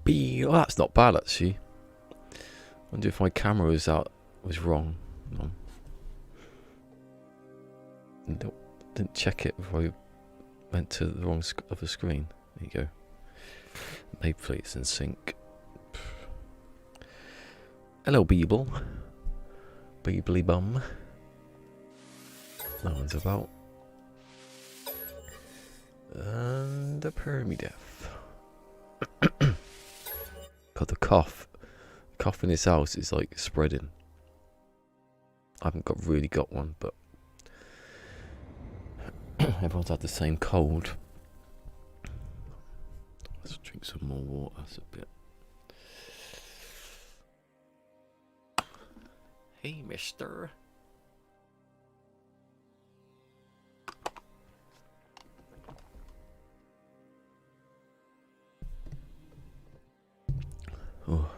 Oh, that's not bad actually. I wonder if my camera was wrong. No. Didn't check it before I went to the wrong other screen. There you go. Hopefully it's in sync. Hello, Beeble. Beebly bum. No one's about. And the PermaDEAD. God, the cough in his house is like spreading. I haven't really got one, but everyone's had the same cold. Let's drink some more water. That's a bit. Hey, mister. Oh.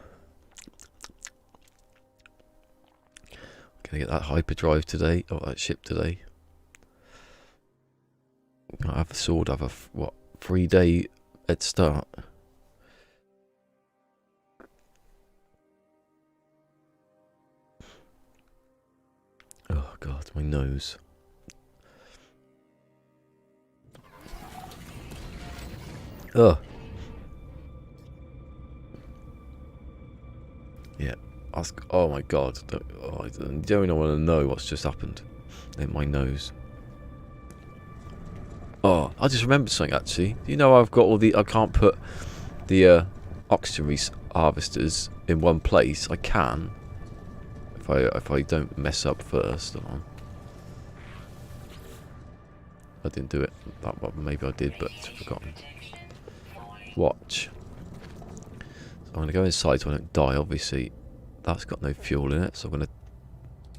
Gonna get that hyperdrive today, or that ship today. I have a sword, I have a 3-day head start. Oh god, my nose. Ugh. Yeah. Oh my god. I don't want to know what's just happened in my nose. Oh, I just remembered something actually. You know, I've got all the. I can't put the oxygen harvesters in one place. I can if I don't mess up first. I didn't do it. Maybe I did, but I've forgotten. Watch. So I'm going to go inside so I don't die. Obviously, that's got no fuel in it, so I'm going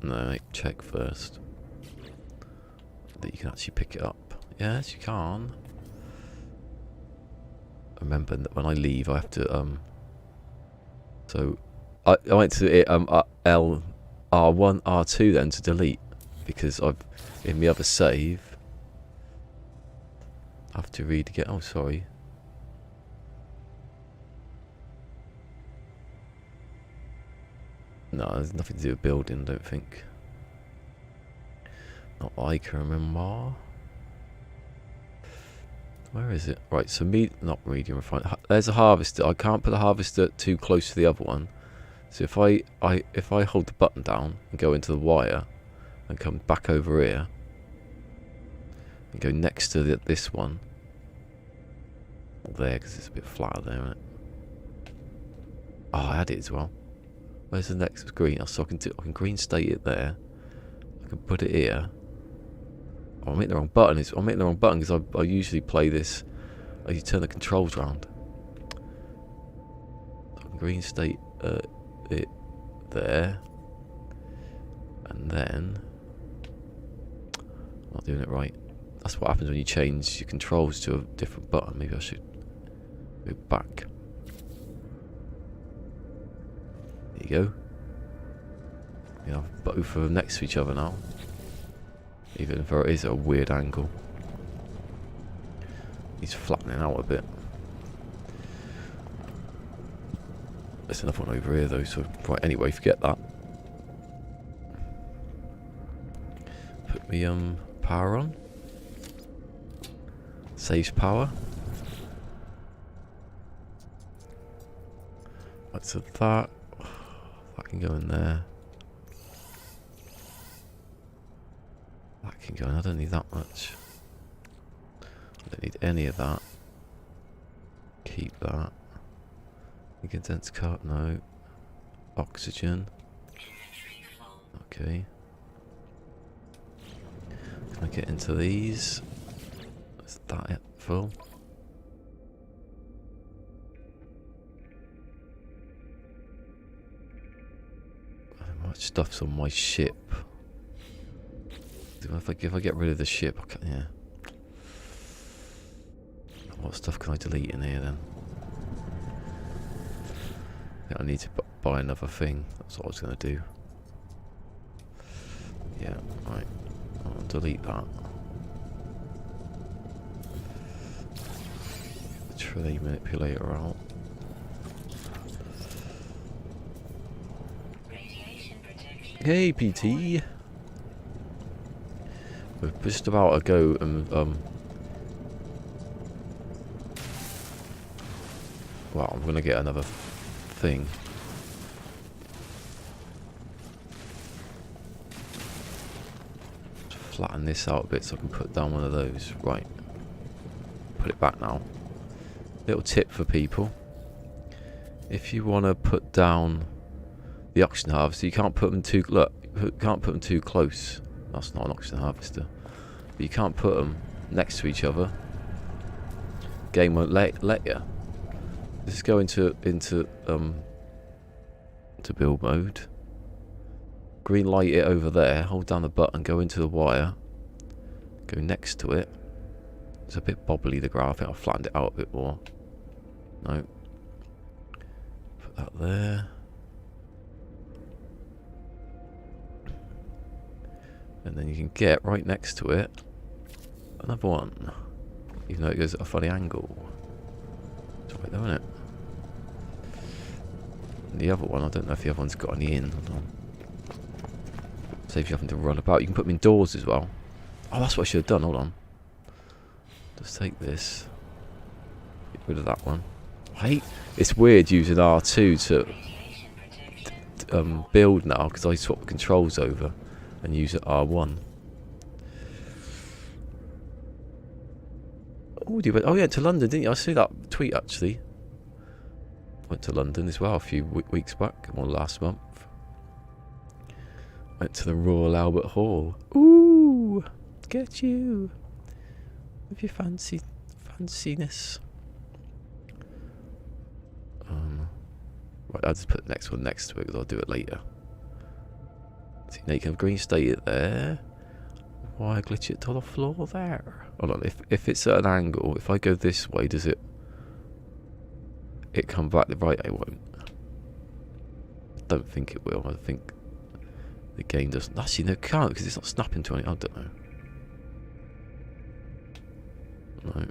to check first that you can actually pick it up. Yes, you can. Remember that when I leave, I have to So I went to it L R1 R2 then to delete because I've in the other save. I have to read again. Oh, sorry. No, there's nothing to do with building, I don't think. Not that I can remember. Where is it? Right, so not medium refined. There's a harvester. I can't put the harvester too close to the other one. So if I hold the button down and go into the wire and come back over here and go next to this one, there, because it's a bit flatter there, isn't it? Oh, I had it as well. Where's the next green? So I can green state it there. I can put it here. Oh, I'm hitting the wrong button. I'm hitting the wrong button because I usually play this. You turn the controls round. So I can green state it there, and then I'm not doing it right. That's what happens when you change your controls to a different button. Maybe I should go back. There you go. You know, both of them next to each other now. Even if it is at a weird angle. He's flattening out a bit. There's another one over here though, so right, anyway, forget that. Put me power on. Saves power. Right, so that can go in there. That can go in. I don't need that much. I don't need any of that. Keep that. The condensed cart, no. Oxygen. Okay. Can I get into these? Is that it full? How much stuff's on my ship? If I get rid of the ship, I can, yeah. What stuff can I delete in here then? I need to buy another thing. That's what I was going to do. Yeah, right. I'll delete that. The tray manipulator out. Hey, PT. We're just about to go and well, I'm gonna get another thing. Just flatten this out a bit so I can put down one of those. Right. Put it back now. Little tip for people. If you want to put down the oxygen harvester, you can't put them too, look, you can't put them too close. That's not an oxygen harvester. But you can't put them next to each other. Game won't let you. Just go into build mode. Green light it over there. Hold down the button. Go into the wire. Go next to it. It's a bit bobbly, the graph. I think I flattened it out a bit more. No. Put that there. And then you can get right next to it another one. Even though it goes at a funny angle. It's right there, isn't it? And the other one, I don't know if the other one's got any in. Hold on. Saves you having to run about. You can put them indoors as well. Oh, that's what I should have done. Hold on. Just take this. Get rid of that one. It's weird using R2 to build now because I swap the controls over and use it R1. Oh, you went to London, didn't you? I see that tweet actually. Went to London as well a few weeks back, or last month. Went to the Royal Albert Hall. Ooh, get you with your fanciness. Right, I'll just put the next one next to it because I'll do it later. See, now you can have green state there. Why glitch it to the floor there? Hold on, if it's at an angle, if I go this way, does it come back the right? It won't. I don't think it will. I think the game doesn't. Actually, no, it can't because it's not snapping to anything. I don't know. No.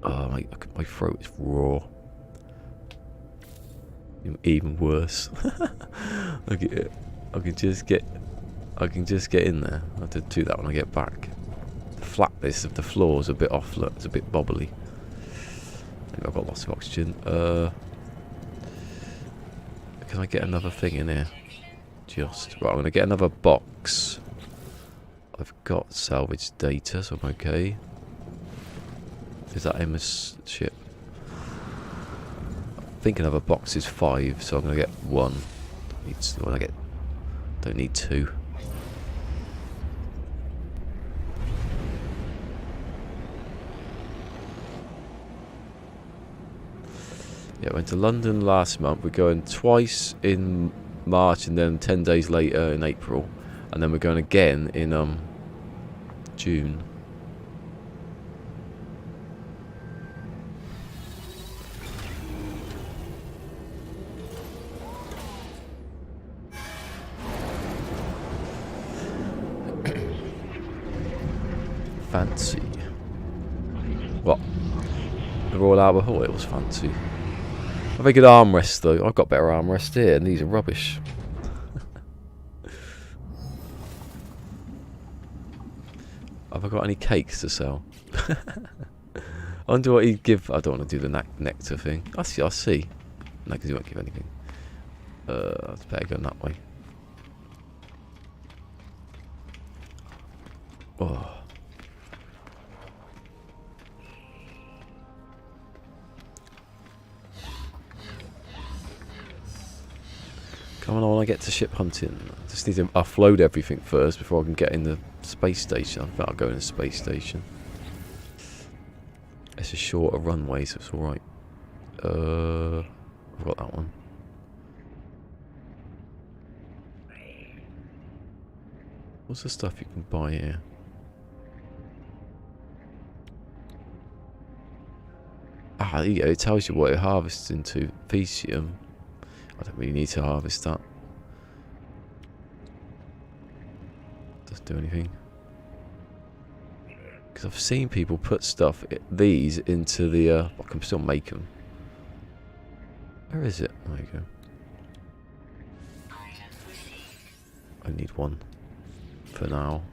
Oh, my throat is raw. Even worse. Look at it. I can just get in there. I have to do that when I get back. The flatness of the floor is a bit off. Look, it's a bit bobbly. Maybe I've got lots of oxygen. Can I get another thing in here? Just right. I'm gonna get another box. I've got salvage data, so I'm okay. Is that Emma's ship? I think another box is 5, so I'm gonna get 1. Don't need 2. Yeah, I went to London last month. We're going twice in March and then 10 days later in April. And then we're going again in June. Fancy. What? The Royal Albert Hall, it was fancy. A very good armrest though. I've got better armrest here and these are rubbish. Have I got any cakes to sell? I wonder what he'd give. I don't want to do the nectar thing. I see. No, because he won't give anything. It's better going that way. Oh. Come on, I want to get to ship hunting. I just need to offload everything first before I can get in the space station. I think I'll go in the space station. It's a shorter runway, so it's alright. I've got that one. What's the stuff you can buy here? Ah, there you go. It tells you what it harvests into. Pesium. I don't really need to harvest that. Doesn't do anything. Because I've seen people put stuff, these into the, I can still make them. Where is it? There you go. I need one for now.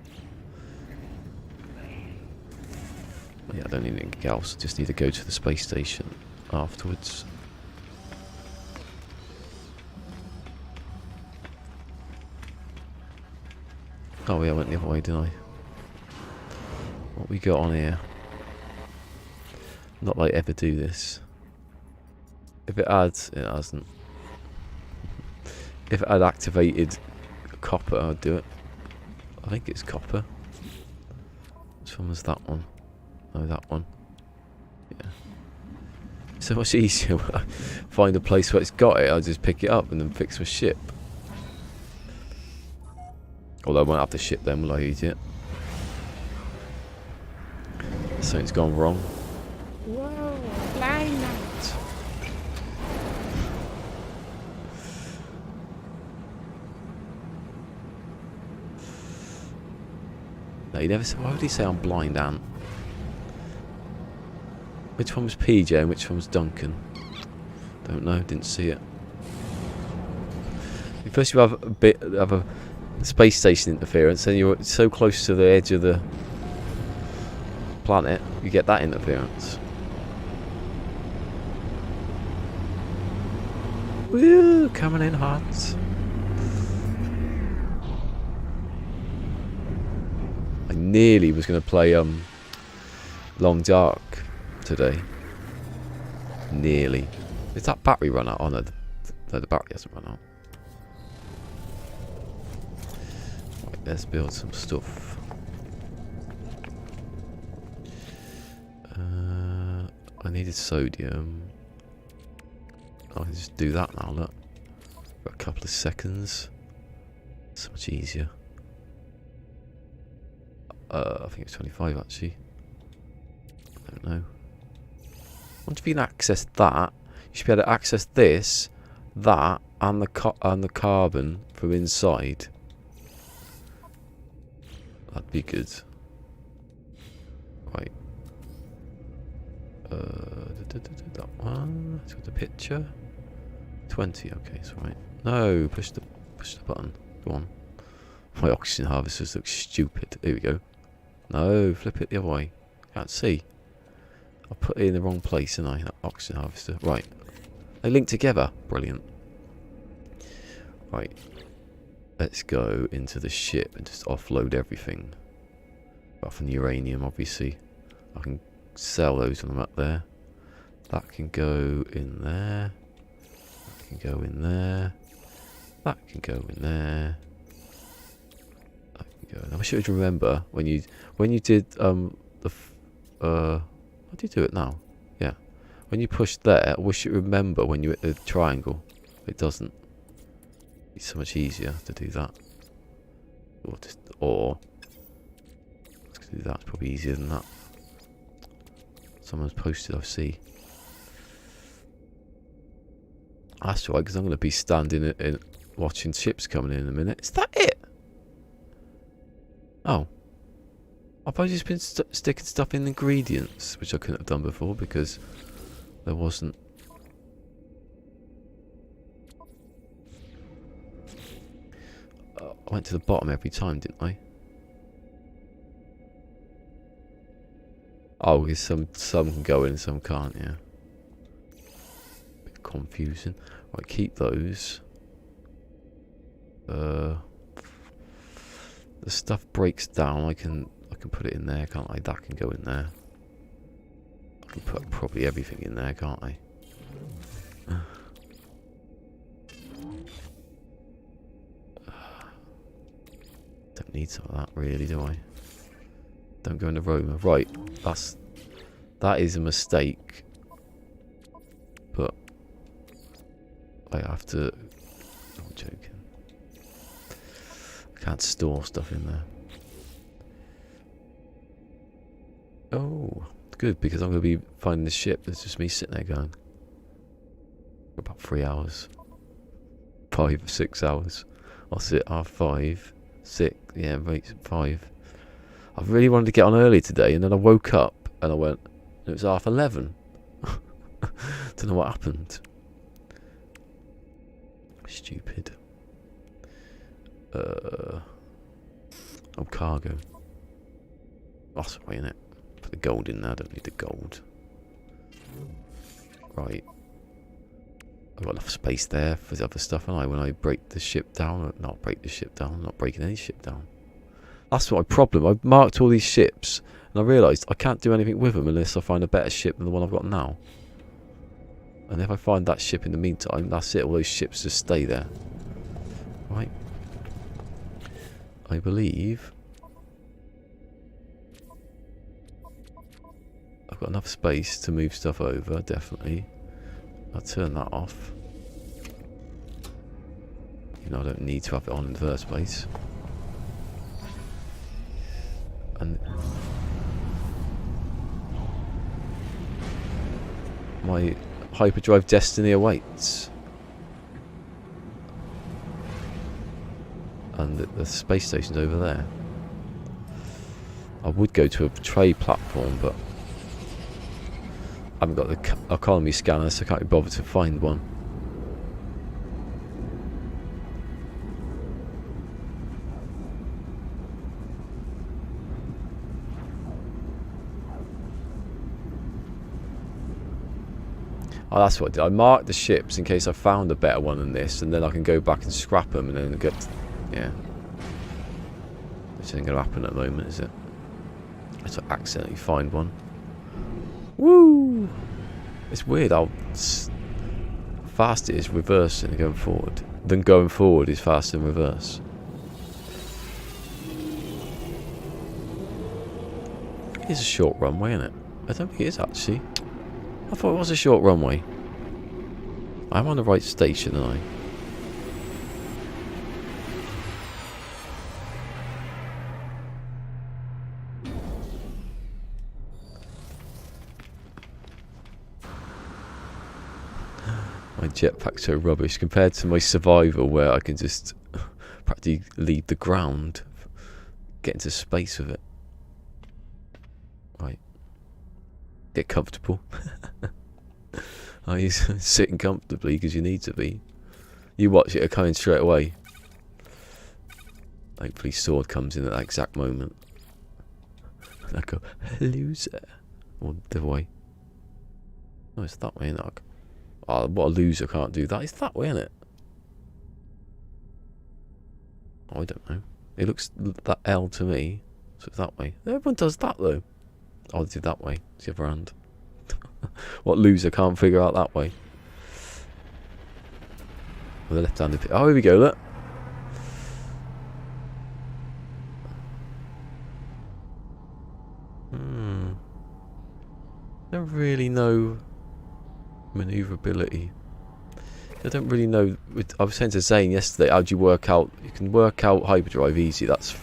Yeah, I don't need anything else. I just need to go to the space station afterwards. Oh yeah, I went the other way, didn't I? What we got on here? Not like I ever do this. If it adds, it hasn't. If it had activated copper, I'd do it. I think it's copper. Which one was that one? Oh, that one. Yeah. So much easier when I find a place where it's got it, I'll just pick it up and then fix my ship. Although I won't have the ship then, will I, idiot? Something's gone wrong. Whoa, blind light. No, you never say. Why would he say I'm blind, Ant? Which one was PJ and which one was Duncan? Don't know. Didn't see it. First, you have a space station interference, and you're so close to the edge of the planet, you get that interference. Woo! Coming in hot. I nearly was going to play Long Dark today. Nearly. Is that battery run out? Oh no, the battery hasn't run out. Right, let's build some stuff. I needed sodium. I can just do that now, look. For a couple of seconds. So much easier. I think it's 25 actually. I don't know. Once you can access that, you should be able to access this, that, and the carbon from inside. That'd be good. Right. That one. Let's got the picture. 20. Okay, it's right. No, push the button. Go on. My oxygen harvesters look stupid. Here we go. No, flip it the other way. Can't see. I put it in the wrong place, didn't I? That oxygen harvester. Right. They link together. Brilliant. Right. Let's go into the ship and just offload everything. Apart from the uranium, obviously. I can sell those when I'm up there. That can go in there. That can go in there. That can go in there. That can go. I wish I would remember when you did how do you do it now? Yeah. When you push there, I wish you remember when you hit the triangle. It doesn't. It's so much easier to do that. Or let's do that. It's probably easier than that. Someone's posted, I see. That's right, because I'm going to be standing in watching ships coming in a minute. Is that it? Oh. I've just been sticking stuff in ingredients, which I couldn't have done before because there wasn't. I went to the bottom every time, didn't I? Oh, because some can go in, some can't, yeah. Bit confusing. Right, keep those. The stuff breaks down. I can put it in there, can't I? That can go in there. I can put probably everything in there, can't I? Don't need some of that, really, do I? Don't go in the Roma. Right, that is a mistake. But I have to. I'm joking. I can't store stuff in there. Oh, good, because I'm going to be finding the ship. There's just me sitting there going. For about 3 hours. 5 or 6 hours. I'll sit half 5, 6, yeah, right, 5. I really wanted to get on early today, and then I woke up and I went, it was 11:30. Don't know what happened. Stupid. Oh, cargo. That's the way, innit? Put the gold in there. I don't need the gold. Right. I've got enough space there for the other stuff, and when I break the ship down, not break the ship down, I'm not breaking any ship down. That's my problem. I've marked all these ships, and I realised I can't do anything with them unless I find a better ship than the one I've got now. And if I find that ship in the meantime, that's it. All those ships just stay there. Right. I believe I've got enough space to move stuff over, definitely. I'll turn that off. You know, I don't need to have it on in the first place. And my Hyperdrive destiny awaits. And the space station's over there. I would go to a trade platform, but I haven't got the economy scanner, so I can't be bothered to find one. Oh, that's what I did. I marked the ships in case I found a better one than this, and then I can go back and scrap them and then get... Yeah. This ain't going to happen at the moment, is it? Unless I accidentally find one. Woo! It's weird how fast it is reversing and going forward. Then going forward is faster in reverse. It is a short runway, isn't it? I don't think it is actually. I thought it was a short runway. I'm on the right station, aren't I? My jetpack's so rubbish compared to my survival, where I can just practically leave the ground, get into space with it. Right. Get comfortable. You're sitting comfortably because you need to be. You watch it coming straight away. Hopefully sword comes in at that exact moment. And I go, loser. Or the other way. No, it's that way, isn't it? Oh, what a loser can't do that. It's that way, isn't it? Oh, I don't know. It looks that L to me. So it's that way. Everyone does that though. I'll do that way. It's the other hand. What loser can't figure out that way? With the left-handed... Oh, here we go, look. Don't really know maneuverability. I don't really know. I was saying to Zane yesterday, how do you work out? You can work out Hyperdrive easy. That's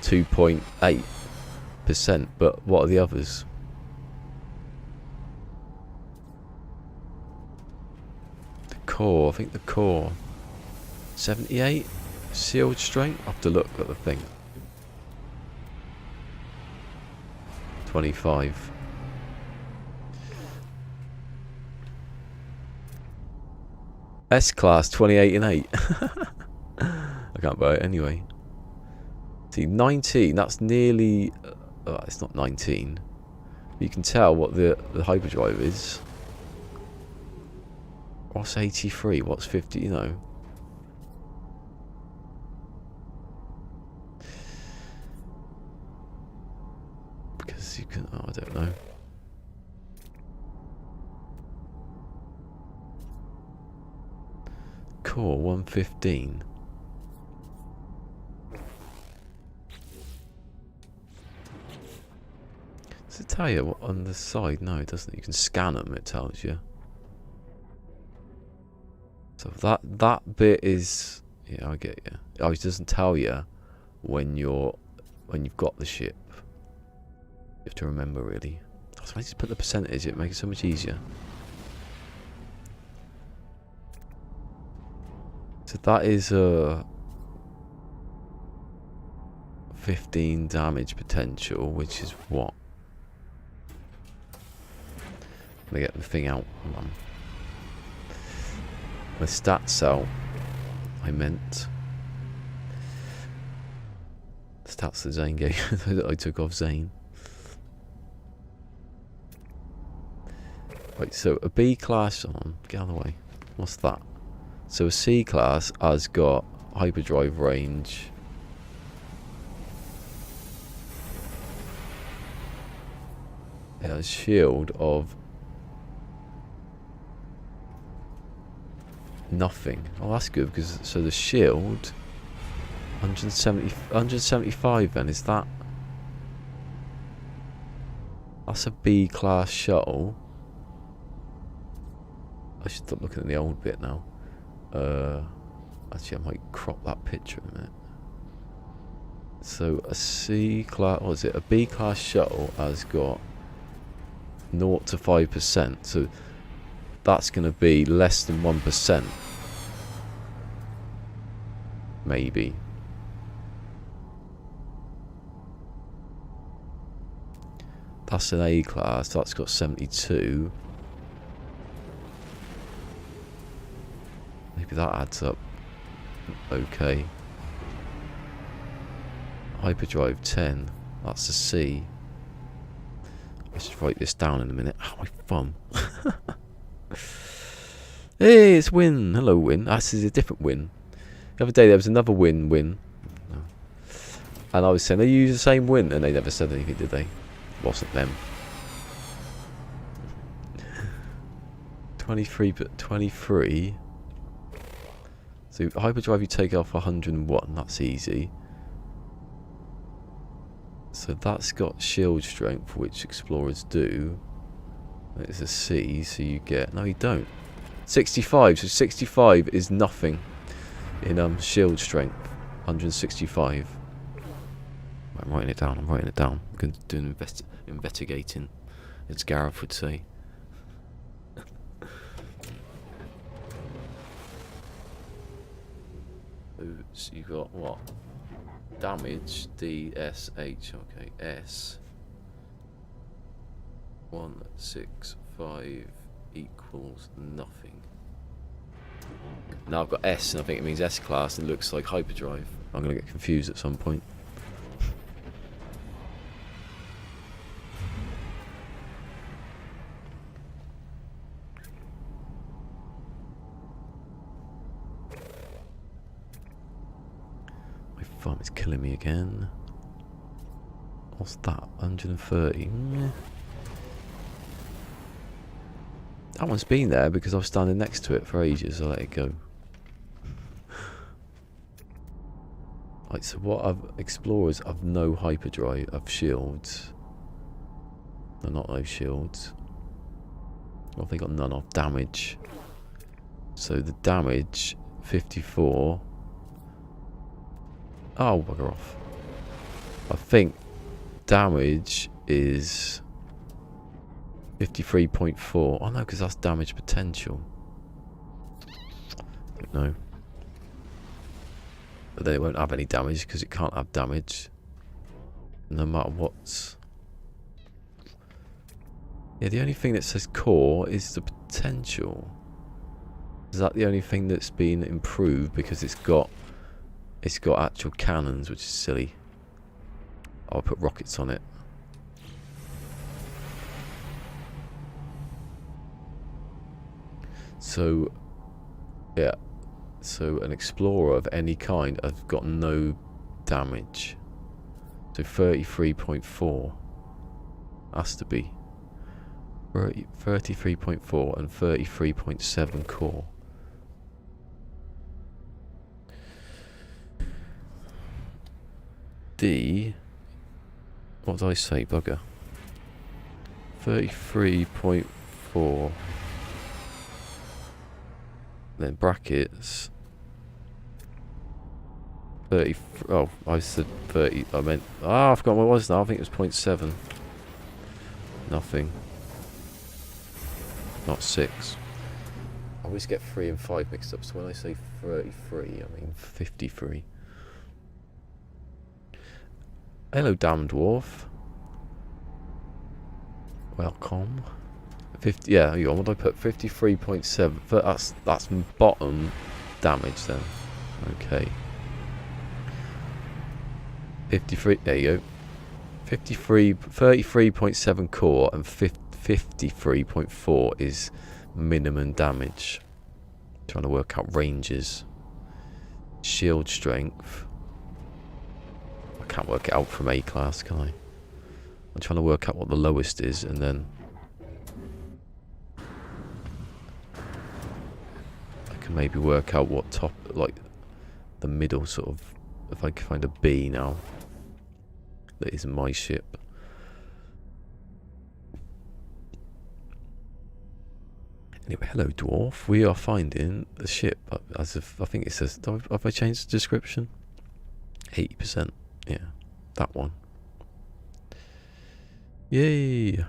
2.8%. But what are the others? The core. I think the core. 78 sealed strength. I have to look at the thing. 25. S-Class 28 and 8. I can't buy it anyway. See, 19, that's nearly... it's not 19. You can tell what the Hyperdrive is. What's 83? What's 50? You know. Because you can... Oh, I don't know. Core 115. Does it tell you what on the side? No, it doesn't. You can scan them, it tells you. So that bit is... Yeah, I get you. Oh, it doesn't tell you when you've got the ship. You have to remember, really. So I just put the percentage, it makes it so much easier. So that is a 15 damage potential, which is what? I'm gonna get the thing out. Hold on. My stats out. I meant. That's the Zane game that I took off Zane. Right, so a B class on. Get out of the way. What's that? So a C class has got hyperdrive range. It has shield of nothing. Oh, that's good because so the shield 175 then is that? That's a B class shuttle. I should stop looking at the old bit now. Actually, I might crop that picture a minute. So a C class, what is it? A B class shuttle has got 0 to 5%. So that's going to be less than 1%. Maybe. That's an A class. That's got 72. Maybe that adds up. Okay. Hyperdrive 10. That's a C. I should write this down in a minute. Ow, my thumb. Hey, it's Win. Hello, Win. This is a different Win. The other day there was another Win. Oh. And I was saying, they use the same Win, and they never said anything, did they? Wasn't them. 23, but 23. So hyperdrive you take off 101. That's easy. So that's got shield strength, which explorers do. It's a C, so you get... No, you don't. 65. So 65 is nothing in shield strength. 165. I'm writing it down. I'm going to do an investigating, as Gareth would say. So you got what? Damage, D, S, H, okay, S. 165 equals nothing. Now I've got S, and I think it means S class, and it looks like hyperdrive. I'm going to get confused at some point. Farm is killing me again. What's that? 130. That one's been there because I was standing next to it for ages. I let it go. Right, so what I've explorers have no hyperdrive, have shields. No, not those shields. Well, they got none of damage. So the damage 54. Oh, bugger off. I think damage is 53.4. Oh no, because that's damage potential. Don't know. But then it won't have any damage because it can't have damage. No matter what. Yeah, the only thing that says core is the potential. Is that the only thing that's been improved because it's got actual cannons, which is silly. I'll put rockets on it. So, yeah. So an explorer of any kind has got no damage. So 33.4 has to be 33.4 and 33.7 core. D, what did I say, bugger? 33.4. Then brackets. 30. Oh, I said 30. I meant. Ah, I forgot what it was now. I think it was 0.7. Nothing. Not 6. I always get 3 and 5 mixed up, so when I say 33, I mean 53. Hello, damn dwarf. Welcome. 50. Yeah, hang on, what did I put? 53.7. That's bottom damage then. Okay. 53, there you go. 33.7 core and 53.4 is minimum damage. Trying to work out ranges. Shield strength. I can't work it out from A class, can I? I'm trying to work out what the lowest is, and then I can maybe work out what top, like the middle sort of, if I can find a B now that is my ship. Anyway, hello dwarf. We are finding the ship as if, I think it says, have I changed the description? 80%. Yeah, that one. Yay!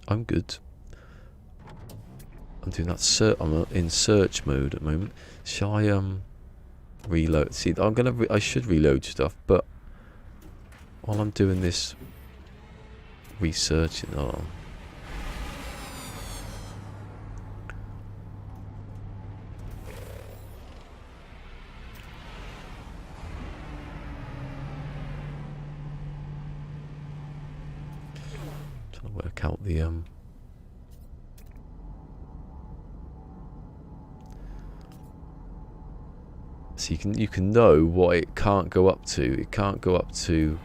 I'm good. I'm doing that. I'm in search mode at the moment. Shall I reload? See, I should reload stuff, but while I'm doing this researching, trying to work out the so you can know what it can't go up to. It can't go up to.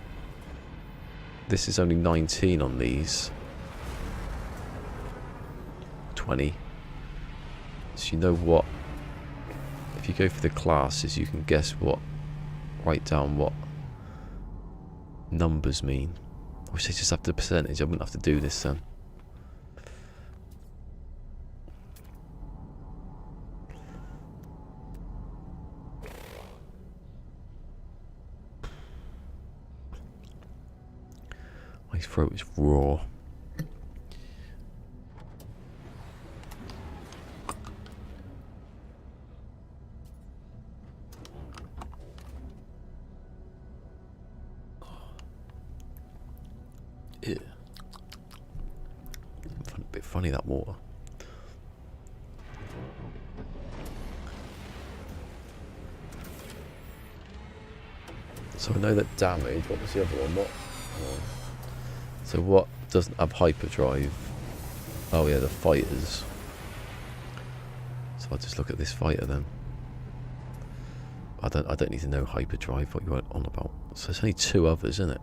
This is only 19 on these. 20. So you know what. If you go for the classes, you can guess what. Write down what numbers mean. I wish they just have the percentage. I wouldn't have to do this then. My throat is raw. Yeah. A bit funny, that water. So I know that damage. What was the other one? What? Oh. So what doesn't have hyperdrive? Oh yeah, the fighters. So I'll just look at this fighter then. I don't need to know hyperdrive, what you're on about. So there's only two others, isn't it?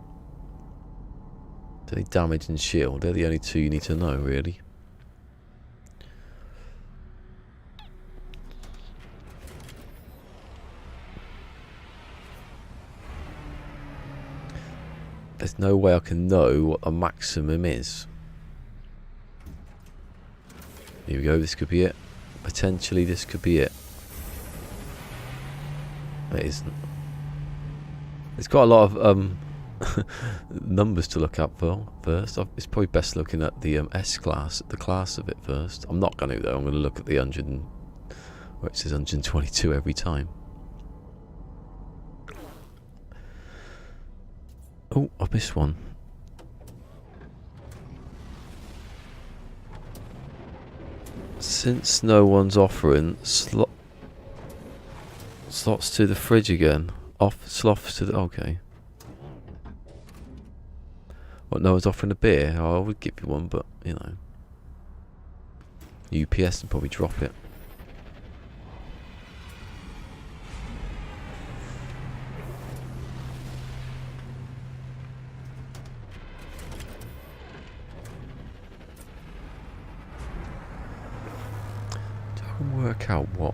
It's only damage and shield. They're the only two you need to know, really. There's no way I can know what a maximum is. Here we go, this could be it. Potentially this could be it. It isn't. It's got a lot of numbers to look up for first. It's probably best looking at the S class, the class of it first. I'm not going to though, I'm going to look at the 100 where it says 122 every time. Oh, I missed one. Since no one's offering slots to the fridge again. Sloths to the... Okay. What, no one's offering a beer? Oh, I would give you one, but, you know. UPS would probably drop it. Work out what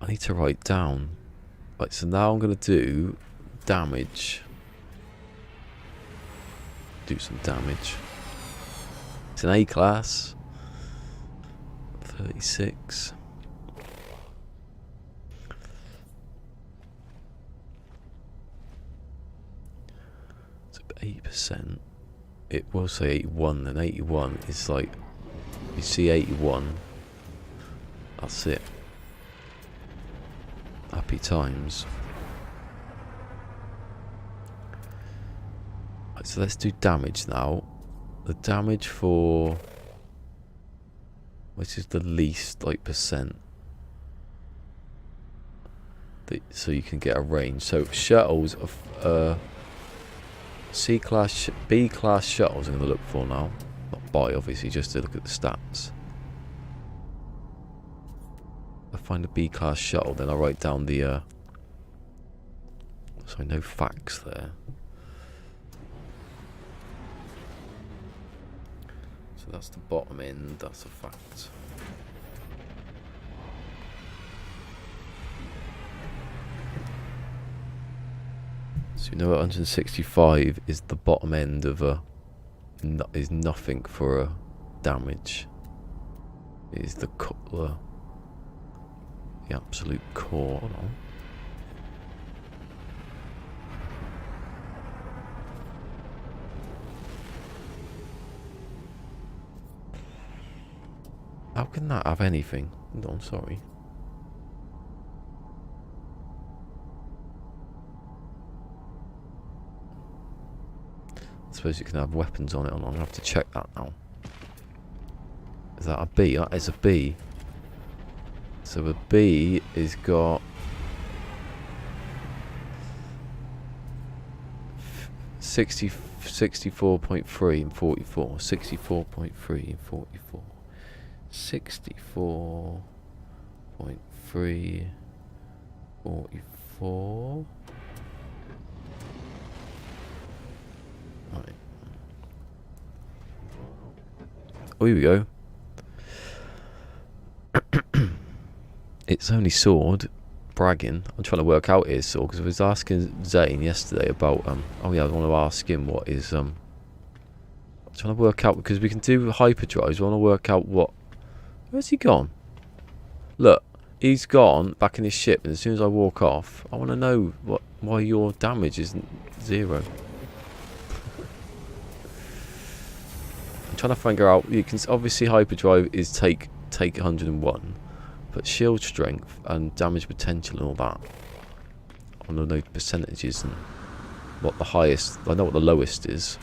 I need to write down. Right, so now I'm going to do damage. Do some damage. It's an A class. 36. So 8%. It will say 81, and 81 is like, you see 81, that's it. Happy times. Right, so let's do damage now. The damage for, which is the least like percent. so you can get a range. So shuttles of C-class, B-class shuttles I'm going to look for now. Not buy, obviously, just to look at the stats. If I find a B-class shuttle, then I'll write down the... sorry, no facts there. So that's the bottom end, that's a fact. So you know 165 is the bottom end of a... is nothing for a damage. It is the absolute core. Hold on. How can that have anything? No, I'm sorry. I suppose you can have weapons on it or not. I'm going to have to check that now. Is that a B? That is a B. So a B is got... 64.3 and 44. 64.3 and 44. 64.3, 44. Right. Oh, here we go. It's only sword. Bragging. I'm trying to work out his sword because I was asking Zane yesterday about oh yeah, I want to ask him what is I'm trying to work out because we can do hyperdrives. I want to work out what. Where's he gone? Look, he's gone back in his ship, and as soon as I walk off, I want to know why your damage isn't 0. I'm trying to figure out. You can obviously hyperdrive is take 101, but shield strength and damage potential and all that. I want to know percentages and what the highest. I know what the lowest is.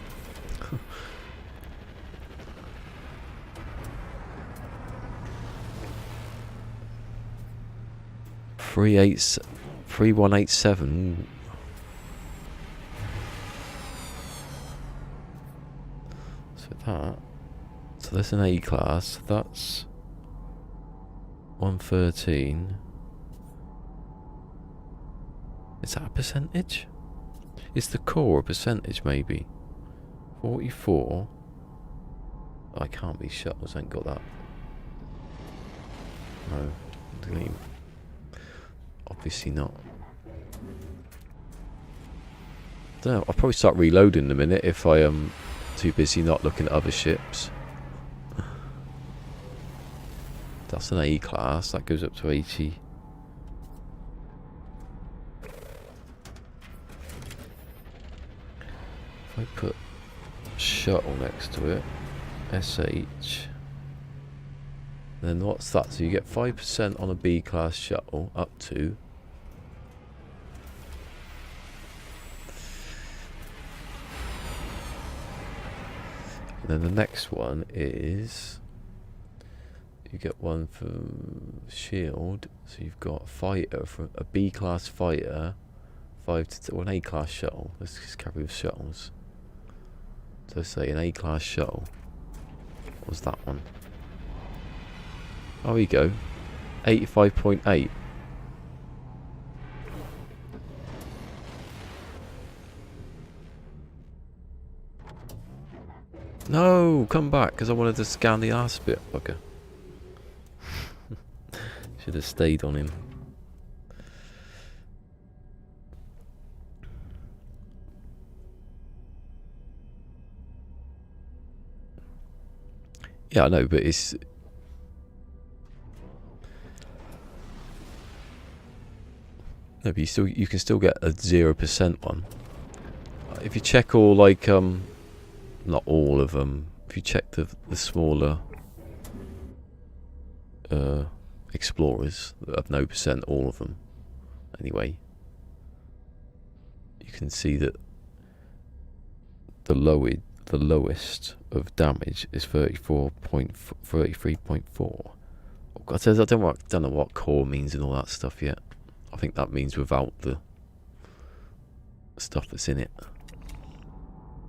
3187. So that's an A class. That's 113. Is that a percentage? Is the core a percentage maybe? 44. I can't be shuttles. I ain't got that. No. Delete. Obviously not. Don't know, I'll probably start reloading in a minute if I am too busy not looking at other ships. That's an A class, that goes up to 80. If I put shuttle next to it, SH. Then what's that? So you get 5% on a B class shuttle up to. And then the next one is you get one for shield. So you've got fighter from a B class fighter, 5 to or an A class shuttle. Let's just carry with shuttles. So say an A class shuttle. What was that one? Oh, here you go. 85.8. No, come back, because I wanted to scan the arse bit, fucker. Should have stayed on him. Yeah, I know, but it's... No, but you can still get a 0% one. If you check all, like, not all of them. If you check the smaller explorers that have no percent, all of them. Anyway, you can see that the lowest of damage is 33.4. I don't know what core means and all that stuff yet. I think that means without the stuff that's in it.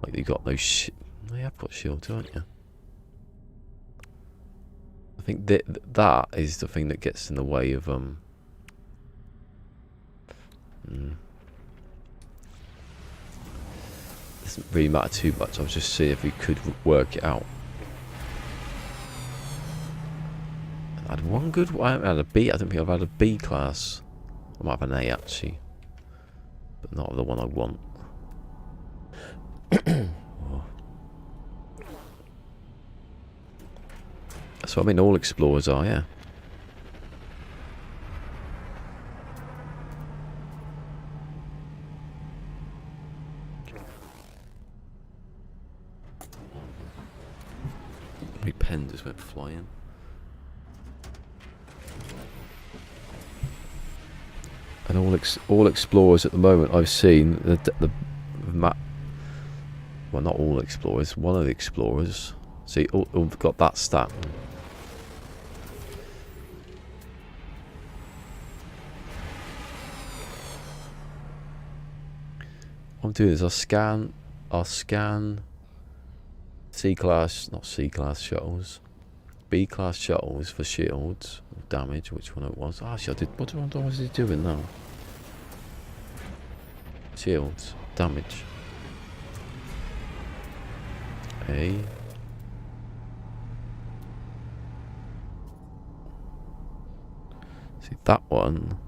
Like you got those shit. Oh, you have got shields, aren't you? I think that is the thing that gets in the way of doesn't really matter too much. I was just seeing if we could work it out. I had one good. I haven't had a B. I don't think I've had a B class. I might have an A actually, but not the one I want. Oh. That's what I mean. All explorers are, yeah. My pen just went flying. And all explorers at the moment I've seen the map. Well, not all explorers. One of the explorers. See, all got that stat. What I'm doing is I'll scan C-class, not C-class shuttles, B-class shuttles for shields, damage, which one it was. Actually, I did. What was he doing now? Shields, damage. A. See that one.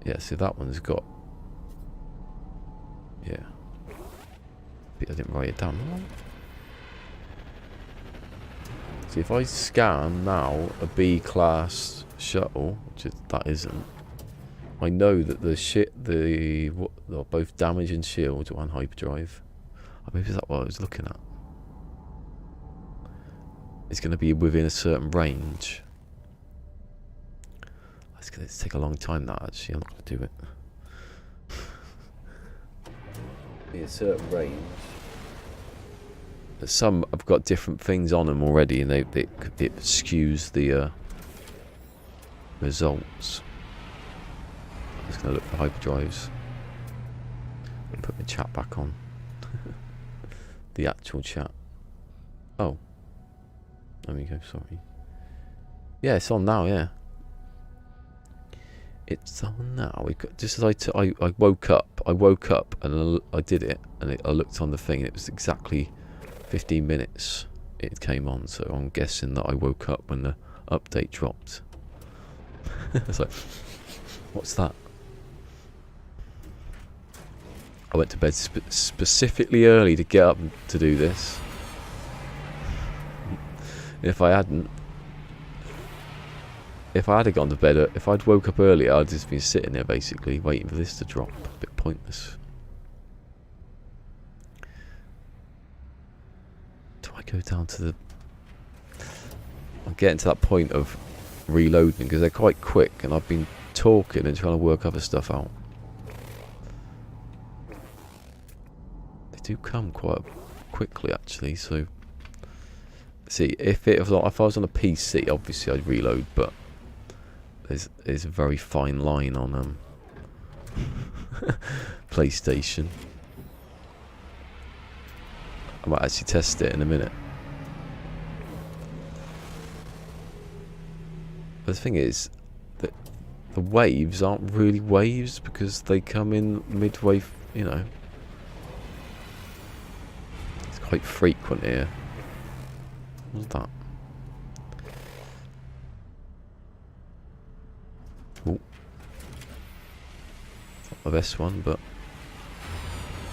Yeah, see that one's got. Yeah. I didn't write it down. See, if I scan now a B-class shuttle, which that isn't, I know that they're both damage and shield on hyperdrive. Maybe that's what I was looking at. It's going to be within a certain range. It's going to take a long time. That actually, I'm not going to do it. Be a certain range. Some have got different things on them already, and it skews the results. I'm just going to look for hyperdrives. Put my chat back on. The actual chat. Oh. There we go, sorry. Yeah, it's on now, yeah. It's on now. We got, just as I woke up and I did it, and I looked on the thing, and it was exactly 15 minutes it came on, so I'm guessing that I woke up when the update dropped. It's like, what's that? I went to bed specifically early to get up to do this. If I had gone to bed, if I'd woke up earlier, I'd just been sitting there basically waiting for this to drop. A bit pointless. Do I go down to the... I'm getting to that point of reloading because they're quite quick, and I've been talking and trying to work other stuff out. They do come quite quickly actually, so... See, if I was on a PC, obviously I'd reload, but there's a very fine line on PlayStation. I might actually test it in a minute. But the thing is that the waves aren't really waves because they come in midway, you know. It's quite frequent here. What's that? Oh. Not the best one, but...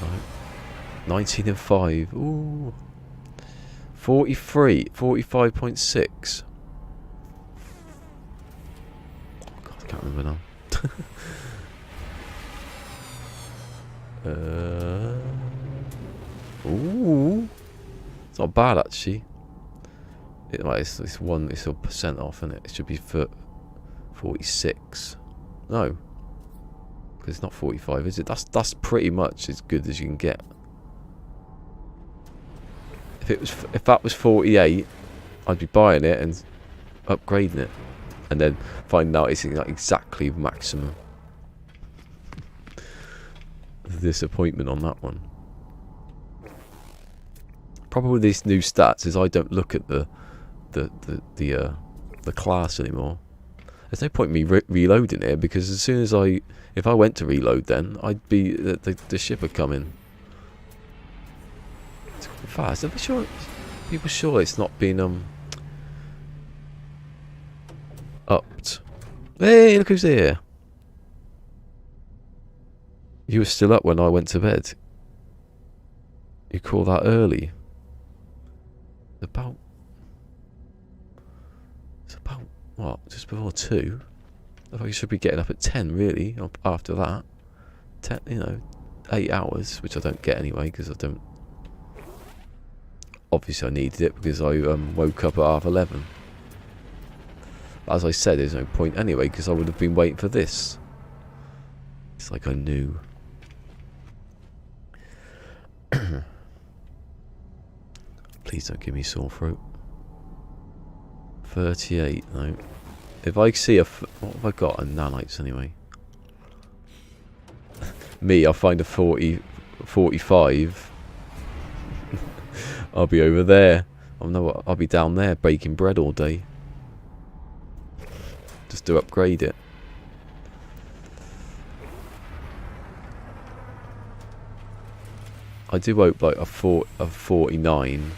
Right. 19&5. Ooh. 43. 45.6. Oh, God, I can't remember now. Ooh. It's not bad, actually. It's a percent off, isn't it? It should be for 46. No, because it's not 45, is it? That's pretty much as good as you can get. If that was 48, I'd be buying it and upgrading it. and then find out it's like exactly maximum. The disappointment on that one. Problem with these new stats is I don't look at the class anymore. There's no point in me reloading it, because as soon as if I went to reload, then I'd be the ship would come in. It's quite fast. Are people sure it's not been upped? Hey, look who's here! You were still up when I went to bed. You call that early? It's about what? Just before 2. I thought you should be getting up at 10, really. After that, 10, 8 hours, which I don't get anyway, because I don't. Obviously, I needed it because I woke up at 11:30. But as I said, there's no point anyway, because I would have been waiting for this. It's like I knew. Please don't give me sore throat. 38, no. If I see what have I got? A nanites anyway. Me, I'll find a 45. I'll be over there. I'll be down there baking bread all day. Just to upgrade it. I do hope like a 49,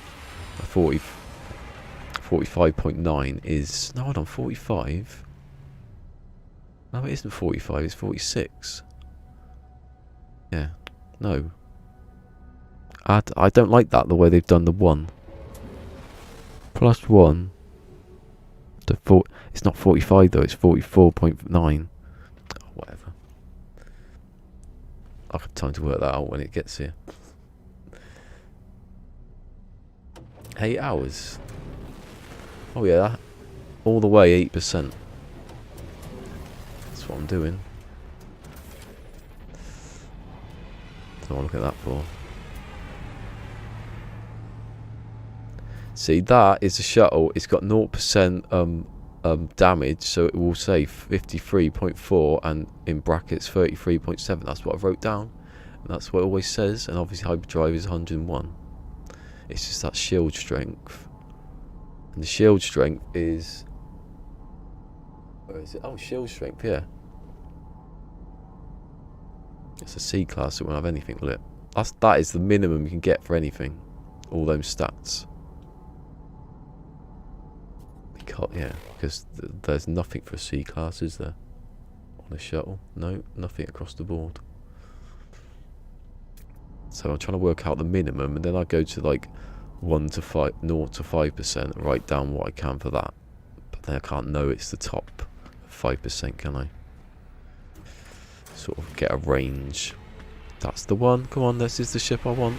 a 45.9 is... No, hold on, 45? No, it isn't 45, it's 46. Yeah, no. I don't like that, the way they've done the 1. Plus 1. It's not 45 though, it's 44.9. Oh, whatever. I'll have time to work that out when it gets here. 8 hours. Oh yeah, that, all the way 8%. That's what I'm doing. Don't want to look at that for. See, that is a shuttle. It's got 0% damage, so it will say 53.4 and in brackets 33.7. That's what I wrote down, and that's what it always says. And obviously Hyperdrive is 101. It's just that shield strength. And the shield strength is... Where is it? Oh, shield strength, yeah. It's a C class, so it won't have anything, will it? That is the minimum you can get for anything. All those stats. Yeah, because there's nothing for a C class, is there? On a shuttle? No, nothing across the board. So I'm trying to work out the minimum, and then I go to like 0 to 5%, write down what I can for that. But then I can't know it's the top 5%, can I? Sort of get a range. That's the one. Come on, this is the ship I want.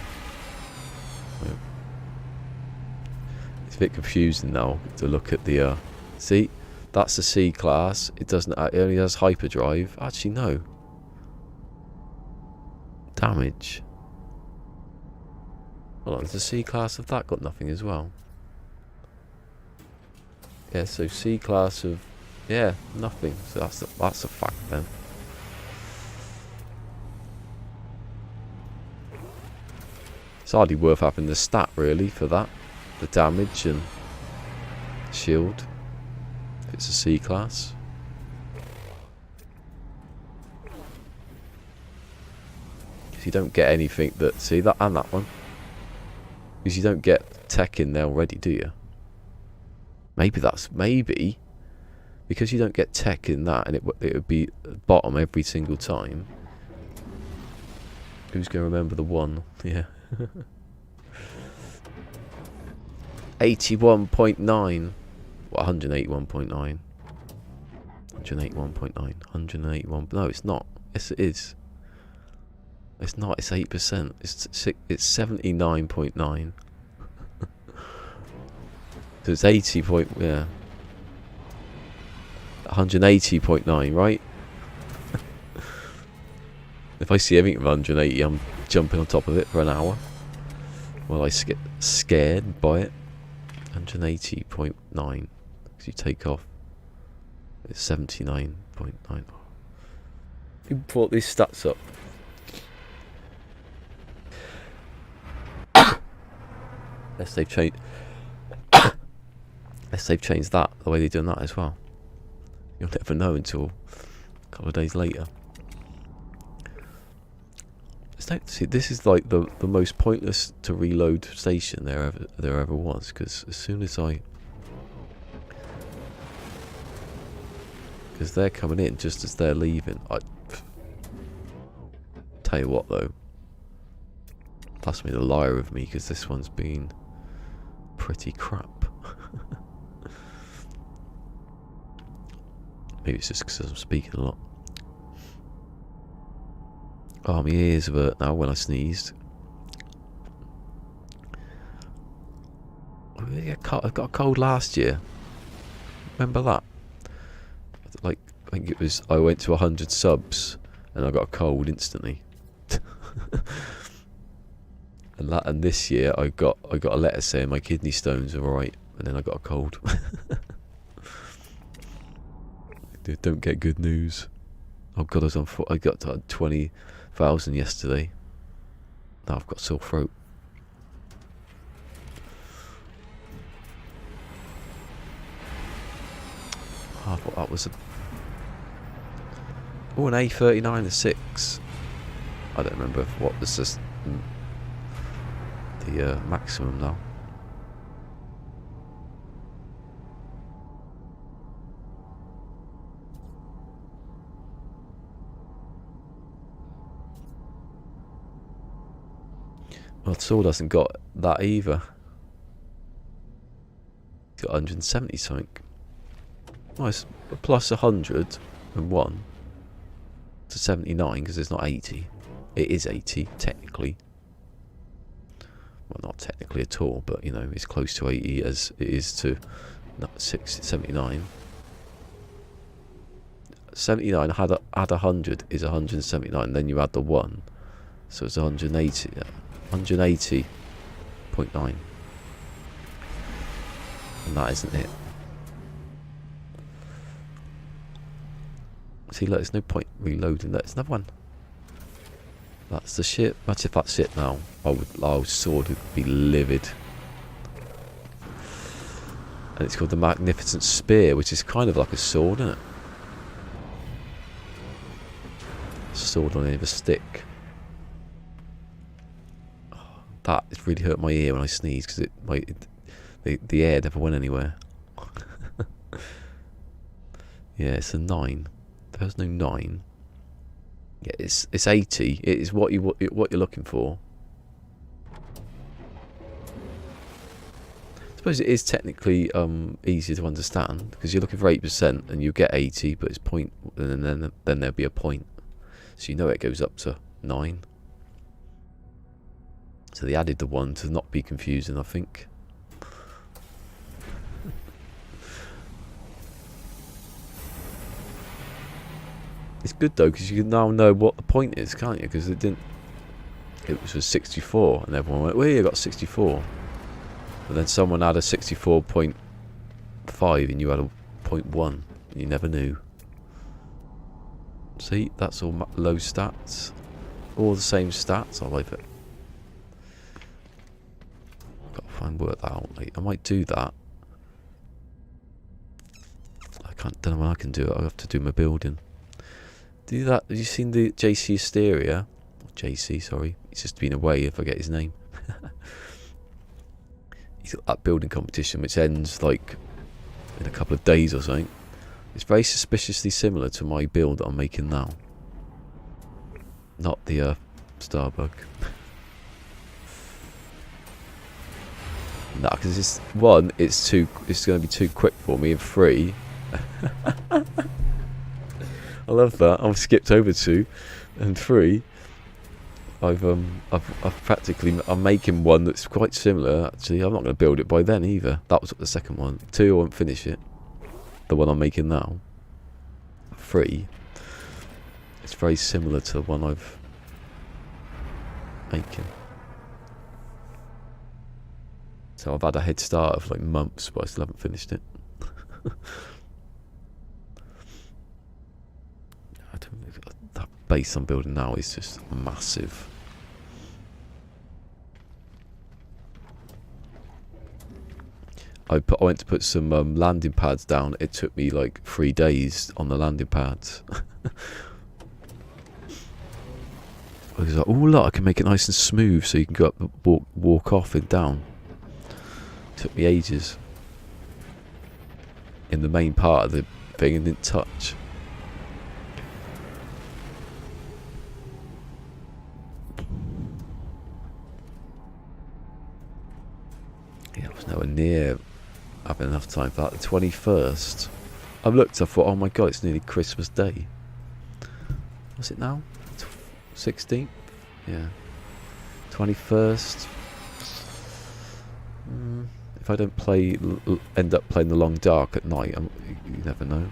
It's a bit confusing now to look at the. See, that's the C class. It doesn't. It only has hyperdrive. Actually, no. Damage. Hold on, is the C class of that got nothing as well? Yeah, so C class of, yeah, nothing. So that's a fact then. It's hardly worth having the stat really for that, the damage and shield. If it's a C class. Because you don't get anything that, see that and that one. Because you don't get tech in there already, do you? Maybe because you don't get tech in that, and it would be bottom every single time. Who's going to remember the one? Yeah. 81.9. What? 181.9. 181.9. 181. No, it's not. Yes, it is. It's not. It's 8%. It's 79.9. So it's 80 point. Yeah. 180.9, right? If I see anything of 180, I'm jumping on top of it for an hour. Well, I get scared by it. 180.9. Because you take off It's 79.9. Who brought these stats up? Unless they've changed. Unless they've changed that, the way they're doing that as well. You'll never know until a couple of days later. See, this is like the most pointless to reload station there ever was, because as soon as because they're coming in just as they're leaving. Tell you what though, that's me the liar of me, because this one's been pretty crap. Maybe it's just because I'm speaking a lot. Oh, my ears hurt now when I sneezed. I got a cold last year. Remember that? Like, I think it was, I went to 100 subs and I got a cold instantly. and this year I got a letter saying my kidney stones are alright, and then I got a cold. Don't get good news. Oh god, I got to 20,000 yesterday. Now I've got sore throat. Oh, I thought that was an A39-6. I don't remember what was just the maximum now. Well, Saul hasn't got that either. He's got 170 something. Well, it's plus 101 to 79 because it's not 80. It is 80 technically. Well, not technically at all, but you know, it's close to 80 as it is to 79. 79 had 100 is 179. Then you add the 1, so it's 180. 180.9, and that isn't it. See, look, there's no point reloading. There's another one. That's the shit. Imagine if that's it now. I would sort of be livid. And it's called the Magnificent Spear, which is kind of like a sword, isn't it? A sword on the end of a stick. That has really hurt my ear when I sneeze, because the air never went anywhere. Yeah, it's a 9. There's no 9. Yeah, it's 80. It is what you're looking for. I suppose it is technically easier to understand, because you're looking for 8% and you get 80, but it's point, and then there'll be a point, so you know it goes up to 9. So they added the 1 to not be confusing, I think. It's good though, because you can now know what the point is, can't you? Because it was 64, and everyone went, well, you got 64. And then someone had a 64.5 and you had a 0.1, and you never knew. See, that's all low stats. All the same stats, I like it. Work that out. Like, I might do that. Don't know when I can do it. I have to do my building. Do that. Have you seen the JC Hysteria? JC, sorry. He's just been away. I forget his name. He's got that building competition which ends like in a couple of days or something. It's very suspiciously similar to my build that I'm making now. Not the Starbug. No, because it's one, it's going to be too quick for me, and 3. I love that. I've skipped over 2, and 3. I've practically, I'm making one that's quite similar. Actually, I'm not going to build it by then either. That was the second one. 2, I won't finish it. The one I'm making now. 3. It's very similar to the one I've making. So I've had a head start of like months, but I still haven't finished it. base I'm building now is just massive. I went to put some landing pads down. It took me like 3 days on the landing pads. I was like, oh look, I can make it nice and smooth so you can go up, walk off and down. Took me ages. In the main part of the thing and didn't touch. Yeah, I was nowhere near having enough time for that. The 21st. I looked, I thought, oh my god, it's nearly Christmas Day. What's it now? 16th? Yeah. 21st. If I don't play, end up playing the long dark at night, you never know.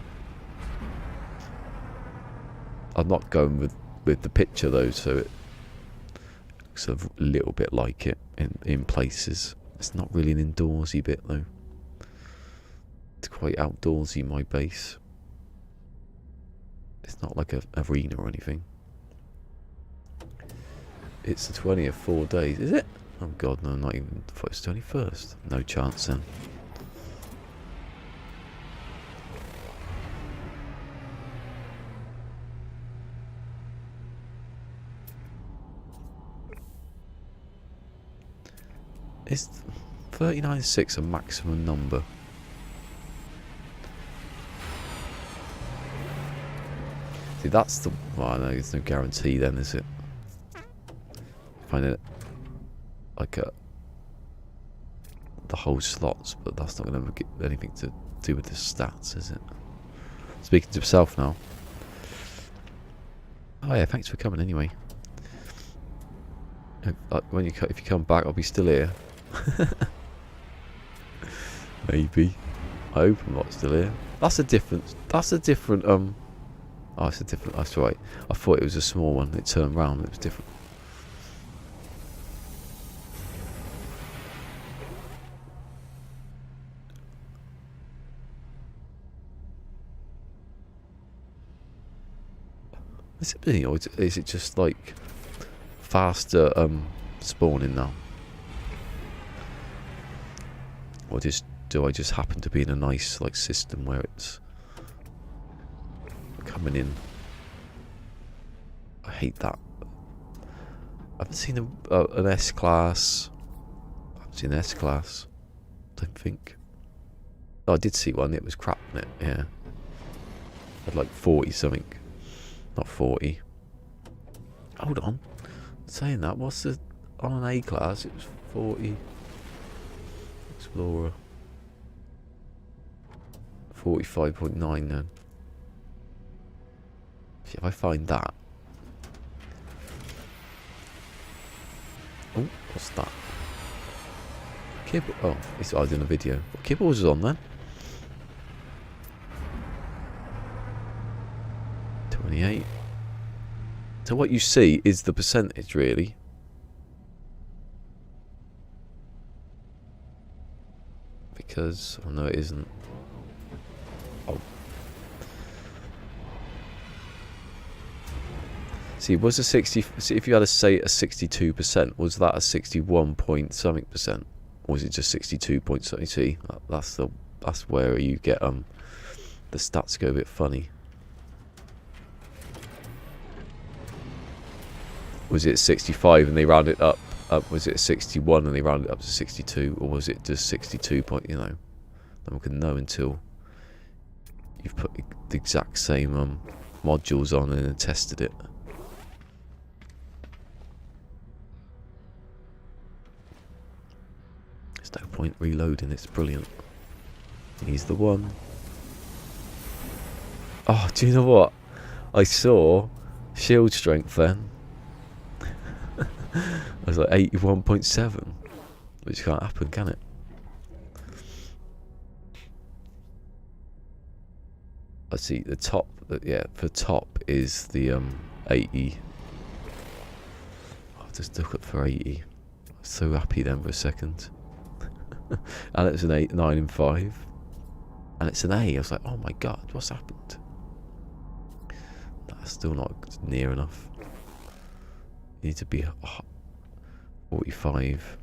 I'm not going with the picture though, so it looks a little bit like it in places. It's not really an indoorsy bit though. It's quite outdoorsy, my base. It's not like a arena or anything. It's the 20th, 4 days, is it? Oh god, no, not even. I thought it was 21st. No chance then. Is 39.6 a maximum number? See, that's the... Well, no, there's no guarantee then, is it? Find it like the whole slots, but that's not going to get anything to do with the stats, is it? Speaking to himself now. Oh yeah, thanks for coming anyway. If you come back, I'll be still here. Maybe. I hope I'm not still here. That's a different. That's a different. Oh, it's a different. That's right. I thought it was a small one. It turned round. It was different. Is it me, or is it just like faster spawning now? Or do I just happen to be in a nice like system where it's coming in? I hate that. I haven't seen an S class. I haven't seen an S class. Don't think. Oh, I did see one. It was crap, wasn't it? Yeah. Had like 40 something. Not 40. Hold on. Saying that, what's the... On an A class, it was 40. Explorer. 45.9 then. See if I find that. Oh, what's that? Kibble... Oh, it's I did a video. What Kibble was on then? 28. So what you see is the percentage, really. Because, oh no, it isn't. Oh. See, was a 60... See, if you had to say a 62%, was that a 61 point something percent? Or was it just 62 point something? See, that's where you get the stats go a bit funny. Was it 65 and they rounded it up? Was it 61 and they rounded it up to 62? Or was it just 62 point, you know? No one can know until you've put the exact same modules on and tested it. There's no point reloading, it's brilliant. He's the one. Oh, do you know what? I saw shield strength then. I was like 81.7, which can't happen, can it? Let's see, the top, yeah, for top is the 80. I'll just look up for 80. I was so happy then for a second. And it's an 8, 9 and 5. And it's an A. I was like, oh my god, what's happened? That's still not near enough. You need to be 45.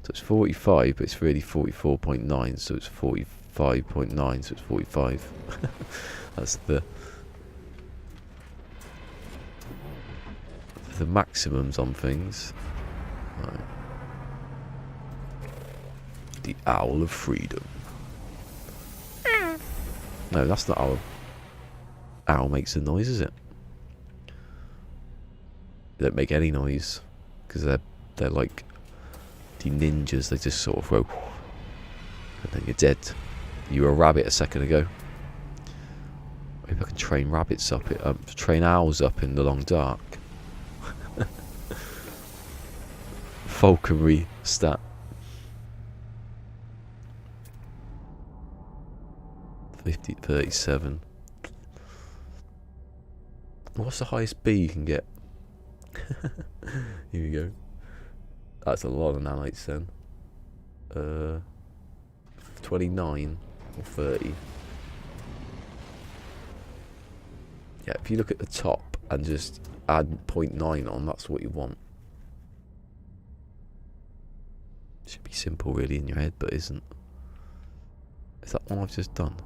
So it's 45, but it's really 44.9, so it's 45.9, so it's 45. That's the maximums on things. Right. The Owl of Freedom. No, that's not owl. Owl makes a noise, is it? They don't make any noise because they're like the ninjas. They just sort of go, and then you're dead. You were a rabbit a second ago. Maybe I can train rabbits up. Train owls up in the long dark. Falconry stat. 37. What's the highest B you can get? Here we go. That's a lot of nanites then. 29 or 30. Yeah, if you look at the top and just add 0.9 on, that's what you want. Should be simple really in your head, but isn't. Is that one I've just done?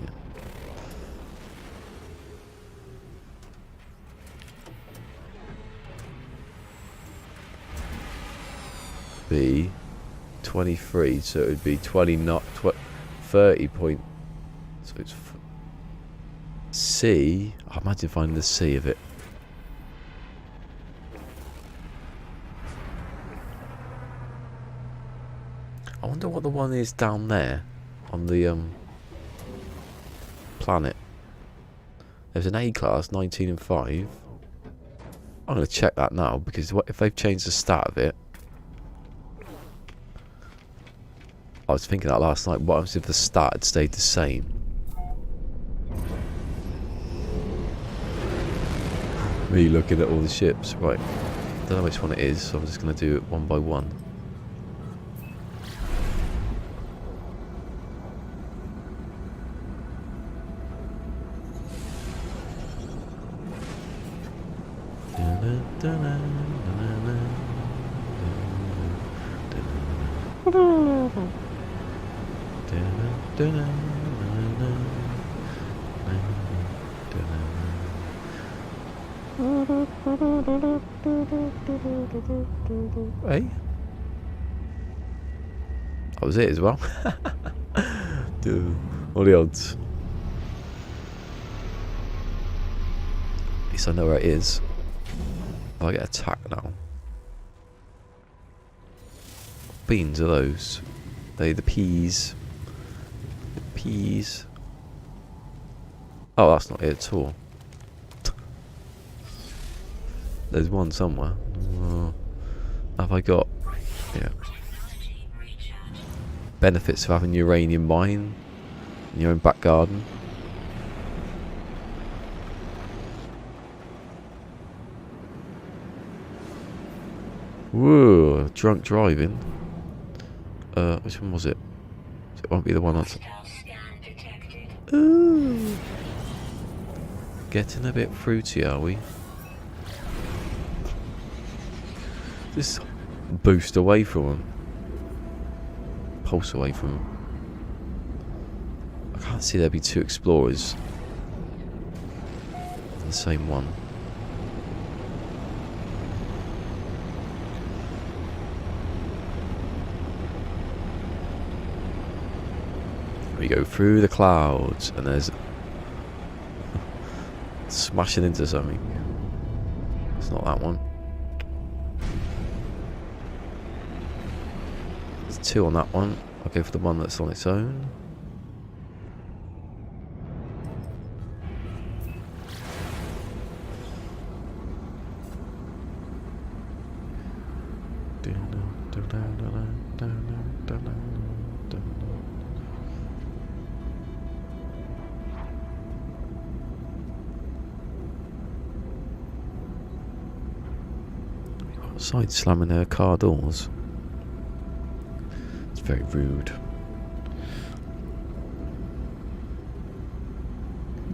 Yeah. Be 23, so it would be 20 not 30 point. So it's C. I imagine finding the C of it. I wonder what the one is down there on the planet. There's an A class 19&5. I'm going to check that now because what if they've changed the stat of it? I was thinking that last night. What if the stat had stayed the same? Me looking at all the ships. Right. Don't know which one it is, so I'm just going to do it one by one. Hey? That was it as well. Dude, all the odds. At least I know where it is. If I get attacked now. What beans are those? They the peas. The peas. Oh, that's not it at all. There's one somewhere. Have I got? Yeah. Benefits of having uranium mine in your own back garden. Whoa, drunk driving. Which one was it? It won't be the one that's. Ooh. Getting a bit fruity, are we? Just boost away from him. Pulse away from him. I can't see there'd be two explorers in the same one. We go through the clouds and there's smashing into something. It's not that one. There's two on that one. I'll go for the one that's on its own. Side slamming their car doors. It's very rude.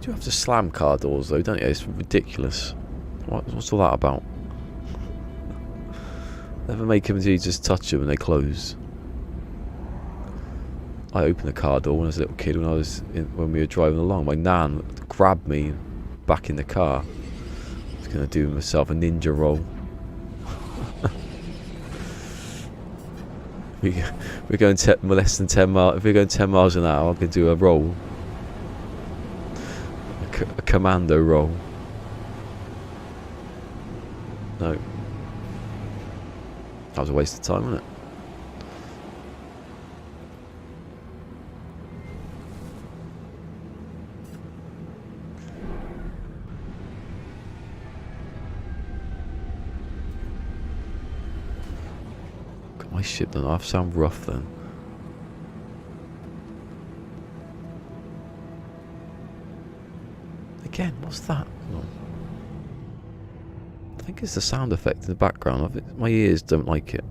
do have to slam car doors though, don't you? It's ridiculous. What's all that about? Never make them until you just touch them and they close. I opened the car door when I was a little kid when we were driving along. My nan grabbed me back in the car. I was going to do myself a ninja roll. We're going less than 10 miles. If we're going 10 miles an hour, I could do a roll. A commando roll. No. That was a waste of time, wasn't it? Got my shit done. I sound rough then. Again, what's that? Oh. I think it's the sound effect in the background. My ears don't like it.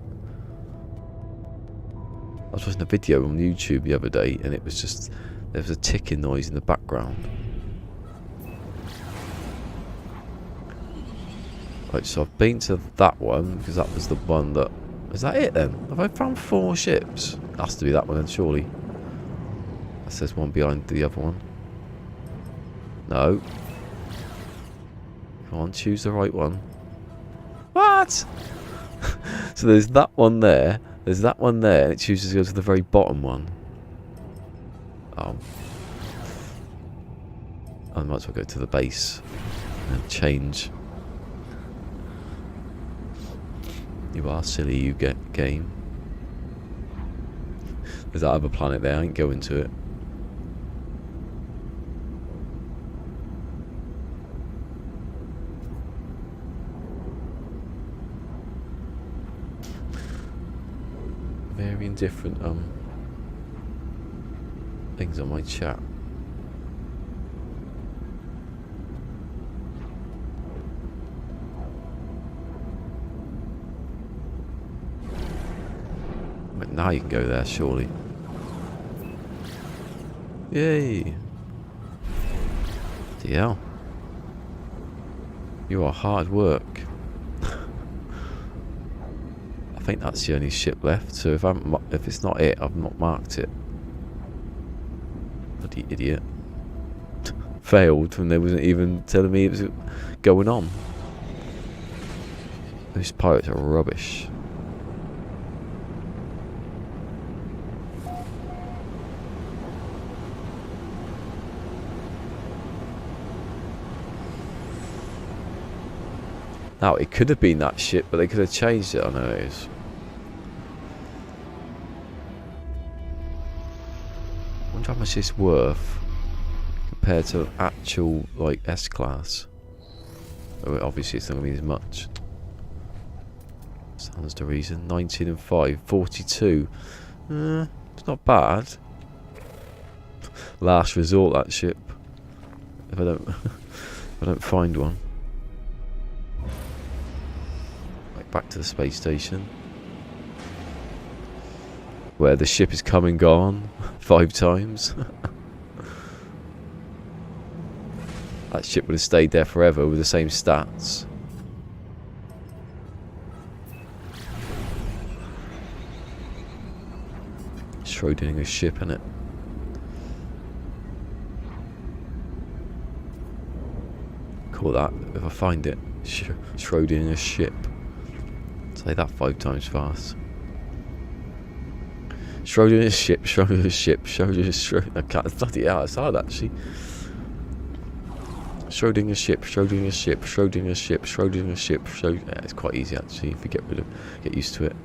I was watching a video on YouTube the other day and it was just, there was a ticking noise in the background. Right, so I've been to that one because that was the one that... Is that it then? Have I found 4 ships? Has to be that one then, surely. That says one behind the other one. No. Come on, choose the right one. What? So there's that one there. There's that one there, and it chooses to go to the very bottom one. Oh. I might as well go to the base and change. You are silly, you game. There's that other planet there, I ain't going to it. Varying different things on my chat. But now you can go there, surely. Yay! DL. You are hard work. I think that's the only ship left, so if it's not it, I've not marked it. Bloody idiot. Failed when they wasn't even telling me it was going on. Those pirates are rubbish. Now, it could have been that ship, but they could have changed it. I know it is. I wonder how much it's worth compared to actual, like, S-Class. Oh, obviously, it's not going to be as much. Sounds the reason. 19 and 5. 42. It's not bad. Last resort, that ship. If I don't find one. Back to the space station, where the ship is come and gone 5 times. That ship would have stayed there forever with the same stats. Schrodinger's ship, innit? Call that, if I find it, Schrodinger's ship. Say that 5 times fast. Schrodinger's ship, Schrodinger's ship, Schrodinger's... I can't... Bloody hell, it's hard actually. Schrodinger's ship, Schrodinger's ship, Schrodinger's ship, Schrodinger's ship, Yeah, it's quite easy actually if you get used to it.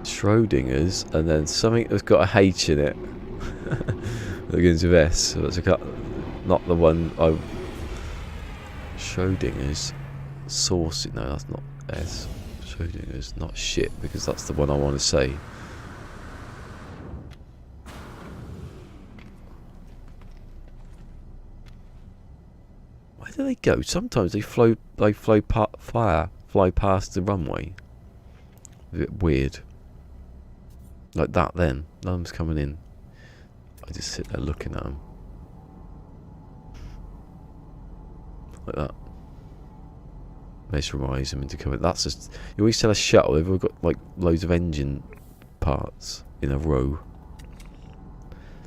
Schrodinger's, and then something that's got a H in it. That begins with S, so that's not the one I... Schrodinger's sauce, no, that's not S. Schrodinger's not shit, because that's the one I want to say. Where do they go? Sometimes they fly past the runway. A bit weird. Like that then. None of them's coming in. I just sit there looking at them. Like that. Mesmerise them into cover. That's just... You always tell a shuttle, they've all got like loads of engine parts in a row.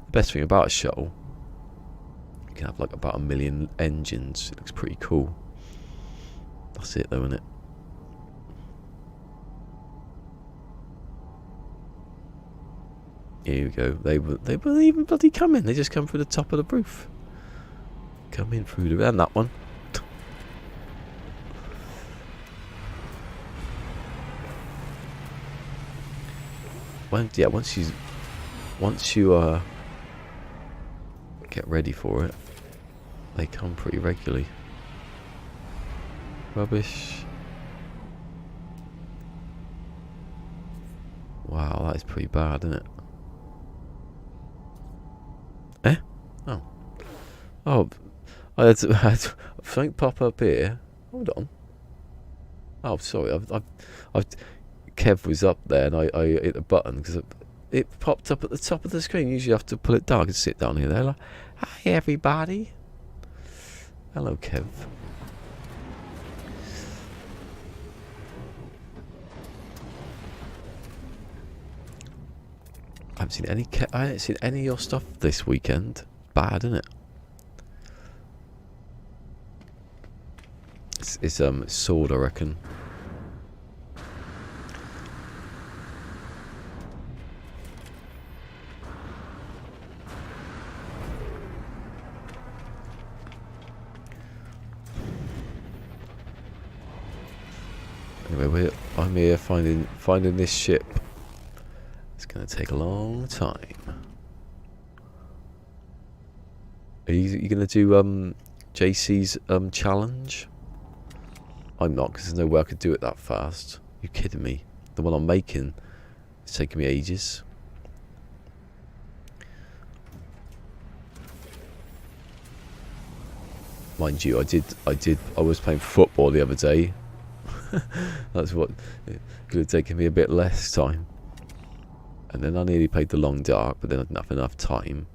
The best thing about a shuttle, you can have like about 1 million engines. It looks pretty cool. That's it though, isn't it? Here we go. They weren't even bloody coming. They just come through the top of the roof. Come in through the... And that one. Well, yeah, once you get ready for it, they come pretty regularly. Rubbish. Wow, that is pretty bad, isn't it? Eh? Oh. Oh, I had something pop up here. Hold on. Oh, sorry. I've Kev was up there and I hit the button because it popped up at the top of the screen. Usually you have to pull it down. I can sit down here. They're like, hi everybody. Hello, Kev. I haven't seen any of your stuff this weekend. Bad, isn't it? It's sword, I reckon. Anyway, I'm here finding this ship. It's gonna take a long time. Are you gonna do JC's challenge? I'm not, because there's no way I could do it that fast. You kidding me? The one I'm making is taking me ages. Mind you, I was playing football the other day. That's what it could have taken me a bit less time. And then I nearly played the long dark, but then I didn't have enough time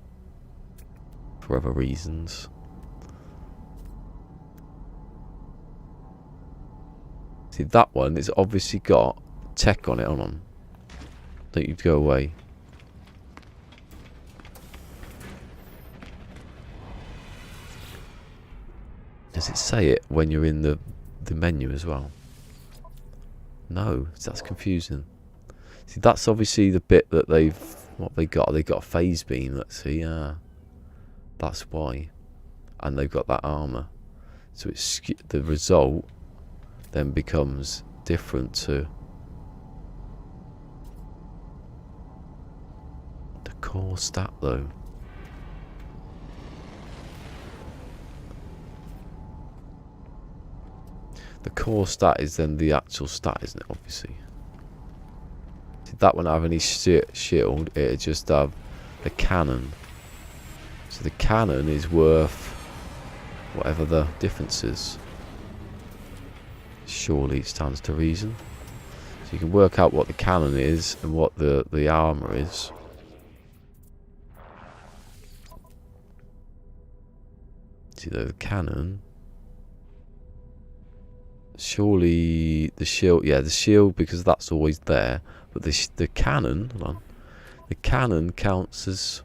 for other reasons. See, that one is obviously got tech on it. Hold on. Don't you go away. Does it say it when you're in the menu as well? No, that's confusing. See, that's obviously the bit that what they got. They got a phase beam. Let's see. That's why. And they've got that armor. So it's the result then becomes different to the core stat though. The core stat is then the actual stat, isn't it? Obviously. See, that won't have any shield. It'll just have the cannon. So the cannon is worth whatever the difference is. Surely it stands to reason. So you can work out what the cannon is and what the armor is. See, the cannon. Surely the shield, yeah, the shield, because that's always there. But the cannon, hold on, the cannon counts as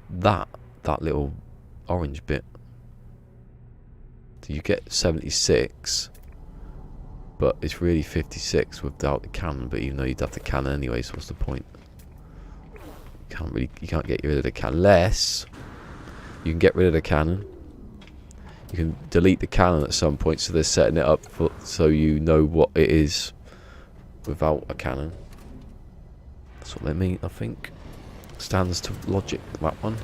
that little orange bit. So you get 76, but it's really 56 without the cannon. But even though you'd have the cannon anyway, so what's the point? You can't get rid of the cannon unless you can get rid of the cannon. You can delete the cannon at some point, so they're setting it up so you know what it is without a cannon. That's what they mean, I think. Stands to logic, that one.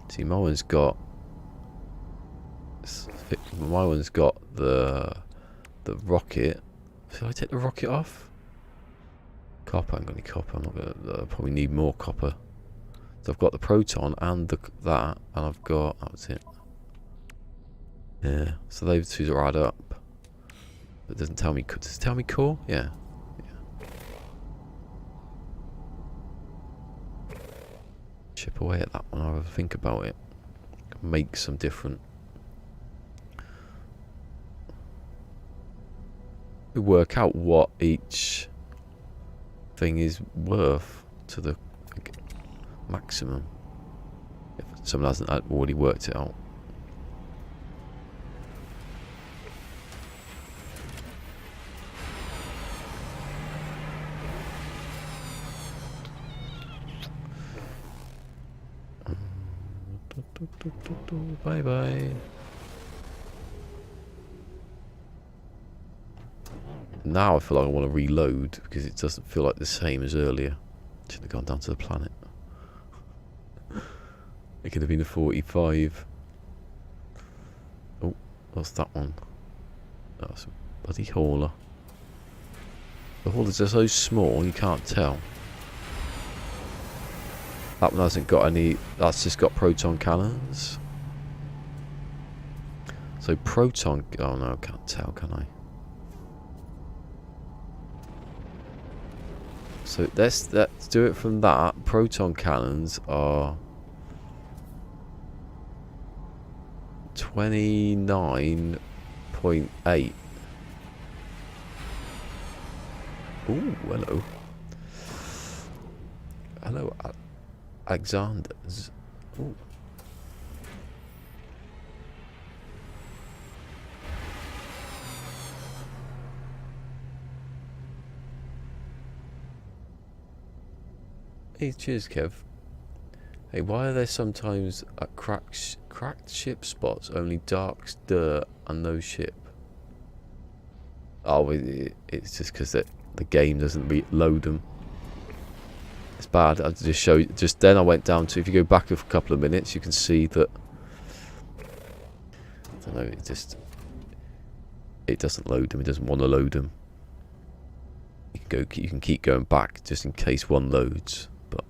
See, my one's got the rocket. Should I take the rocket off? Copper, I haven't got any copper. I'm not gonna probably need more copper. So I've got the proton and that, and I've got, that's it. Yeah, so those two are add up. It doesn't tell me. Does it tell me core? Yeah. Chip away at that one. I'll have a think about it. Make some different. We work out what each thing is worth to the maximum. If someone hasn't already worked it out. Bye bye. Now I feel like I want to reload because it doesn't feel like the same as earlier. Should have gone down to the planet. It could have been a 45. Oh, what's that one? That's a bloody hauler. The haulers are so small you can't tell. That one hasn't got any. That's just got proton cannons. So proton. Oh no, I can't tell, can I? So let's do it from that. Proton cannons are 29.8. Ooh, hello. Hello, Alexander's. Ooh. Hey, cheers, Kev. Hey, why are there sometimes at cracked ship spots only dark dirt and no ship? Oh, it's just because the game doesn't load them. It's bad. I just show you. Just then I went down to. If you go back a couple of minutes, you can see that. I don't know. It doesn't load them. It doesn't want to load them. You can keep going back just in case one loads. But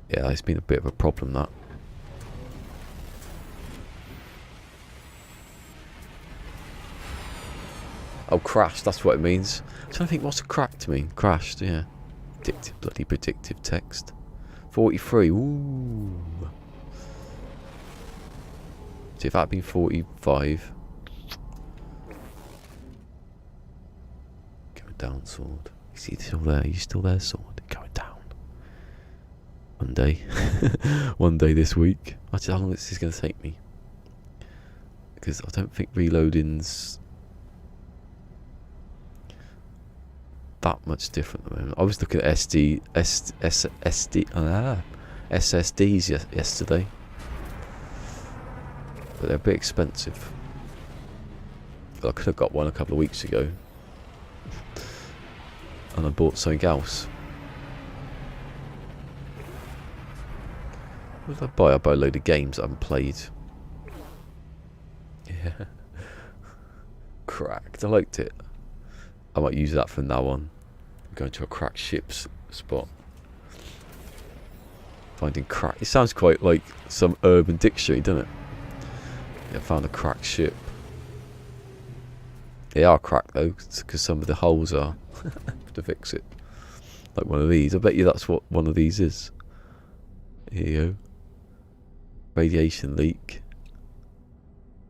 yeah, it's been a bit of a problem that. Oh, crashed. That's what it means. I'm trying to think what's cracked mean. Crashed. Yeah. Bloody predictive text. 43. Ooh. See if that'd been 45. Going down, sword. You see, it's still there. You still there, sword? Going down. One day. One day this week. Actually, how long is this going to take me? Because I don't think reloading's that much different at the moment. I was looking at SSDs yesterday, but they're a bit expensive. I could have got one a couple of weeks ago, and I bought something else. What did I buy? I bought a load of games I haven't played. Yeah, cracked. I liked it. I might use that from now on. Going to a cracked ships spot. Finding crack. It sounds quite like some urban dictionary, doesn't it? Yeah, I found a cracked ship. They are cracked though, because some of the holes are. To fix it. Like one of these. I bet you that's what one of these is. Here you go. Radiation leak.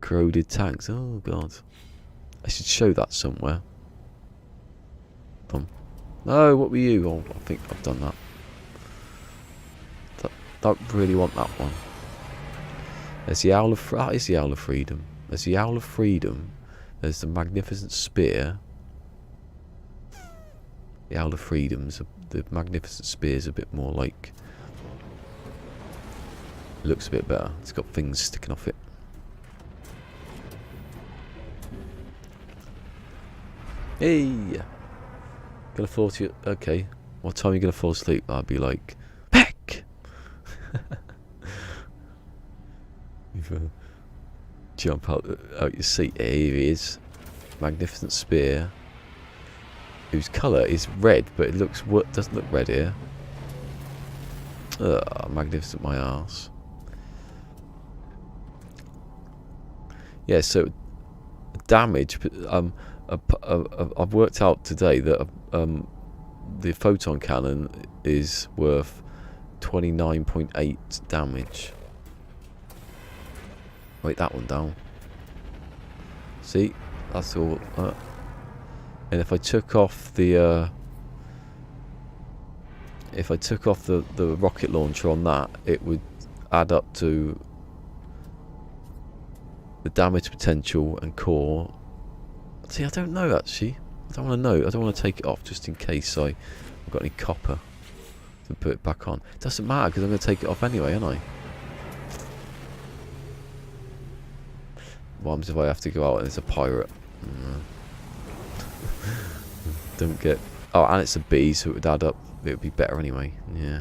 Corroded tanks. Oh god. I should show that somewhere. No, what were you? Oh, I think I've done that. Don't really want that one. There's the Owl of... That is the Owl of Freedom. There's the Owl of Freedom. There's the Magnificent Spear. The Owl of Freedom's... The Magnificent Spear's a bit more like... It looks a bit better. It's got things sticking off it. Hey! Gonna fall to you. Okay. What time are you gonna fall asleep? I'd be like, Peck! Jump out your seat. Here he is. Magnificent Spear. Whose colour is red, but it looks doesn't look red here. Magnificent my arse. Yeah, so damage. I've worked out today that the photon cannon is worth 29.8 damage. Wait, that one down. See, that's all. And if I took off the the rocket launcher on that, it would add up to the damage potential and core. See, I don't know actually. I don't want to know. I don't want to take it off just in case I've got any copper to put it back on. It doesn't matter because I'm going to take it off anyway, aren't I? What happens if I have to go out and it's a pirate? Don't get... Oh, and it's a B, so it would add up. It would be better anyway. Yeah.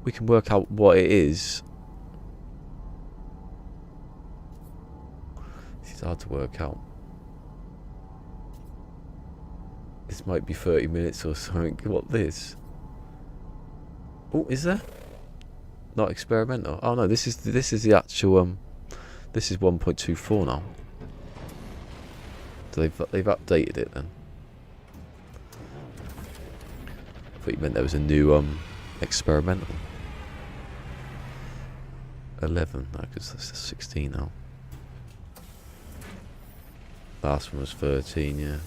We can work out what it is. It's hard to work out. This might be 30 minutes or something. What this? Oh, is there? Not experimental. Oh no, this is the actual this is 1.24 now. So they've updated it then. I thought you meant there was a new experimental. 11, no, because that's 16 now. Last one was 13, yeah.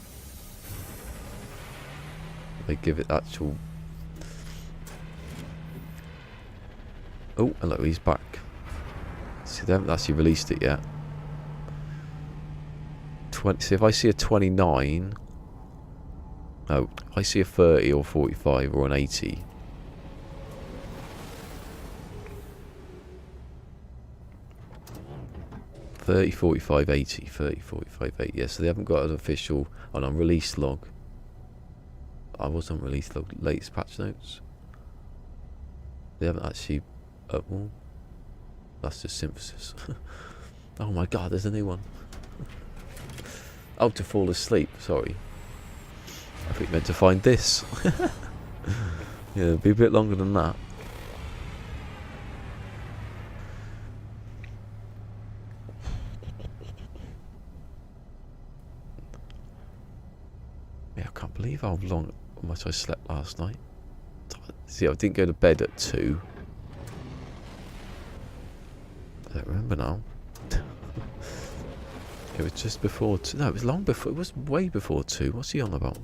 They give it actual... Oh, hello, he's back. See, they haven't actually released it yet. 20. See, if I see a 29... No, if I see a 30 or 45 or an 80... 30, 45, 80, 30, 45, 80. Yeah, so they haven't got an official release log. I was on release log, latest patch notes. They haven't actually... well, that's just synthesis. Oh my god, there's a new one. Oh, to fall asleep, sorry. I think you meant to find this. Yeah, it'll be a bit longer than that. Yeah, I can't believe how much I slept last night. See, I didn't go to bed at 2. I don't remember now. It was just before 2. No, it was long before. It was way before 2. What's he on about?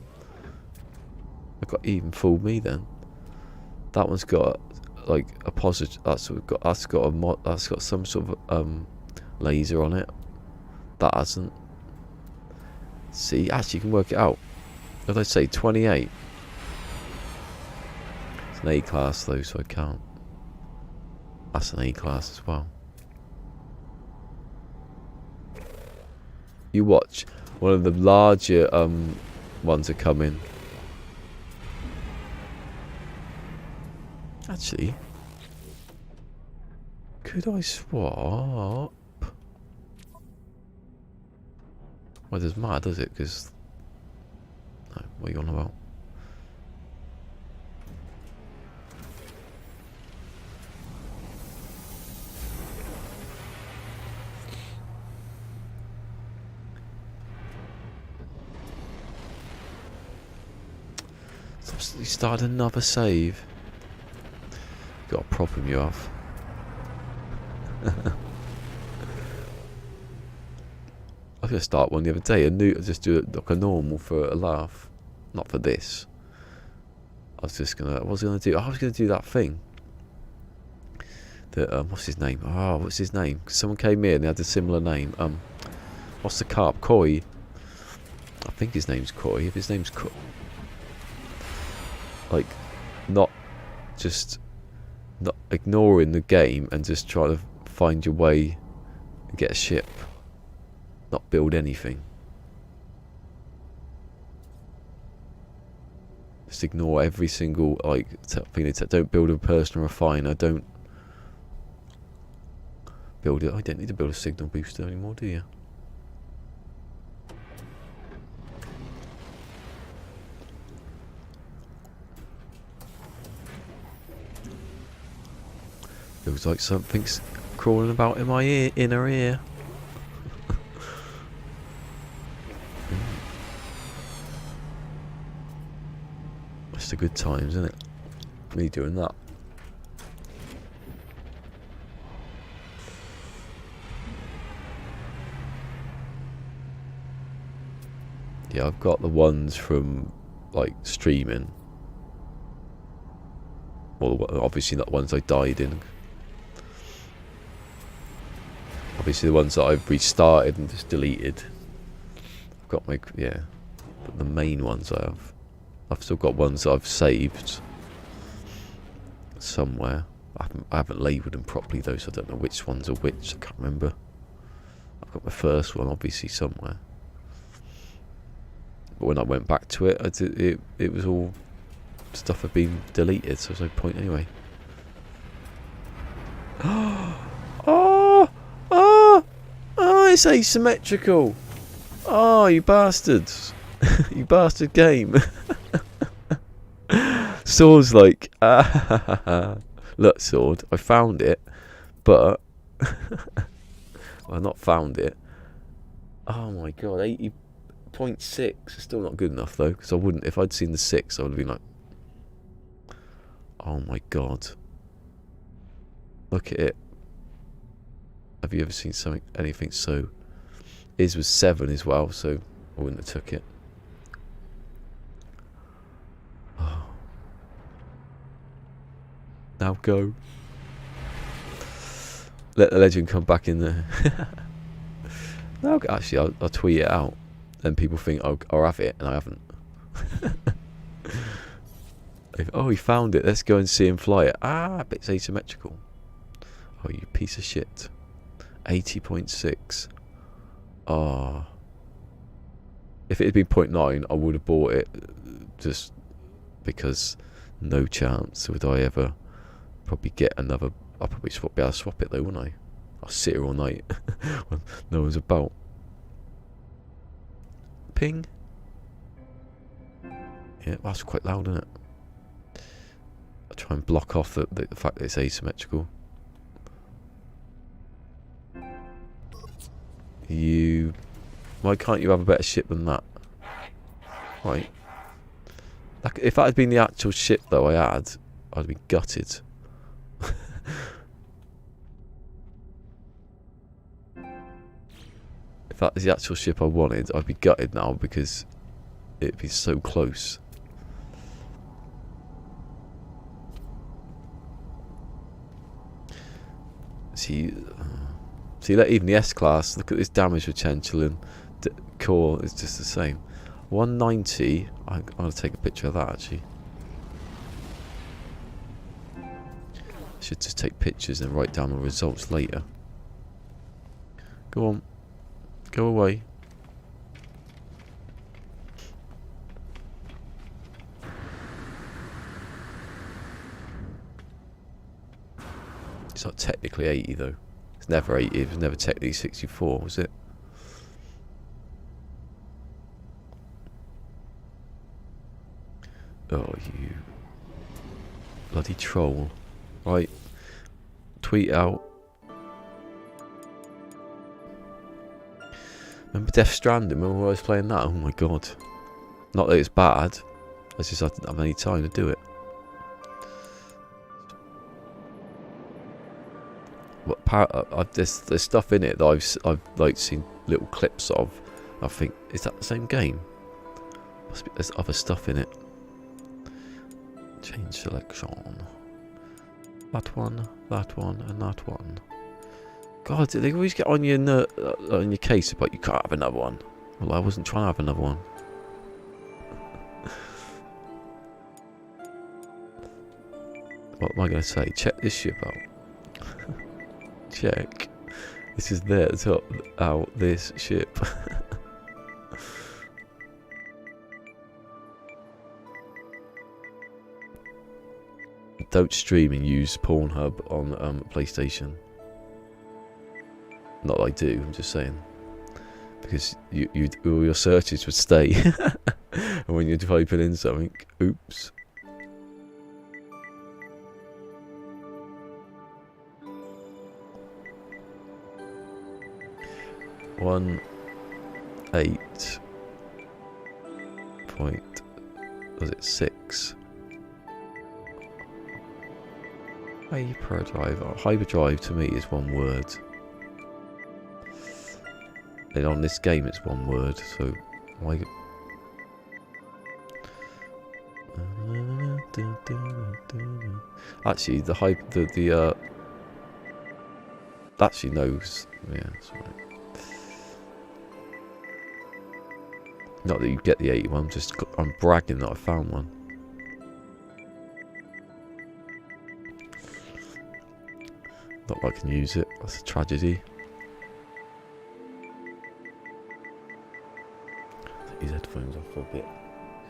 I got even fooled me then. That one's got like a positive. That's got some sort of laser on it. That hasn't. See, actually, you can work it out. What did I say? 28. It's an A class though, so I can't. That's an A class as well. You watch. One of the larger ones are coming. Actually, could I swap? Well, it doesn't matter, does it? Because no, what are you on about? You started another save. Got a problem, you have. I was gonna start one the other day. Just do it like a normal for a laugh, not for this. I was gonna do that thing. That what's his name? Oh, what's his name? 'Cause someone came in and they had a similar name. What's the carp? Koi. I think his name's Koi. If his name's Koi, like, not ignoring the game and just try to find your way and get a ship, not build anything. Just ignore every single thing. Don't build a personal refiner. Don't build it. I don't need to build a signal booster anymore, do you? Feels like something's crawling about in my inner ear. That's the good times, isn't it? Me doing that. Yeah, I've got the ones from like streaming. Well, obviously not the ones I died in. Obviously the ones that I've restarted and just deleted. I've got my, yeah, but the main ones I have. I've still got ones that I've saved somewhere. I haven't labelled them properly though, so I don't know which ones are which. I can't remember. I've got my first one obviously somewhere. But when I went back to it, it was all stuff had been deleted, so there's no point anyway. Oh, it's asymmetrical. Oh, you bastards. You bastard game. Sword's like, look, Sword, I found it, but well, not found it. Oh my god, 80.6 is still not good enough though, because I wouldn't, if I'd seen the 6, I would have been like, oh my god, look at it. Have you ever seen anything so? His was 7 as well, so I wouldn't have took it. Oh. Now go. Let the legend come back in there. No, actually, I'll tweet it out, and people think I'll have it, and I haven't. Oh, he found it. Let's go and see him fly it. Ah, but it's asymmetrical. Oh, you piece of shit. 80.6. Ah. If it had been 0.9, I would have bought it, just because no chance would I ever probably get another. I'll probably be able to swap it though, wouldn't I? I'll sit here all night when no one's about. Ping. Yeah, that's quite loud, isn't it? I'll try and block off the fact that it's asymmetrical. Why can't you have a better ship than that? Right. Like, if that had been the actual ship though I had, I'd be gutted. If that is the actual ship I wanted, I'd be gutted now because it'd be so close. See that even the S-Class, look at this damage potential and core is just the same. 190, I'm going to take a picture of that actually. I should just take pictures and write down the results later. Go on. Go away. It's not technically 80 though. It's never 80, it was never technically 64, was it? Oh, you bloody troll. Right. Tweet out. Remember Death Stranding? Remember when I was playing that? Oh my god. Not that it's bad. I just didn't have any time to do it. But there's stuff in it that I've like seen little clips of. I think, is that the same game? Must be, there's other stuff in it. Change selection. That one, and that one. God, they always get on your case about you can't have another one. Well, I wasn't trying to have another one. What am I going to say? Check this ship out. Check. This is there to top out this ship. Don't stream and use Pornhub on PlayStation. Not that I do, I'm just saying. Because all your searches would stay. And when you're typing in something, oops. 18 point, was it 6? Hyperdrive. Oh, Hyperdrive to me is one word. And on this game it's one word, so why? Actually, the actually knows. Yeah, that's right. Not that you get the 81. I'm bragging that I found one. Not that I can use it. That's a tragedy. Take these headphones off for a bit.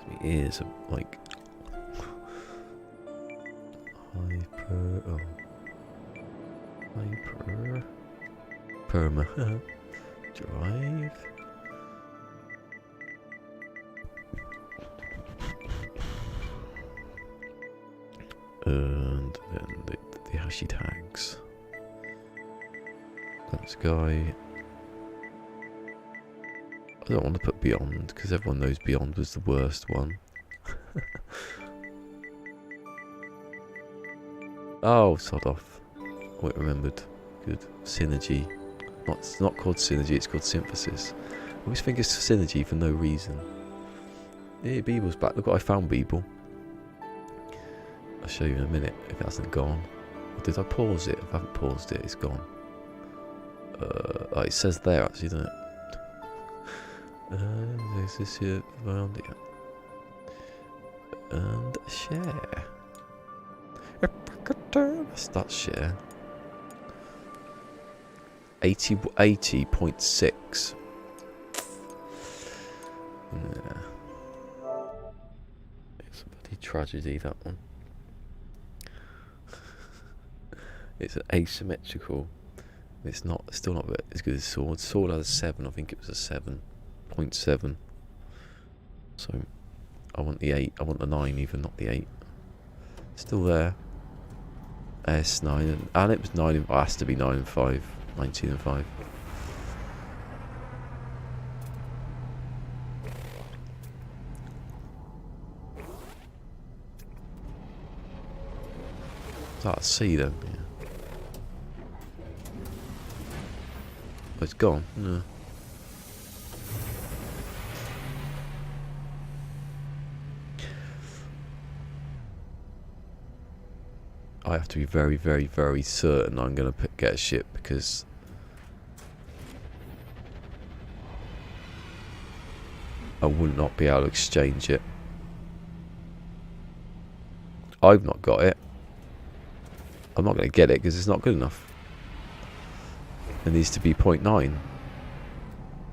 My ears are like Perma Drive. And then the hashy tags. That's guy. I don't want to put beyond because everyone knows beyond was the worst one. Oh, sod off. Wait, remembered. Good. Synergy. It's not called synergy, it's called synthesis. I always think it's synergy for no reason. Yeah, Beeble's back. Look what I found, Beeble. I'll show you in a minute if it hasn't gone. Or did I pause it? If I haven't paused it, it's gone. Oh, it says there actually, doesn't it? Is this here? Around here. And share. That's share. 80.6. Yeah. It's a bloody tragedy, that one. It's asymmetrical. It's still not as good as sword. Sword had a 7. I think it was a 7.7. So I want the 8. I want the 9 even, not the 8. Still there. S9 and it was 9. It has to be 9 and 5. 19 and 5. That's C then. Yeah. Oh, it's gone. No. I have to be very, very, very certain I'm going to get a ship because I would not be able to exchange it. I've not got it. I'm not going to get it because it's not good enough. It needs to be 0.9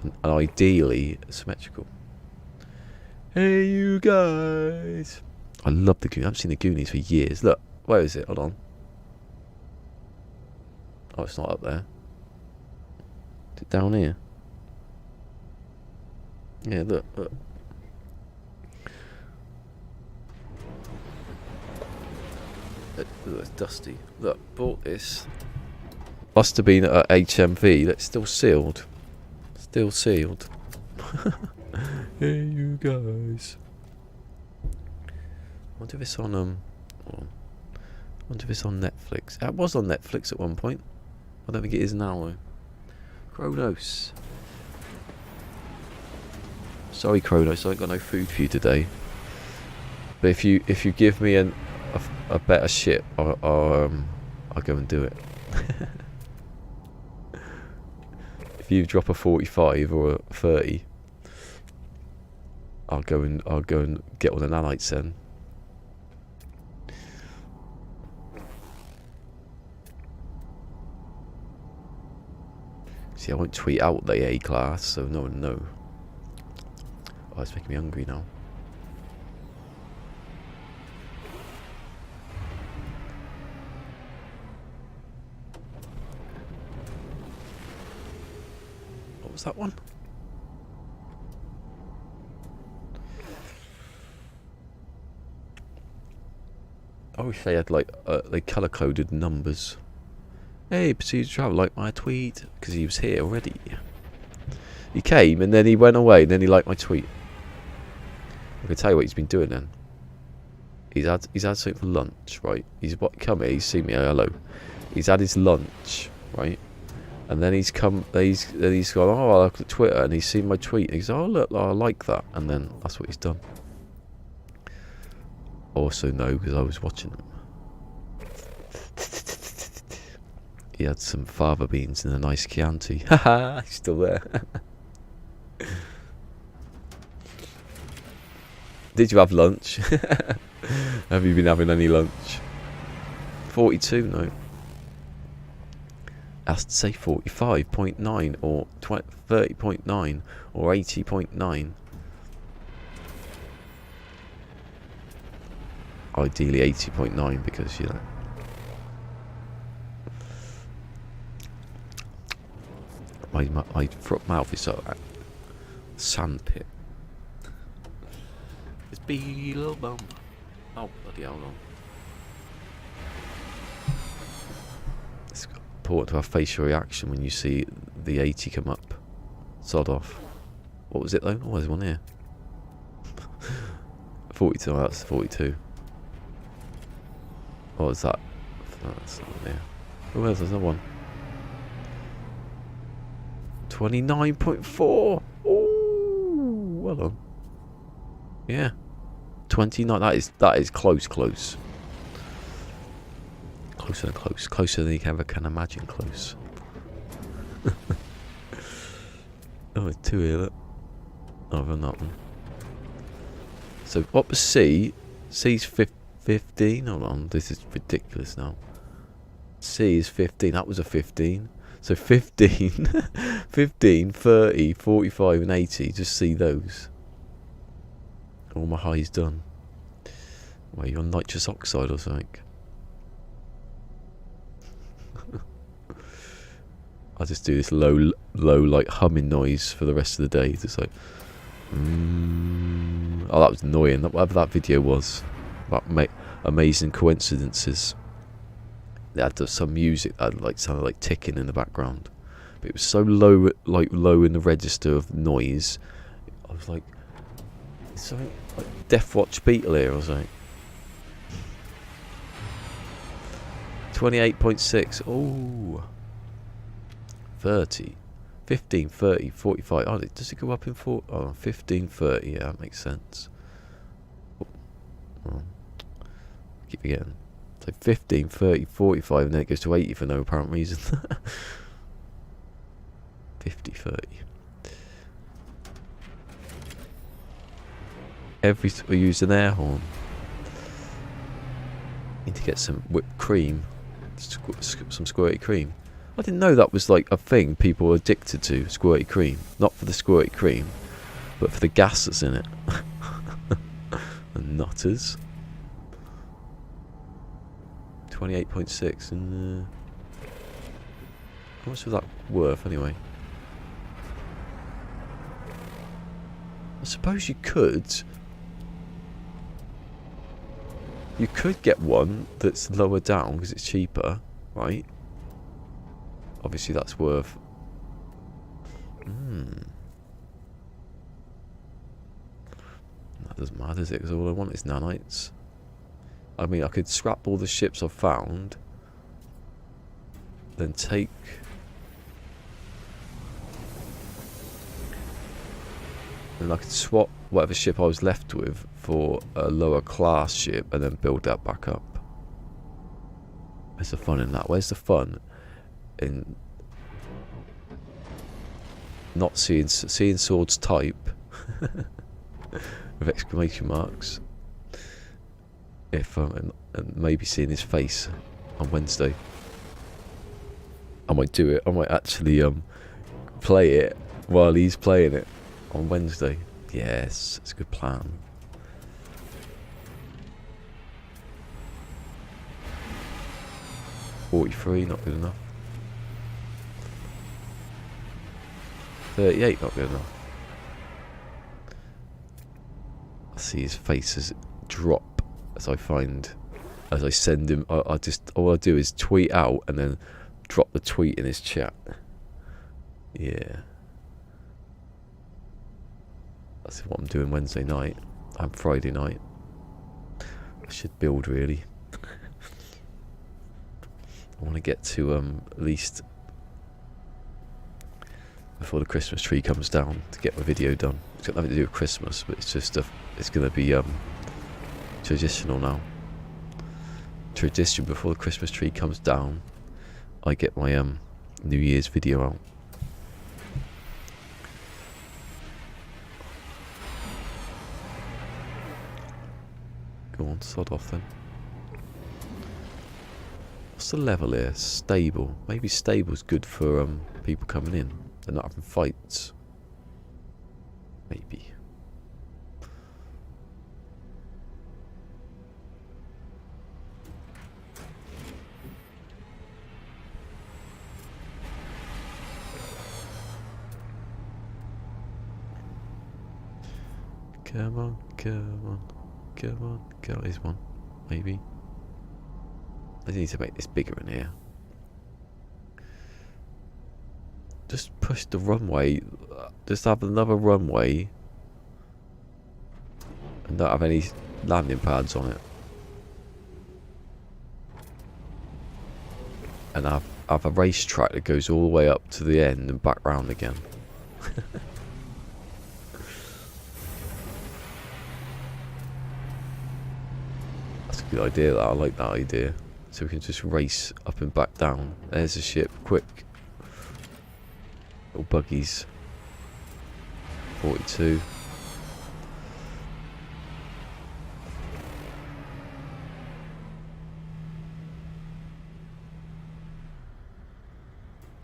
and ideally symmetrical. Hey you guys! I love the Goonies. I haven't seen the Goonies for years. Look. Where is it? Hold on. Oh, it's not up there. Is it down here? Yeah, look. It's dusty. Look, bought this. Must have been at HMV. That's still sealed. Still sealed. Hey, you guys. I wonder if it's on I wonder if it's on Netflix. It was on Netflix at one point. I don't think it is now though. Kronos. Sorry Kronos, I ain't got no food for you today. But if you give me a better ship, I'll go and do it. If you drop a 45 or a 30, I'll go and get all the nanites then. See, I won't tweet out the A class, so no one know. Oh, it's making me hungry now. What was that one? I wish they had like they color coded numbers. Hey, proceed to travel like my tweet because he was here already. He came and then he went away and then he liked my tweet. I can tell you what he's been doing then. He's had something for lunch, right? He's come here, he's seen me, hello. He's had his lunch, right? And then he's gone, oh, I look at Twitter and he's seen my tweet. And he's oh look, I like that. And then that's what he's done. Also no, because I was watching him. He had some fava beans and a nice Chianti. Haha, he's still there. Did you have lunch? Have you been having any lunch? 42, no. Has to say 45.9 or 30.9 or 80.9. Ideally 80.9 because, you know. My mouth is a sand pit. It's below bum. Oh, bloody hell, on. It's important to have facial reaction when you see the 80 come up. Sod off. What was it though? Oh, there's one here. 42, oh, that's 42. What was that? That's not there. Oh, there's another one. 29.4. Oh, well done. Yeah. 29. That is close. Closer than close. Closer than you ever can imagine close. Oh, there's two here, look. I've done that one. So what was C? C's 15. Hold on, this is ridiculous now. C is 15. That was a 15. So 15, 15, 30, 45 and 80. Just see those. All my highs done. Well, you're on nitrous oxide or something. I'll just do this low like humming noise for the rest of the day. Just like, oh, that was annoying. Whatever that video was, that amazing coincidences. They had some music that like sounded like ticking in the background, but it was so low, like low in the register of noise. I was like, something like Death Watch Beetle here or something. 28.6. Oh, 30, 15, 30, 45. Oh, does it go up in 4? Oh, 15, 30. Yeah, that makes sense. Oh, keep forgetting. So 15, 30, 45, and then it goes to 80 for no apparent reason. 50, 30. We used an air horn. Need to get some whipped cream, some squirty cream. I didn't know that was like a thing people were addicted to, squirty cream. Not for the squirty cream, but for the gas that's in it. And nutters. 28.6 and how much was that worth anyway? I suppose you could get one that's lower down because it's cheaper, right? Obviously that's worth that doesn't matter, does it? Because all I want is nanites. I mean, I could scrap all the ships I've found, then take and I could swap whatever ship I was left with for a lower class ship and then build that back up. Where's the fun in that? Where's the fun in not seeing swords type with exclamation marks? If and maybe seeing his face on Wednesday. I might do it. I might actually play it while he's playing it on Wednesday. Yes, it's a good plan. $43, not good enough. 38, not good enough. I see his face as drop as I send him. I just, all I do is tweet out and then drop the tweet in his chat. Yeah. That's what I'm doing Wednesday night and Friday night. I should build really. I want to get to at least before the Christmas tree comes down to get my video done. It's got nothing to do with Christmas, but it's just it's going to be traditional now. Tradition before the Christmas tree comes down, I get my New Year's video out. Go on, sod off then. What's the level here? Stable. Maybe stable's good for people coming in. They're not having fights. Maybe. Come on, come on, come on, come on. Here's one. Maybe. I need to make this bigger in here. Just push the runway. Just have another runway. And don't have any landing pads on it. And have a racetrack that goes all the way up to the end and back round again. That's a good idea. I like that idea. So we can just race up and back down. There's the ship, quick. Little buggies. 42.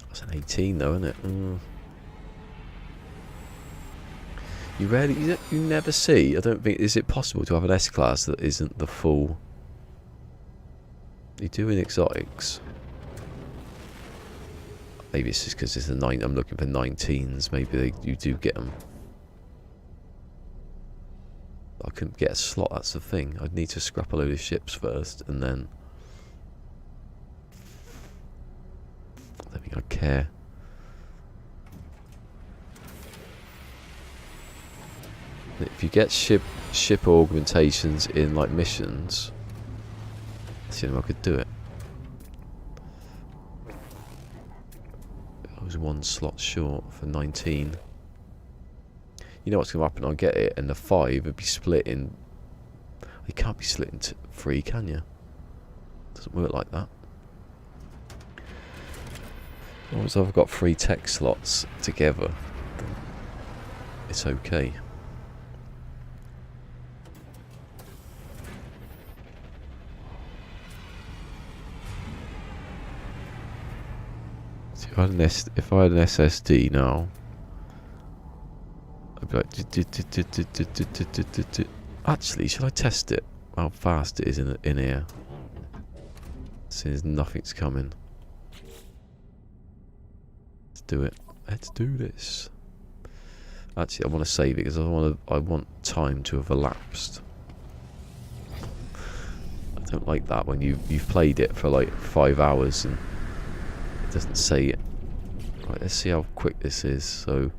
That's an 18 though, isn't it? You never see, I don't think, is it possible to have an S-Class that isn't the full... You do in exotics. Maybe it's just because it's a 9. I'm looking for 19s. Maybe you do get them. I couldn't get a slot. That's the thing. I'd need to scrap a load of ships first, and then I don't think I'd care. If you get ship augmentations in like missions. See if I could do it. I was one slot short for 19. You know what's going to happen? I'll get it, and the 5 would be split in. You can't be split into 3, can you? Doesn't work like that. As long as I've got 3 tech slots together, then it's okay. If I had an SSD now, I'd be like, actually, should I test it? How fast it is in here? Since nothing's coming. Let's do it. Let's do this. Actually, I want to save it because I want time to have elapsed. I don't like that when you've played it for like 5 hours and it doesn't say it. Right, let's see how quick this is. So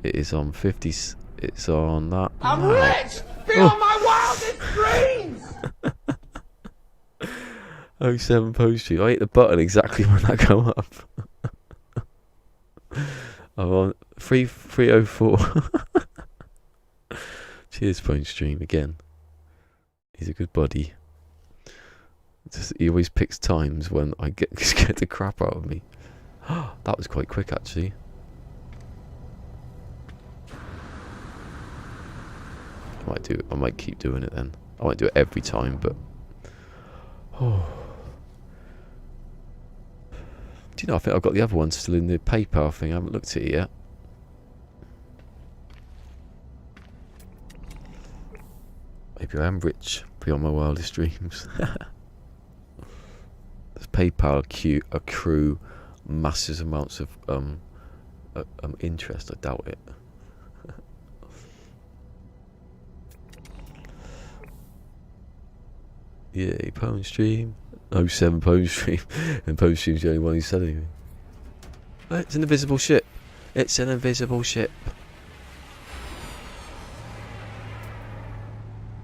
it is on 50. It's on that. I'm rich! Beyond my wildest dreams! 07 post stream. I hit the button exactly when that come up. I'm on 304. Cheers, phone stream again. He's a good buddy. He always picks times when I get the crap out of me. That was quite quick, actually. I might keep doing it then. I won't do it every time, but do you know? I think I've got the other one still in the PayPal thing. I haven't looked at it yet. Maybe I am rich beyond my wildest dreams. Does PayPal accrue massive amounts of interest? I doubt it. Yeah, Pwn stream. 07 Pwn stream. And Pwn stream's the only one who's selling me. Oh, it's an invisible ship. It's an invisible ship.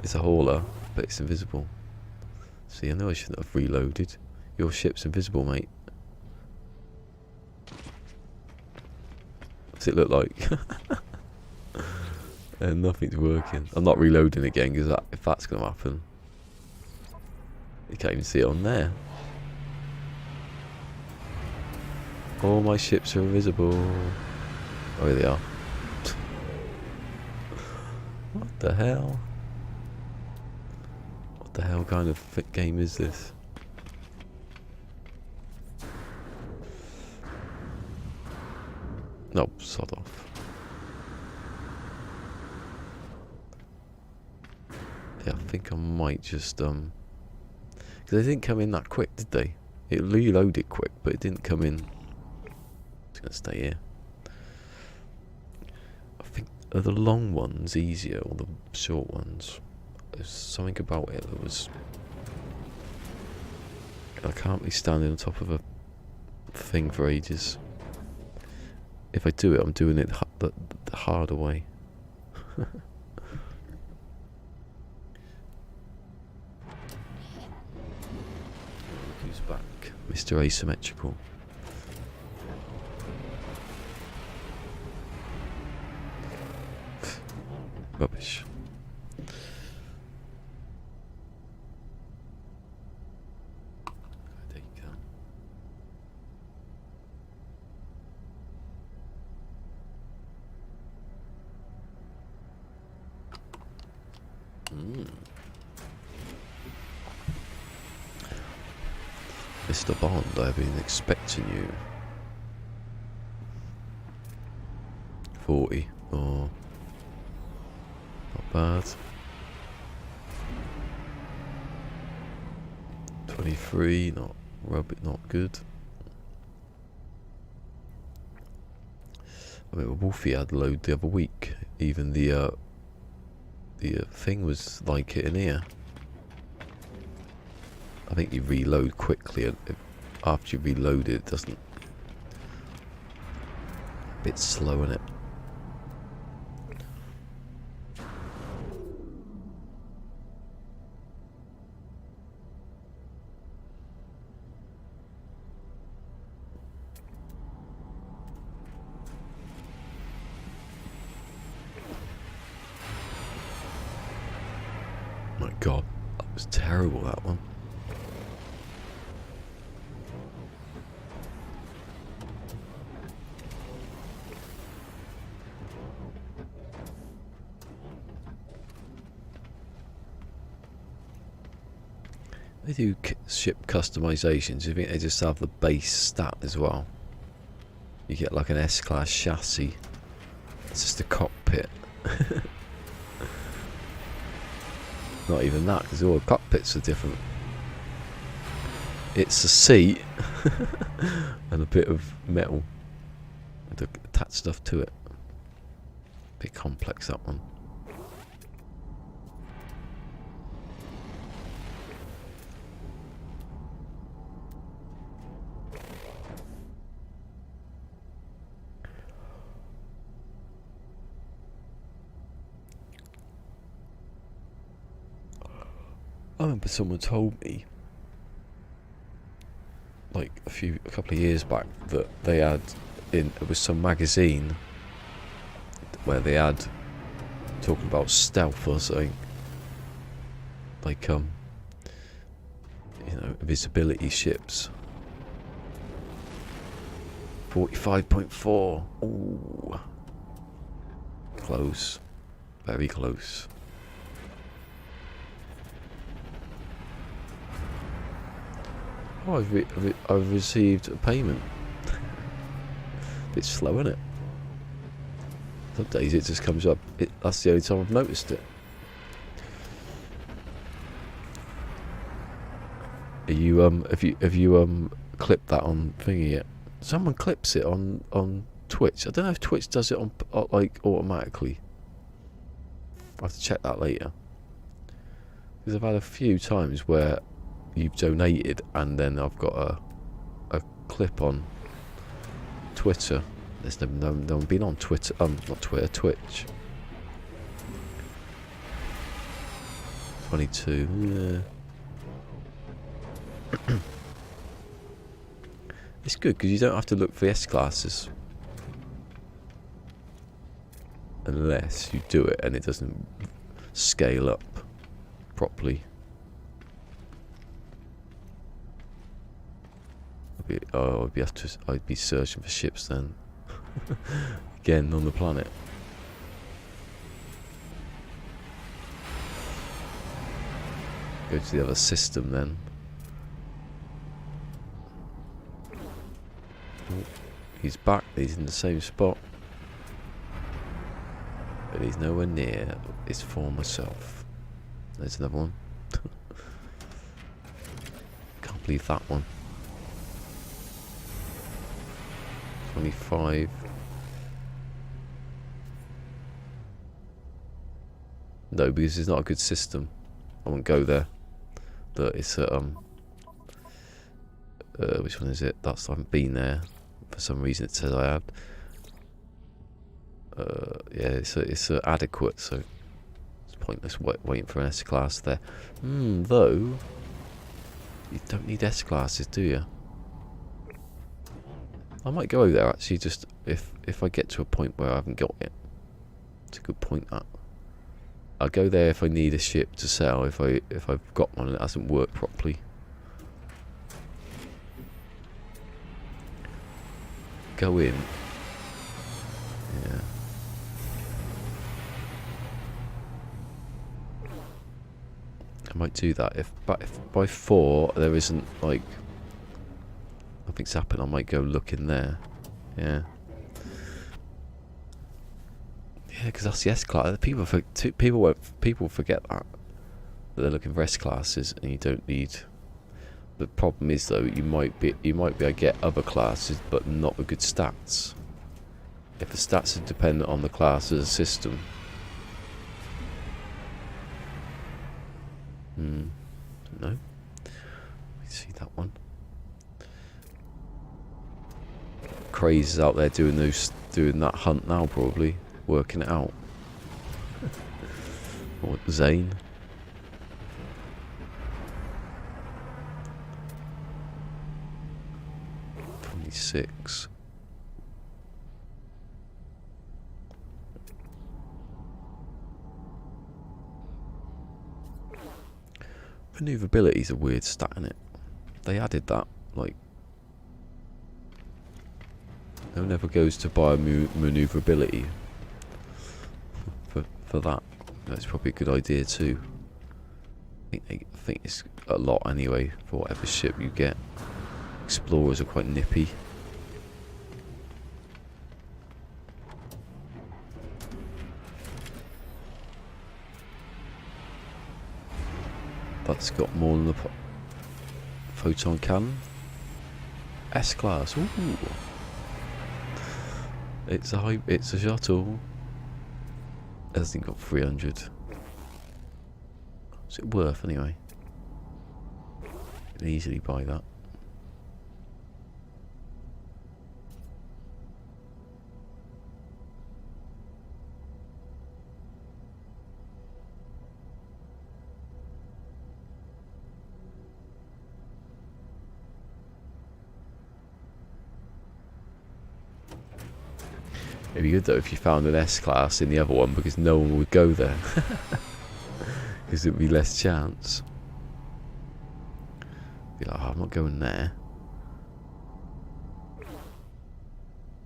It's a hauler, but it's invisible. See, I know I shouldn't have reloaded. Your ship's invisible, mate. What's it look like? And nothing's working. I'm not reloading again because if that's going to happen, you can't even see it on there. All my ships are invisible. Oh, here they are. What the hell? What the hell kind of game is this? No, sod off. Yeah, I think I might just because they didn't come in that quick, did they? It reloaded quick, but it didn't come in. It's gonna stay here. I think are the long ones easier or the short ones? There's something about it that was. I can't be standing on top of a thing for ages. If I do it, I'm doing it the harder way. Who's back? Mr. Asymmetrical. Rubbish. There you go. Mr. Bond, I've been expecting you. 40. Oh. Not bad. 23, not good. I mean, Wolfie had load the other week. Even the thing was like it in here. I think you reload quickly, and after you reload it, doesn't. A bit slow in it. My God, that was terrible, that one. They do ship customizations. You think they just have the base stat as well? You get like an S-class chassis. It's just a cockpit. Not even that, because all the cockpits are different. It's a seat and a bit of metal and attach stuff to it. Bit complex, that one. I remember someone told me, like a couple of years back, that they had it was some magazine where they had talking about stealth or something, like invisibility ships. 45.4. Ooh, close, very close. Oh, I've received a payment. Bit slow, isn't it? Some days it just comes up. That's the only time I've noticed it. Are you have you clipped that on thingy yet? Someone clips it on Twitch. I don't know if Twitch does it on like automatically. I'll have to check that later. Because I've had a few times where you've donated and then I've got a clip on Twitter. There's no one been on Twitter, not Twitter, Twitch. 22. Yeah. It's good because you don't have to look for S-classes. Unless you do it and it doesn't scale up properly. I'd be searching for ships then. Again on the planet. Go to the other system then. Oh, he's back, he's in the same spot. But he's nowhere near his former self. There's another one. Can't believe that one. 25. No, because it's not a good system. I won't go there. But it's which one is it? I haven't been there. For some reason it says I had. Yeah, it's adequate, so it's pointless waiting for an S-class there. Though you don't need S-classes, do you? I might go over there actually, just if I get to a point where I haven't got it. It's a good point that. I'll go there if I need a ship to sell, if I've got one and it hasn't worked properly. Go in. Yeah. I might do that if by 4 there isn't like nothing's happened. I might go look in there. Yeah. Yeah, because that's the S class. People forget that they're looking for S classes, and you don't need. The problem is though, you might be able to get other classes, but not with good stats. If the stats are dependent on the class as a system. No. Let me see that one. Craze is out there doing that hunt now, probably working it out. Or Zane. Six. Maneuverability is a weird stat, in it. They added that, like, no one ever goes to buy maneuverability for that. That's probably a good idea too. I think it's a lot anyway for whatever ship you get. Explorers are quite nippy. That's got more than the photon cannon. S-class. Ooh. It's a shuttle. It hasn't got 300. What's it worth anyway? You can easily buy that. It'd be good though if you found an S-class in the other one, because no one would go there. Because there'd be less chance. Be like, oh, I'm not going there.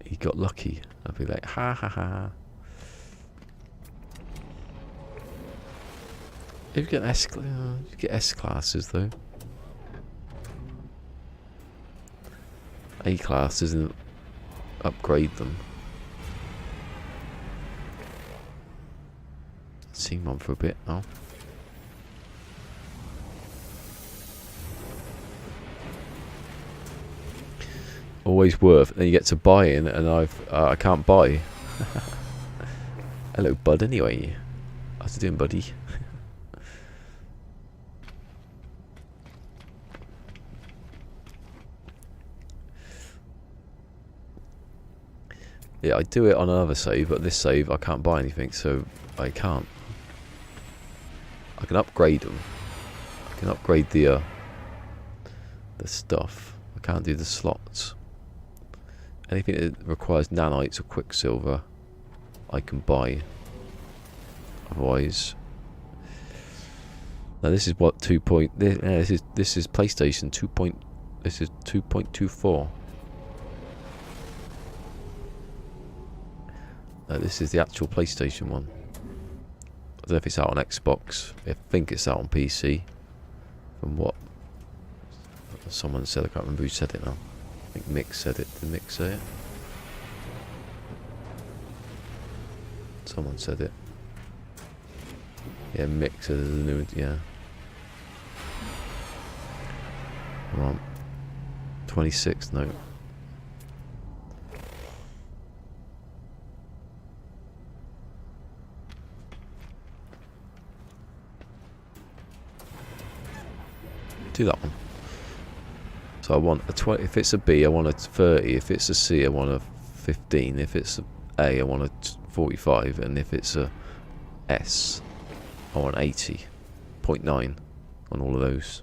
He got lucky. I'd be like, ha ha ha. If you get S-classes though. A-classes and upgrade them. Seen one for a bit now. Always worth. Then you get to buy in, and I can't buy. Hello, bud. Anyway, how's it doing, buddy? Yeah, I do it on another save, but this save I can't buy anything, so I can't can upgrade them. I can upgrade the stuff. I can't do the slots. Anything that requires nanites or quicksilver, I can buy. Otherwise, now this is what 2. This is PlayStation 2. This is 2.24. This is the actual PlayStation one. I don't know if it's out on Xbox. I think it's out on PC. From what someone said, I can't remember who said it now. I think Mick said it. Did Mick say it? Someone said it. Yeah, Mick said there's a new. Yeah. We're on 26. No. Do that one. So I want a 20. If it's a B, I want a 30. If it's a C, I want a 15. If it's a A, I want a 45. And if it's a S, I want 80.9 on all of those.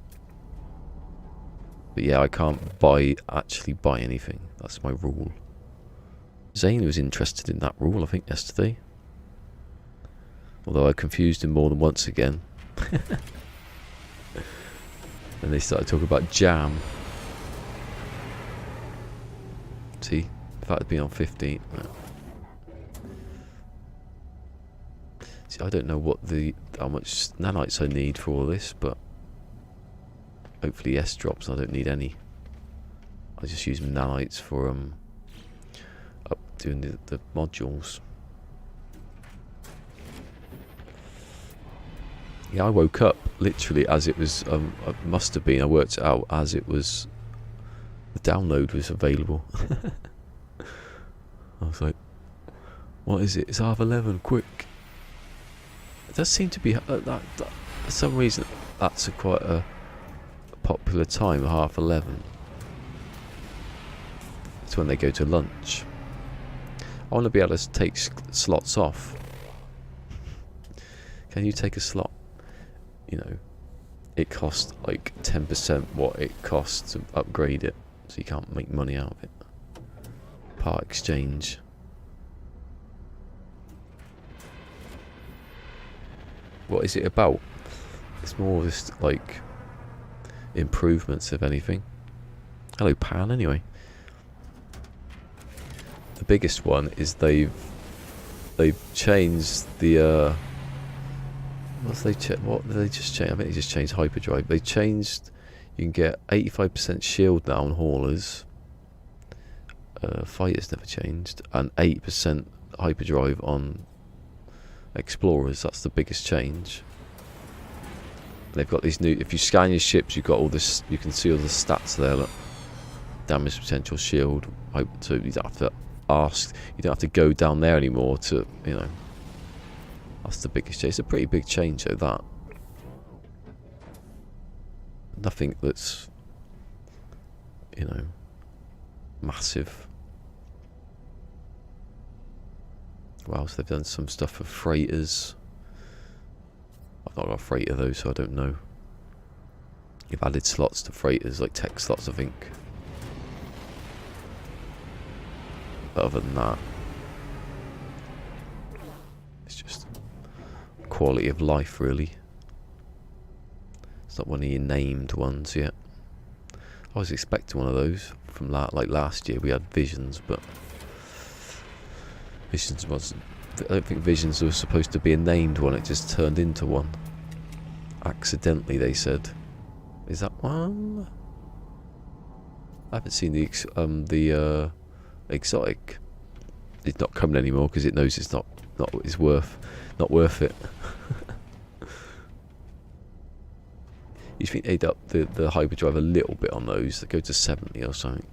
But yeah, I can't actually buy anything. That's my rule. Zane was interested in that rule, I think, yesterday. Although I confused him more than once again. And they started talking about jam. See, if that had been on 15. No. See, I don't know how much nanites I need for all this, but hopefully S drops. I don't need any. I just use nanites for up doing the modules. Yeah, I woke up literally as it was. I must have been. I worked it out as it was. The download was available. I was like, "What is it? It's 11:30. Quick!" It does seem to be that for some reason that's quite a popular time. 11:30. It's when they go to lunch. I want to be able to take slots off. Can you take a slot? You know, it costs like 10% what it costs to upgrade it, so you can't make money out of it. Part exchange. What is it about? It's more just like improvements, if anything. Hello, Pan. Anyway, the biggest one is they've changed the. What did they just change? I think they just changed Hyperdrive. They changed. You can get 85% shield now on haulers. Fighters never changed, and 8% Hyperdrive on explorers. That's the biggest change. They've got these new. If you scan your ships, you've got all this. You can see all the stats there. Look, damage potential, shield. So you don't have to ask. You don't have to go down there anymore to. You know. That's the biggest change. It's a pretty big change, though. That. Nothing that's. You know. Massive. Well, so they've done some stuff for freighters. I've not got a freighter though, so I don't know. You've added slots to freighters, like tech slots, I think. But other than that, it's just quality of life, really. It's not one of your named ones yet. I was expecting one of those from like last year. We had Visions, but Visions wasn't. I don't think Visions was supposed to be a named one. It just turned into one. Accidentally, they said. Is that one? I haven't seen the exotic. It's not coming anymore because it knows it's not worth it. You think they'd up the hyperdrive a little bit on those? They go to 70 or something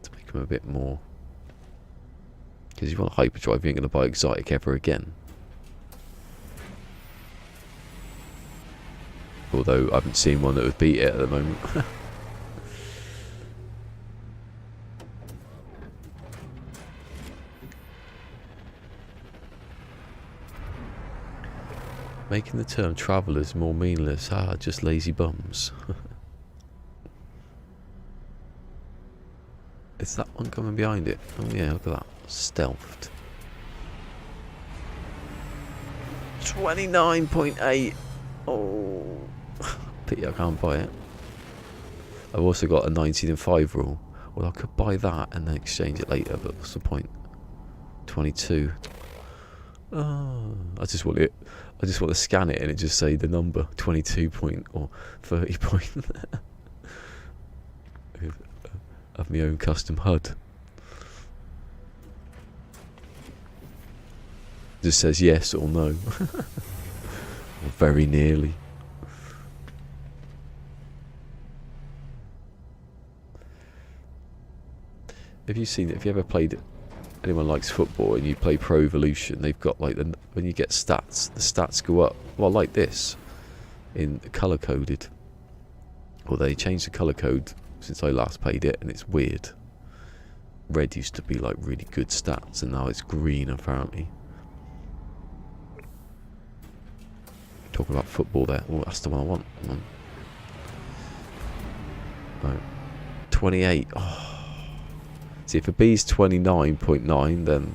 to make them a bit more. Because if you want a hyperdrive, you ain't going to buy exotic ever again. Although I haven't seen one that would beat it at the moment. Making the term travellers more meaningless. Ah, just lazy bums. Is that one coming behind it? Oh yeah, look at that. Stealthed. 29.8. Oh. Pity I can't buy it. I've also got a 19&5 rule. Well, I could buy that and then exchange it later, but what's the point? 22. Oh, I just want to scan it and it just say the number 22 point or 30 point. Have my own custom HUD. Just says yes or no. Or very nearly. Have you ever played, anyone likes football and you play Pro Evolution, they've got like, when you get stats, the stats go up, well, like this, in colour coded. Well, they changed the colour code since I last played it, and it's weird. Red used to be like really good stats, and now it's green apparently. Talking about football there. Oh, that's the one I want. Come on. Right. 28. Oh. See, if a B's 29.9, then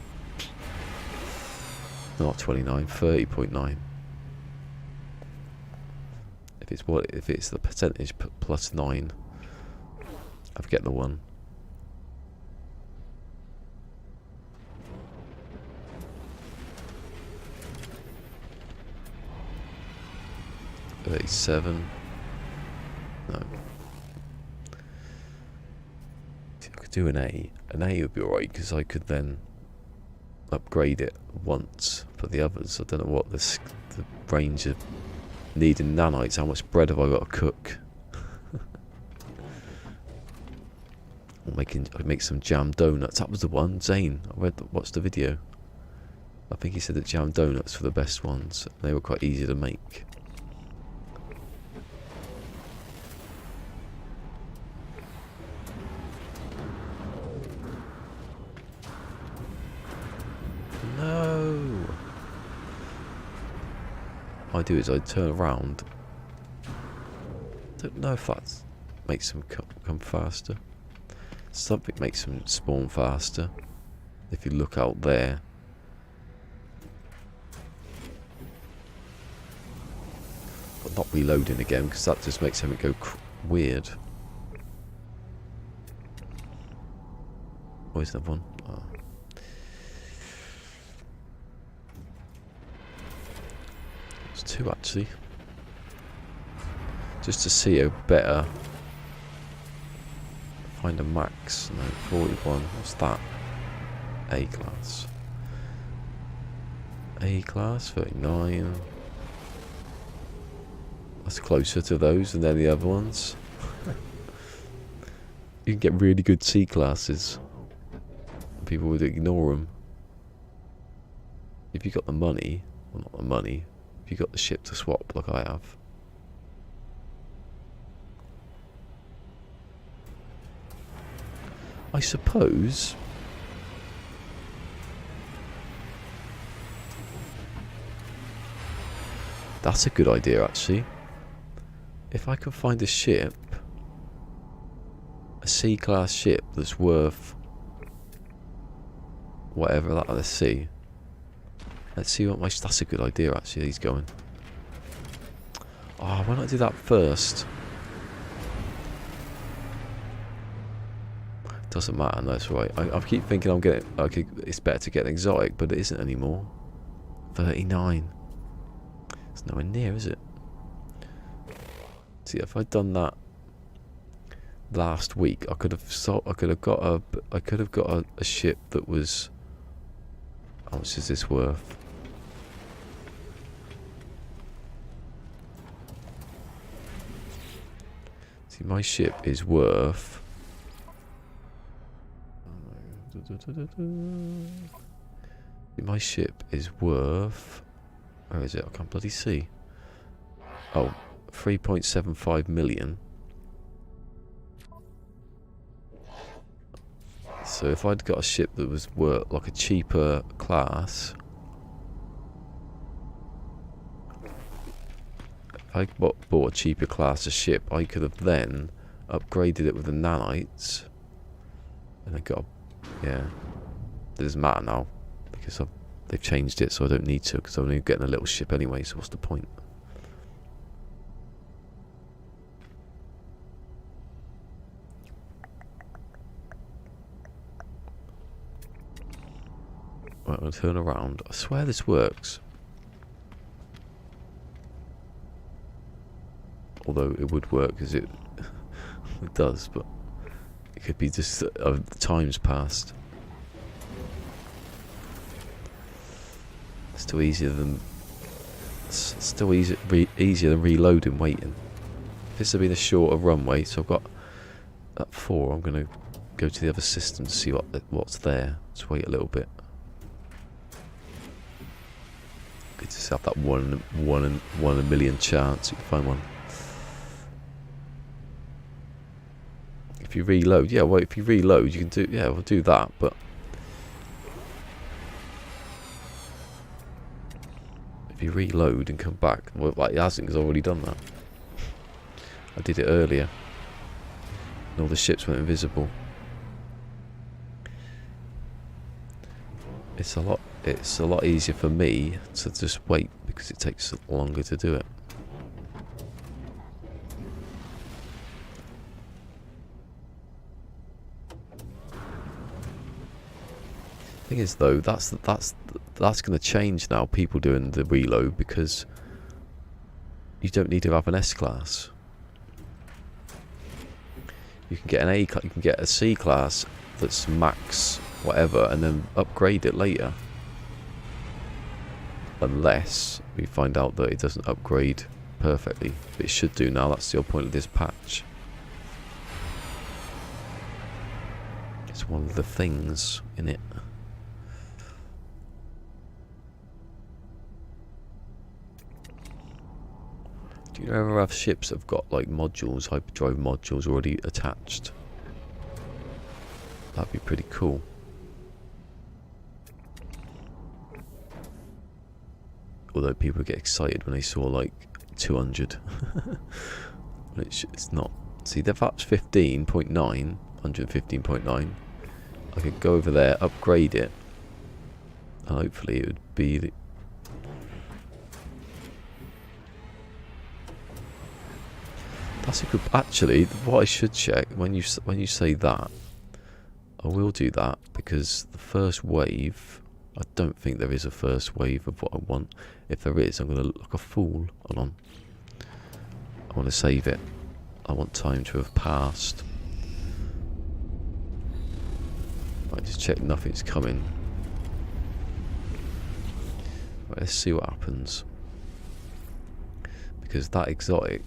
not 29, 30.9. If it's the percentage plus 9, I forget the one. $37. No. I could do an A. An A would be alright because I could then upgrade it once. But the others, I don't know what the range of needing nanites. How much bread have I got to cook? I'd make some jam donuts. That was the one. Zane, watched the video. I think he said that jam donuts were the best ones. They were quite easy to make. No. What I do is I turn around. Don't know if that makes them come faster. Something makes them spawn faster. If you look out there. But not reloading again, because that just makes everything go weird. Where's that one? Oh. It's 2 actually. Just to see a better. Find a max. No, 41. What's that? A class. A class, 39. That's closer to those than any other ones. You can get really good C classes. People would ignore them. If you got the money, well, not the money, if you got the ship to swap like I have. I suppose that's a good idea actually. If I can find a ship, a C-class ship that's worth whatever that, let's see. Let's see what that's a good idea actually, he's going. Oh, why not do that first? Doesn't matter, no, it's right. I keep thinking it's better to get an exotic, but it isn't anymore. 39. It's nowhere near, is it? See, if I'd done that last week, I could have got a ship that was. How much is this worth? See, my ship is worth. My ship is worth. Where is it? I can't bloody see. Oh, 3.75 million. So if I'd got a ship that was worth like a cheaper class, If I bought a cheaper class of ship, I could have then upgraded it with the nanites. And I got, yeah, it doesn't matter now because they've changed it, so I don't need to because I'm only getting a little ship anyway. So what's the point? Right, I'll turn around. I swear this works. Although it would work because it does, but it could be just the time's passed. Still easier than reloading waiting. This will be the shorter runway, so I've got at 4. I'm going to go to the other system to see what's there. Let's wait a little bit. Good to have that one in a million chance you can find one. If you reload, yeah, well, if you reload, you can do, yeah, we'll do that, but if you reload and come back, well, like, it hasn't, because I've already done that. I did it earlier, and all the ships went invisible. It's a lot easier for me to just wait, because it takes longer to do it. Thing is though, that's going to change now, people doing the reload, because you don't need to have an S class. You can get an you can get a C class that's max whatever and then upgrade it later, unless we find out that it doesn't upgrade perfectly. But it should do now. That's the whole point of this patch. It's one of the things in it. Do you ever have ships that have got like modules, hyperdrive modules already attached? That'd be pretty cool. Although people get excited when they saw like 200. It's not. See, that's 15.9, 115.9. I could go over there, upgrade it, and hopefully it would be the... That's a good... Actually, what I should check, when you say that, I will do that, because the first wave... I don't think there is a first wave of what I want. If there is, I'm going to look like a fool. Hold on. I want to save it. I want time to have passed. Right, just check nothing's coming. Right, let's see what happens. Because that exotic...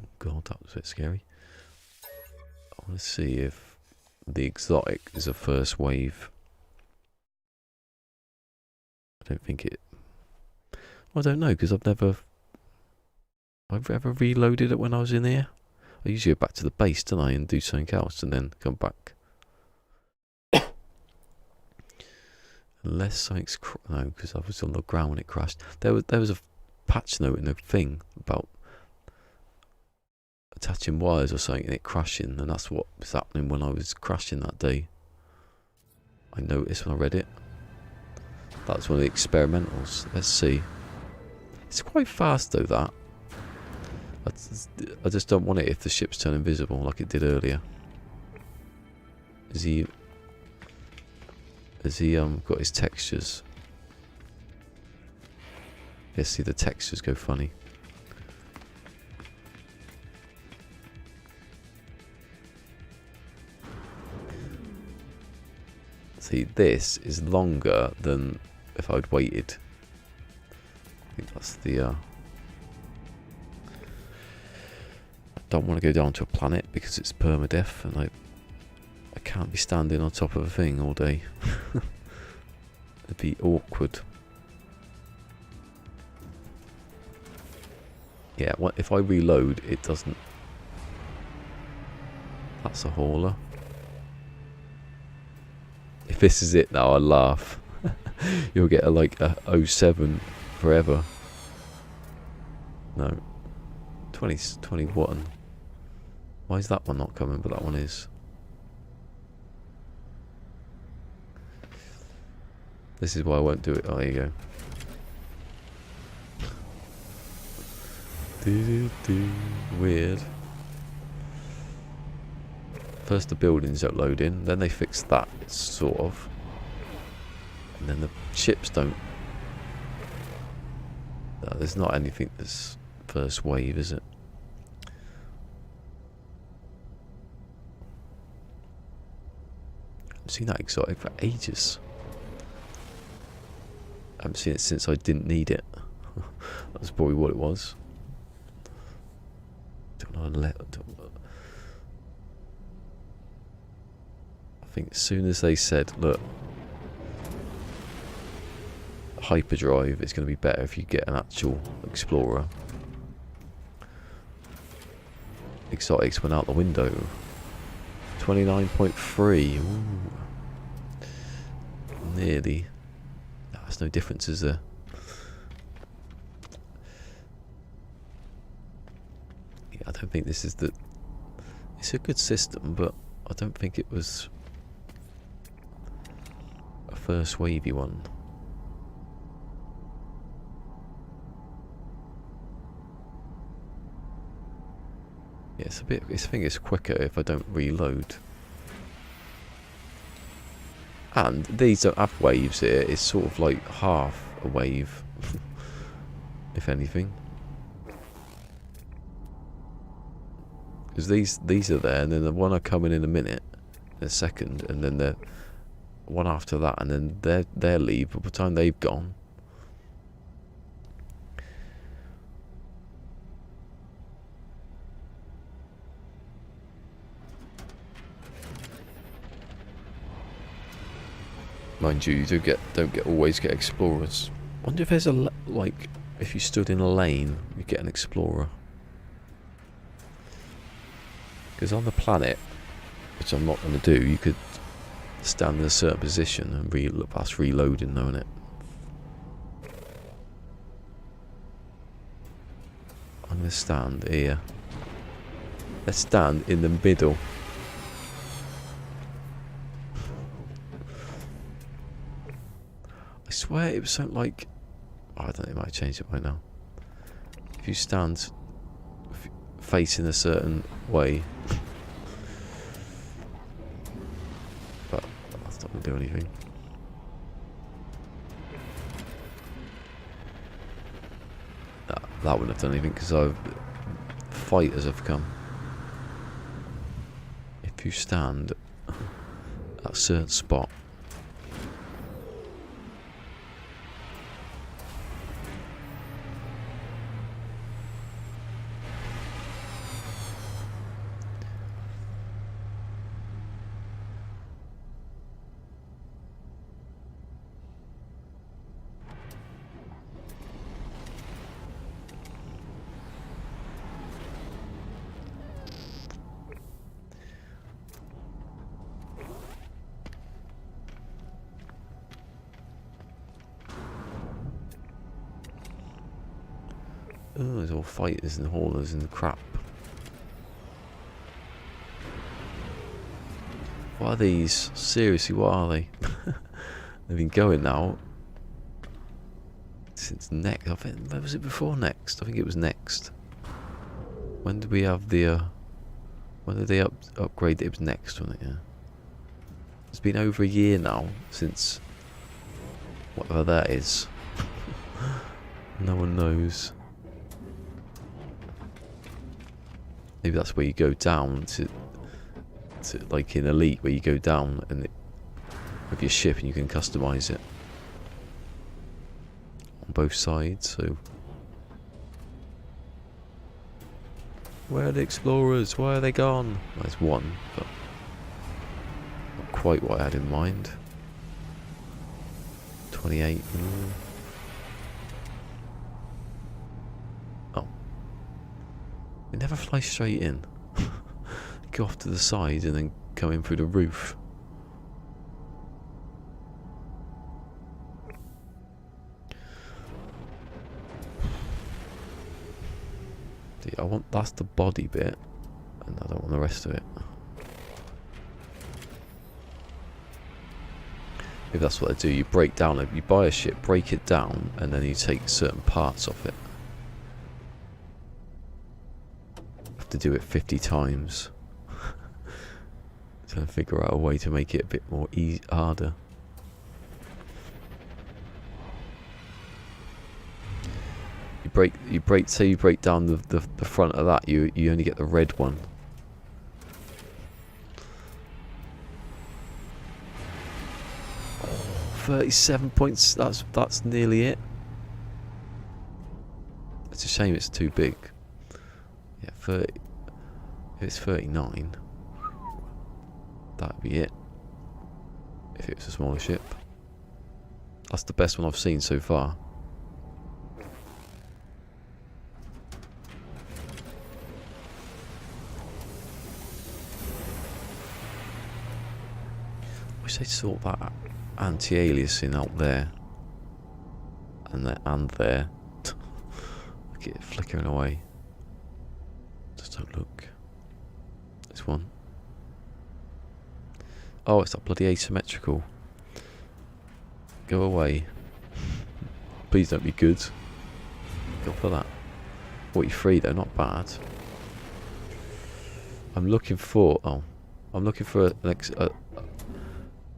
Oh God, that was a bit scary. I want to see if the exotic is a first wave. I don't think it... I don't know, because I've ever reloaded it when I was in here. I usually go back to the base, don't I, and do something else and then come back. Unless something's... No, because I was on the ground when it crashed. There was a patch note in the thing about attaching wires or something and it crashing, and that's what was happening when I was crashing that day. I noticed when I read it. That's one of the experimentals. Let's see. It's quite fast though, that. I just don't want it if the ships turn invisible like it did earlier. Has he got his textures? Yeah, see, the textures go funny. See, this is longer than if I'd waited. I think that's the... I don't want to go down to a planet because it's permadeath, and I can't be standing on top of a thing all day. It'd be awkward. Yeah, if I reload, it doesn't... That's a hauler. If this is it now, I'll laugh. You'll get like a 07 forever. No. 20, 21. Why is that one not coming, but that one is? This is why I won't do it. Oh, there you go. Weird. First the buildings don't load in, then they fix that, sort of. And then the ships don't. No, there's not anything that's first wave, is it? I haven't seen that exotic for ages. I haven't seen it since I didn't need it. That's probably what it was. I think as soon as they said, look, Hyperdrive is going to be better if you get an actual Explorer, exotics went out the window. 29.3. Nearly. There's no differences there. Yeah, I don't think this is the... It's a good system, but I don't think it was a first wavy one. Yeah, it's a bit... I think it's quicker if I don't reload. And these don't have waves here. It's sort of like half a wave, if anything. Because these are there, and then the one are coming in a minute, a second, and then the one after that, and then they'll leave. By the time they've gone, mind you, you don't always get explorers. Wonder if there's a like if you stood in a lane, you get an explorer. Because on the planet, which I'm not going to do, you could stand in a certain position and that's reloading, knowing it. I'm going to stand here. Let's stand in the middle. I swear it was something like... Oh, I don't know, it might have changed it by now. If you stand facing a certain way... But that's not going to do anything. That wouldn't have done anything because fighters have come. If you stand at a certain spot, oh, there's all fighters and haulers and crap. What are these? Seriously, what are they? They've been going now since next. I think, where was it before next? I think it was next. When did we have the? When did they upgrade it? It was next, wasn't it? Yeah. It's been over a year now since whatever that is. No one knows. Maybe that's where you go down to like in Elite, where you go down and with your ship and you can customize it on both sides. So where are the explorers? Why are they gone? There's one, but not quite what I had in mind. 28. Oh, they never fly straight in. Go off to the side and then come in through the roof. I want, that's the body bit, and I don't want the rest of it. If that's what they do, you break down it. You buy a ship, break it down, and then you take certain parts off it. You have to do it 50 times. Trying to figure out a way to make it a bit more harder. Say you break down the front of that, you only get the red one. Oh, 37 points. That's nearly it. It's a shame it's too big. Yeah, 30. If it's 39, that'd be it. If it was a smaller ship, that's the best one I've seen so far. Wish they'd sort that anti-aliasing out there and there. Look at it flickering away. Just don't look. This one. Oh, it's that bloody asymmetrical. Go away. Please don't be good. Go for that. 43 though, not bad. I'm looking for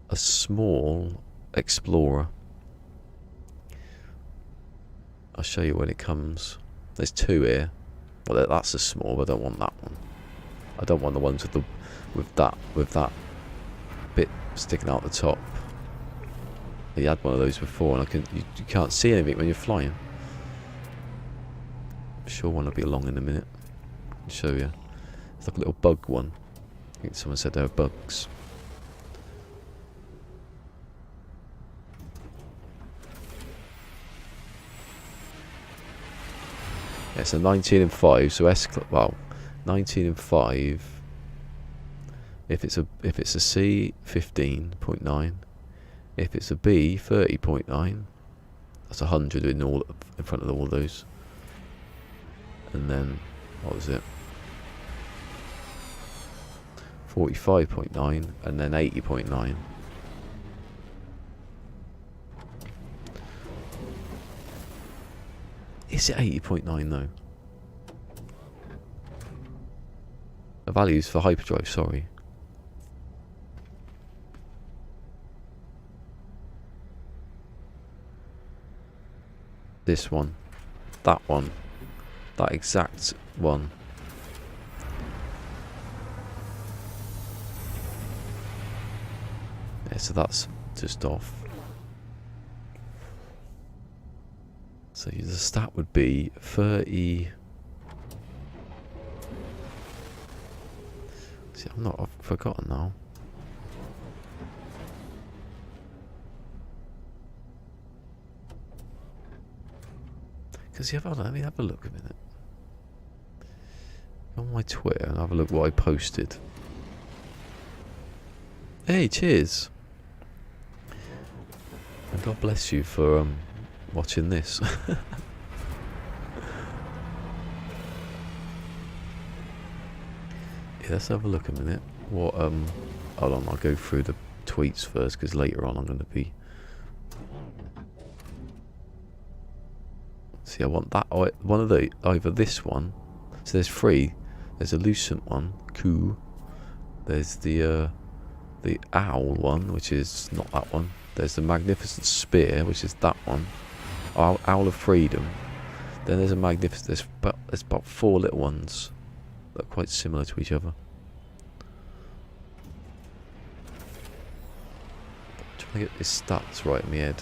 a small explorer. I'll show you when it comes. There's two here. Well, that's a small, but I don't want that one. I don't want the ones with that bit sticking out the top. You had one of those before, and you can't see anything when you're flying. I'm sure one will be along in a minute. I'll show you. It's like a little bug one. I think someone said they were bugs. Yeah, so 19&5. So 19&5. If it's a C, 15.9. If it's a B, 30.9. That's 100 in front of all those. And then what was it? 45.9, and then 80.9. Is it 80.9 though? The values for Hyperdrive, sorry. This one. That one. That exact one. Yeah, so that's just off. So the stat would be 30. See, I've forgotten now. Because let me have a look a minute. Go on my Twitter and have a look what I posted. Hey, cheers. And God bless you for watching this. Yeah, let's have a look a minute. What hold on, I'll go through the tweets first because later on I'm going to be. See, I want that one of the either this one. So there's three. There's a lucent one, cool. There's the owl one, which is not that one. There's the magnificent spear, which is that one. Owl of freedom. Then there's a magnificent. There's about 4 little ones that are quite similar to each other. I'm trying to get his stats right in my head.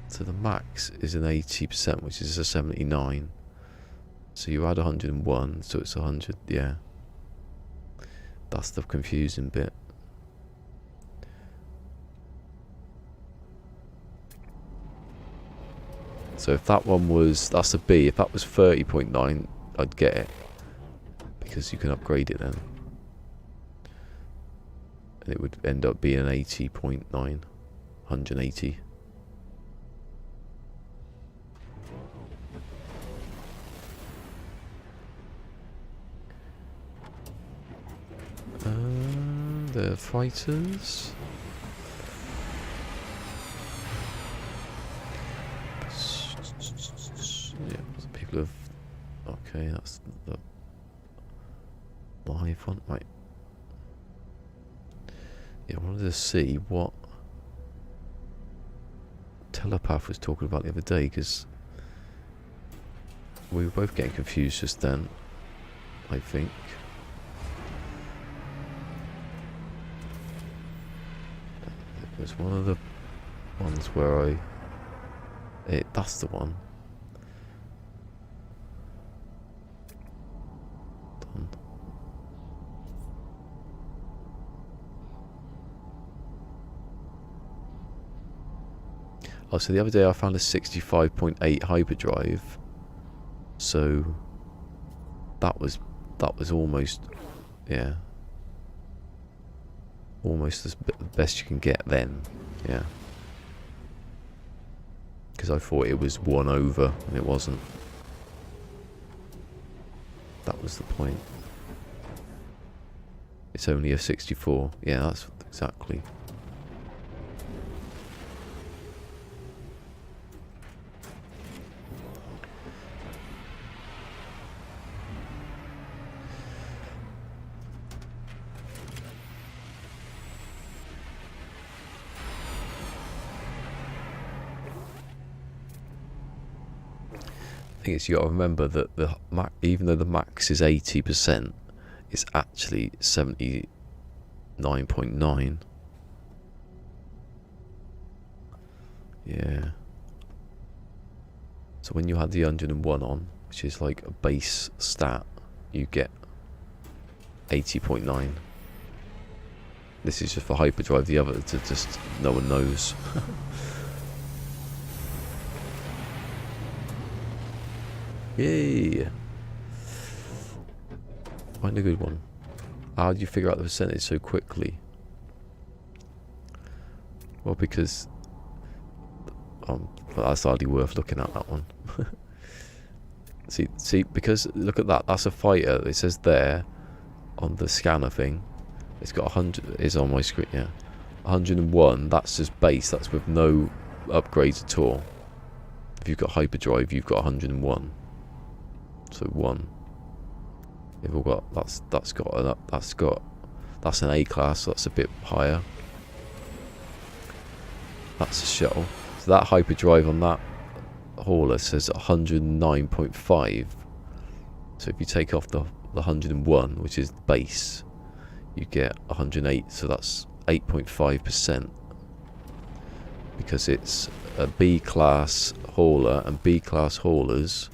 So the max is an 80%, which is a 79. So you add 101, so it's 100. Yeah, that's the confusing bit. So if that one was, that's a B. If that was 30.9, I'd get it because you can upgrade it then, and it would end up being an 80.9, 180. the fighters. Yeah, people have. Okay, that's the live one, right? Yeah, I wanted to see what Telepath was talking about the other day, because we were both getting confused just then, I think. It was one of the ones where that's the one. Done. Oh, so the other day I found a 65.8 Hyperdrive. So that was almost, yeah, almost the best you can get then, yeah. Because I thought it was 1 over and it wasn't. That was the point. It's only a 64. Yeah, that's exactly. I think it's, you got to remember that the even though the max is 80%, it's actually 79.9. Yeah. So when you had the 101 on, which is like a base stat, you get 80.9. This is just for Hyperdrive. The other, to just no one knows. Yay! Find a good one. How did you figure out the percentage so quickly? Well, because well, that's hardly worth looking at, that one. see, because look at that. That's a fighter. It says there on the scanner thing. It's got 100. It's on my screen. Yeah, 101. That's just base. That's with no upgrades at all. If you've got Hyperdrive, you've got 101. So 1. They've all got that's an A class, so that's a bit higher. That's a shuttle. So that Hyperdrive on that hauler says 109.5. So if you take off the 101, which is base, you get 108. So that's 8.5%. Because it's a B class hauler, and B class haulers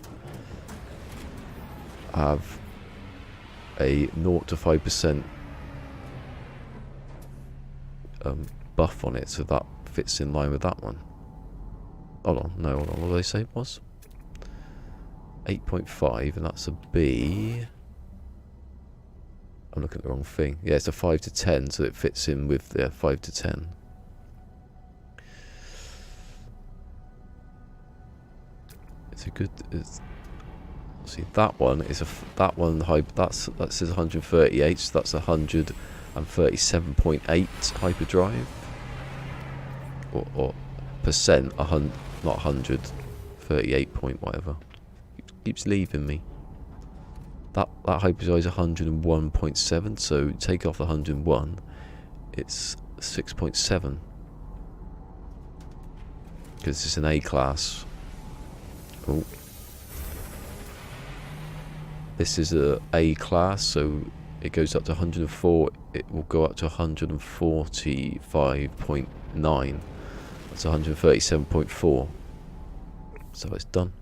have a 0 to 5% buff on it, so that fits in line with that one. Hold on, what did I say it was? 8.5, and that's a B. I'm looking at the wrong thing. Yeah, it's a 5 to 10, so it fits in with 5 to 10. It's a good. See, that one is that says 138, so that's 137.8 Hyperdrive, or percent, not 100, 38 point whatever. Keeps leaving me. That Hyperdrive is 101.7, so take off the 101, it's 6.7, because it's an A class. Oh. This is a class, so it goes up to 104. It will go up to 145.9. That's 137.4. So it's done.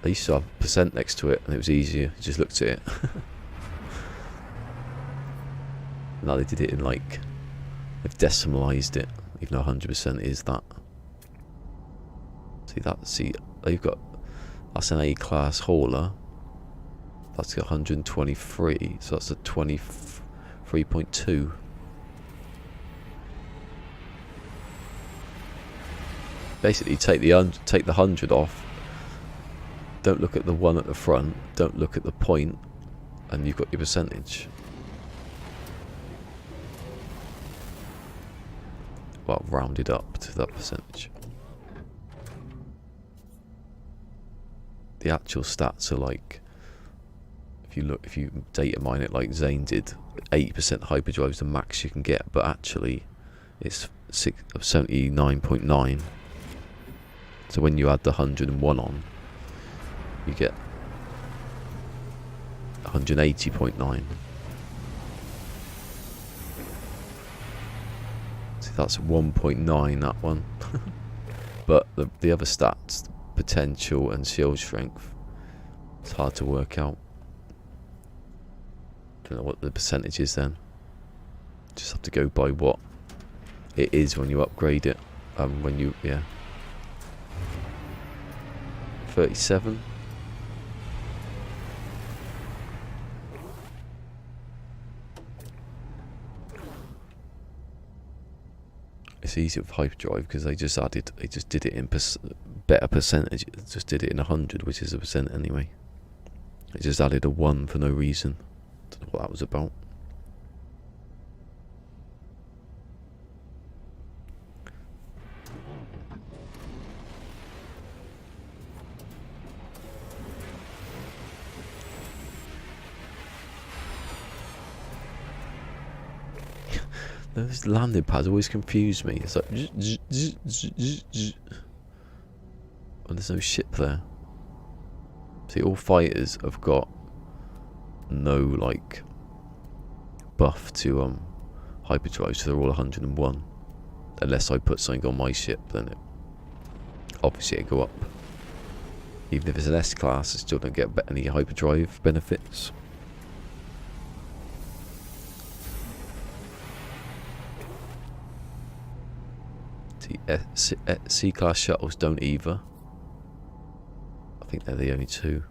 I used to have percent next to it, and it was easier. You just looked at it. Now they did it in like, they've decimalised it, even though 100% is that. See, they've got. That's an A class hauler. That's got 123, so that's a 23.2. Basically, take the 100 off. Don't look at the one at the front. Don't look at the point, and you've got your percentage. well, rounded up to that percentage. The actual stats are like, if you data mine it like Zane did, 80% hyperdrive is the max you can get, but actually it's 79.9. So when you add the 101 on, you get 180.9. See, that's 1.9, that one. But the other stats, potential and shield strength, it's hard to work out. Don't know what the percentage is then. Just have to go by what it is when you upgrade it. Yeah. 37. It's easy with Hyperdrive because they just did it in better percentage. It just did it in 100, which is a percent anyway. It just added a 1 for no reason. Don't know what that was about. Those landing pads always confuse me. It's like, oh, there's no ship there. See, all fighters have got no like buff to hyperdrive, so they're all 101. Unless I put something on my ship, then obviously it go up. Even if it's an S class, I still don't get any hyperdrive benefits. C-class shuttles don't either. I think they're the only two.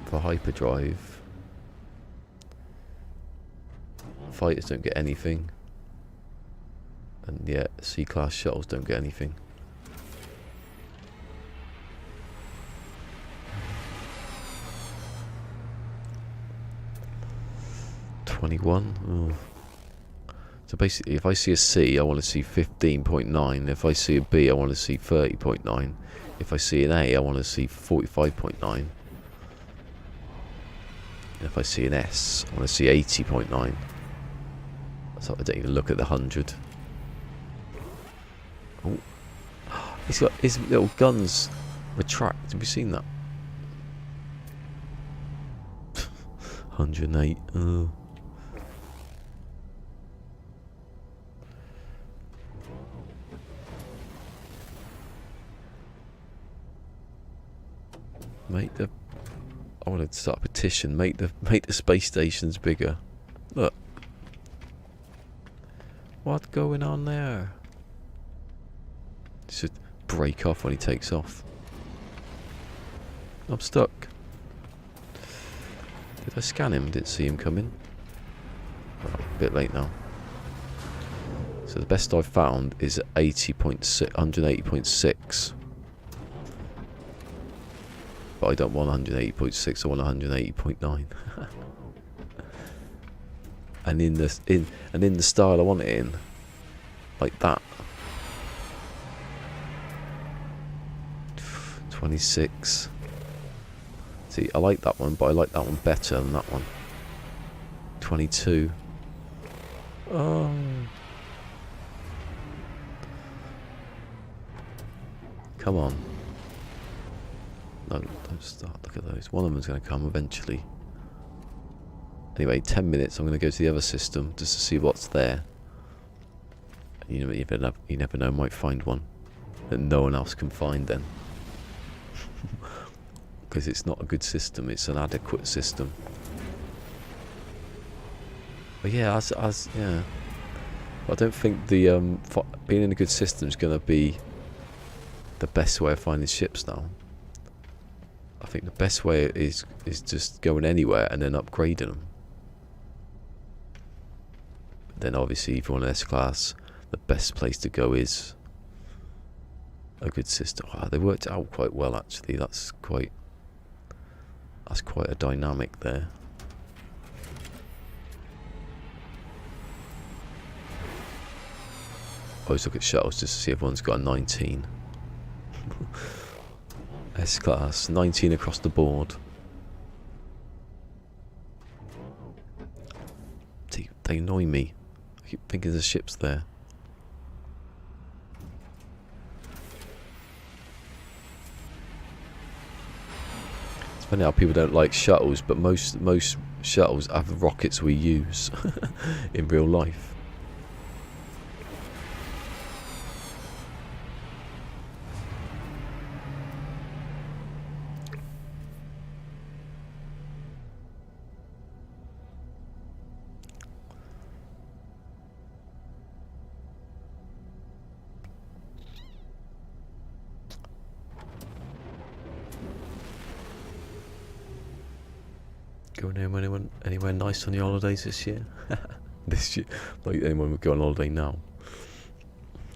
For hyperdrive, fighters don't get anything. And yeah, C-class shuttles don't get anything. So basically, if I see a C, I want to see 15.9. If I see a B, I want to see 30.9. If I see an A, I want to see 45.9. And if I see an S, I want to see 80.9. So I don't even look at the 100. Oh, he's got his little guns retract. Have you seen that? 108. I want to start a petition. Make the space stations bigger. Look, what's going on there? It should break off when he takes off. I'm stuck. Did I scan him? Didn't see him coming. Oh, a bit late now. So the best I've found is 80.6, 180.6. But I don't want 180.6. I want 180.9. And in the style I want it in, like that. 26. See, I like that one, but I like that one better than that one. 22. Oh. Come on. No, don't start. Look at those. One of them's going to come eventually. Anyway, 10 minutes. I'm going to go to the other system just to see what's there. You never know. Might find one that no one else can find then. Because it's not a good system. It's an adequate system. But yeah, yeah. I don't think the being in a good system is going to be the best way of finding ships now. I think the best way is just going anywhere and then upgrading them. Then obviously if you want an S-class, the best place to go is a good system. Wow, they worked out quite well actually. That's quite a dynamic there. always look at shuttles just to see if one's got a 19. S-Class, 19 across the board. They annoy me. I keep thinking the ship's there. It's funny how people don't like shuttles, but most shuttles have the rockets we use in real life. Going anywhere nice on your holidays this year? This year, like anyone would go on holiday now.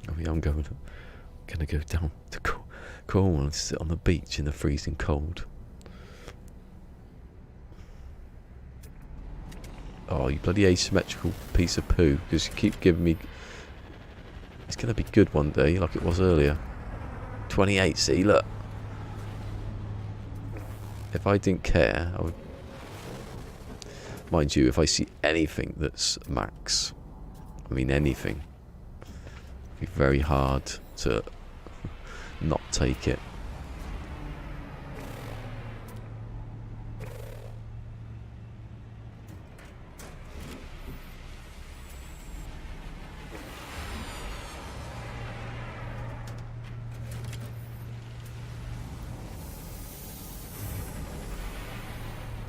I mean, I'm gonna go down to Cornwall and sit on the beach in the freezing cold. Oh, you bloody asymmetrical piece of poo! Because you keep giving me. It's gonna be good one day, like it was earlier. 28. See, look. If I didn't care, I would. Mind you, if I see anything that's max, I mean anything, it'd be very hard to not take it.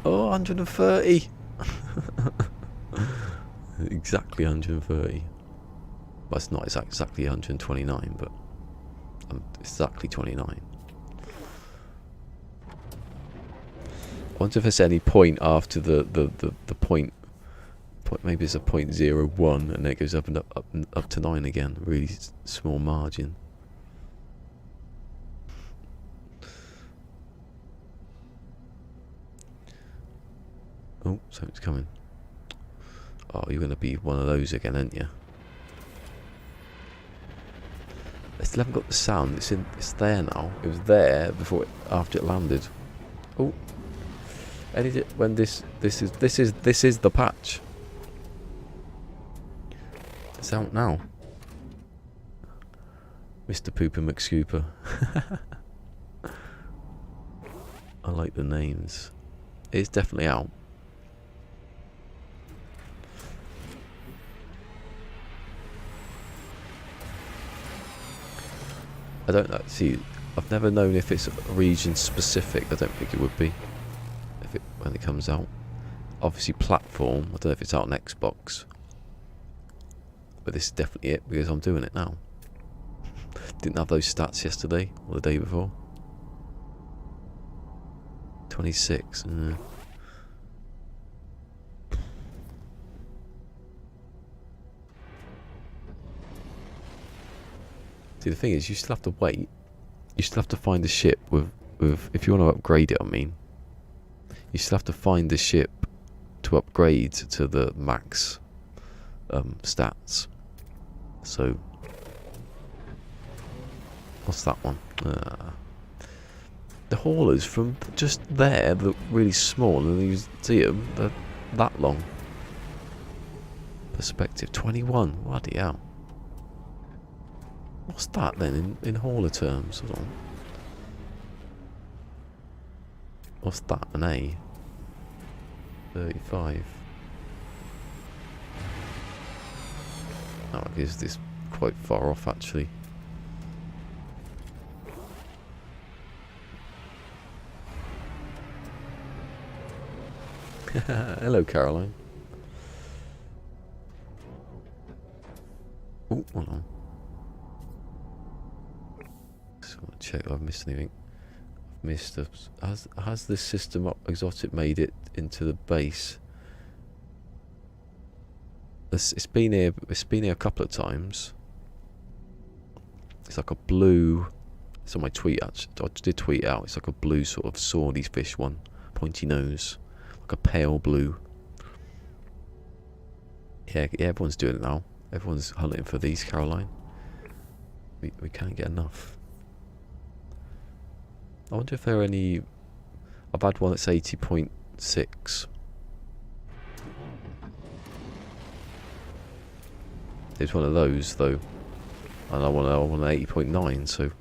Oh, 130! Exactly 130. Well, it's not exactly 129, but exactly 29. I wonder if there's any point after the point. Maybe it's a 0.01 and then it goes up and up to 9 again. Really small margin. Oh, something's coming. Oh, you're going to be one of those again, aren't you? I still haven't got the sound. It's there now. It was there after it landed. Oh, edit it when this is the patch. It's out now. Mr. Pooper McScooper. I like the names. It's definitely out. I don't know. See, I've never known if it's region specific. I don't think it would be when it comes out. Obviously, platform. I don't know if it's out on Xbox, but this is definitely it because I'm doing it now. Didn't have those stats yesterday or the day before. 26. See, the thing is, you still have to wait. You still have to find a ship with if you want to upgrade it, I mean. You still have to find a ship to upgrade to the max stats. So, what's that one? The haulers from just there look really small, and you see them, they're that long. Perspective 21. Bloody hell. What's that then in hauler terms? Hold on. What's that? An A? 35. Oh, is this quite far off actually? Hello, Caroline. Oh, hold on. Just want to check if I've missed anything. I've missed. Has this system exotic made it into the base? It's been here. It's been here a couple of times. It's like a blue. It's on my tweet actually. I did tweet out. It's like a blue sort of swordy fish one, pointy nose, like a pale blue. Yeah, everyone's doing it now. Everyone's hunting for these, Caroline. we can't get enough. I wonder if there are any... I've had one that's 80.6. There's one of those though, and I want an 80.9. So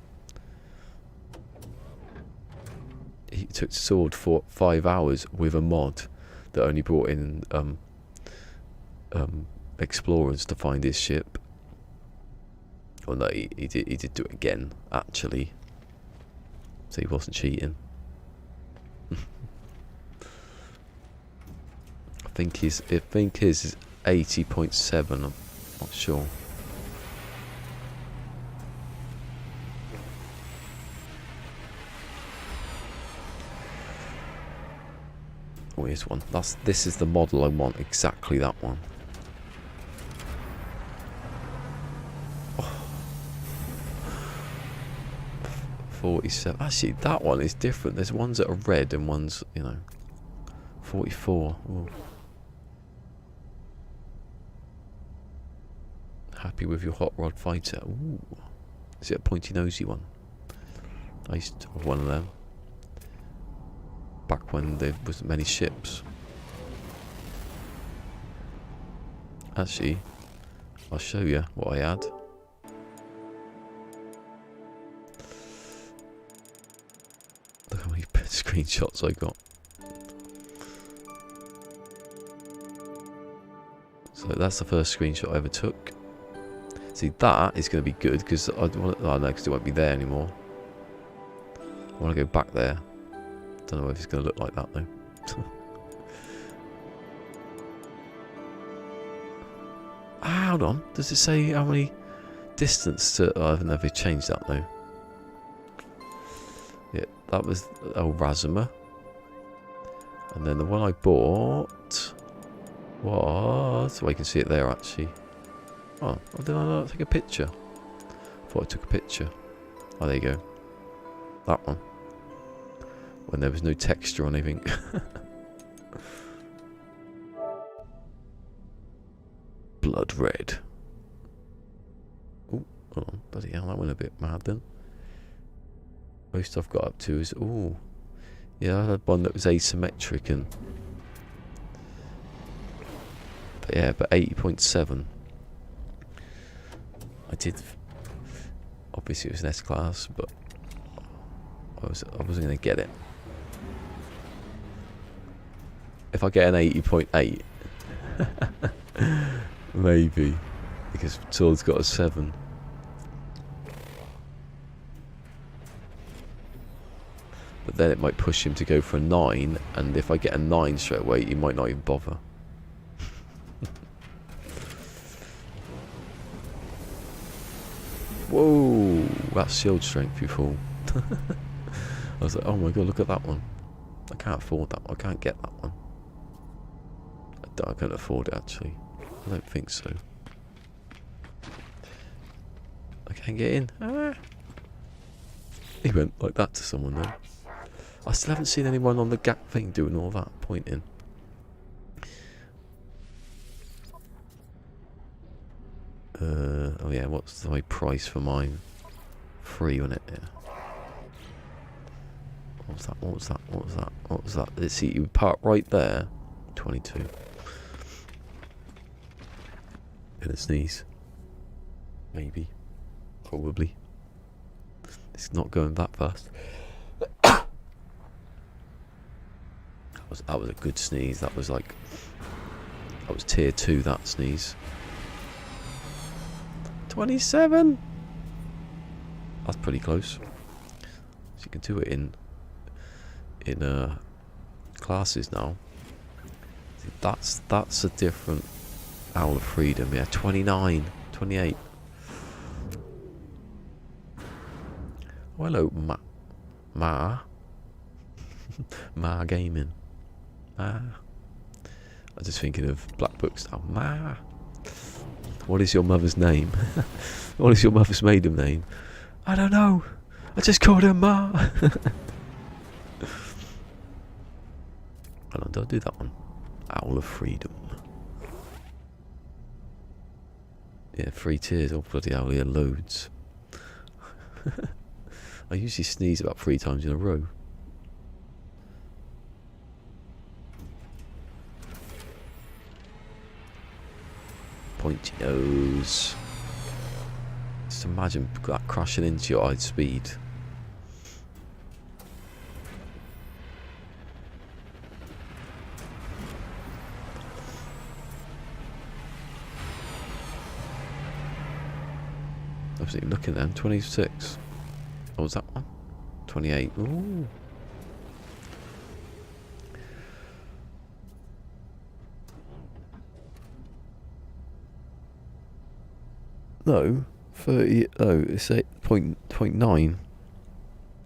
it took Sword for 5 hours with a mod that only brought in explorers to find his ship. Well, no, he did do it again actually, so he wasn't cheating. I think his is 80.7. I'm not sure. Oh, here's one. This is the model I want. Exactly that one. Oh. 47. Actually, that one is different. There's ones that are red and ones, you know, 44. Ooh. Happy with your hot rod fighter. Ooh. Is it a pointy nosy one? I used to have one of them back when there wasn't many ships. Actually, I'll show you what I had. Look how many screenshots I got. So that's the first screenshot I ever took. See, that is going to be good because I want. Oh no, because it won't be there anymore. I want to go back there. Don't know if it's going to look like that though. Hold on. Does it say how many distance to? Oh, I haven't ever changed that though. Yeah, that was Razuma. And then the one I bought was. Well, you can see it there actually. Oh, did I not take a picture? I thought I took a picture. Oh, there you go. That one. When there was no texture on anything. Blood red. Oh, hold on. Bloody hell, that went a bit mad then. Most I've got up to is... Oh. Yeah, I had one that was asymmetric and... But yeah, but 80.7. I did... Obviously it was an S-Class, but... I wasn't going to get it. If I get an 80.8, maybe, because Sword's got a 7. But then it might push him to go for a 9, and if I get a 9 straight away, he might not even bother. Whoa, that's shield strength, you fool. I was like, oh my god, look at that one. I can't afford that one. I can't get that one. I can't afford it actually. I don't think so. I can't get in. Ah. He went like that to someone though. I still haven't seen anyone on the gap thing doing all that, pointing. Oh yeah, what's the price for mine? Free, wasn't it? Yeah. What was that? What was that? What was that? What was that? Let's see, you would park right there. 22. Gonna sneeze. Maybe. Probably. It's not going that fast. That was a good sneeze. That was like... That was tier 2, that sneeze. 27! That's pretty close. So you can do it in classes now. That's a different Owl of Freedom. Yeah, 29, 28. Oh, hello, Ma Gaming. Ma. I was just thinking of Black Book style. Ma. What is your mother's name? What is your mother's maiden name? I don't know. I just called her Ma. Hold on, don't do that one. Owl of Freedom. Yeah, 3 tiers. Oh, bloody hell, yeah, loads. I usually sneeze about 3 times in a row. Pointy nose. Just imagine that crashing into your eye speed. Absolutely looking at them. 26. What was that one? 28. Ooh. No. 30. Oh, it's 8.9.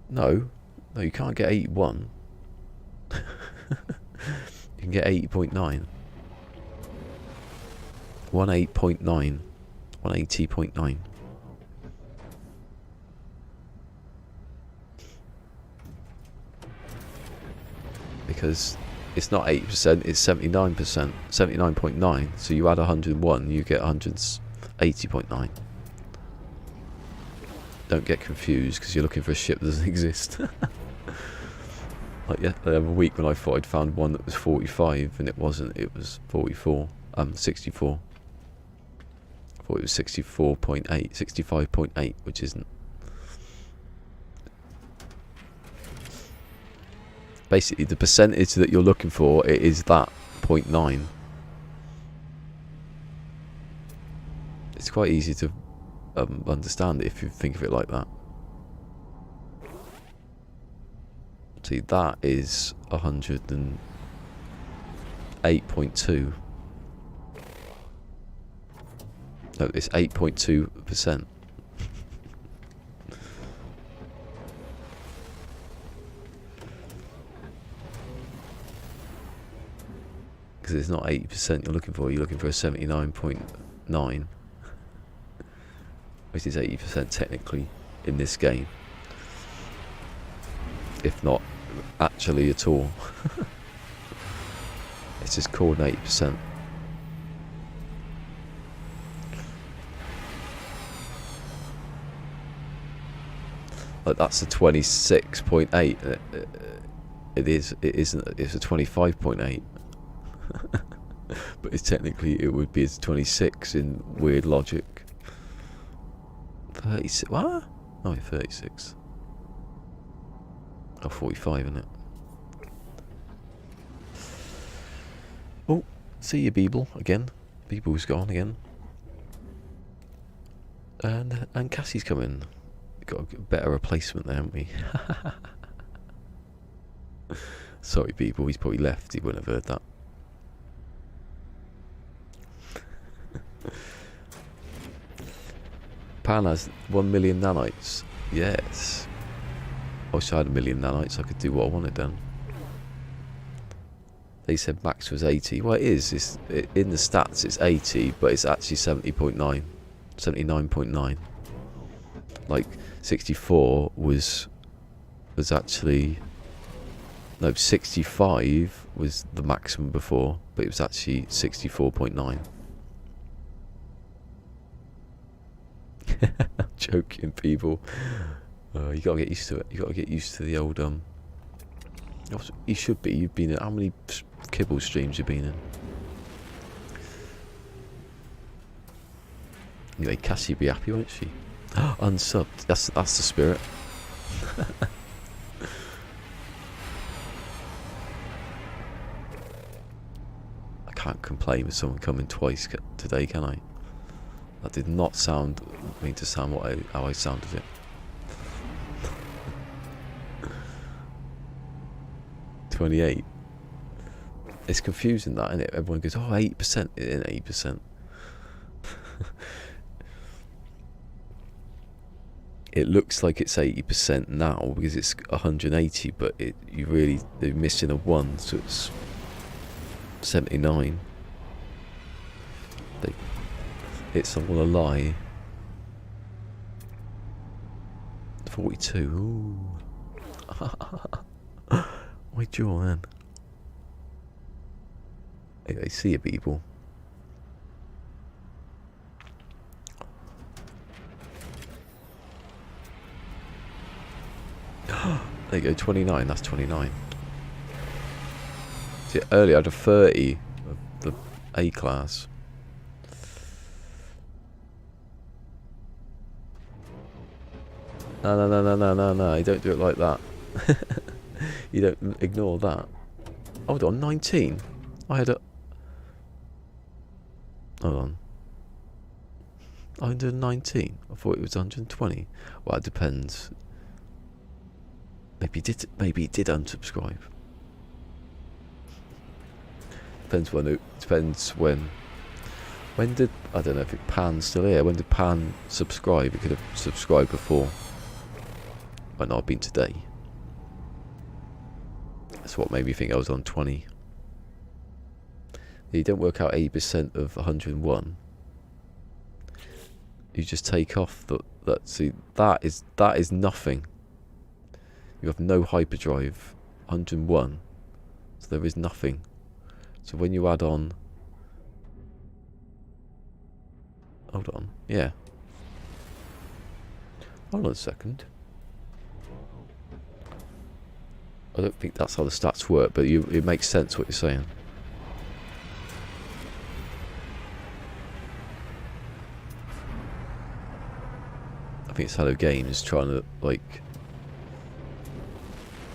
No, you can't get 81. You can get 80.9. 18.9. 180.9. Because it's not 8%, it's 79%. 79.9. So you add 101, you get 180.9. Don't get confused because you're looking for a ship that doesn't exist. Like the other week when I thought I'd found one that was 45 and it wasn't, it was 44. 64. I thought it was 64.8, 65.8, which isn't. Basically, the percentage that you're looking for, it is that 0.9. It's quite easy to understand it if you think of it like that. See, that is 108.2. No, it's 8.2%. Because it's not 80% you're looking for a 79.9. Which is 80% technically in this game. If not actually at all. It's just called 80%. Like that's a 26.8. It isn't. It's a 25.8. But it's technically it would be a 26 in weird logic. 36. What? Oh, 36. Oh, 45, isn't it? Oh, see you, Beeble again. Beeble's gone again. And Cassie's coming. Got a better replacement there, haven't we? Sorry, Beeble. He's probably left. He wouldn't have heard that. Pan has 1 million nanites. Yes. I wish I had 1 million nanites. I could do what I wanted then. They said max was 80. Well, it is. In the stats, it's 80, but it's actually 70.9. 79.9. Like, 64 was actually... No, 65 was the maximum before, but it was actually 64.9. Joking, people. You gotta get used to it. You gotta get used to the old you should be. You've been in how many kibble streams you've been in? Anyway, Cassie be happy, won't she? Unsubbed. That's the spirit. I can't complain with someone coming twice today, can I? That did not mean to sound how I sounded it. 28. It's confusing that, isn't it? Everyone goes, oh, 8%. It isn't 8%. It looks like it's 80% now because it's 180, but they're missing a 1, so it's 79. It's all a lie. 42. Ooh. My jaw, man. I see you, people. There you go, 29. That's 29. See, earlier I had a 30 of the A class. No, no, no, no, no, no, no. You don't do it like that. You don't ignore that. Hold on, 19. I had a... Hold on. 119. I thought it was 120. Well, it depends. Maybe he did unsubscribe. Depends when when did, I don't know if Pan's still here. When did Pan subscribe? He could have subscribed before. Might not have been today. That's what made me think I was on 20. You don't work out 80% of 101. You just take off that. See, that is nothing. You have no hyperdrive. 101. So there is nothing. So when you add on... Hold on. Yeah. Hold on a second. I don't think that's how the stats work, but it makes sense what you're saying. I think it's Hello Games trying to, like...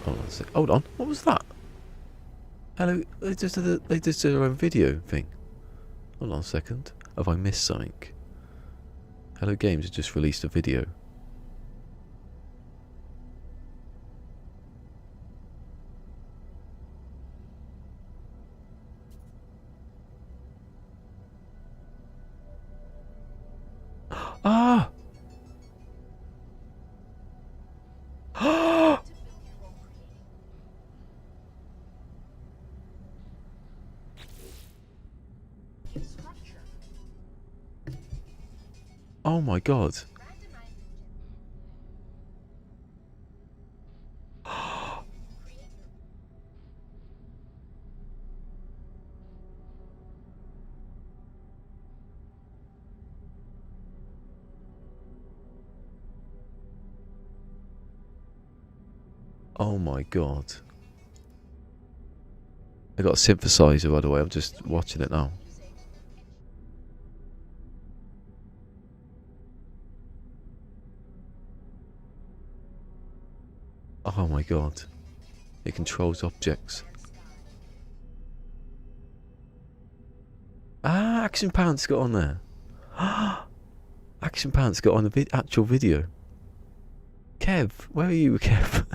Hold on a sec. Hold on. What was that? Hello... They just did their own video thing. Hold on a second. Have I missed something? Hello Games has just released a video. Ah! Oh my god. Oh my god. I got a synthesizer, by the way. I'm just watching it now. Oh my god. It controls objects. Ah, Action Pants got on there. Action Pants got on the actual video. Kev, where are you, Kev?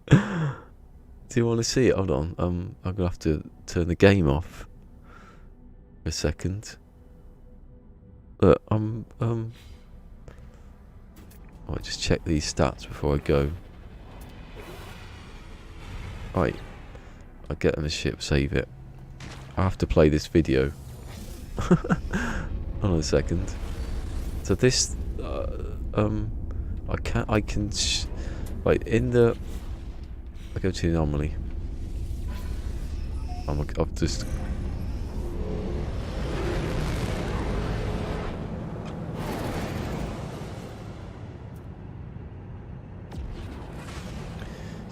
Do you want to see it? Hold on. I'm gonna have to turn the game off for a second. Look, I might just check these stats before I go. Right, I'll get on the ship, save it. I have to play this video. Hold on a second. So this, I can, like in the, I go to the anomaly. I've just.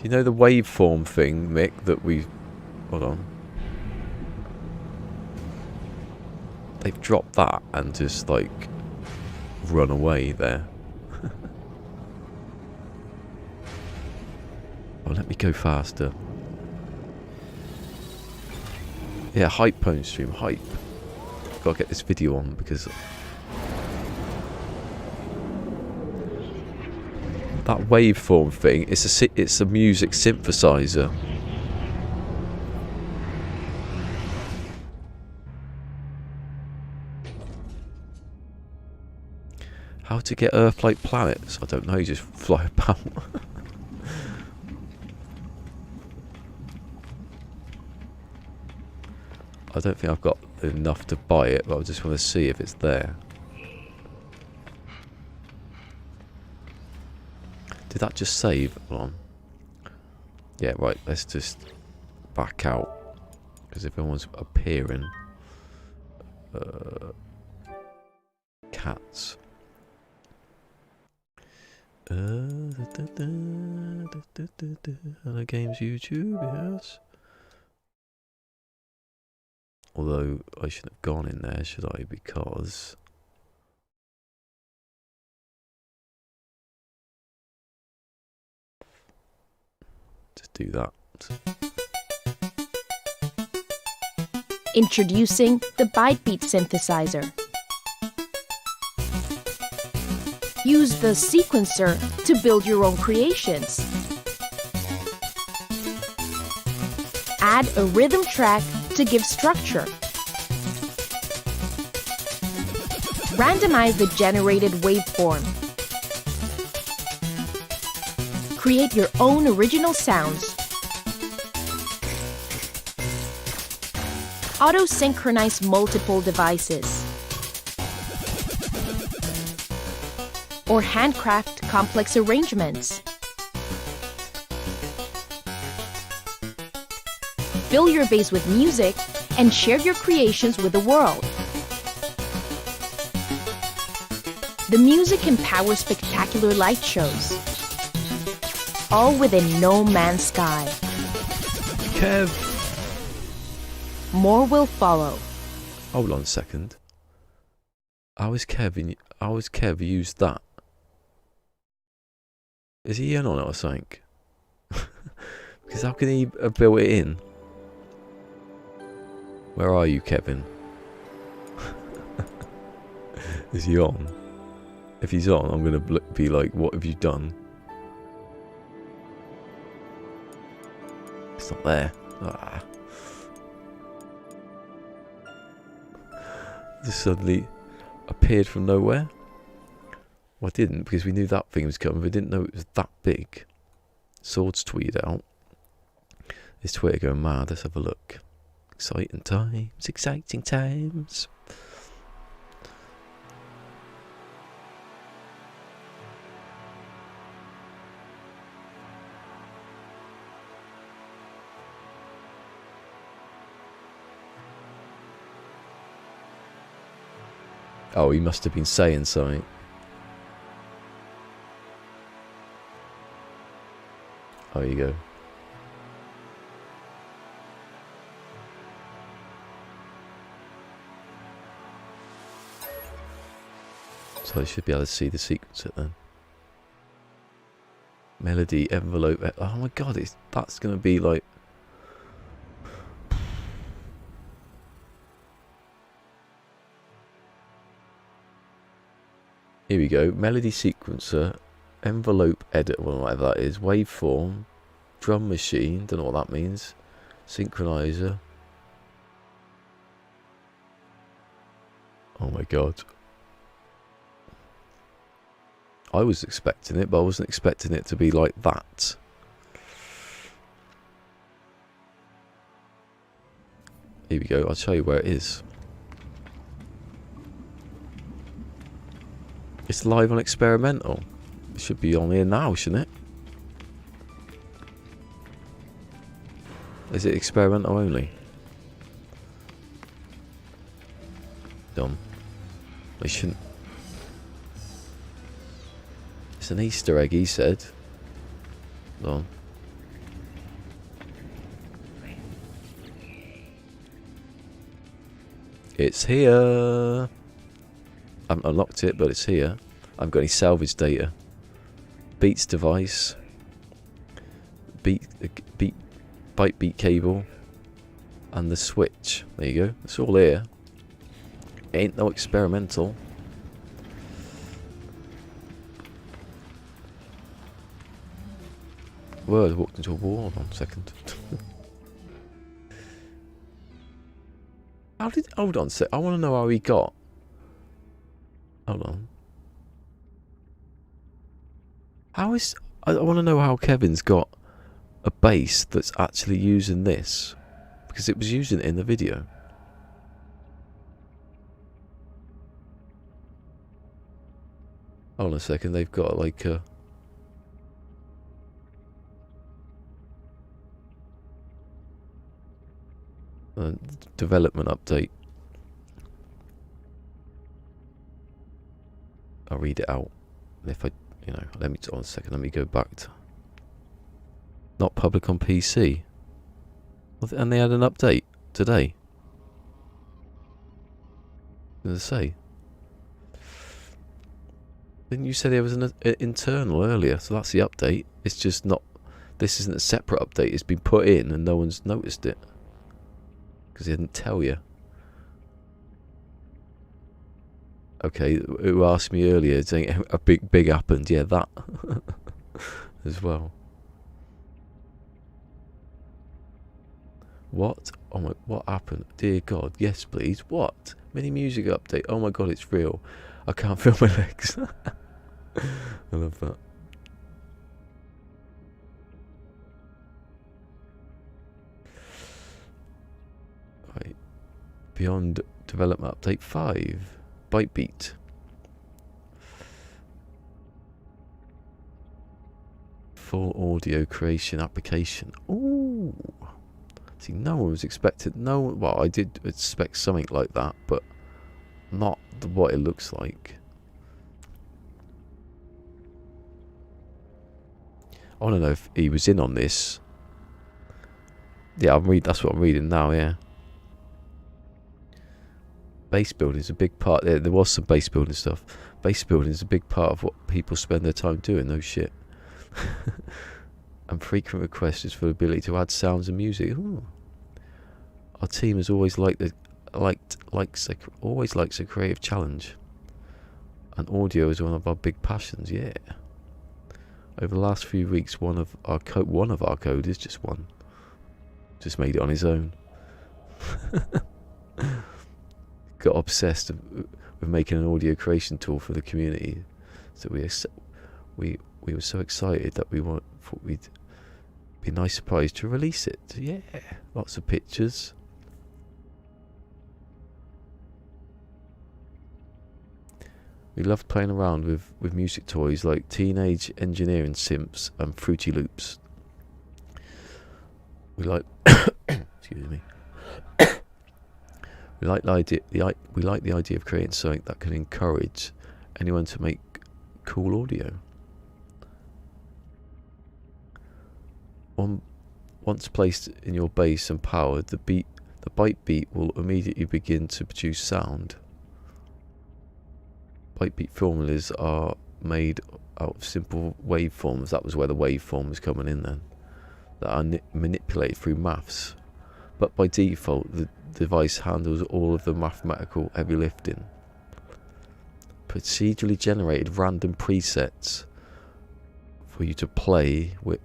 You know the waveform thing, Mick, that we... Hold on. They've dropped that and just, like, run away there. Oh, let me go faster. Yeah, hype pwn stream, hype. Gotta get this video on because... That waveform thing, it's a music synthesizer. How to get Earth-like planets? I don't know, you just fly about. I don't think I've got enough to buy it, but I just want to see if it's there. Did that just save? Hold on. Yeah, right, let's just back out. Because if everyone's appearing... cats. Hello Games YouTube, yes. Although I shouldn't have gone in there, should I? Because just do that. Introducing the Bytebeat synthesizer. Use the sequencer to build your own creations. Add a rhythm track to give structure. Randomize the generated waveform. Create your own original sounds. Auto-synchronize multiple devices. Or handcraft complex arrangements. Fill your base with music and share your creations with the world. The music empowers spectacular light shows, all within no man's sky. Kev! More will follow. Hold on a second. How has Kev used that? Is he in on it or something? Because how can he have built it in? Where are you, Kevin? Is he on? If he's on, I'm going to be like, what have you done? It's not there. Ah. Just suddenly appeared from nowhere. Well, I didn't, because we knew that thing was coming. We didn't know it was that big. Swords tweeted out. Is Twitter going mad? Let's have a look. Exciting times, exciting times. Oh, he must have been saying something. Oh, there you go. So I should be able to see the sequencer then. Melody, envelope. Oh my god, that's going to be like... Here we go. Melody sequencer, envelope edit, well, whatever that is. Waveform, drum machine, don't know what that means. Synchronizer. Oh my god. I was expecting it, but I wasn't expecting it to be like that. Here we go, I'll show you where it is. It's live on experimental. It should be on here now, shouldn't it? Is it experimental only? Dumb. They shouldn't. It's an Easter egg, he said. Hold on. It's here. I haven't unlocked it, but it's here. I haven't got any salvage data. Beats device. Bytebeat cable. And the switch. There you go. It's all here. Ain't no experimental. Word, I walked into a wall. Hold on a second. Hold on a sec. I want to know how he got. Hold on. I want to know how Kevin's got a base that's actually using this. Because it was using it in the video. Hold on a second. They've got like a... development update. I'll read it out. If I, let me hold on a second. Let me go back to. Not public on PC. And they had an update today. As I say. Didn't you say there was an internal earlier? So that's the update. It's just not... This isn't a separate update. It's been put in and no one's noticed it. Because he didn't tell you. Okay, who asked me earlier saying a big happened? Yeah, that. As well. What? Oh my, what happened? Dear God, yes please. What? Mini music update. Oh my God, it's real. I can't feel my legs. I love that. Right. Beyond development update 5. Byte beat. Full audio creation application. Ooh. See, no one was expected. No, well, I did expect something like that, but not what it looks like. I want to know if he was in on this. Yeah, that's what I'm reading now. Yeah. Base building is a big part. There was some base building stuff. Base building is a big part of what people spend their time doing. No shit. And frequent requests is for the ability to add sounds and music. Ooh. Our team has always likes a creative challenge, and audio is one of our big passions. Yeah. Over the last few weeks, one of our coders just made it on his own. Got obsessed with making an audio creation tool for the community, so we were so excited that thought we'd be a nice surprise to release it. Yeah, lots of pictures. We loved playing around with music toys like Teenage Engineering Simps and Fruity Loops. We like excuse me. We like the idea of creating something that can encourage anyone to make cool audio. Once placed in your base and powered, the byte beat will immediately begin to produce sound. Byte beat formulas are made out of simple waveforms. That was where the waveform was coming in then. That are manipulated through maths. But by default, the device handles all of the mathematical heavy lifting. Procedurally generated random presets for you to play with.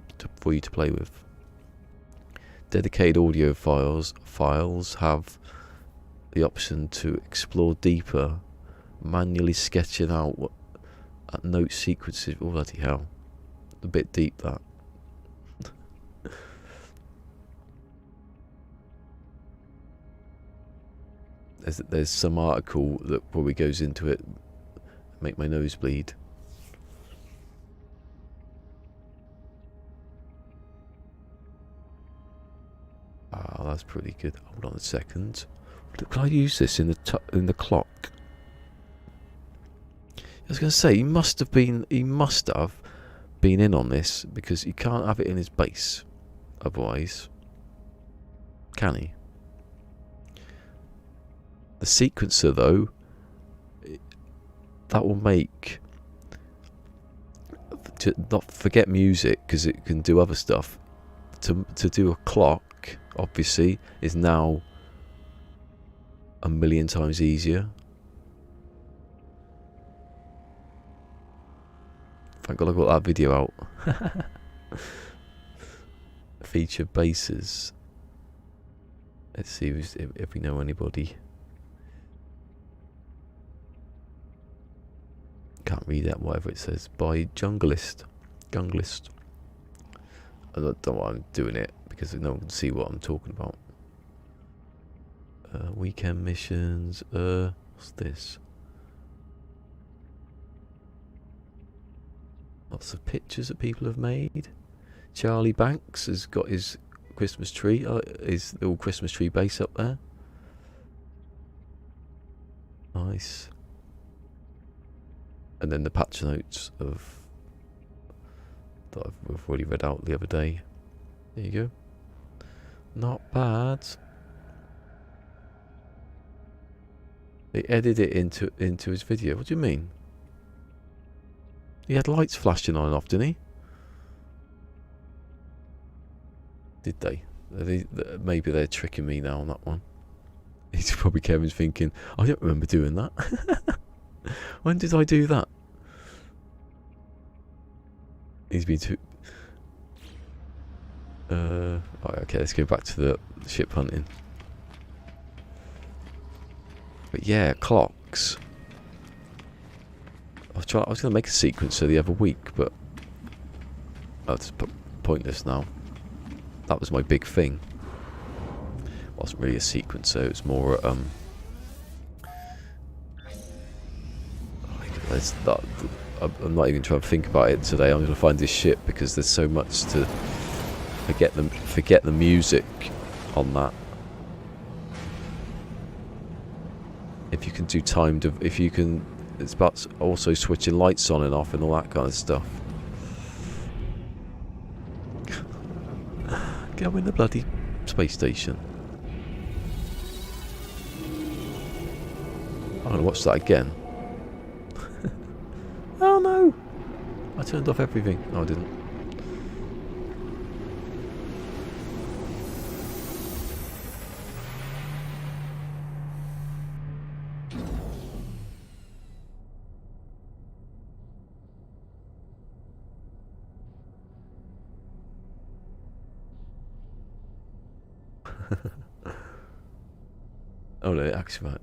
Dedicated audio files have the option to explore deeper, manually sketching out note sequences. Oh bloody hell, a bit deep that. There's some article that probably goes into it, make my nose bleed. Ah, that's pretty good. Hold on a second. Can I use this in the clock? I was going to say he must have been in on this, because he can't have it in his base, otherwise, can he? The sequencer though, that will make, to not forget music because it can do other stuff. To do a clock, obviously, is now a million times easier. Thank God I got that video out. Feature bases. Let's see if we know anybody. Can't read that, whatever it says. By Junglist. I don't know why I'm doing it, because no one can see what I'm talking about. Weekend missions. What's this? Lots of pictures that people have made. Charlie Banks has got his Christmas tree, his little Christmas tree base up there. Nice. And then the patch notes that I've already read out the other day. There you go. Not bad. They edited it into his video. What do you mean? He had lights flashing on and off, didn't he? Did they? Maybe they're tricking me now on that one. He's probably Kevin's thinking, I don't remember doing that. When did I do that? He's been too... Right, okay, let's go back to the ship hunting. But yeah, clocks. I was going to make a sequencer the other week, but that's pointless now. That was my big thing. It wasn't really a sequencer, it was more there's that. I'm not even trying to think about it today. I'm going to find this ship because there's so much to forget the music on that. If you can do if you can, it's about also switching lights on and off and all that kind of stuff. Go in the bloody space station. I'm going to watch that again. Oh no! I turned off everything. No, I didn't. Oh no, actually,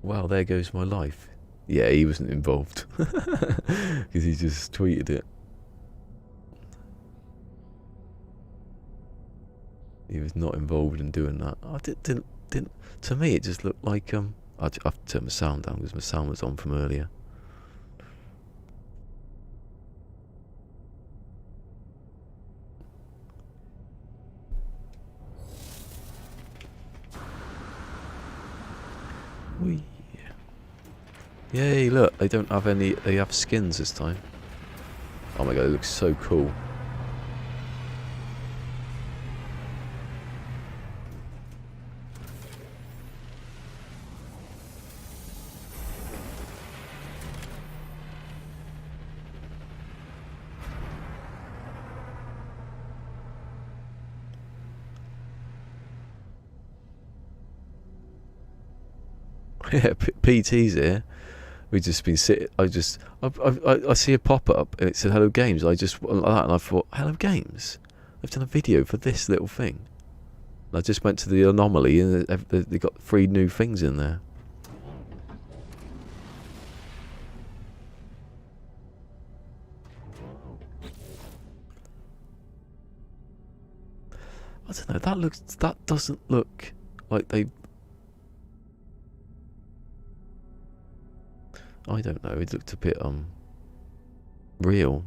wow, there goes my life. Yeah, he wasn't involved because he just tweeted it. He was not involved in doing that. I didn't. To me, it just looked like I have to turn my sound down because my sound was on from earlier. Whee. Yay, look, they don't have any, they have skins this time. Oh my god, it looks so cool. Yeah, PT's here. We've just been sitting. I see a pop up and it said "Hello Games." I just went like that, and I thought, "Hello Games." They've done a video for this little thing. And I just went to the anomaly, and they got 3 new things in there. I don't know. That doesn't look like they. I don't know, it looked a bit real.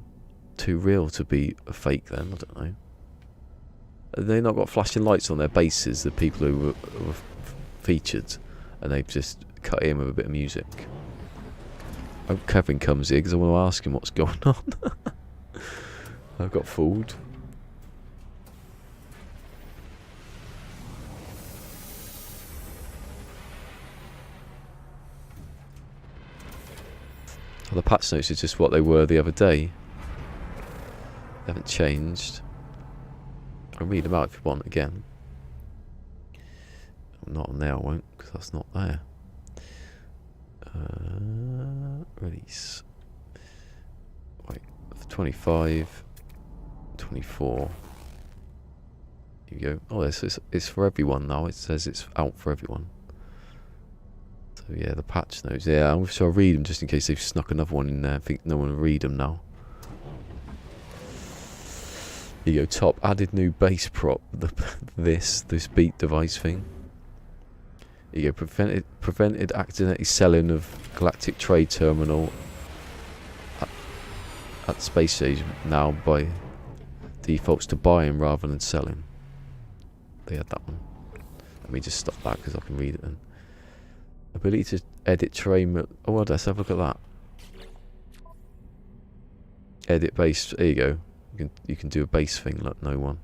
Too real to be a fake then, I don't know. They not got flashing lights on their bases, the people who were featured, and they've just cut in with a bit of music. I hope Kevin comes here because I want to ask him what's going on. I got fooled. Well, the patch notes are just what they were the other day. They haven't changed. I'll read them out if you want again. Not on there, I won't, because that's not there. Release. Wait, 25, 24. Here you go. Oh, it's for everyone now. It says it's out for everyone. So yeah, the patch notes. Yeah, I'm sure I'll read them just in case they've snuck another one in there. I think no one will read them now. Here you go. Top added new base prop. This beat device thing. Here you go. Prevented accidentally selling of Galactic Trade Terminal at space station now by defaults to buying rather than selling. They had that one. Let me just stop that because I can read it then. Ability to edit terrain. Oh, well, let's have a look at that. Edit base. There you go. You can do a base thing like no one.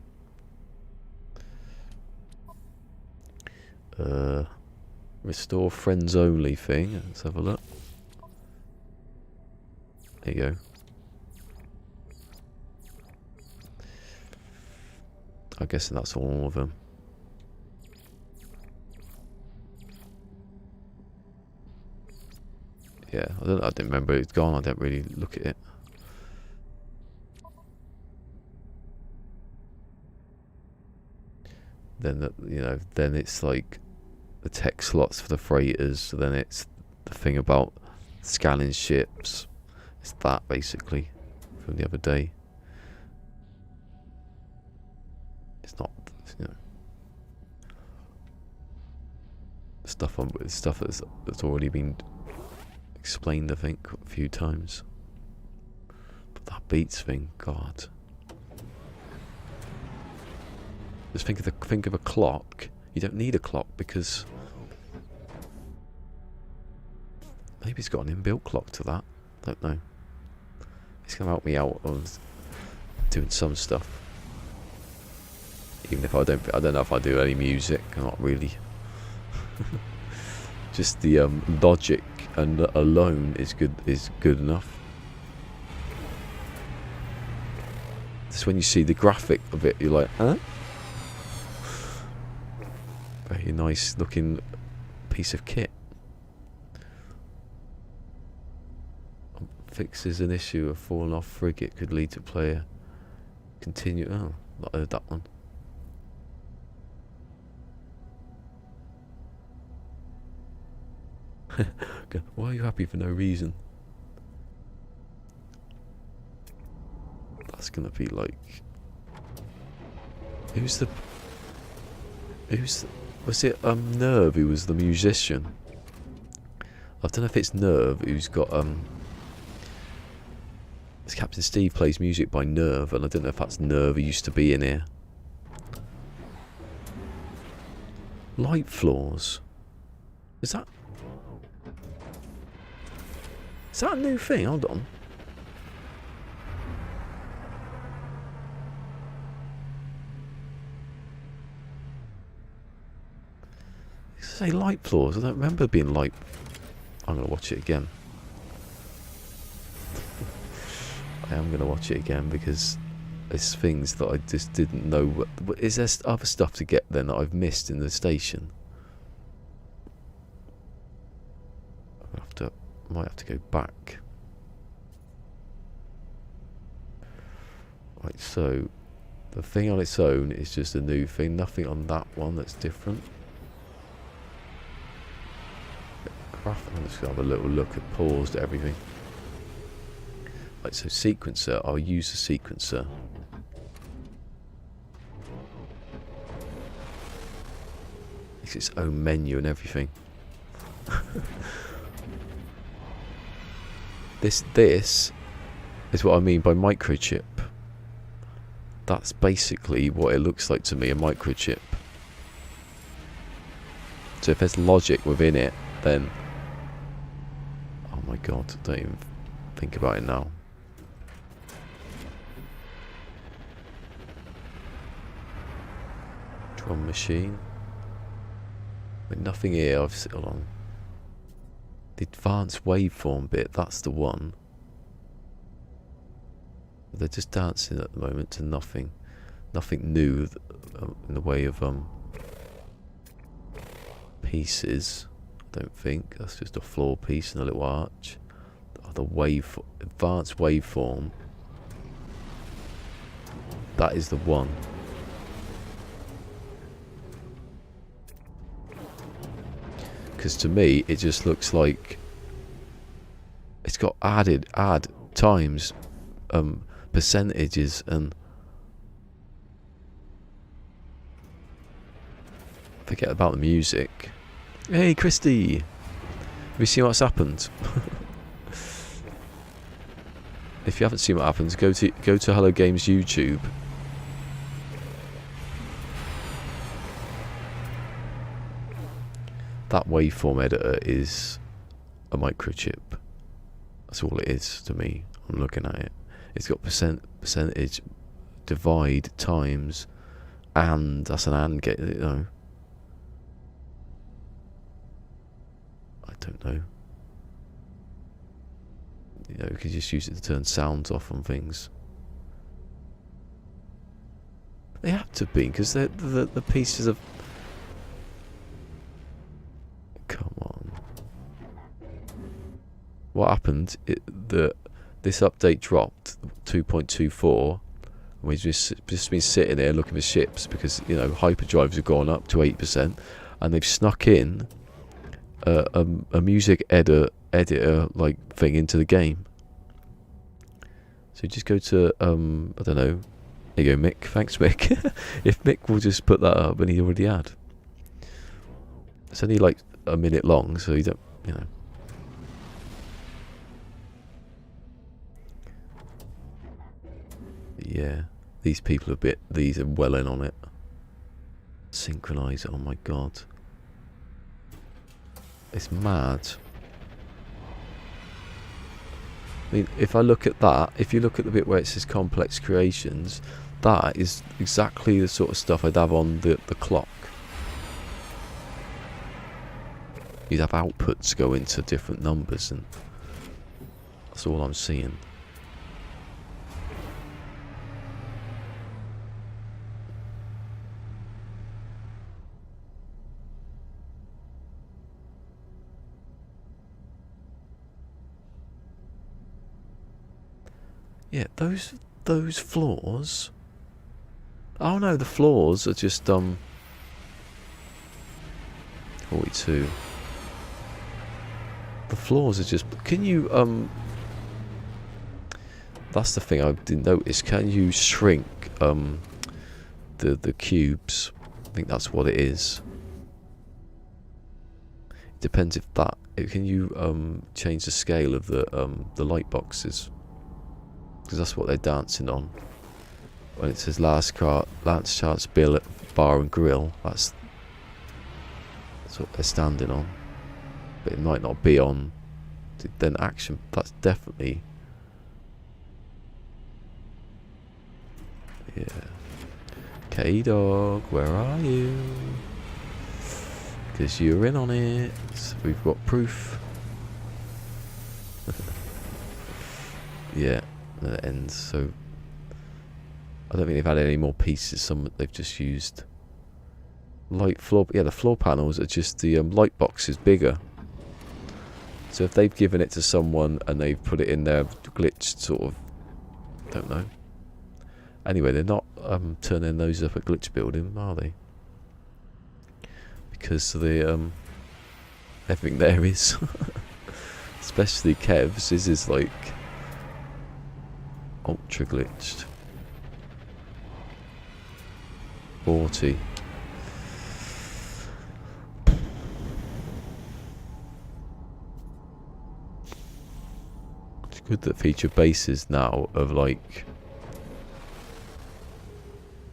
Restore friends only thing. Let's have a look. There you go. I guess that's all of them. Yeah, I didn't remember it's gone. I didn't really look at it. Then then it's like the tech slots for the freighters. Then it's the thing about scanning ships. It's that basically from the other day. It's not, stuff that's already been explained, I think, a few times. But that beats thing, God. Just think of a clock. You don't need a clock because maybe it's got an inbuilt clock to that. Don't know. It's gonna help me out on doing some stuff. Even if I don't know if I do any music. Not really. Just the logic and alone is good enough. Just when you see the graphic of it, you're like, huh? Very nice looking piece of kit. Fixes an issue. A fallen off frigate could lead to player continue. Oh, not heard that one. Why are you happy for no reason? That's gonna be like, was it Nerve who was the musician? I don't know if it's Nerve who's got Captain Steve plays music by Nerve, and I don't know if that's Nerve who used to be in here. Light floors. Is that a new thing? Hold on. Say light floors. I don't remember being light. I'm gonna watch it again. I am gonna watch it again because there's things that I just didn't know. Is there other stuff to get then that I've missed in the station? Might have to go back. Right, so the thing on its own is just a new thing. Nothing on that one that's different. I'm just gonna have a little look at paused everything. Right, so sequencer. I'll use the sequencer. It's its own menu and everything. This is what I mean by microchip. That's basically what it looks like to me, a microchip. So if there's logic within it, then oh my god, don't even think about it now. Drum machine. With nothing here, I've settled on. The advanced waveform bit, that's the one. They're just dancing at the moment to nothing. Nothing new in the way of pieces, I don't think. That's just a floor piece and a little arch. The advanced waveform. That is the one. Because to me, it just looks like it's got add times, percentages, and forget about the music. Hey, Christy, have you seen what's happened? If you haven't seen what happened, go to Hello Games YouTube. That waveform editor is a microchip. That's all it is to me. I'm looking at it. It's got percentage, divide, times, and that's an AND gate, you know. don't know. You know, you could just use it to turn sounds off on things. They have to be, because they're the pieces of... Come on. What happened? This update dropped 2.24. We've just been sitting there looking for ships because, you know, hyperdrives have gone up to 8%, and they've snuck in a music editor like thing into the game. So you just go to I don't know. There you go, Mick. Thanks, Mick. If Mick will just put that up, and he already had. It's only like a minute long, so you don't, you know. Yeah, these people are these are well in on it. Synchronize it, oh my god. It's mad. I mean, if I look at that, if you look at the bit where it says complex creations, that is exactly the sort of stuff I'd have on the clock. You'd have outputs go into different numbers, and that's all I'm seeing. Yeah, those floors. Oh no, the floors are just 42. The floors are just. Can you That's the thing I didn't notice. Can you shrink the cubes? I think that's what it is. It depends if that. Can you change the scale of the light boxes? Because that's what they're dancing on. When it says Lance Charts, Bar and Grill, that's what they're standing on. But it might not be on. Then action, that's definitely. Yeah. K-Dog, where are you? Because you're in on it. We've got proof. Yeah. And it ends, so I don't think they've added any more pieces. Some they've just used light floor. Yeah, the floor panels are just the light boxes bigger. So if they've given it to someone and they've put it in their glitched sort of, don't know. Anyway, they're not turning those up at Glitch Building, are they? Because the everything there is, especially Kev's. This is like. Ultra glitched. 40. It's good that feature bases now of like.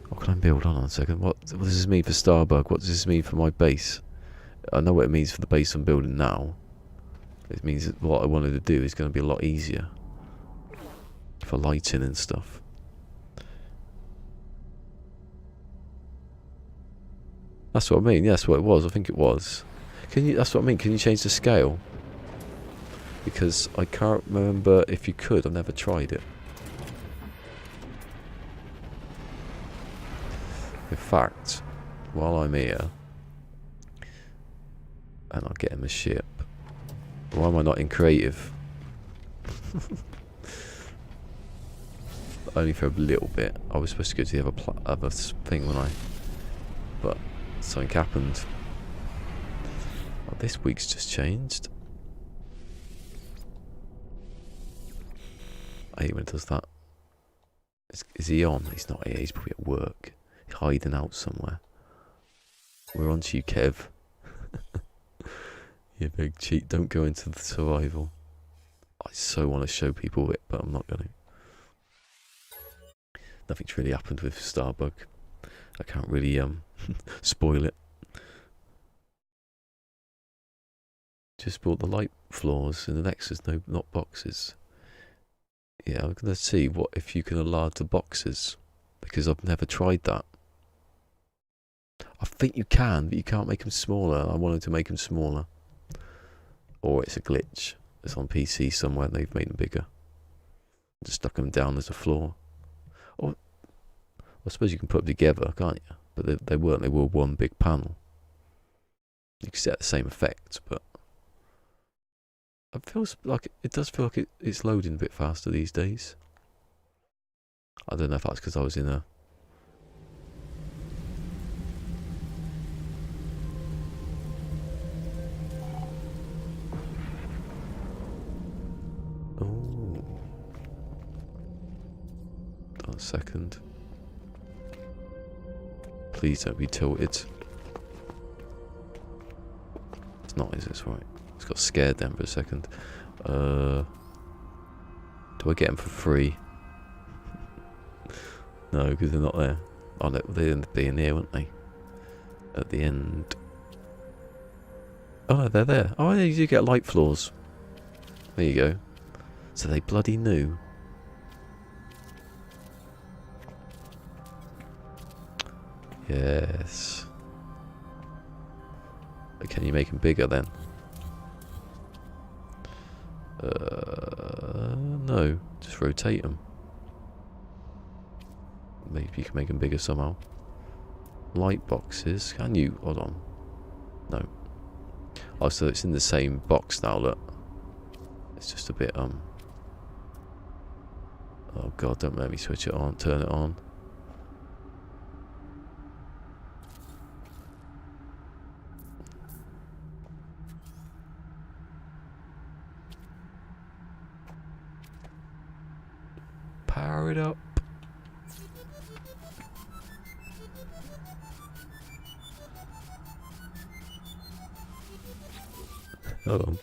What can I build on a second? What does this mean for Starbug? What does this mean for my base? I know what it means for the base I'm building now. It means that what I wanted to do is going to be a lot easier. For lighting and stuff. That's what I mean. Yeah, that's what it was. I think it was. Can you? That's what I mean. Can you change the scale? Because I can't remember if you could. I've never tried it. In fact, while I'm here, and I'll get him a ship. Why am I not in creative? Only for a little bit. I was supposed to go to the other thing when but something happened. Oh, this week's just changed. I hate when it does that. Is he on? He's not here. He's probably at work. He's hiding out somewhere. We're on to you, Kev. You big cheat. Don't go into the survival. I so want to show people it, but I'm not going to. Nothing's really happened with Starbug. I can't really spoil it. Just bought the light floors, and the next is not boxes. Yeah, I'm gonna see what if you can enlarge the boxes, because I've never tried that. I think you can, but you can't make them smaller. I wanted to make them smaller. Or it's a glitch. It's on PC somewhere and they've made them bigger. Just stuck them down as a floor. Or I suppose you can put them together, can't you? But they weren't. They were one big panel. You can get the same effect, but it feels like it does feel like it's loading a bit faster these days. I don't know if that's because I was in a. Oh, hold on a second. Please don't be tilted. It's not, is it? Right. It's got scared then for a second. Do I get them for free? No, because they're not there. Oh, they end up being there, won't they? At the end. Oh no, they're there. Oh, yeah, you do get light floors. There you go. So they bloody knew. Yes. Can you make them bigger then? No. Just rotate them. Maybe you can make them bigger somehow. Light boxes. Can you? Hold on. No. Oh, so it's in the same box now, look. It's just a bit, Oh god, don't let me switch it on, turn it on. Power it up. Hold on.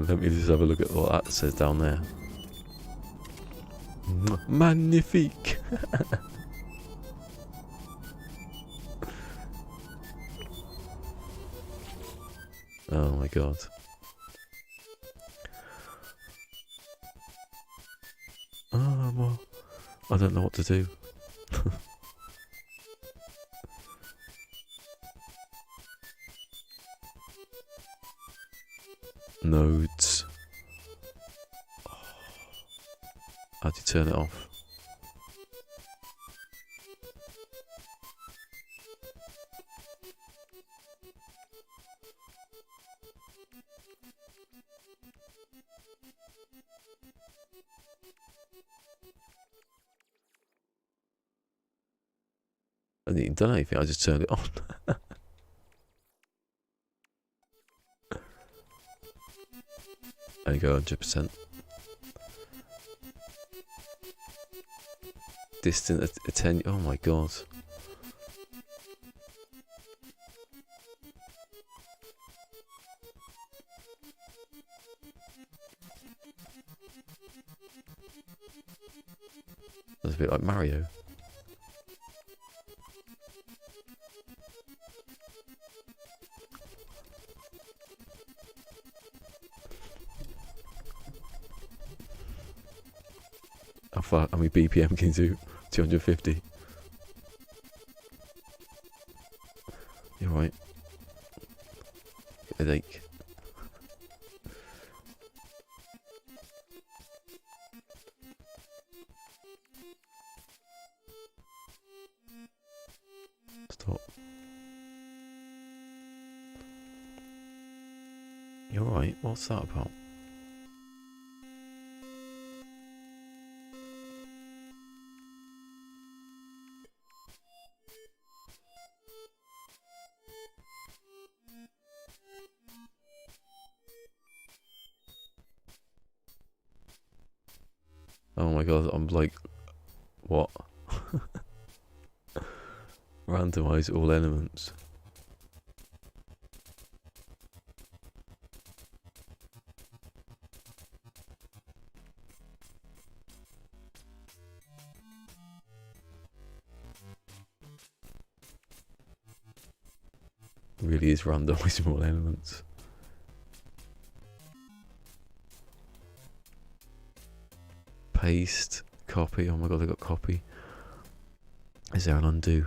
Let me just have a look at what that says down there. Magnifique! Oh my god. Oh, well, I don't know what to do. Nodes. Oh. How do you turn it off? I didn't even done anything, I just turned it on. There you go, 100%. Distant attenuation. Oh my god. That's a bit like Mario. How many BPM can you do? 250. You're right. Headache. Stop. You're right. What's that about? Oh my god, I'm like, what? Randomize all elements. It really is randomizing all elements. Paste, copy. Oh my god, I got copy. Is there an undo?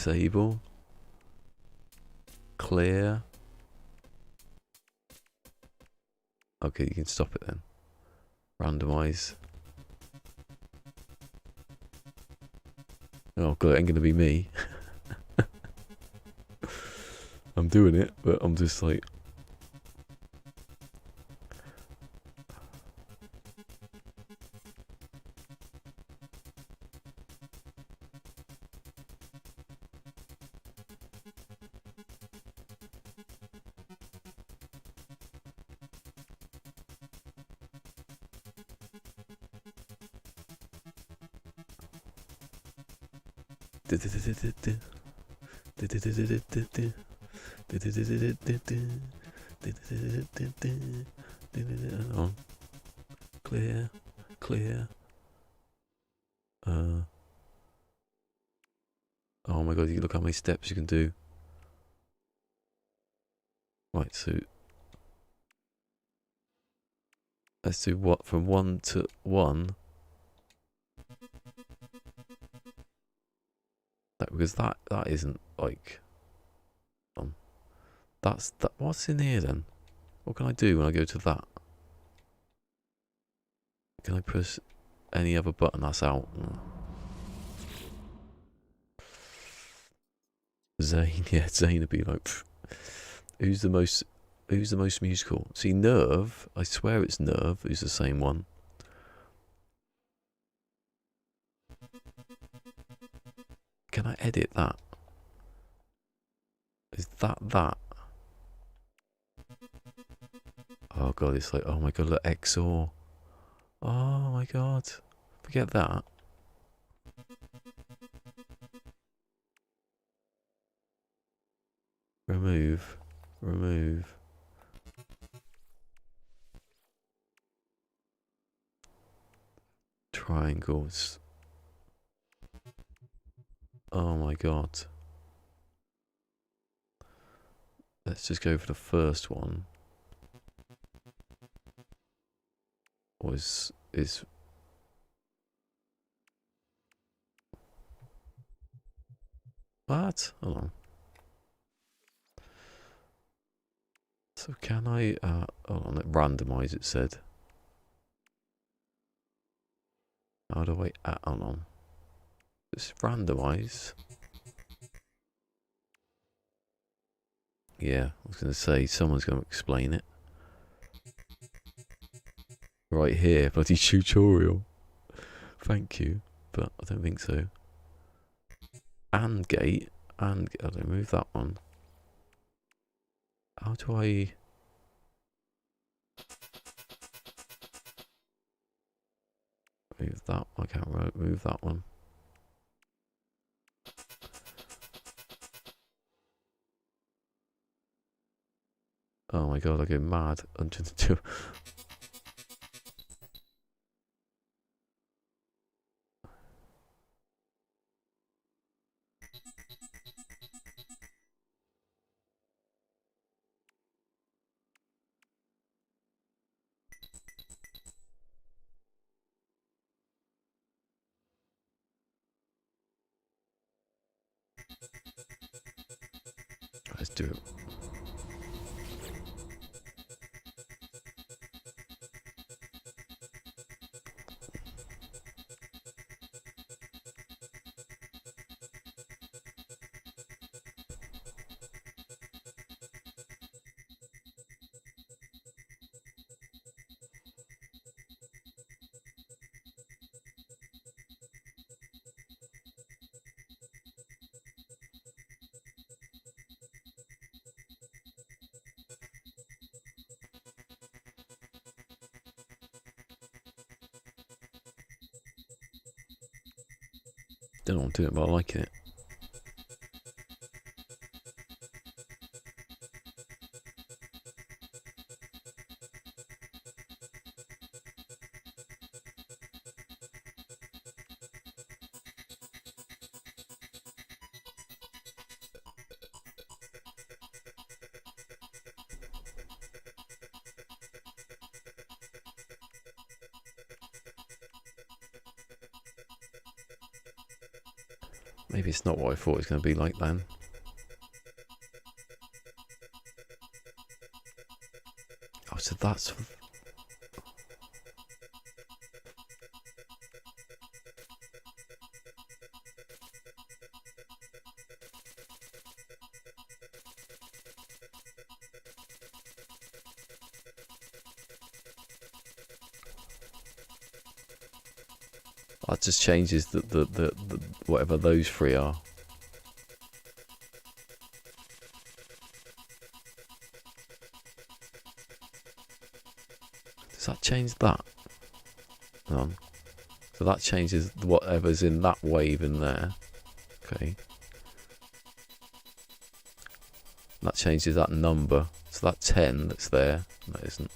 Disable. Clear. Okay, you can stop it then. Randomize. Oh god, it ain't gonna be me. I'm doing it, but I'm just like... On. Clear, clear. Oh my god, you look how many steps you can do. Right, so let's do what from 1 to 1. Because that isn't like that's that. What's in here then? What can I do when I go to that? Can I press any other button? That's out. Zane, yeah, Zane would be like, pff, who's the most musical? See, Nerve, I swear it's Nerve who's the same one. Can I edit that? Is that? Oh god, it's like, oh my god, look, XOR. Oh my god. Forget that. Remove. Triangles. Oh my god. Let's just go for the first one. Is what? Hold on. So can I hold on, randomize it said. How do I hold on. Just randomize. Yeah, I was gonna say someone's gonna explain it. Right here, bloody tutorial. Thank you, but I don't think so. And gate, and I'll remove that one. How do I? Move that. I can't remove that one. Oh my god, I go mad. I'm just too. Let's do it. Don't know what I'm doing, but I like it. Maybe it's not what I thought it was going to be like then. Oh, so that's... That just changes the whatever those three are. Does that change that? Hang on. So that changes whatever's in that wave in there. Okay. That changes that number. So that 10 that's there. That isn't.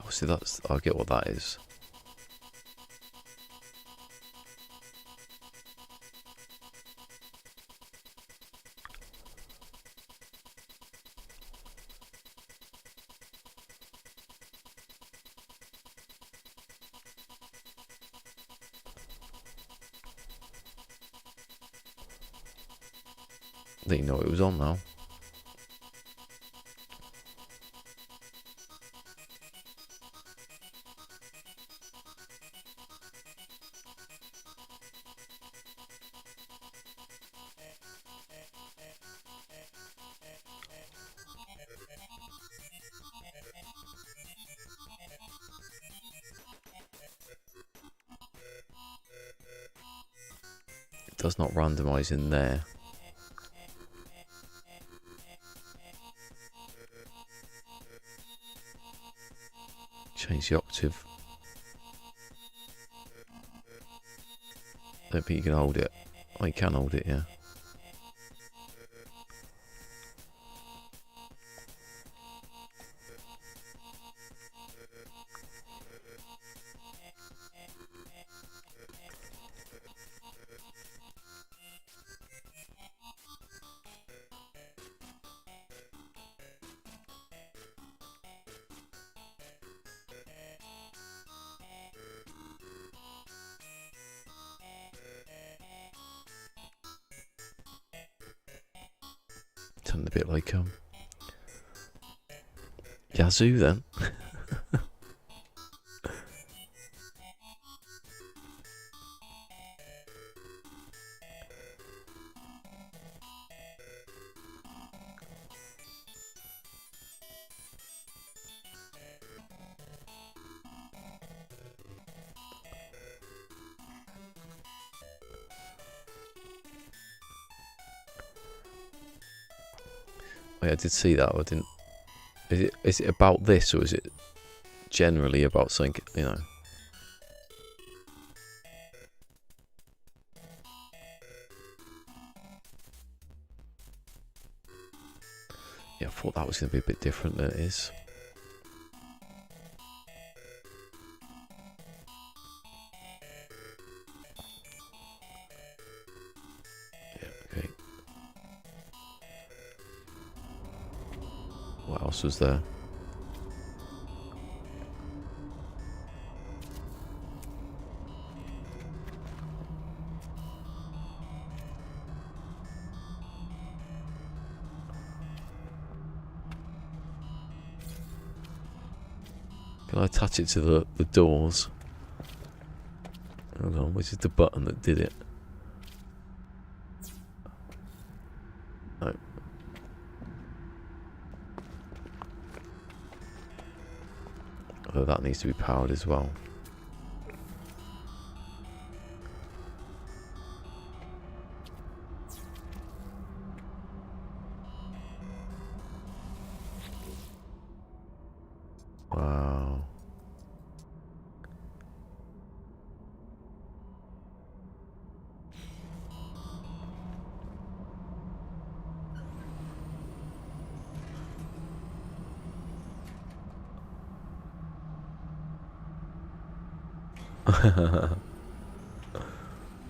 Oh, see, that's... I get what that is. I didn't know it was on now. It does not randomise in there. Change the octave. Don't think you can hold it. Oh, you can hold it, yeah. Sounded a bit like Yazoo then. I did see that. I didn't. Is it about this, or is it generally about something? You know. Yeah, I thought that was going to be a bit different than it is. Yeah. Okay. What else was there? Can I attach it to the doors? Hold on, which is the button that did it? No. Although that needs to be powered as well. Wow.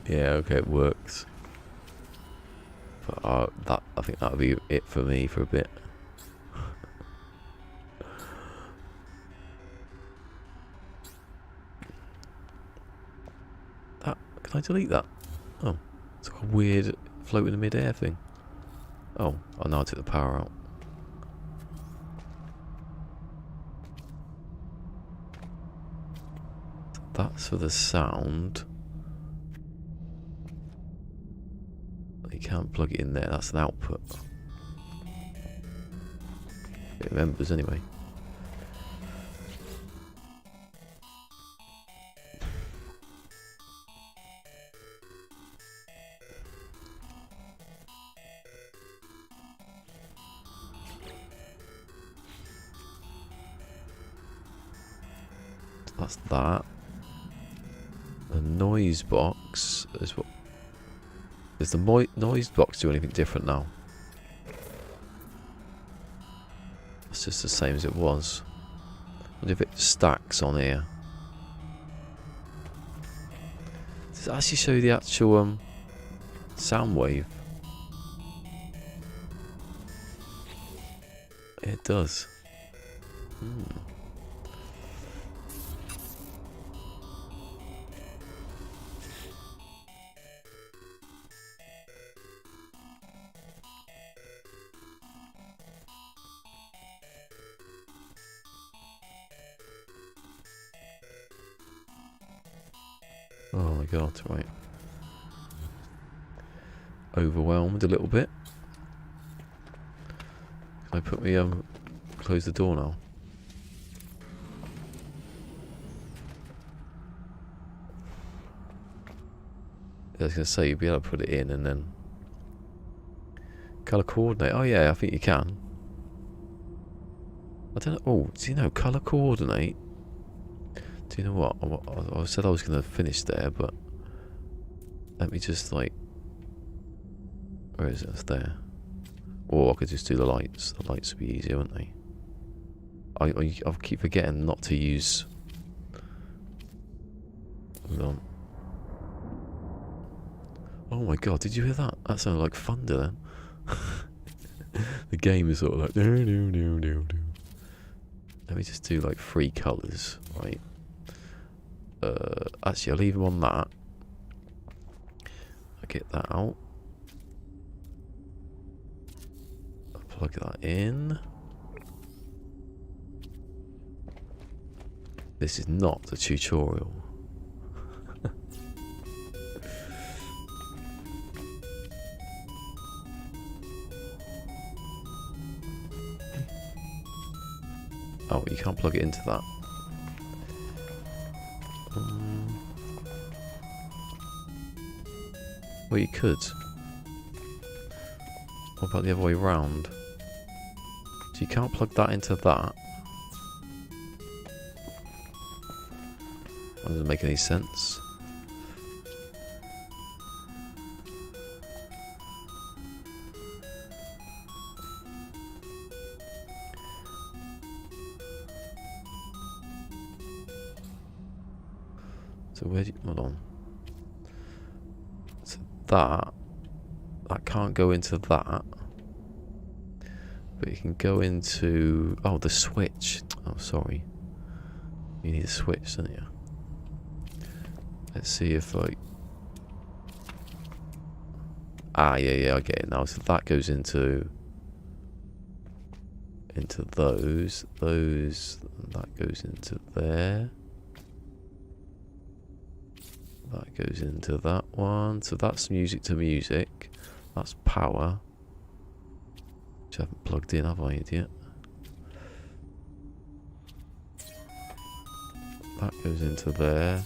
Yeah, okay, it works. That I think that would be it for me for a bit. Can I delete that? Oh, it's like a weird float in the mid-air thing. Oh, now I took the power out. That's for the sound. You can't plug it in there, that's an output. It remembers anyway. That's that. The noise box is what. Does the noise box do anything different now? It's just the same as it was. I wonder if it stacks on here. Does it actually show the actual sound wave? It does. Oh my god, right. Overwhelmed a little bit. Can I put me close the door now? I was gonna say you'd be able to put it in and then colour coordinate. Oh yeah, I think you can. I don't know. Oh, do you know colour coordinate? Do you know what? I said I was going to finish there, but let me just like, where is it? It's there. Or I could just do the lights. The lights would be easier, wouldn't they? I keep forgetting not to use. Hold on. Oh my god! Did you hear that? That sounded like thunder then. The game is sort of like. Let me just do like 3 colours, right? Actually, I'll leave them on that. I'll get that out. I'll plug that in. This is not the tutorial. Oh, you can't plug it into that. Well, you could. What about the other way round? So you can't plug that into that. That doesn't make any sense. So where do you, hold on. So that can't go into that. But you can go into, oh, the switch. Oh, sorry. You need a switch, don't you? Let's see if like, yeah, I get it now. So that goes into those, that goes into there. That goes into that one. So that's music to music. That's power. Which I haven't plugged in, have I, idiot? That goes into there.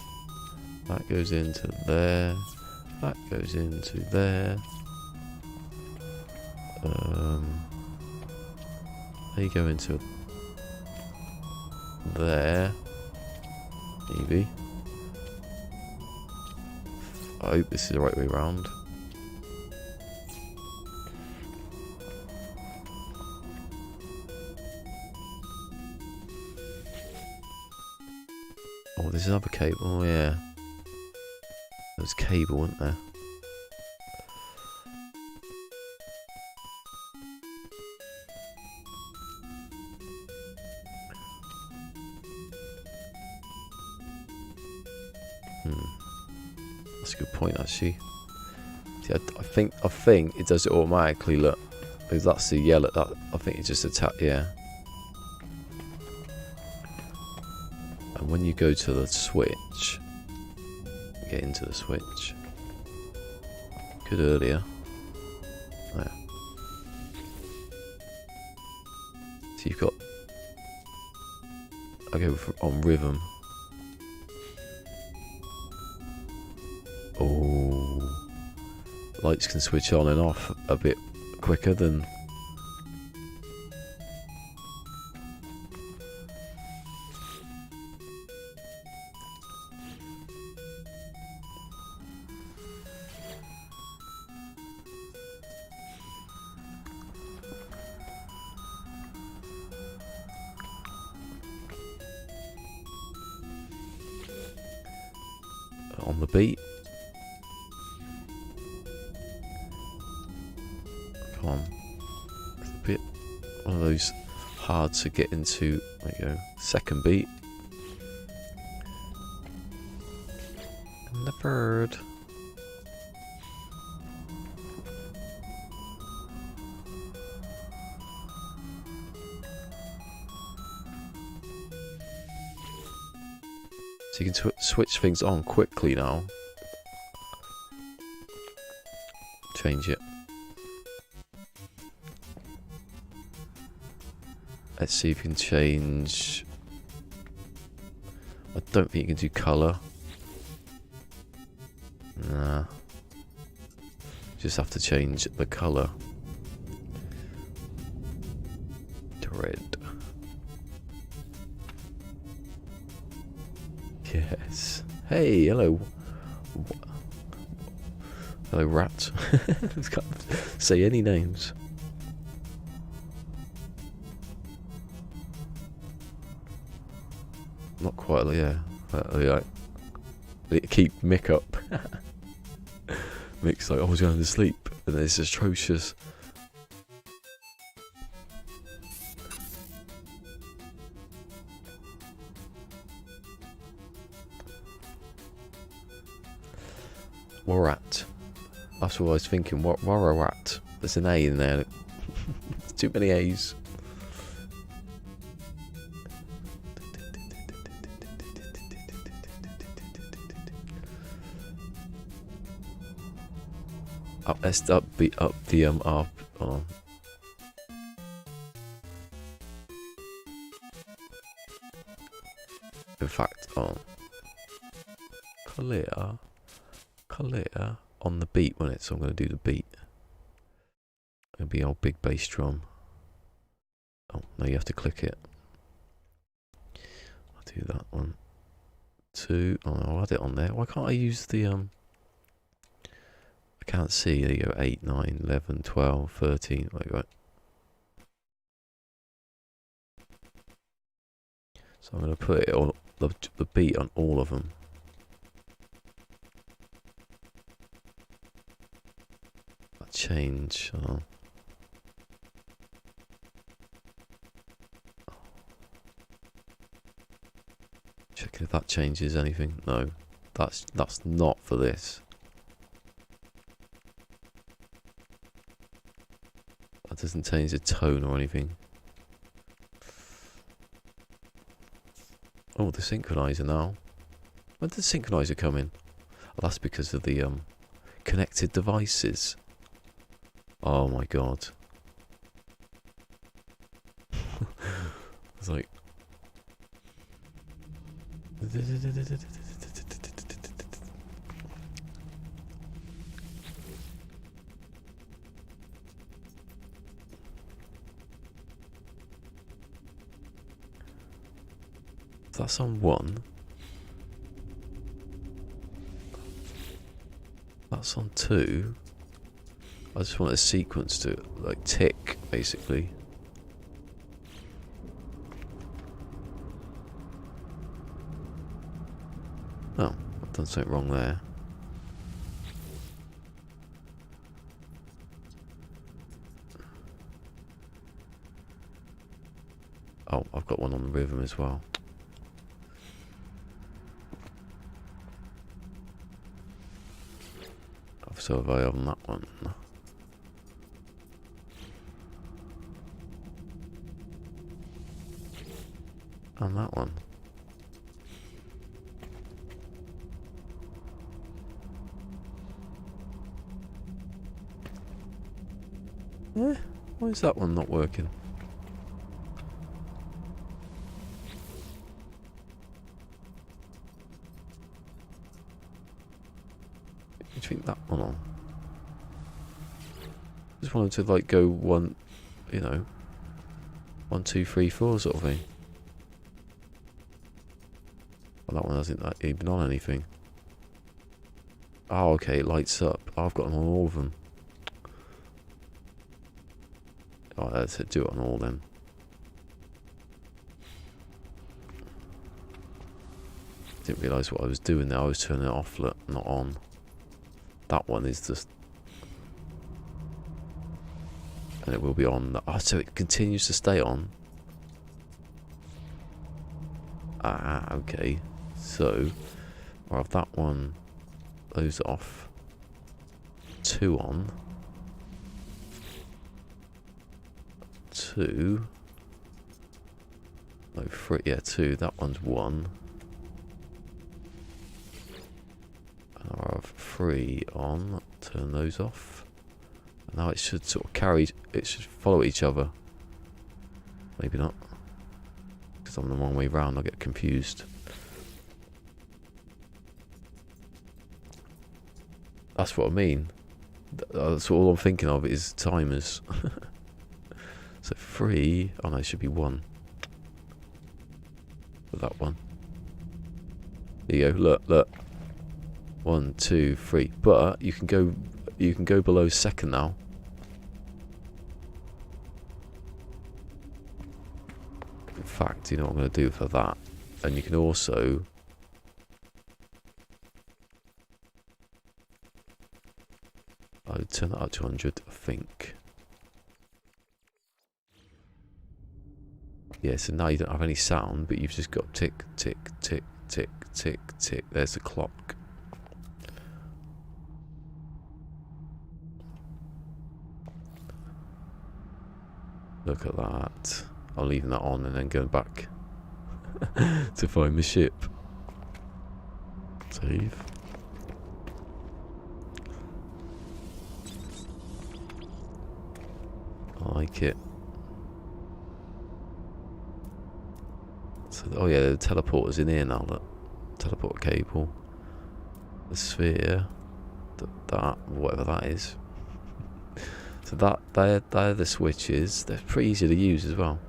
That goes into there. That goes into there. They go into there. Maybe. I hope this is the right way round. Oh, there's another cable. Oh, yeah. There was cable, wasn't there? That's a good point, actually. See, I think it does it automatically. Look, because that's the yellow. That I think it just attack. Yeah. And when you go to the switch, get into the switch. Good earlier. There. So you've got. I go on rhythm. Oh, lights can switch on and off a bit quicker than. On the beat. Come on. It's a bit one of those hard to get into. There you go. Second beat. And the third. So you can switch things on quickly now. Change it. Let's see if you can change. I don't think you can do colour. Nah. Just have to change the colour to red. Yes. Hey, hello. Hello, rat. Can't say any names. Not quite, yeah. Keep Mick up. Mick's like, I was going to sleep, and it's atrocious. Warat. That's what I was thinking. Warat. There's an A in there. Too many A's. Let's up the up. Oh. In fact, clear on the beat when it's. So I'm going to do the beat. It'll be our big bass drum. Oh no, you have to click it. I'll do that one. 2. Oh, I'll add it on there. Why can't I use the I can't see. There you go. 8, 9, 11, 12, 13. Wait, right. So I'm going to put it on the beat on all of them. Change. Check if that changes anything. No, that's not for this. That doesn't change the tone or anything. Oh, the synchronizer now. When did the synchronizer come in? Oh, that's because of the connected devices. Oh my god. It's like. That's on 1. That's on 2. I just want a sequence to like tick, basically. Oh, I've done something wrong there. Oh, I've got one on the rhythm as well. So have I on that one. And that one. Why is that one not working? Do you think that one on? Just wanted to like go one, you know, 1, 2, 3, 4 sort of thing. Well, that one hasn't even on anything. Oh, okay, it lights up. I've got them on all of them. Oh, let's do it on all then. Didn't realise what I was doing there. I was turning it off, look, not on. That one is just... And it will be on. Oh, so it continues to stay on. Ah, okay. So, I'll have that one, those off. 2 on. 2. No, 3. Yeah, 2. That one's 1. And I'll have 3 on. Turn those off. And now it should sort of carry. It should follow each other. Maybe not. Because I'm the wrong way round. I'll get confused. That's what I mean. That's all I'm thinking of is timers. So 3. Oh no, it should be 1. For that one. There you go. Look, look. 1, 2, 3. But you can go below second now. In fact, you know what I'm going to do for that. And you can also... I would turn that up to 100, I think. Yeah, so now you don't have any sound, but you've just got tick, tick, tick, tick, tick, tick. There's the clock. Look at that. I'll leave that on and then go back to find the ship. Save. I like it. So, oh yeah, the teleporter's in here now. Look, teleport cable, the sphere, that whatever that is. So they're the switches. They're pretty easy to use as well.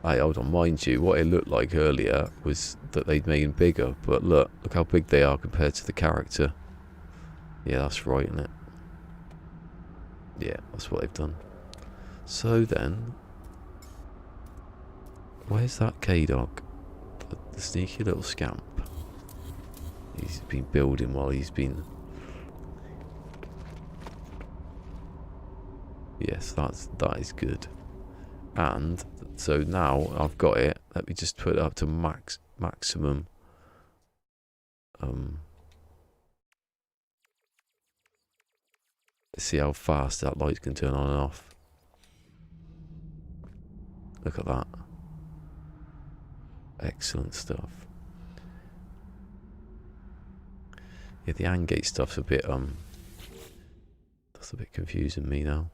Hey, hold on, mind you, what it looked like earlier was that they'd made them bigger, but look how big they are compared to the character. Yeah, that's right, isn't it? Yeah, that's what they've done. So then, where's that K-Dog? The sneaky little scamp. He's been building while he's been... Yes, that is good. And so now I've got it. Let me just put it up to maximum. Let's see how fast that light can turn on and off. Look at that. Excellent stuff. Yeah, the AND gate stuff's a bit that's a bit confusing me now.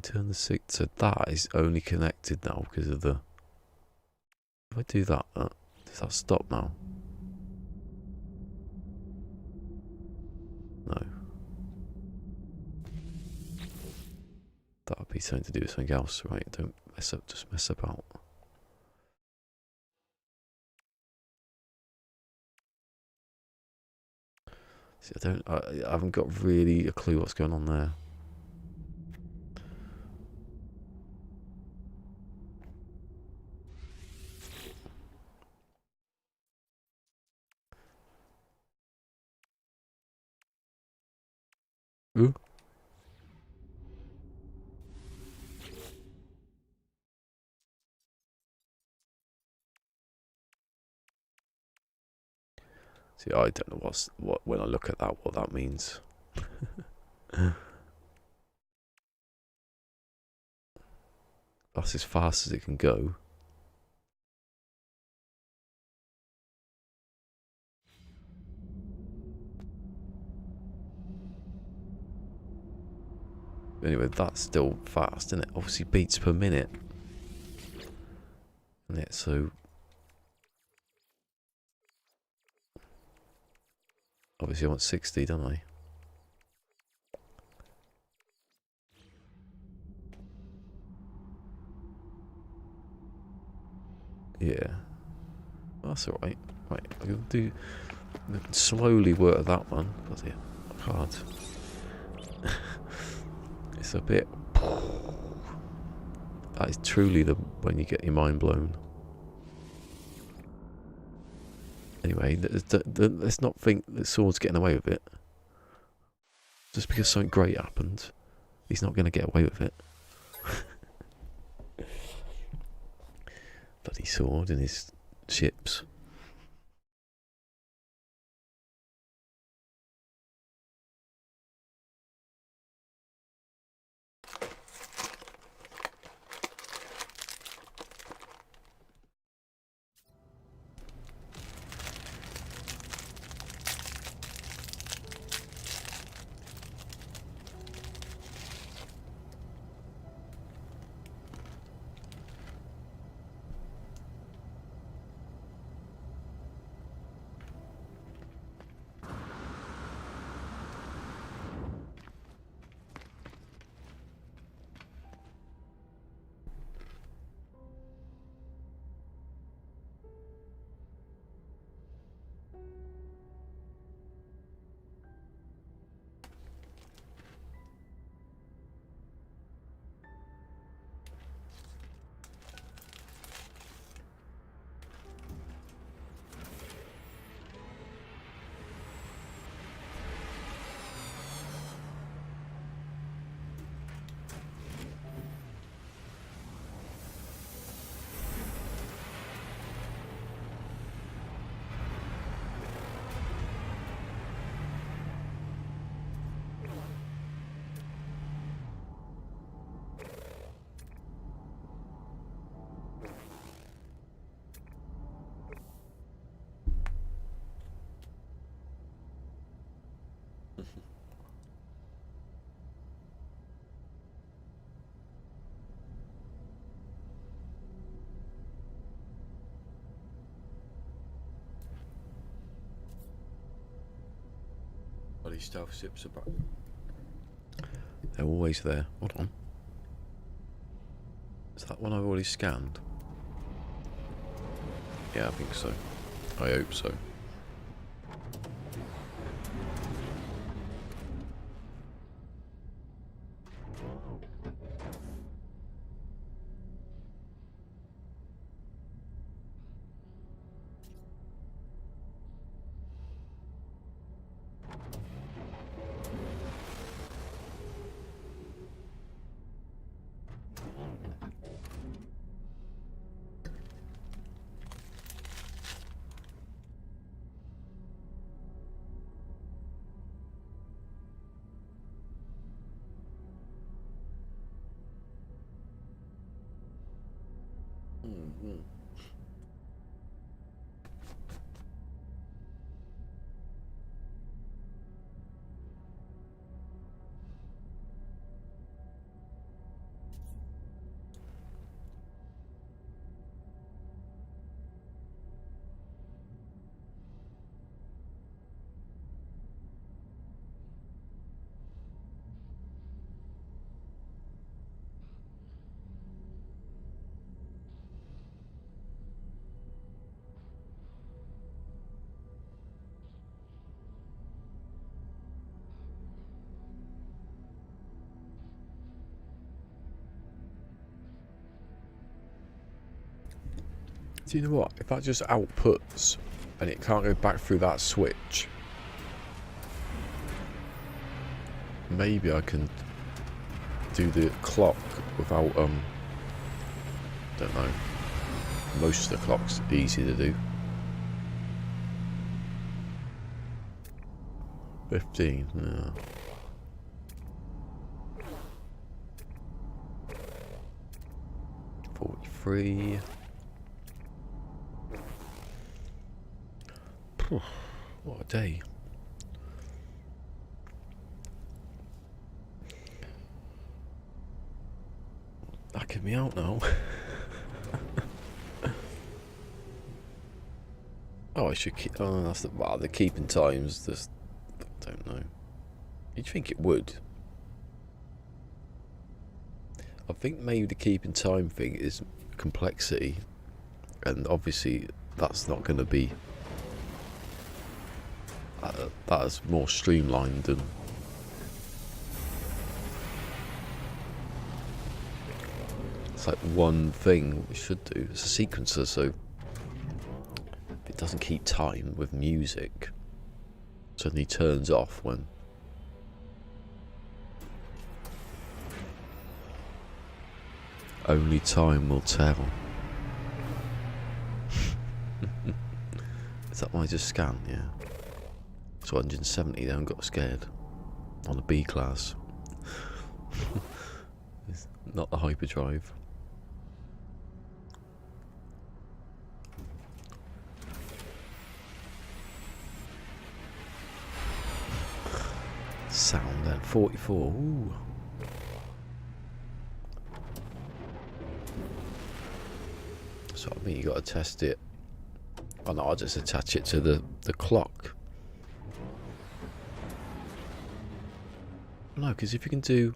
Turn the six. So that is only connected now because of the. If I do that, does that stop now? No. That would be something to do with something else, right? Don't mess up. Just mess about. See, I haven't got really a clue what's going on there. Ooh. See, I don't know what when I look at that, what that means. That's as fast as it can go. Anyway, that's still fast, isn't it? Obviously beats per minute. Isn't it? So obviously I want 60, don't I? Yeah. That's alright. Right, I'll do slowly work that one. Bloody hard. It's a bit. That is truly the when you get your mind blown. Anyway, let's not think that Sword's getting away with it. Just because something great happened, he's not going to get away with it. Bloody Sword and his ships. Bloody stealth ships are back. They're always there. Hold on. Is that one I've already scanned? Yeah, I think so. I hope so. Do you know what? If that just outputs and it can't go back through that switch, maybe I can do the clock without don't know. Most of the clock's easy to do. 15, no. $43. What a day. Backing me out now. Oh, I should keep. Oh, that's the keeping times. Just don't know. You'd think it would. I think maybe the keeping time thing is complexity, and obviously that's not going to be. That is more streamlined than. It's like one thing we should do. It's a sequencer, so if it doesn't keep time with music, suddenly turns off when. Only time will tell. Is that why I just scanned? Yeah. It's 170, they haven't got scared. On a B class. It's not the Hyperdrive. Sound then, 44. Ooh. So I mean, you got to test it. Oh no, I'll just attach it to the clock. No, because if you can do.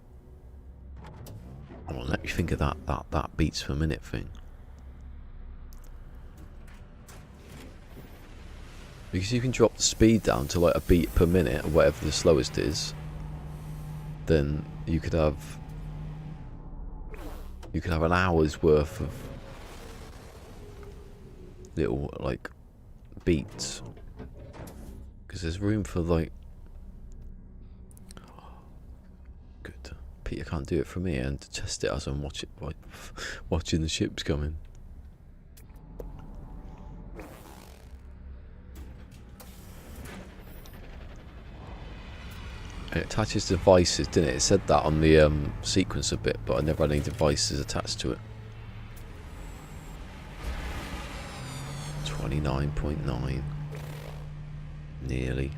Oh, let me think of that beats per minute thing. Because you can drop the speed down to like a beat per minute, or whatever the slowest is. Then you could have an hour's worth of little like beats, because there's room for like. Good. Peter can't do it from here, and to test it as I'm watching the ships coming. It attaches devices, didn't it? It said that on the sequencer bit, but I never had any devices attached to it. 29.9. Nearly.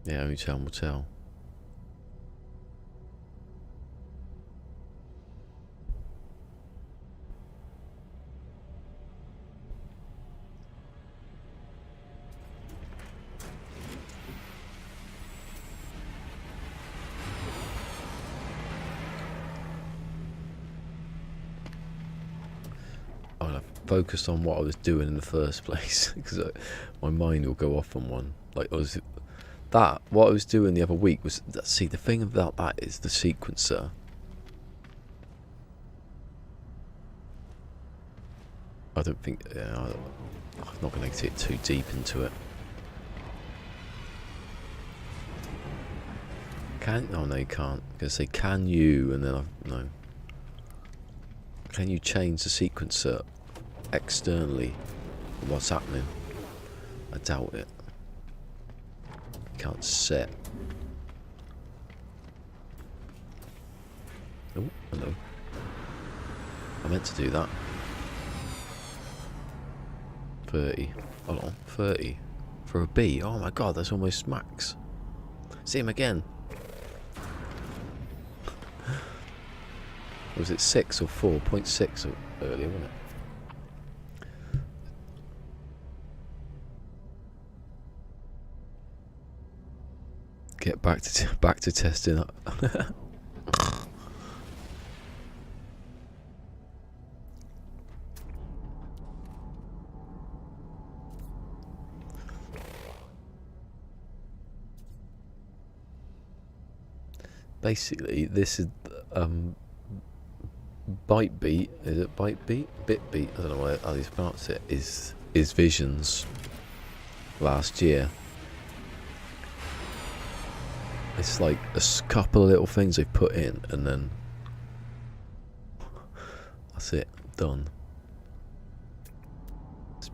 Yeah, only time will tell. I focused on what I was doing in the first place, because my mind will go off on one. Like what I was doing the other week was, see, the thing about that is the sequencer. I don't think, I'm not going to get too deep into it. Oh no, you can't. I'm going to say, can you, and then no. Can you change the sequencer externally? What's happening? I doubt it. Can't set. Oh, hello. I meant to do that. 30. Hold on, 30 for a B. Oh my god, that's almost max. See him again. Was it 6 or 4.6 earlier, wasn't it? Get back to testing up. Basically, this is Bite Beat. Is it Bite Beat? Bit Beat. I don't know how you pronounce it. Is Visions last year. It's like a couple of little things they've put in, and then that's it, done.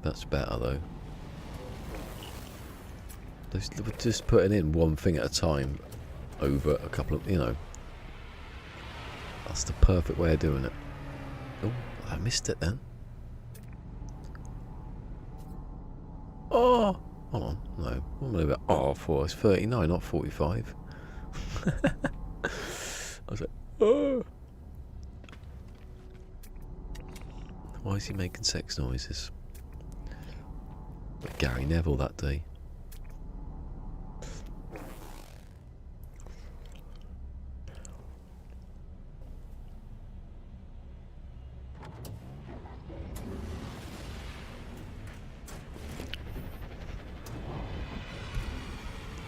That's better though. We're just putting in one thing at a time over a couple of, you know. That's the perfect way of doing it. Oh, I missed it then. Oh, hold on, no. What am I about? Oh, for it's 39, not 45. I was like, oh. Why is he making sex noises? Like Gary Neville that day.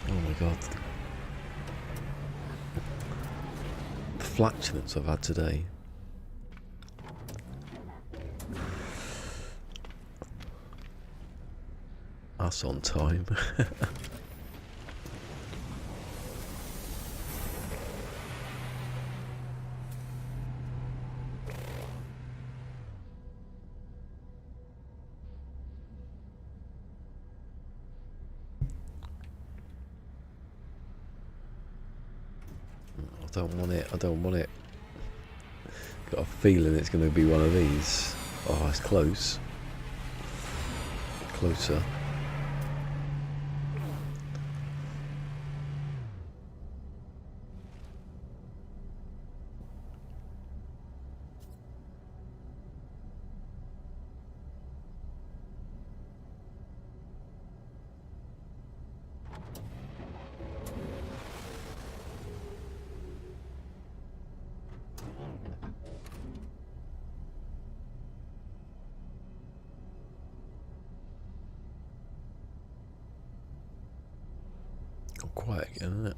Oh my god. The flatulence I've had today. That's on time. I don't want it, I don't want it. Got a feeling it's going to be one of these. Oh, it's close. Closer. Got quiet again, isn't it?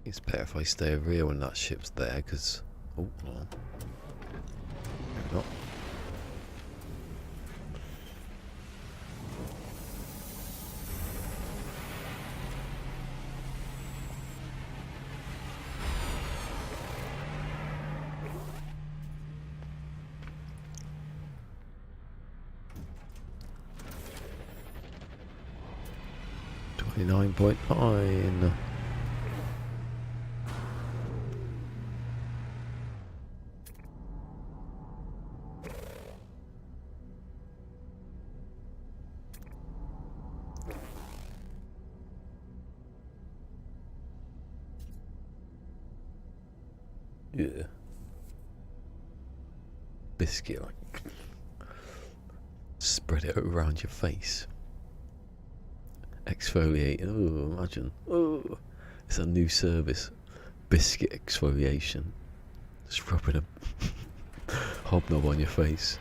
It's better if I stay over here when that ship's there, because... Oh, hold on. Maybe not. .9. Yeah. Biscuit, like, spread it around your face. Exfoliate. Oh, imagine. Oh, it's a new service. Biscuit exfoliation. Just rubbing a hobnob on your face.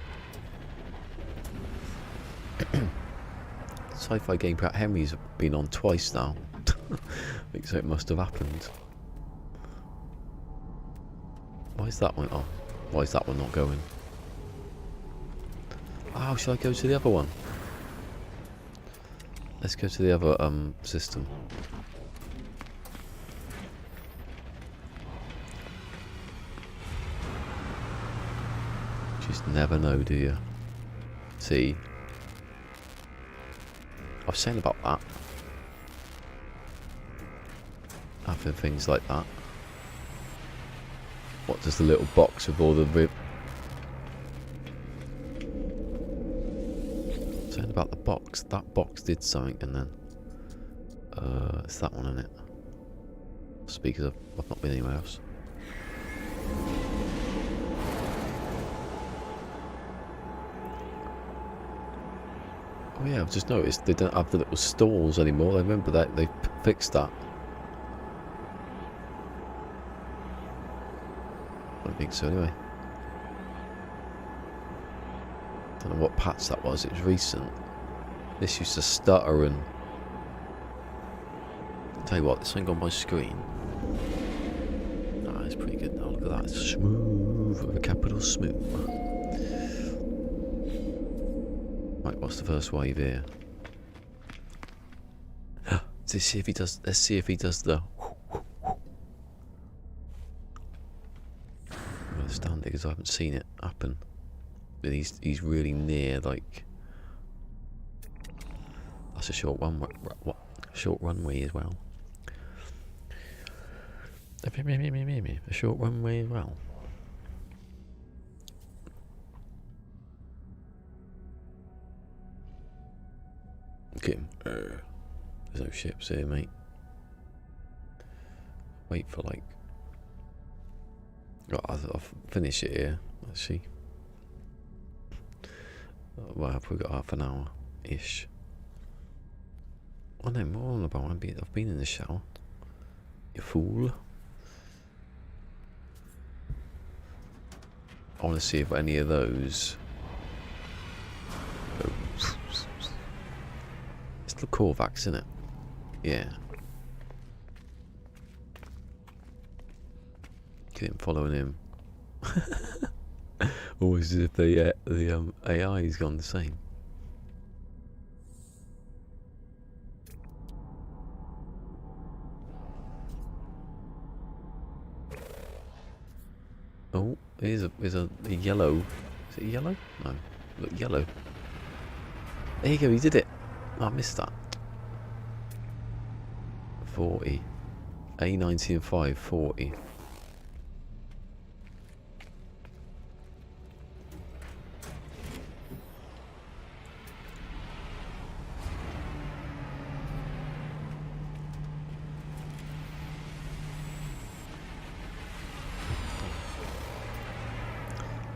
Sci-fi game Pratt Henry's been on twice now. I think so. It must have happened. Why is that one? Oh, why is that one not going? Oh, shall I go to the other one? Let's go to the other system. Just never know, do you? See? I was saying about that. Having things like that. What does the little box with all the saying about the box? That box did something, and then it's that one, isn't it? Speakers. I've not been anywhere else. Oh yeah, I've just noticed they don't have the little stalls anymore. I remember that they fixed that. I don't think so anyway. Don't know what patch that was. It was recent. This used to stutter and... I'll tell you what, this thing on my screen. Ah, it's pretty good now. Look at that. It's smooth with a capital smooth. Right, what's the first wave here? Let's see if he does. Let's see if he does the. I'm gonna stand there because I haven't seen it happen. But he's really near. Like that's a short one. What? Short runway as well. A short runway as well. Look at him. There's no ships here, mate. Wait for like. Oh, I'll finish it here. Let's see. Well, have we got half an hour ish? Oh no, more on about. I've been in the shower. You fool. I want to see if any of those. It's the Korvax, isn't it? Yeah. Get him following him. Always as if the AI has gone the same. Oh, here's a yellow. Is it yellow? No, look, yellow. There you go. He did it. Oh, I missed that. 40. A19&5, 40.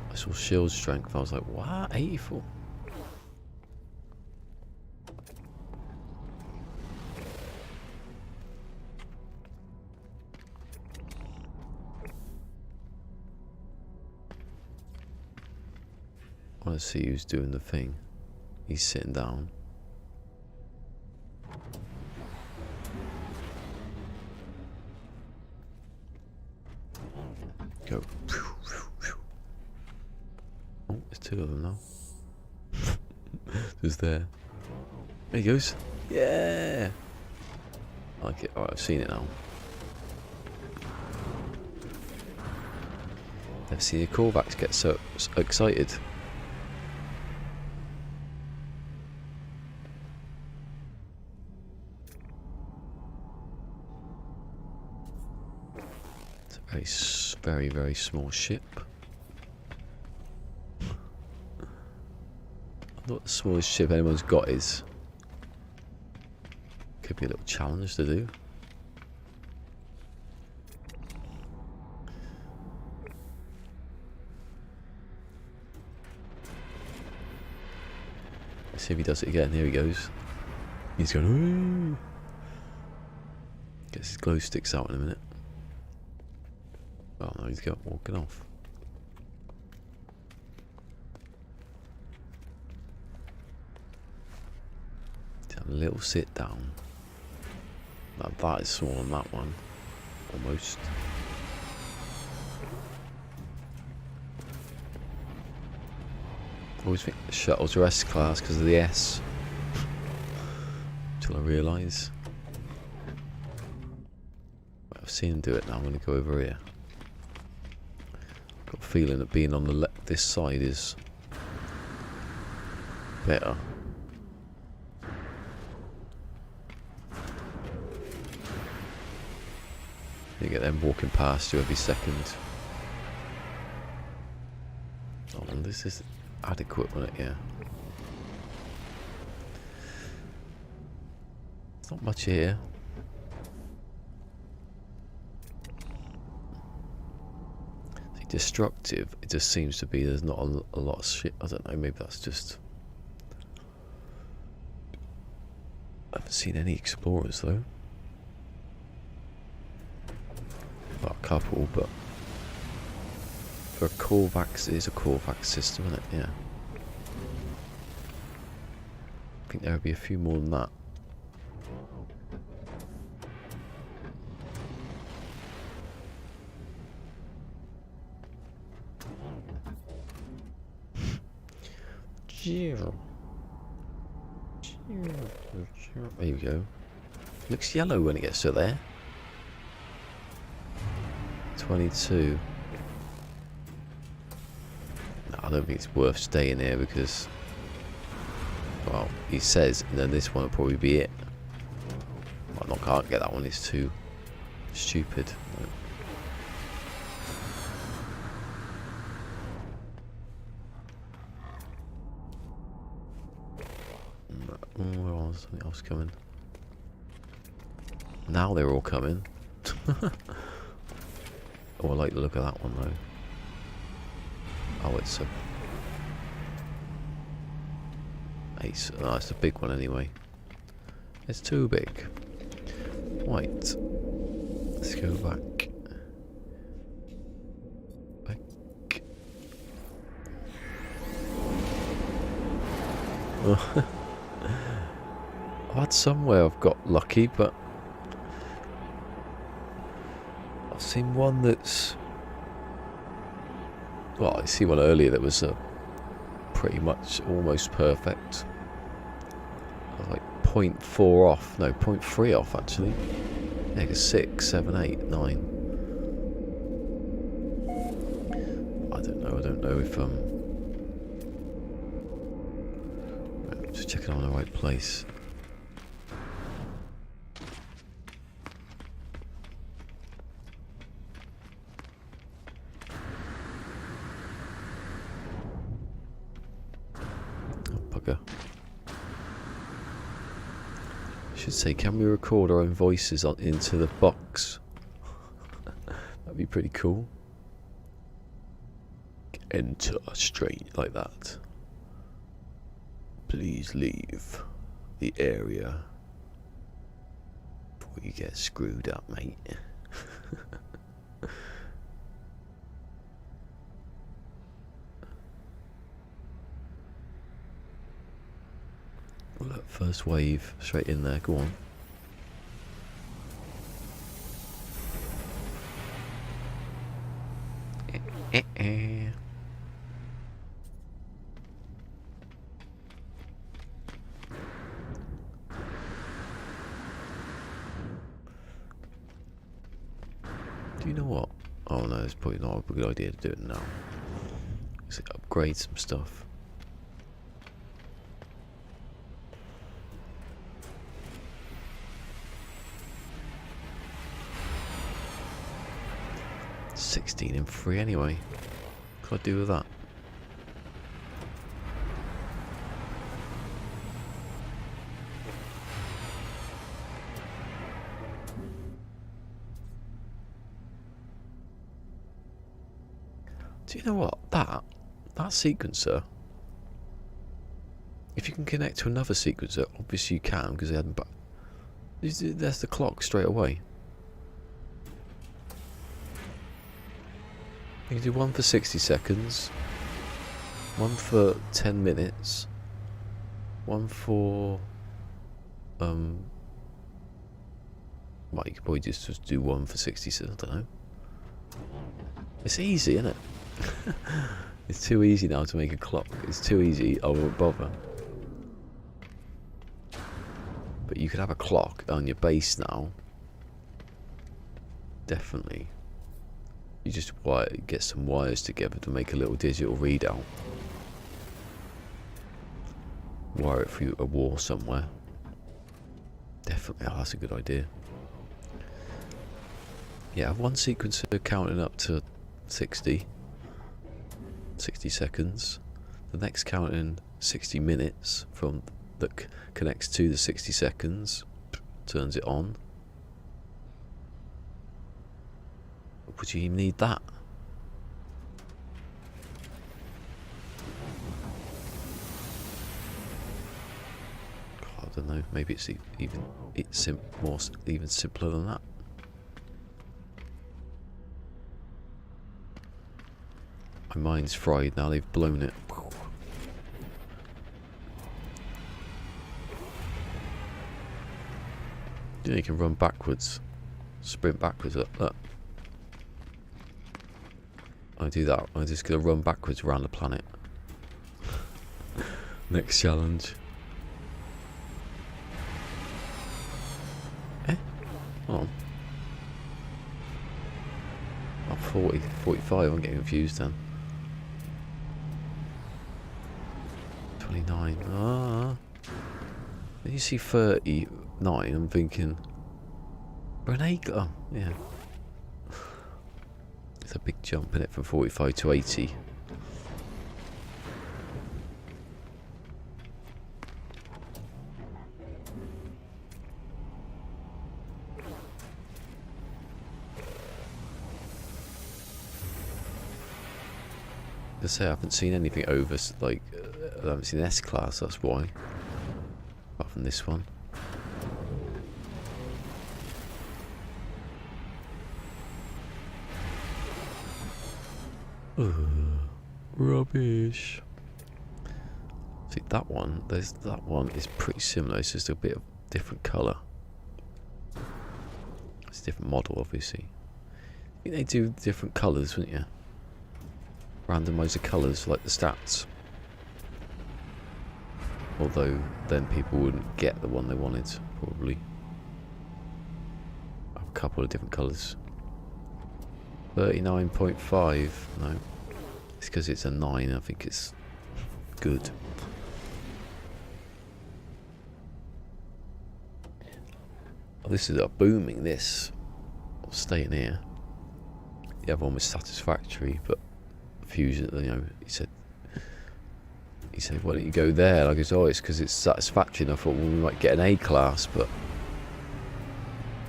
I saw shield strength. I was like, what? 84. I want to see who's doing the thing. He's sitting down. Go. Oh, there's two of them now. Just there. There he goes. Yeah. I like it. Alright, I've seen it now. Never seen the callbacks get so excited. It's a very, very small ship. I thought the smallest ship anyone's got is. Could be a little challenge to do. Let's see if he does it again. Here he goes. He's going. Ooh. Gets his glow sticks out in a minute. Oh no, he's walking off. Just have a little sit down. Now that is small on that one. Almost. I always think the shuttles are S class because of the S. Until I realise. I've seen him do it now. I'm going to go over here. Got a feeling that being on the this side is better. You get them walking past you every second. Oh, and this is adequate, wasn't it? Yeah. It's not much here. Destructive, it just seems to be there's not a lot of shit. I don't know, maybe that's just. I haven't seen any explorers though. Well, a couple, but for a Korvax, it is a Korvax system, isn't it? Yeah. I think there would be a few more than that. There you go. Looks yellow when it gets to there. 22. No, I don't think it's worth staying here because, well, he says, and then this one will probably be it. I can't get that one, it's too stupid. Where was something else coming? Now they're all coming. Oh, I like the look of that one though. Oh, it's a... It's a big one anyway. It's too big. Right. Let's go back. I've had somewhere I've got lucky, but I've seen one that's... Well, I see one earlier that was pretty much almost perfect. Like 0.4 off, no, 0.3 off actually. Yeah, 6, 7, 8, 9. I don't know if just checking I'm in the right place. Should say, can we record our own voices into the box? That'd be pretty cool. Enter straight like that. Please leave the area before you get screwed up, mate. Look, first wave straight in there, go on. Do you know what? Oh no, it's probably not a good idea to do it now. Let's upgrade some stuff. In 3 anyway. What can I do with that? Do you know what? That sequencer, if you can connect to another sequencer, obviously you can because they hadn't. There's the clock straight away. You can do one for 60 seconds, one for 10 minutes, one for, well, you could probably just do one for 60 seconds, I don't know. It's easy, isn't it? It's too easy now to make a clock. It's too easy, I won't bother. But you could have a clock on your base now. Definitely. You just get some wires together to make a little digital readout. Wire it through a wall somewhere. Definitely, oh, that's a good idea. Yeah, have one sequencer counting up to 60 seconds. The next counting 60 minutes from that connects to the 60 seconds, turns it on. Would you even need that? I don't know. Maybe it's even simpler than that. My mind's fried now. They've blown it. You can run backwards, sprint backwards. Look. I do that. I'm just gonna run backwards around the planet. Next challenge. 40, 45, I'm getting confused then. 29, When you see 39, I'm thinking, Renee, oh, yeah. It's a big jump in it from 45 to 80. I say I haven't seen anything over, like, I haven't seen S-Class, that's why. Apart from this one. Rubbish. See, that one is pretty similar, it's just a bit of different colour. It's a different model, obviously. I think they do different colours, wouldn't you? Randomise the colours like the stats. Although then people wouldn't get the one they wanted, probably. A couple of different colours. 39.5, no. It's because it's a 9, I think it's good. Oh, this is a booming, this. I'll stay in here. The other one was satisfactory, but Fusion, you know, he said, why don't you go there? I goes, oh, it's because it's satisfactory. And I thought, well, we might get an A class, but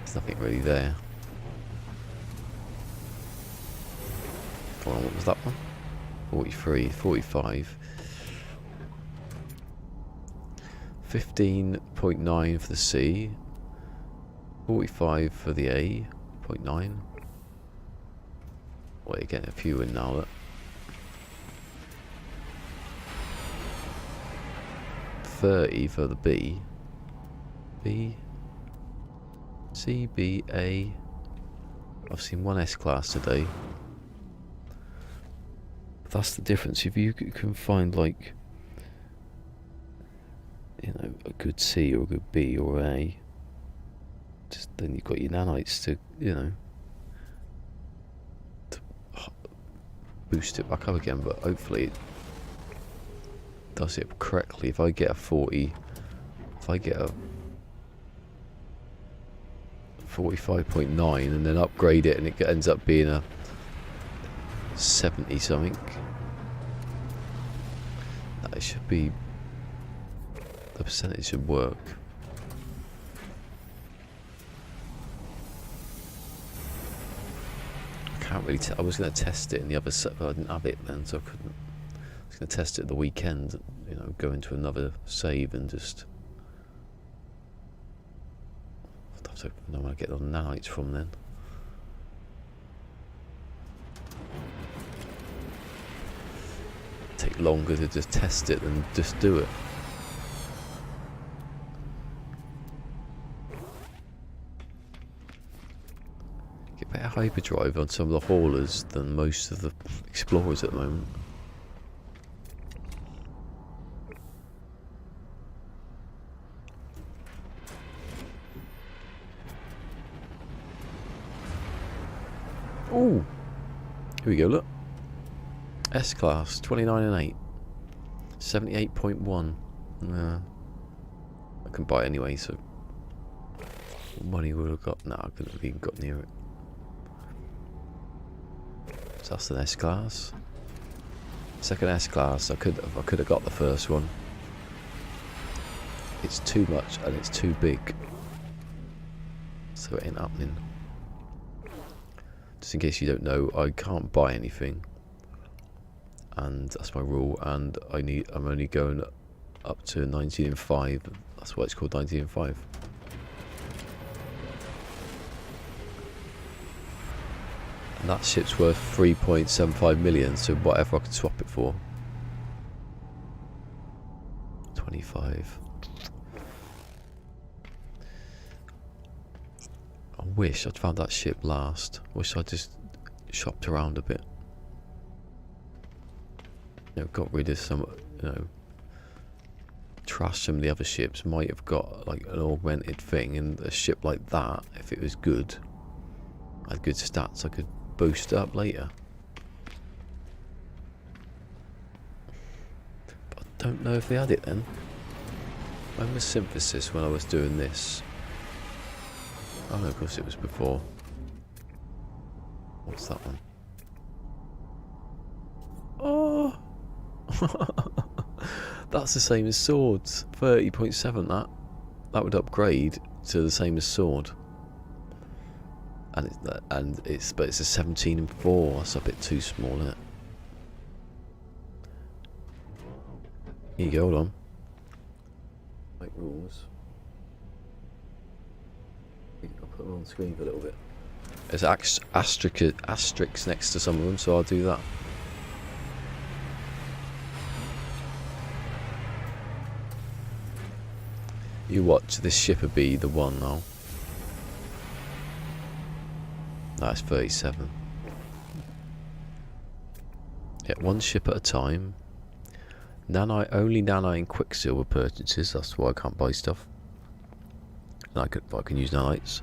there's nothing really there. Come on, what was that one? 43, 45. 15.9 for the C. 45 for the A. 0.9. Well, you're getting a few in now, look. 30 for the B. B. C, B, A. I've seen one S-Class today. But that's the difference. If you can find, like, you know, a good C or a good B or A, just then you've got your nanites to, you know, to boost it back up again. But hopefully it does it correctly. If I get a 40, if I get a 45.9 and then upgrade it and it ends up being a 70 something, that should be, the percentage should work. I can't really I was going to test it in the other set, but I didn't have it then, so I couldn't. I was going to test it the weekend, you know, go into another save and just, I don't know where I get the nanites from then. Take longer to just test it than just do it. Get better hyperdrive on some of the haulers than most of the explorers at the moment. Ooh, here we go, look. S-Class, 29 and 8. 78.1. Nah. I can buy it anyway, so what money would have got? Nah, I couldn't have even got near it. So that's an S-Class. Second S-Class, I could have got the first one. It's too much and it's too big, so it ain't happening. Just in case you don't know, I can't buy anything, and that's my rule. And I'm only going up to 19&5. That's why it's called 19&5. And that ship's worth 3.75 million. So whatever I could swap it for. 25. I wish I'd found that ship last. Wish I'd just shopped around a bit. You know, got rid of some, you know, trashed some of the other ships. Might have got like an augmented thing, and a ship like that, if it was good, had good stats, I could boost it up later. But I don't know if they had it then. When was synthesis when I was doing this? Oh no, of course it was before. What's that one? Oh! That's the same as swords. 30.7 that. That would upgrade to the same as sword. And it's a 17&4. That's a bit too small, isn't it? Here you go, hold on. Make rules. I'll put them on screen for a little bit. There's asterisks next to some of them, so I'll do that. You watch, this ship will be the one now. That's 37. Yeah, one ship at a time. Only nanite and quicksilver purchases, that's why I can't buy stuff. And I can use nanites.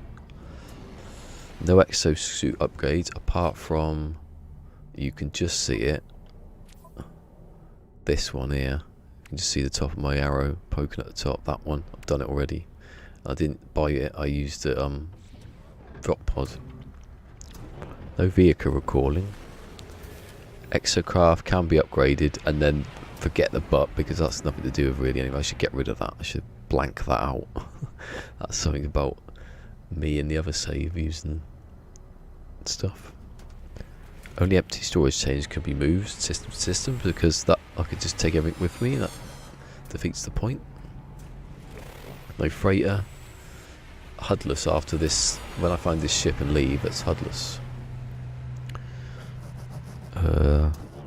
No exosuit upgrades apart from, you can just see it. This one here. You can just see the top of my arrow poking at the top. That one, I've done it already. I didn't buy it, I used the drop pod. No vehicle recalling. Exocraft can be upgraded, and then forget the butt because that's nothing to do with really anyway. I should get rid of that. I should blank that out. That's something about me and the other save using stuff. Only empty storage chains can be moved system to system because that I could just take everything with me. That defeats the point. No freighter. Hudless after this. When I find this ship and leave, it's hudless.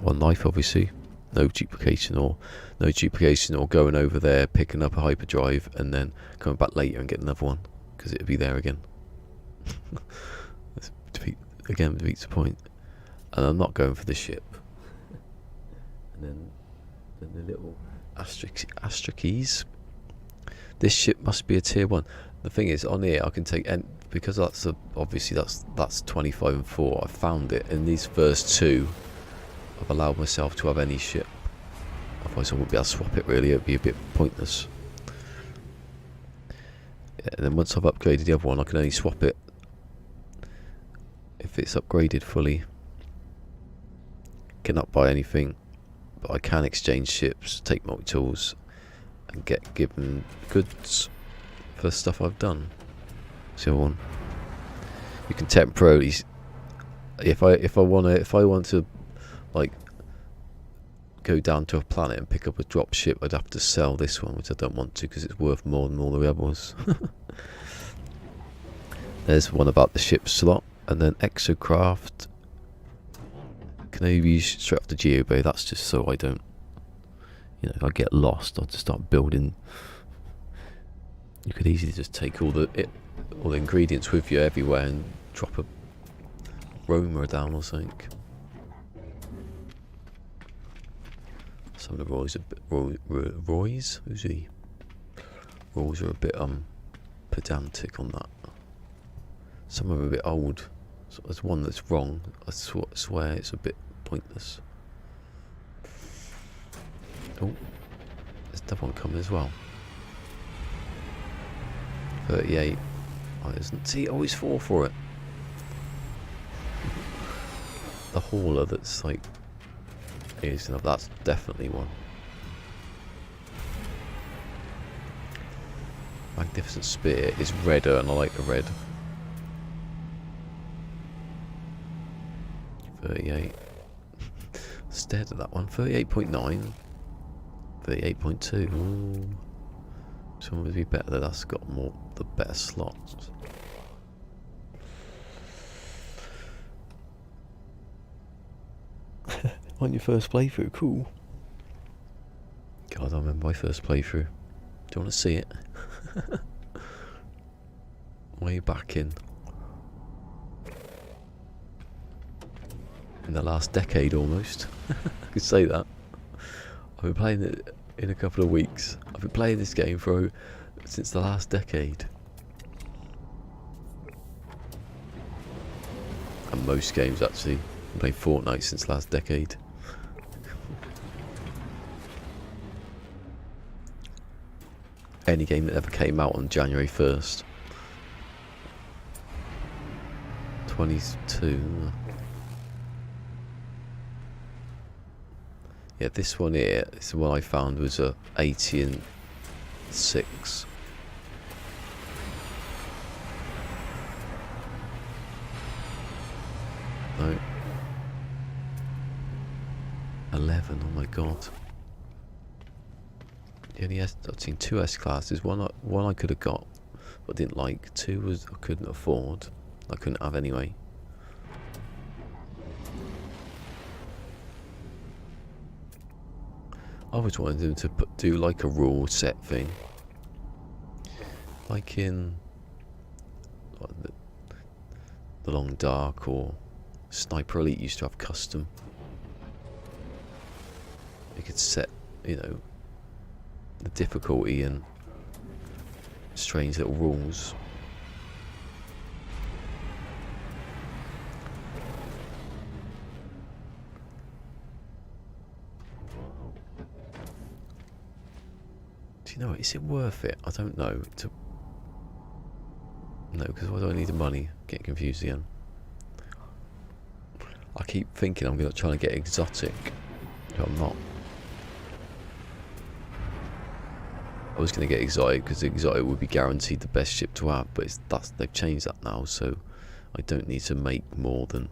One knife, obviously. No duplication or going over there, picking up a hyperdrive, and then coming back later and getting another one because it'll be there again. Defeats the point. And I'm not going for the ship. And then the little asterisks. This ship must be a tier 1. The thing is, on here I can take, and because obviously that's 25&4. I found it in these first two. I've allowed myself to have any ship. Otherwise I wouldn't be able to swap it really. It'd be a bit pointless. Yeah, and then once I've upgraded the other one, I can only swap it if it's upgraded fully. Cannot buy anything, but I can exchange ships, take multi-tools, and get given goods for stuff I've done. See the other one. You can temporarily, if I want to like go down to a planet and pick up a drop ship, I'd have to sell this one, which I don't want to because it's worth more than all the others. There's one about the ship slot, and then exocraft. Can I use straight off the geobay? That's just so I don't, I get lost. I'll just start building. You could easily just take all the ingredients with you everywhere and drop a roamer down or something. Some of the Roys who's he? Roys are a bit pedantic on that. Some of them are a bit old. So there's one that's wrong. I swear it's a bit pointless. Oh, there's another one coming as well. 38. Oh, isn't see? Always fall for it. The hauler that's like. That's definitely one. Magnificent Spear is redder, and I like the red. 38. Stared at that one. 38.9. 38.2. Ooh. Someone would be better. That's got the better slots. On your first playthrough, cool. God, I remember my first playthrough. Do you want to see it? Way back in the last decade almost. I could say that. I've been playing it in a couple of weeks. I've been playing this game since the last decade. And most games actually. I've played Fortnite since last decade. Any game that ever came out on January 1st. 22. Yeah, this one here, this is what I found was a 80 and 6. No. 11, oh my god. I've seen 2 S classes. One I could have got, but didn't like. 2 was I couldn't afford. I couldn't have anyway. I always wanted them to do like a rule set thing, like in the Long Dark or Sniper Elite used to have custom. You could set, you know, the difficulty and strange little rules. Do you know, is it worth it? I don't know. No, because why do I need the money? Get confused again. I keep thinking I'm going to try and get exotic, but I'm not. I was going to get exotic because exotic would be guaranteed the best ship to have, but they've changed that now, so I don't need to make more than,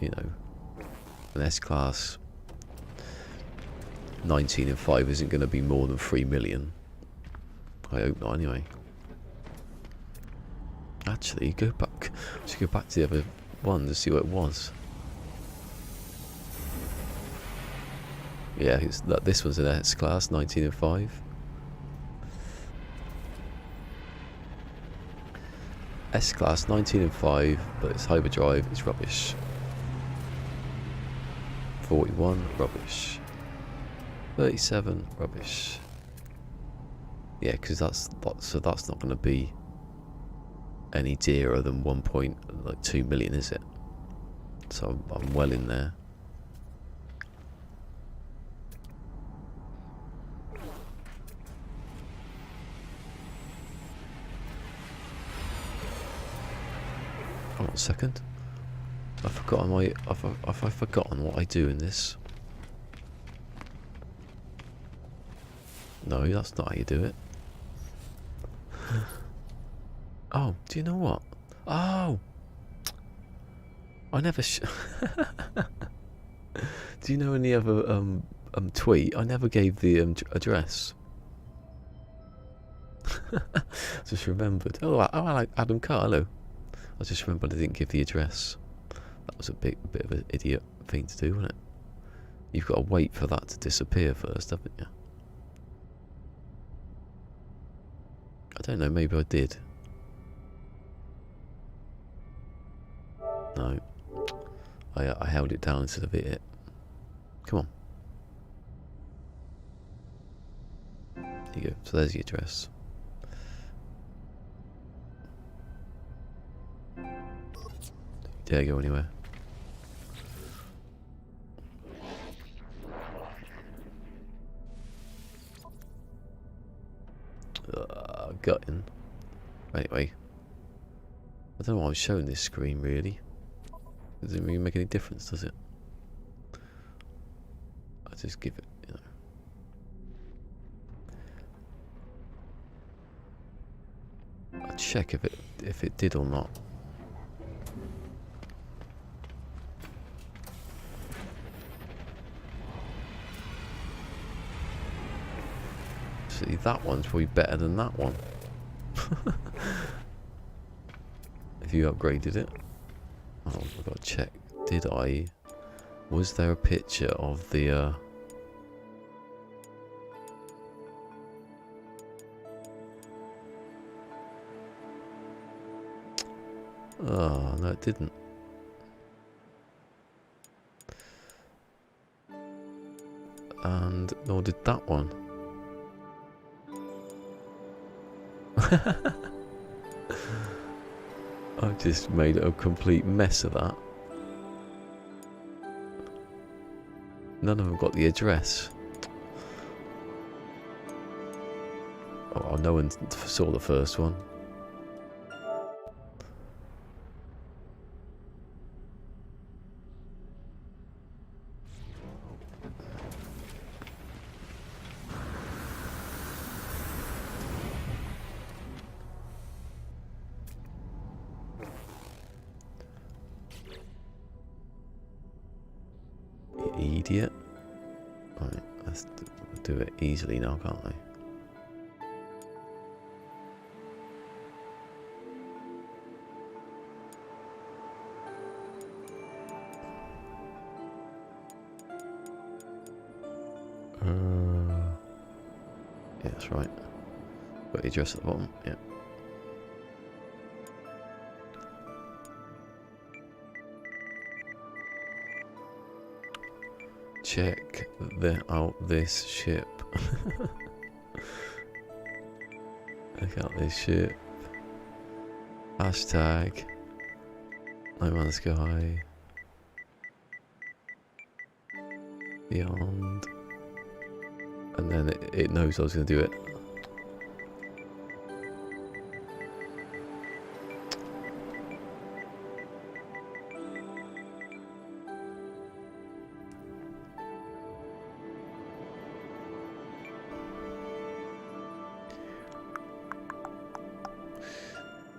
you know, an S-Class 19 and 5 isn't going to be more than 3 million. I hope not anyway. Actually, go back to the other one to see what it was. Yeah, this one's an S-Class 19 and 5. S-Class 19 and 5, but it's Hyperdrive, it's rubbish. 41, rubbish. 37, rubbish. Yeah, because that's not going to be any dearer than 1.2 million, is it? So I'm well in there. Hold on a second. I've forgotten what I do in this. No, that's not how you do it. Oh, do you know what? Oh! I never do you know any other tweet? I never gave the address. Just remembered. Oh, I like Adam Carr, hello. I just remembered I didn't give the address. That was a bit of an idiot thing to do, wasn't it? You've got to wait for that to disappear first, haven't you? I don't know, maybe I did. No. I held it down instead of hit it. Come on. There you go. So there's the address. Dare you go anywhere? Gutting. Anyway, I don't know why I'm showing this screen really. Doesn't really make any difference, does it? I just give it, you know. I'll check if it did or not. See, that one's probably better than that one. If you upgraded it. Oh, I've got to check. Did I? Was there a picture of the Oh, no it didn't. And nor did that one. I just made a complete mess of that. None of them got the address. Oh, no one saw the first one. You idiot. Right, let's do it easily now, can't I? Yeah, that's right. Got the address at the bottom, yeah. Check out this ship. Look out this ship. Hashtag No Man's Sky. Beyond. And then it knows I was going to do it.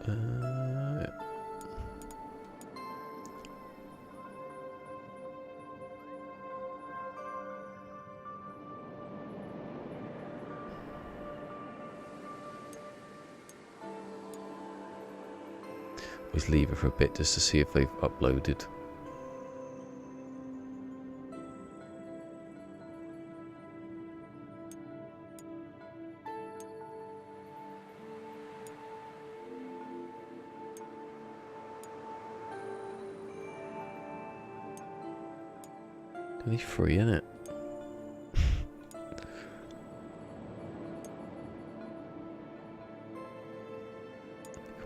Yeah. Always leave it for a bit just to see if they've uploaded. Only free, innit?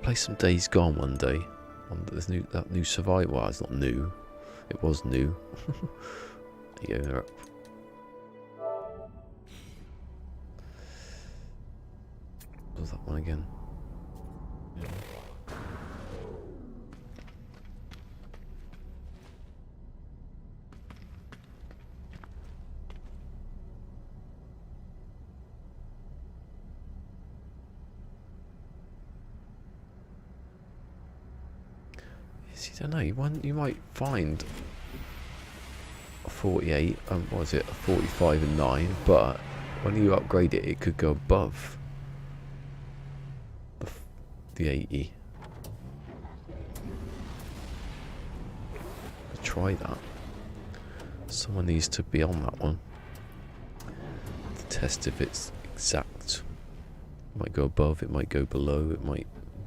Play some Days Gone one day. On this that new survival. Well, it's not new. It was new. There you go, they're up. What was that one again? I don't know, you might find a 48, what was it, a 45 and 9, but when you upgrade it, it could go above the 80. Try that. Someone needs to be on that one to test if it's exact. It might go above, it might go below, it might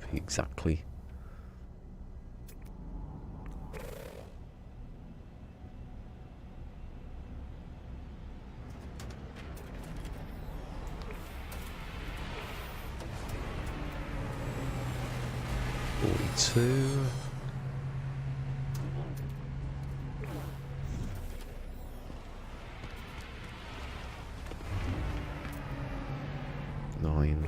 be exactly. Two. Nine.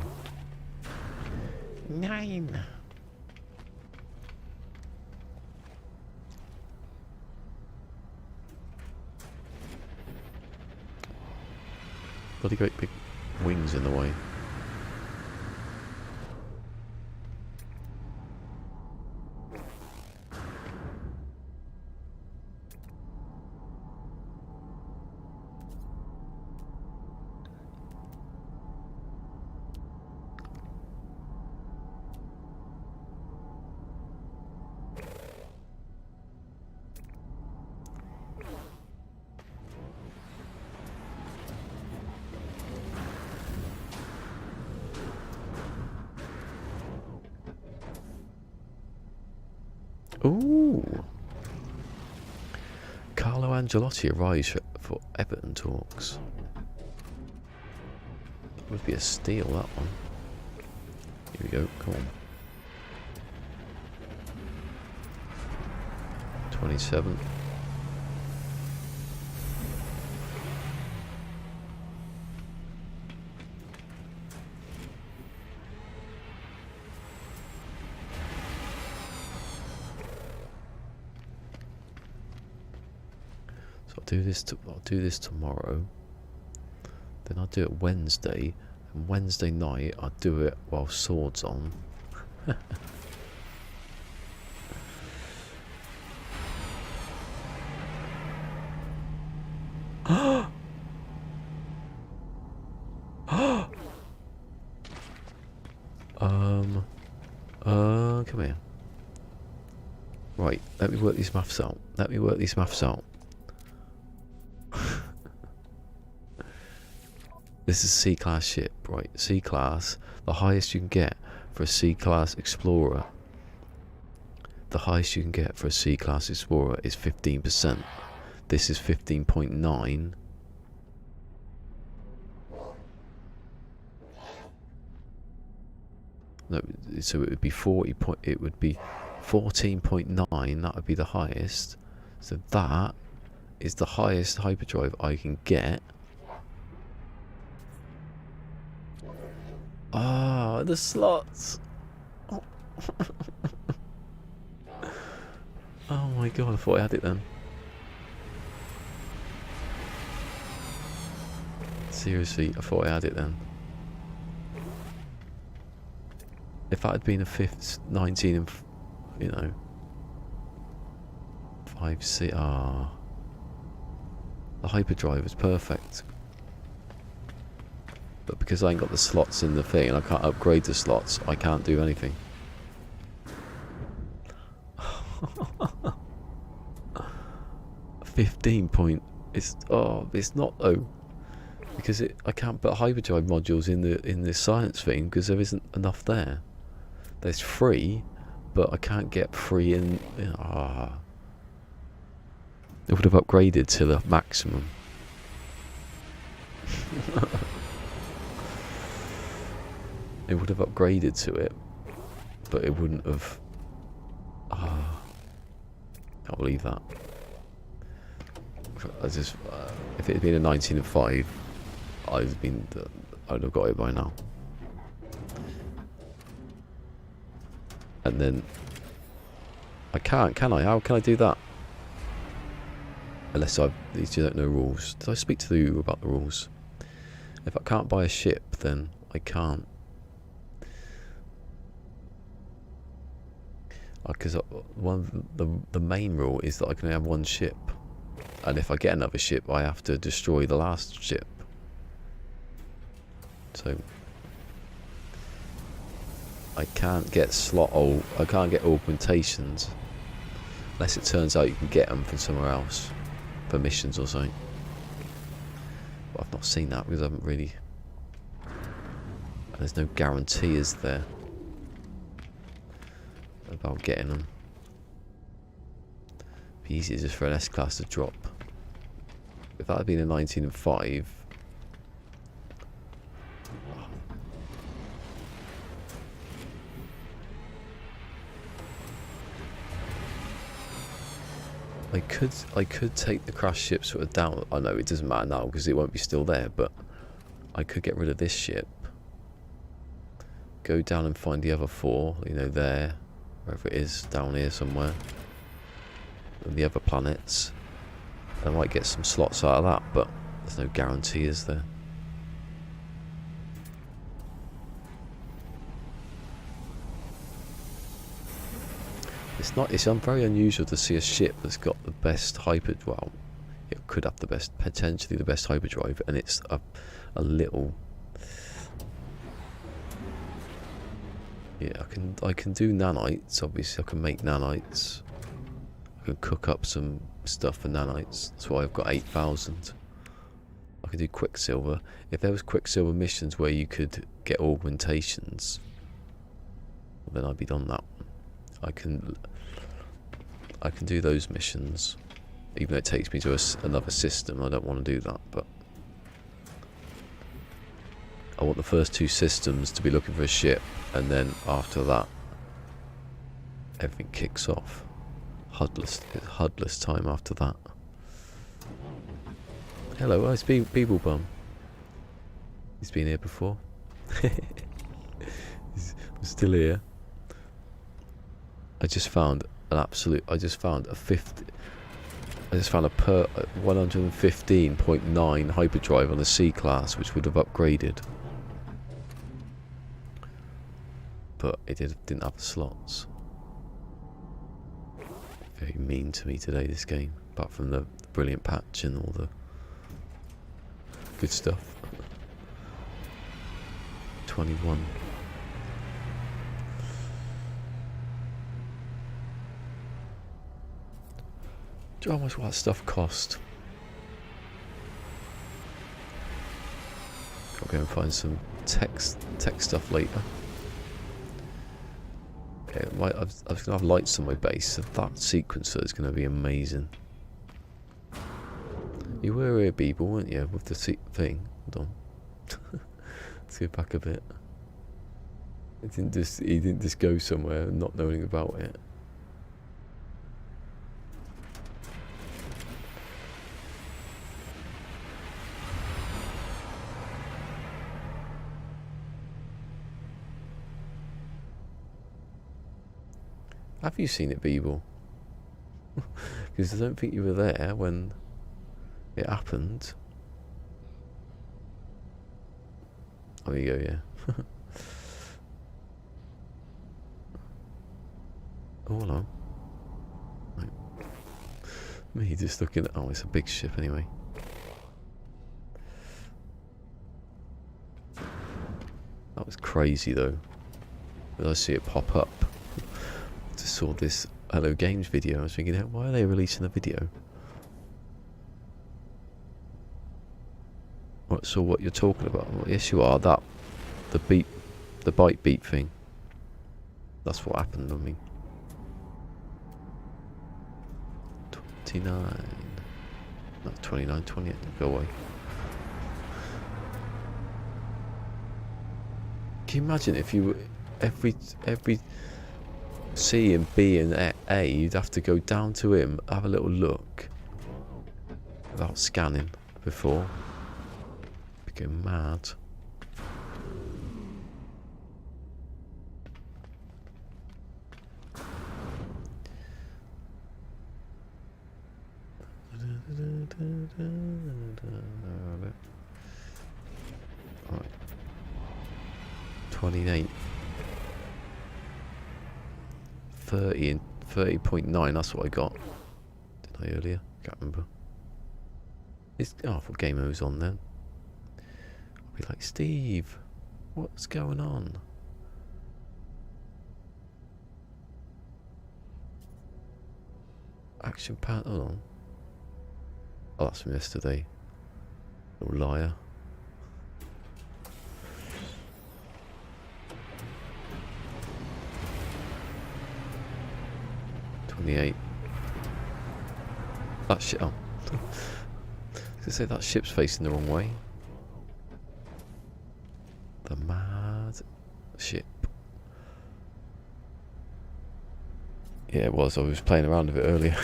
Bloody great big wings in the way. Ooh. Carlo Angelotti arrives for Everton talks. That would be a steal, that one. Here we go, come on. 27. So I'll do this tomorrow. Then I'll do it Wednesday, and Wednesday night I'll do it while sword's on. Come here. Right, let me work these maths out. This is a C-class ship, right? C-class, the highest you can get for a C-class explorer. The highest you can get for a C-class explorer is 15%. This is 15.9. No, so it would be 14.9. That would be the highest. So that is the highest hyperdrive I can get. Ah, the slots. Oh. Oh my god, I thought I had it then. Seriously, I thought I had it then. If that had been a 19 and, you know, 5C, the hyperdrive is perfect. But because I ain't got the slots in the thing and I can't upgrade the slots, I can't do anything. 15 point. It's not though, because I can't put hyperdrive modules in the science thing because there isn't enough there. There's 3, but I can't get 3 in. It would have upgraded to the maximum. It would have upgraded to it, but it wouldn't have. Can't believe that. If it had been a 19 and 5, I'd have got it by now. And then I can't, can I? How can I do that? Unless these don't know rules. Did I speak to you about the rules? If I can't buy a ship, then I can't. Because one of the main rule is that I can have one ship, and if I get another ship, I have to destroy the last ship. So I can't get I can't get augmentations unless it turns out you can get them from somewhere else for missions or something. But I've not seen that because I haven't really. And there's no guarantee, is there, about getting them? It'd be easier just for an S-class to drop. If that had been a 19 and 5. I could take the crash ship sort of down. I know it doesn't matter now because it won't be still there, but I could get rid of this ship, go down and find the other 4, you know, there, wherever it is, down here somewhere, and the other planets. I might get some slots out of that, but there's no guarantee, is there? It's very unusual to see a ship that's got the best hyperdrive. Well, it could have potentially the best hyperdrive, and it's a little. Yeah, I can do nanites. Obviously, I can make nanites. I can cook up some stuff for nanites. That's why I've got 8,000. I can do Quicksilver. If there was Quicksilver missions where you could get augmentations, then I'd be done that one. I can do those missions, even though it takes me to another system. I don't want to do that, but I want the first 2 systems to be looking for a ship, and then after that, everything kicks off. It's HUDless time after that. Hello, it's Beeble Bum. He's been here before. He's still here. I just found a 115.9 Hyperdrive on a C class, which would have upgraded. But it didn't have the slots. Very mean to me today, this game. Apart from the brilliant patch and all the good stuff. 21. Do you know how much that stuff cost? I'll go and find some tech stuff later. Okay, I was going to have lights on my base, so that sequencer is going to be amazing. You were here, Beeble, weren't you, with the thing? Hold on. Let's go back a bit. He didn't just go somewhere not knowing about it. Have you seen it, Beeble? Because I don't think you were there when it happened. Oh, there you go, yeah. Oh, hello. Right. Me just looking at... Oh, it's a big ship anyway. That was crazy, though. Did I see it pop up? Just saw this Hello Games video. I was thinking, why are they releasing a video? So what you're talking about? Well, yes, you are. The bite beat thing. That's what happened. I mean, 29, not 29, 28. Go away. Can you imagine if you every C and B and A, you'd have to go down to him, have a little look without scanning before. Became mad. Right. 28. 30 and 30.9, that's what I got. Did I earlier? Can't remember. I thought game mode was on then. I'll be like, Steve, what's going on? Action pad, hold on. Oh, that's from yesterday. Little liar. That shit. Oh, I was gonna say that ship's facing the wrong way. The mad ship. Yeah, it was. I was playing around with it earlier.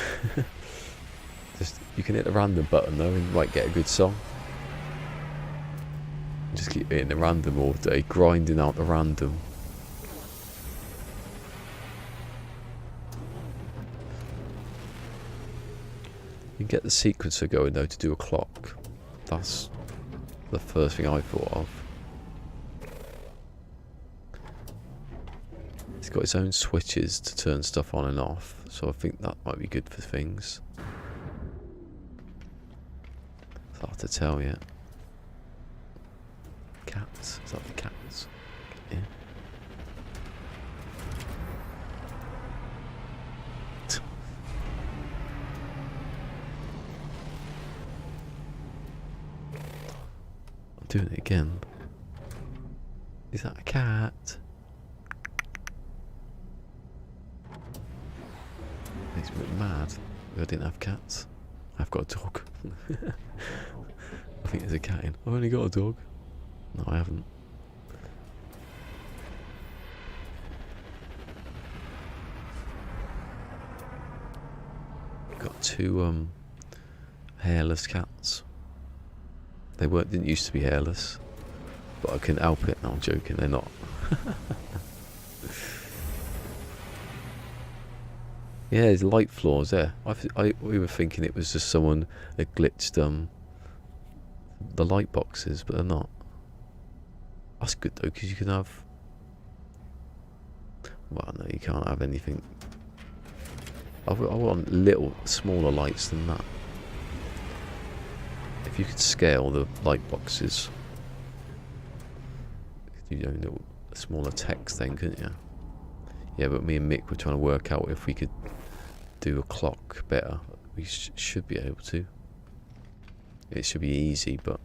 Just you can hit the random button though, and you might get a good song. Just keep hitting the random all day, grinding out the random. You can get the sequencer going though to do a clock. That's the first thing I thought of. It's got its own switches to turn stuff on and off, so I think that might be good for things. It's hard to tell yet. Cats? Is that the cats? Yeah. Doing it again. Is that a cat? Makes me a bit mad. I didn't have cats. I've got a dog. I think there's a cat in. I've only got a dog. No, I haven't. 2 hairless cats. They didn't used to be hairless, but I can help it. No, I'm joking. They're not. Yeah, there's light flaws there. We were thinking it was just someone that glitched the light boxes, but they're not. That's good though, because you can have. Well, no, you can't have anything. I want little, smaller lights than that. If you could scale the light boxes, you know, little smaller text then, couldn't you? Yeah, but me and Mick were trying to work out if we could do a clock better. We should be able to. It should be easy, but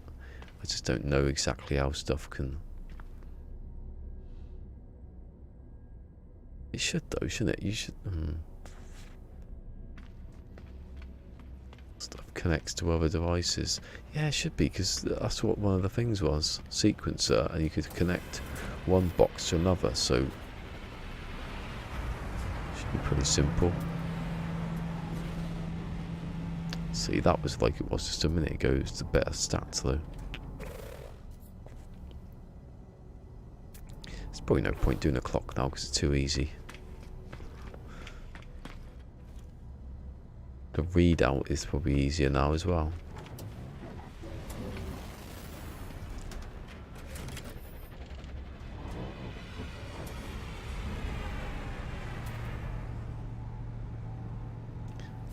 I just don't know exactly how stuff can. It should though, shouldn't it? You should. Stuff connects to other devices. Yeah, it should be, because that's what one of the things was. Sequencer, and you could connect one box to another, so it should be pretty simple. See, that was like it was just a minute ago. It's the better stats though. There's probably no point doing a clock now because it's too easy. The readout is probably easier now as well.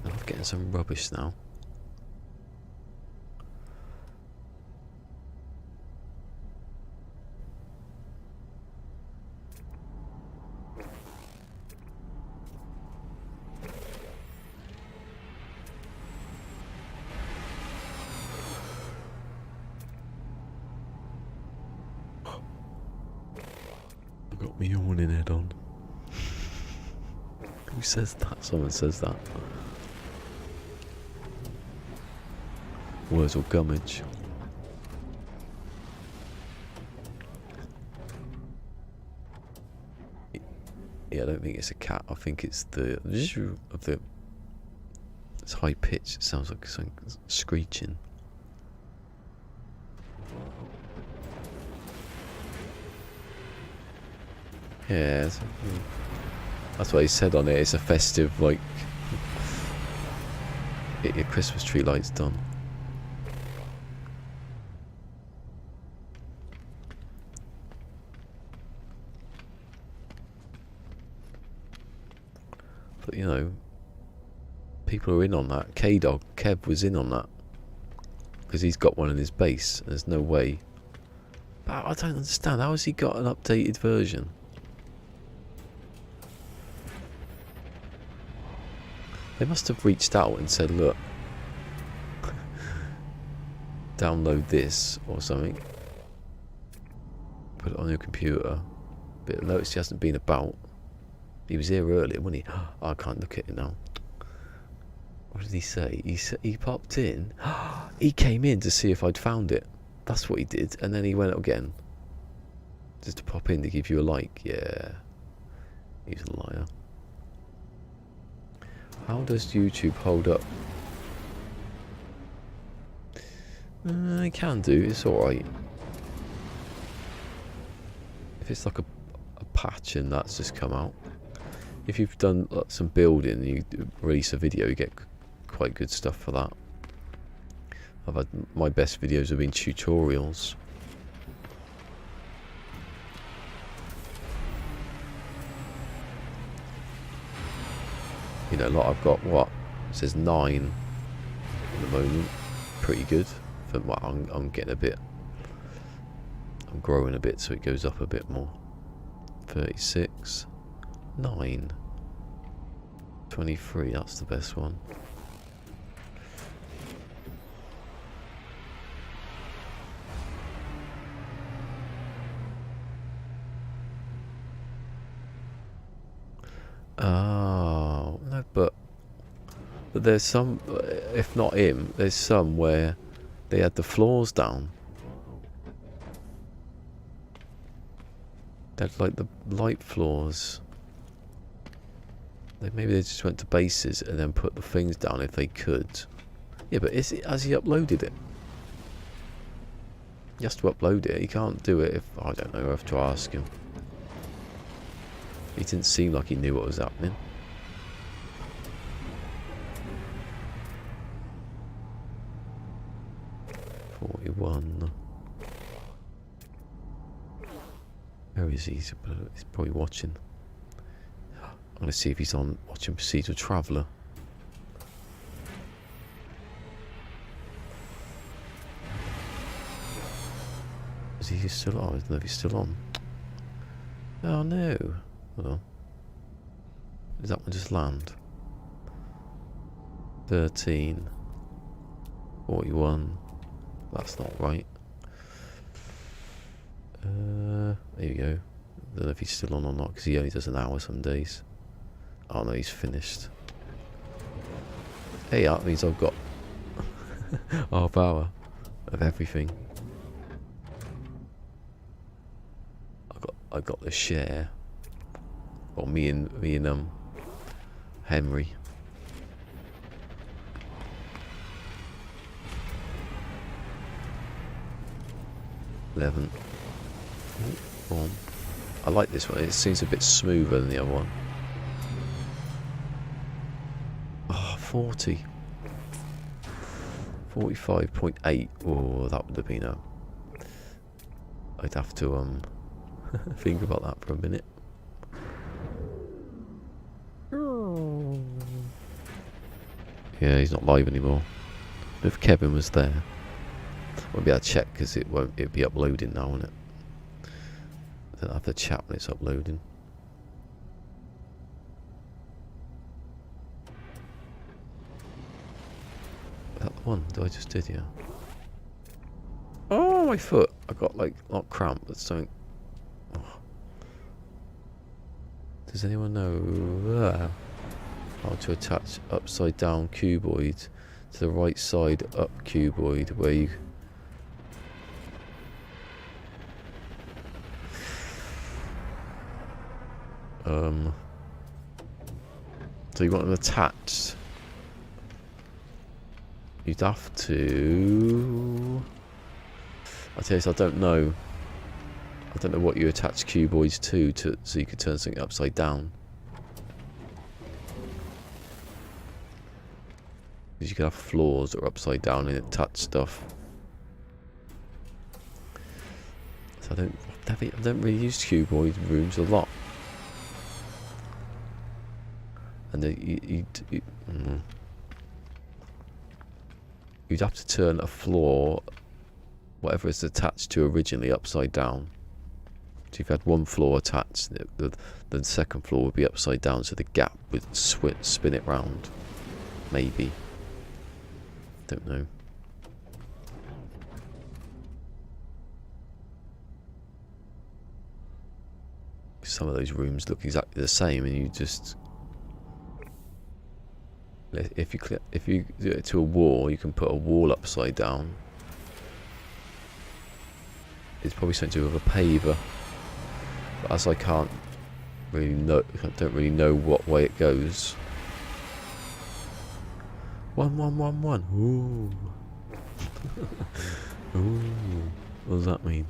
I'm getting some rubbish now. Got me yawning head on. Who says that? Someone says that. Words or gummage. Yeah, I don't think it's a cat. I think it's the of the. It's high pitched. It sounds like something screeching. Yeah, that's what he said on it. It's a festive, like, get your Christmas tree lights done. But you know, people are in on that. K-Dog, Kev was in on that because he's got one in his base. There's no way. But I don't understand. How has he got an updated version? They must have reached out and said, look, download this or something, put it on your computer. But notice he hasn't been about. He was here earlier, wasn't he? Oh, I can't look at it now. What did he say? He popped in. He came in to see if I'd found it. That's what he did. And then he went again. Just to pop in to give you a like. Yeah. He's a liar. How does YouTube hold up? It can do, it's alright. If it's like a patch and that's just come out. If you've done some building and you release a video, you get quite good stuff for that. I've had my best videos have been tutorials. You know, like I've got what? It says 9 at the moment. Pretty good. For, well, I'm getting a bit. I'm growing a bit, so it goes up a bit more. 36. 9. 23, that's the best one. Oh, no, but there's some, if not him, there's some where they had the floors down. They had like the light floors. Maybe they just went to bases and then put the things down if they could. Yeah, but has he uploaded it? He has to upload it. He can't do it if... I don't know, I have to ask him. He didn't seem like he knew what was happening. Where is he? He's probably watching. I'm going to see if he's on watching Procedural Traveller. Is he still on? I don't know if he's still on. Oh no. Hold on. Does that one just land? 13. 41. That's not right. There you go. I don't know if he's still on or not because he only does an hour some days. Oh no, he's finished. Hey, that means I've got half hour of everything. I got the share. Or me and Henry. $11. Ooh, I like this one. It seems a bit smoother than the other one. Oh, 40. 45.8. Oh, that would have been a... I'd have to think about that for a minute. Yeah, he's not live anymore. If Kevin was there, won't be able to check because it'd be uploading now, won't it? I don't have to chat when it's uploading. That one that I just did, yeah. Oh, my foot! I got like not cramp, but something. Oh. Does anyone know how to attach upside down cuboid to the right side up cuboid where you... So you want them attached? You'd have to... I tell you, I don't know. I don't know what you attach cuboids to so you could turn something upside down. Because you can have floors that are upside down and attach stuff. So I don't really use cuboid rooms a lot. And you'd have to turn a floor, whatever it's attached to originally, upside down. So if you've had one floor attached, the second floor would be upside down, so the gap would spin it round. Maybe. Don't know. Some of those rooms look exactly the same, and you just... If you do it to a wall, you can put a wall upside down. It's probably something to do with a paver. But as I don't really know what way it goes. 1111. Ooh. Ooh. What does that mean?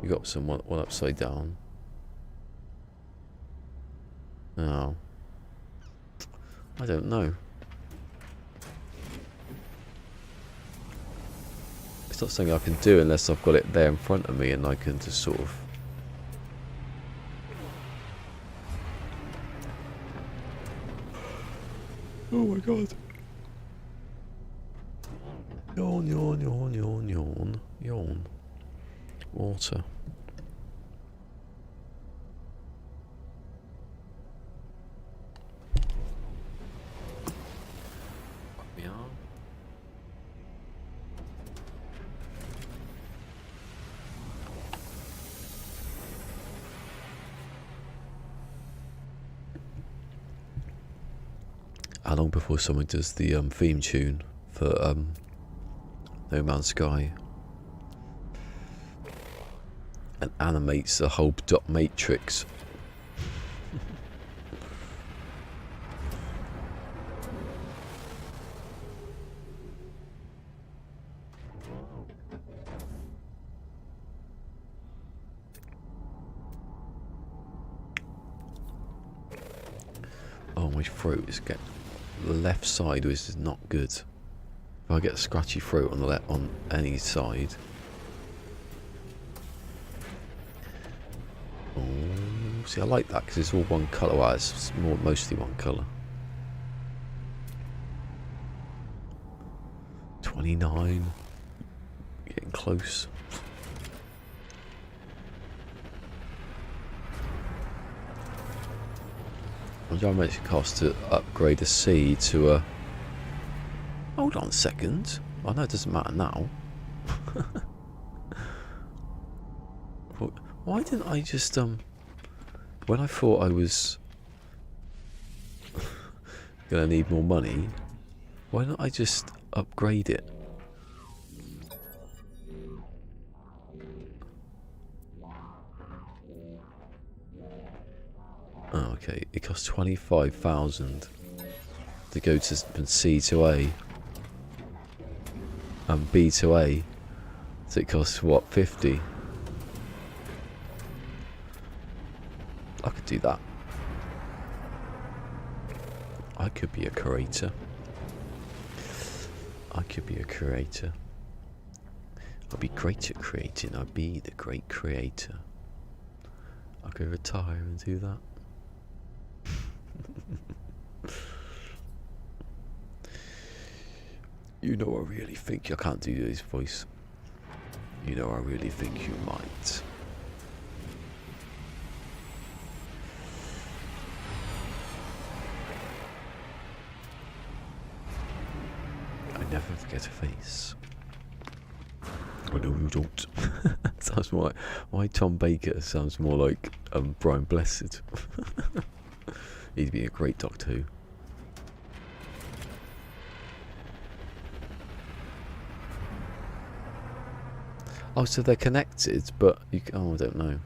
You got one upside down. Oh. I don't know. It's not something I can do unless I've got it there in front of me and I can just sort of... Oh my god. Yawn, yawn, yawn, yawn, yawn, yawn. Water. How long before someone does the theme tune for No Man's Sky and animates the whole dot matrix? my throat is getting... The left side is not good. If I get a scratchy throat on the on any side... Oh, see, I like that because it's all one colour. Well, it's mostly one colour. 29. Getting close. I wonder how much it costs to upgrade a C to a... Hold on a second. I know it doesn't matter now. Why didn't I just, when I thought I was gonna need more money, why don't I just upgrade it? Oh, okay, it costs 25,000 to go from C to A and B to A, so it costs what, 50? I could do that. I could be a creator. I could be a creator. I'd be great at creating. I'd be the great creator. I could retire and do that. You know, I really think I can't do this voice. You know, I really think you might. I never forget a face. I know you don't. Sounds more like, why Tom Baker sounds more like Brian Blessed. He'd be a great Doctor Who. Oh, so they're connected, but you can, oh, I don't know.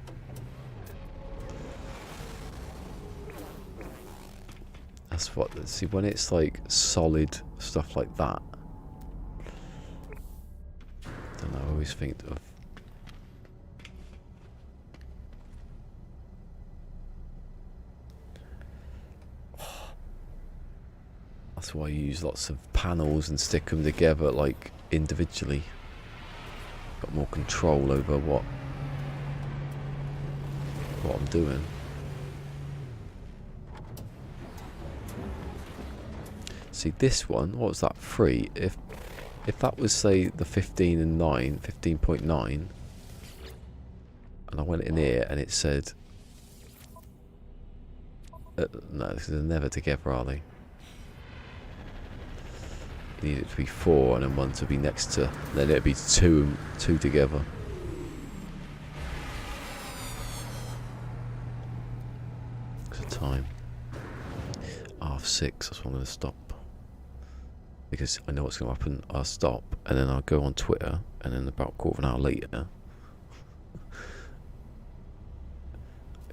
That's what. See, when it's like solid stuff like that, I don't know. I always think of. That's why I use lots of panels and stick them together like individually. Got more control over what I'm doing. See this one, what was that, 3? If that was say the 15 and 9, 15.9, and I went in here and it said no, because they're never together, are they? You need it to be 4 and then 1 to be next to, then it'd be 2 together. What's the time? 6:30, that's what I'm going to stop. Because I know what's going to happen. I'll stop and then I'll go on Twitter and then about a quarter of an hour later,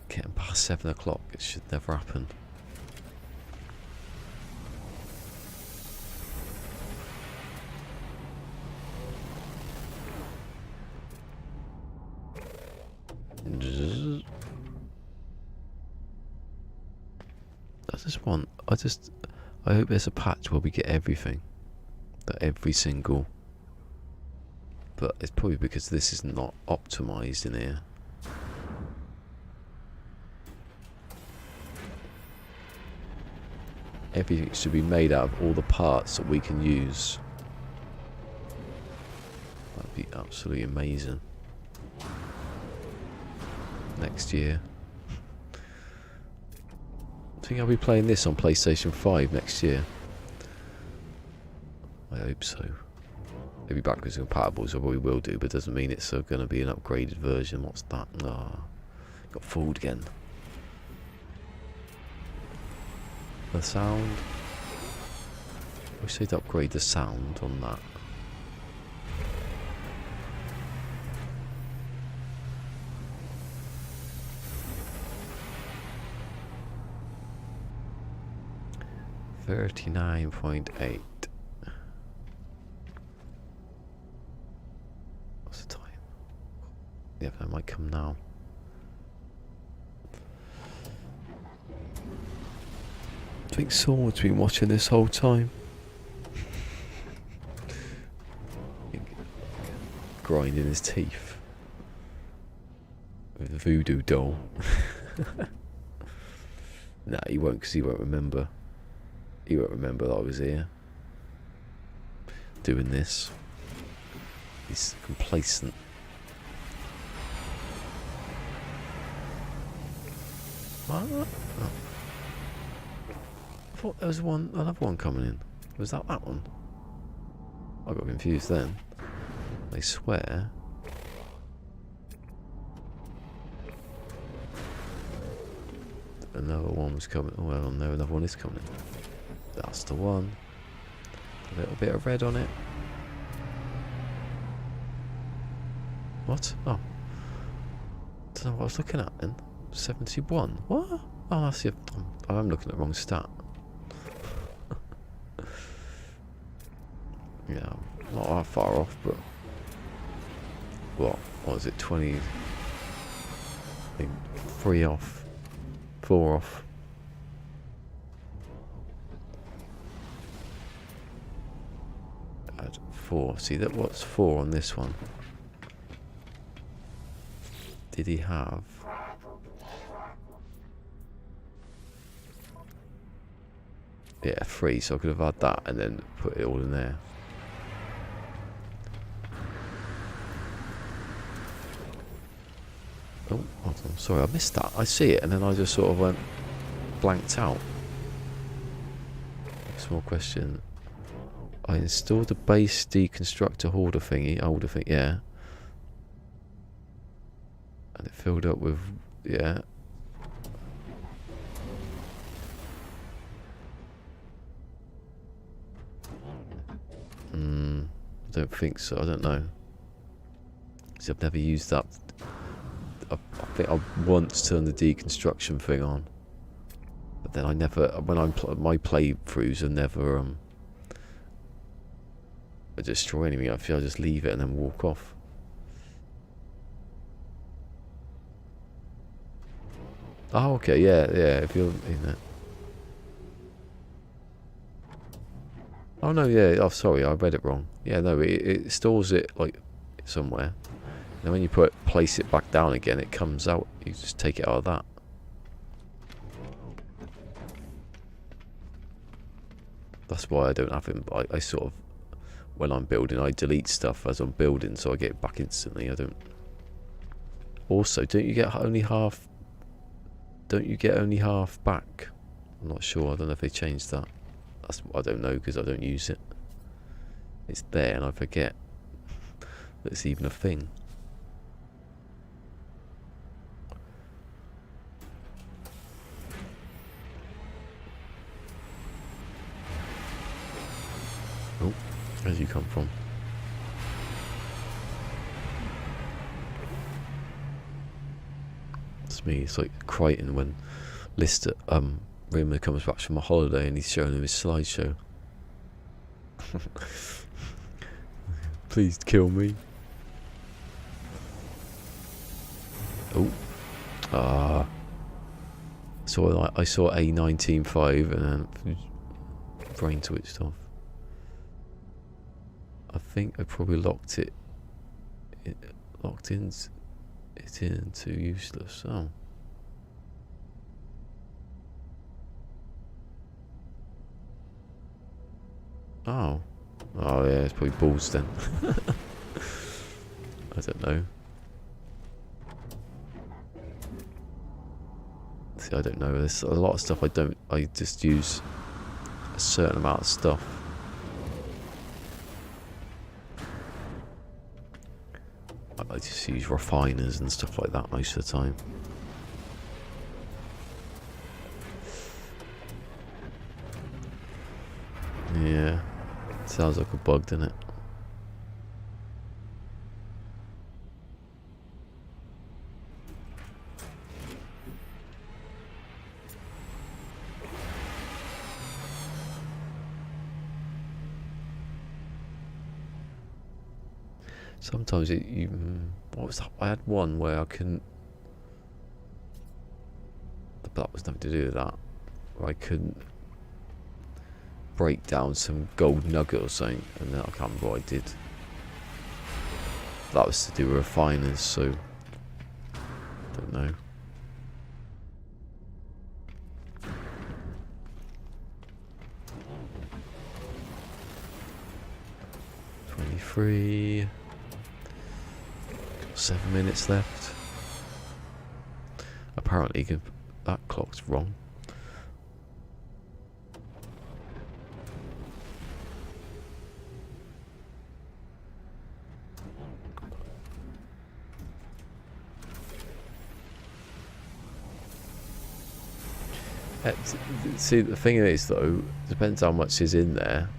getting past 7 o'clock, it should never happen. I hope there's a patch where we get everything. That every single... But it's probably because this is not optimized in here. Everything should be made out of all the parts that we can use. That'd be absolutely amazing. Next year. I think I'll be playing this on PlayStation 5 next year. I hope so. Maybe backwards compatible, so I probably will do, but it doesn't mean it's going to be an upgraded version. What's that? Ah, got fooled again. The sound. I wish they'd upgrade the sound on that. $39.8. What's the time? Yeah, that might come now. I think someone's been watching this whole time. Grinding his teeth with a voodoo doll. Nah, he won't, because he won't remember. He won't remember that I was here doing this. He's complacent. What? Oh. I thought there was another one coming in. Was that one? I got confused then. I swear. Another one was coming. Oh, well, no, another one is coming. That's the one. A little bit of red on it. What? Oh. Don't know what I was looking at then. 71. What? Oh, that's the. I'm looking at the wrong stat. Yeah, not that far off, but. What was it? 20. I think 3 off. 4 off. Add 4. See, that what's 4 on this one? Did he have? Yeah, 3. So I could have had that and then put it all in there. Oh, hold on. Sorry, I missed that. I see it, and then I just sort of went blanked out. Small question. I installed the base deconstructor holder thingy. Yeah. And it filled up with, yeah. I don't think so. I don't know. See, I've never used that. I think I once turned the deconstruction thing on, but then I never. When my playthroughs are never destroy anything. I feel I just leave it and then walk off. Oh, okay, yeah. If you're in it. Oh no, yeah. Oh, sorry, I read it wrong. Yeah, no, it stores it like somewhere. And when you place it back down again, it comes out. You just take it out of that. That's why I don't have him. I sort of, when I'm building, I delete stuff as I'm building, so I get it back instantly. I don't. Also, don't you get only half? Don't you get only half back? I'm not sure. I don't know if they changed that. I don't know because I don't use it. It's there, and I forget that it's even a thing. Oh, where'd you come from? It's me. It's like Crichton when Lister, Rimmer comes back from a holiday and he's showing him his slideshow. Please kill me. Oh. So I saw a 19.5 and then brain switched off. I think I probably locked it into useless. Oh. Oh yeah, it's probably balls then. I don't know. See, I don't know. There's a lot of stuff I just use a certain amount of stuff. I just use refiners and stuff like that most of the time. Yeah. Sounds like a bug, doesn't it? Sometimes what was that? I had one where I couldn't. But that was nothing to do with that. Where I couldn't break down some gold nugget or something, and then I can't remember what I did. That was to do with refiners, so don't know. Got 7 minutes left. Apparently that clock's wrong. See, the thing is though, depends how much is in there.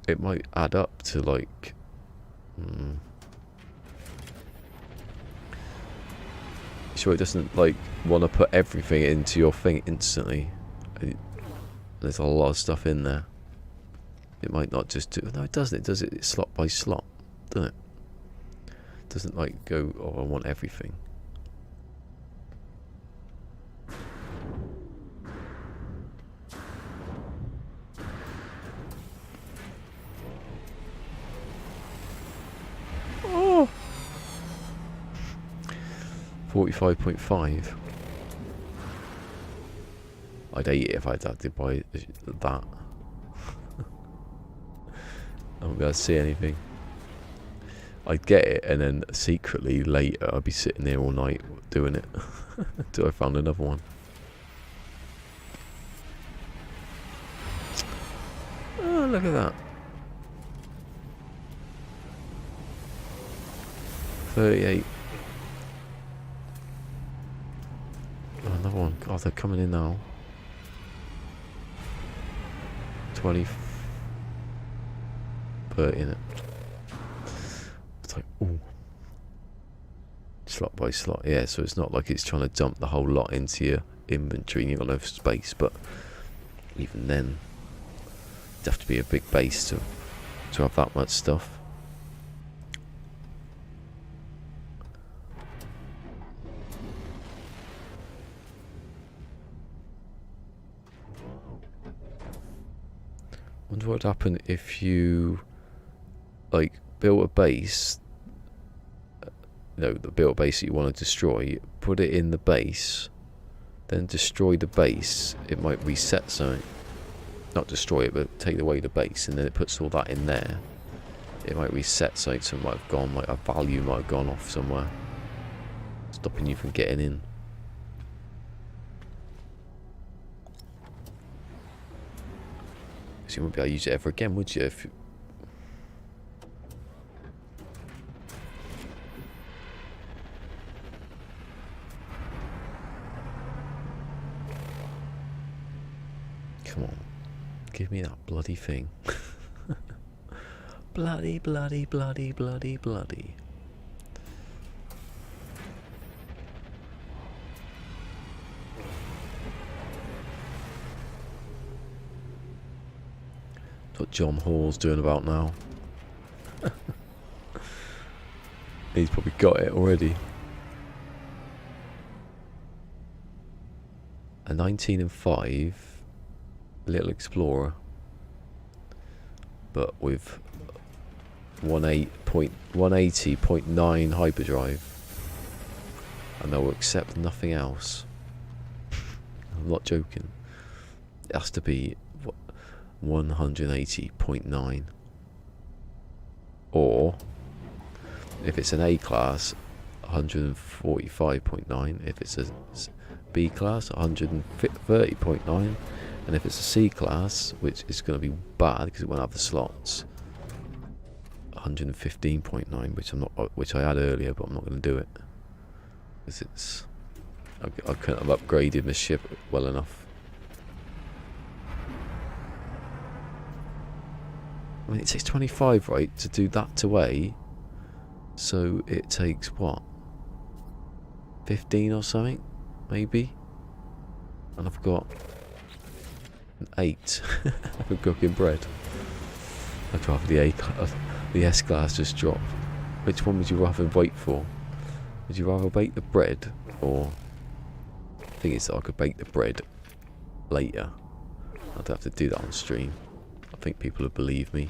It might add up to like sure it doesn't like want to put everything into your thing instantly. There's a lot of stuff in there. It might not just do. No, it doesn't. It does it slot by slot, doesn't it? It doesn't like go, oh, I want everything. Oh. 45.5. I'd hate it if I had to buy that. I wouldn't be able to see anything. I'd get it and then secretly later I'd be sitting there all night doing it until I found another one. Oh, look at that. 38. Oh, another one. God, they're coming in now. 20. 30 in it. It's like, ooh. Slot by slot. Yeah, so it's not like it's trying to dump the whole lot into your inventory and you've got no space, but even then, it'd have to be a big base to have that much stuff. Wonder what would happen if you like built a base, built a base that you want to destroy, put it in the base, then destroy the base. It might reset something. Not destroy it, but take away the base, and then it puts all that in there. It might reset something, so it might have gone, like a value might have gone off somewhere, stopping you from getting in. So you wouldn't be able to use it ever again, would you? If come on, give me that bloody thing. Bloody, bloody, bloody, bloody, bloody. That's what John Hall's doing about now. He's probably got it already. A 19&5 little Explorer, but with 180.9 Hyperdrive, and they will accept nothing else. I'm not joking. It has to be 180.9, or if it's an A class, 145.9. If it's a B class, 130.9, and if it's a C class, which is going to be bad because it won't have the slots, 115.9, which I had earlier, but I'm not going to do it because it's I couldn't have upgraded my ship well enough. I mean, it takes 25, right, to do that to A, so it takes what, 15 or something, maybe, and I've got an 8 for cooking bread. I'd rather the S class just drop. Which one would you rather wait for? Would you rather bake the bread, or the thing is that I could bake the bread later, I don't have to do that on stream. I think people will believe me.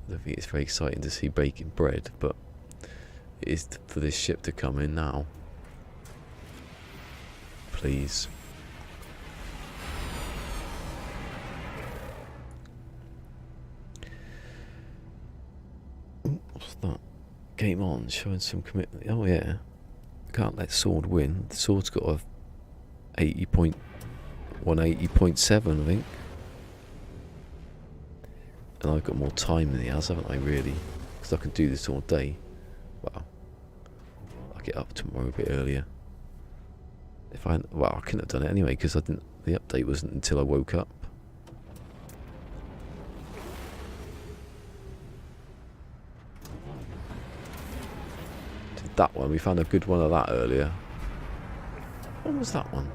I don't think it's very exciting to see baking bread, but it is for this ship to come in now. Please. Ooh, what's that? Game on, showing some commitment. Oh yeah. Can't let sword win. The sword's got a 180.7, I think. And I've got more time than he has, haven't I, really? Because I can do this all day. Well, I'll get up tomorrow a bit earlier. Well, I couldn't have done it anyway, because I didn't. The update wasn't until I woke up. Did that one. We found a good one of that earlier. What was that one?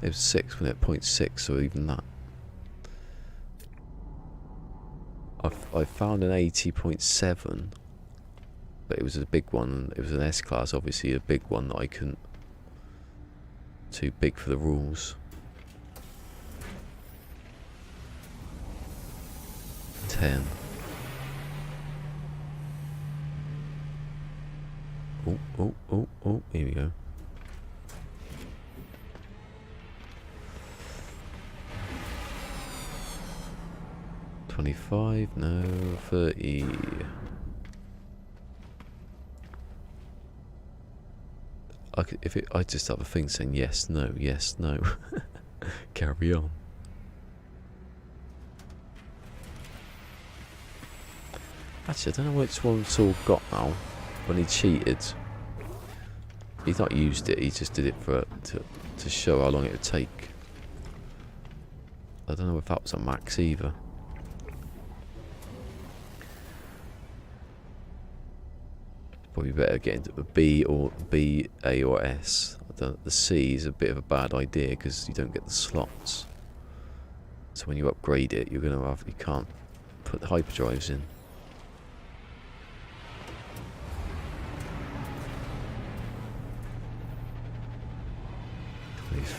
It was 6, wasn't it? 0.6, so even that. I found an 80.7, but it was a big one. It was an S-Class, obviously a big one that I couldn't. Too big for the rules. 10. Oh, here we go. 25, no, 30. I just have a thing saying yes, no, carry on. Actually, I don't know which one Saul got now. When he cheated, he's not used it. He just did it to show how long it would take. I don't know if that was a max either. Probably better get into the B, A or S. The C is a bit of a bad idea because you don't get the slots. So when you upgrade it, you can't put the hyperdrives in.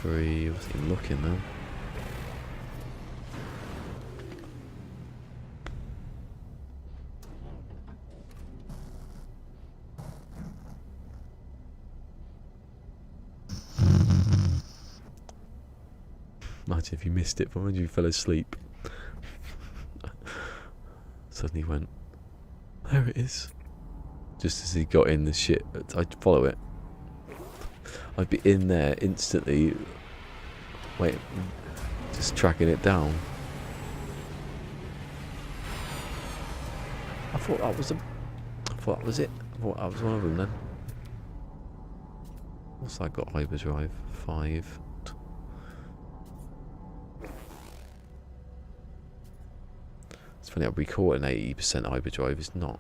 I wasn't even looking then. Imagine if you missed it, but when you fell asleep. Suddenly went, there it is. Just as he got in the shit, I'd follow it. I'd be in there instantly, wait, just tracking it down. I thought that was it. I thought that was one of them then. What's that got? Hyperdrive 5. It's funny, we call it an 80% hyperdrive. It's not.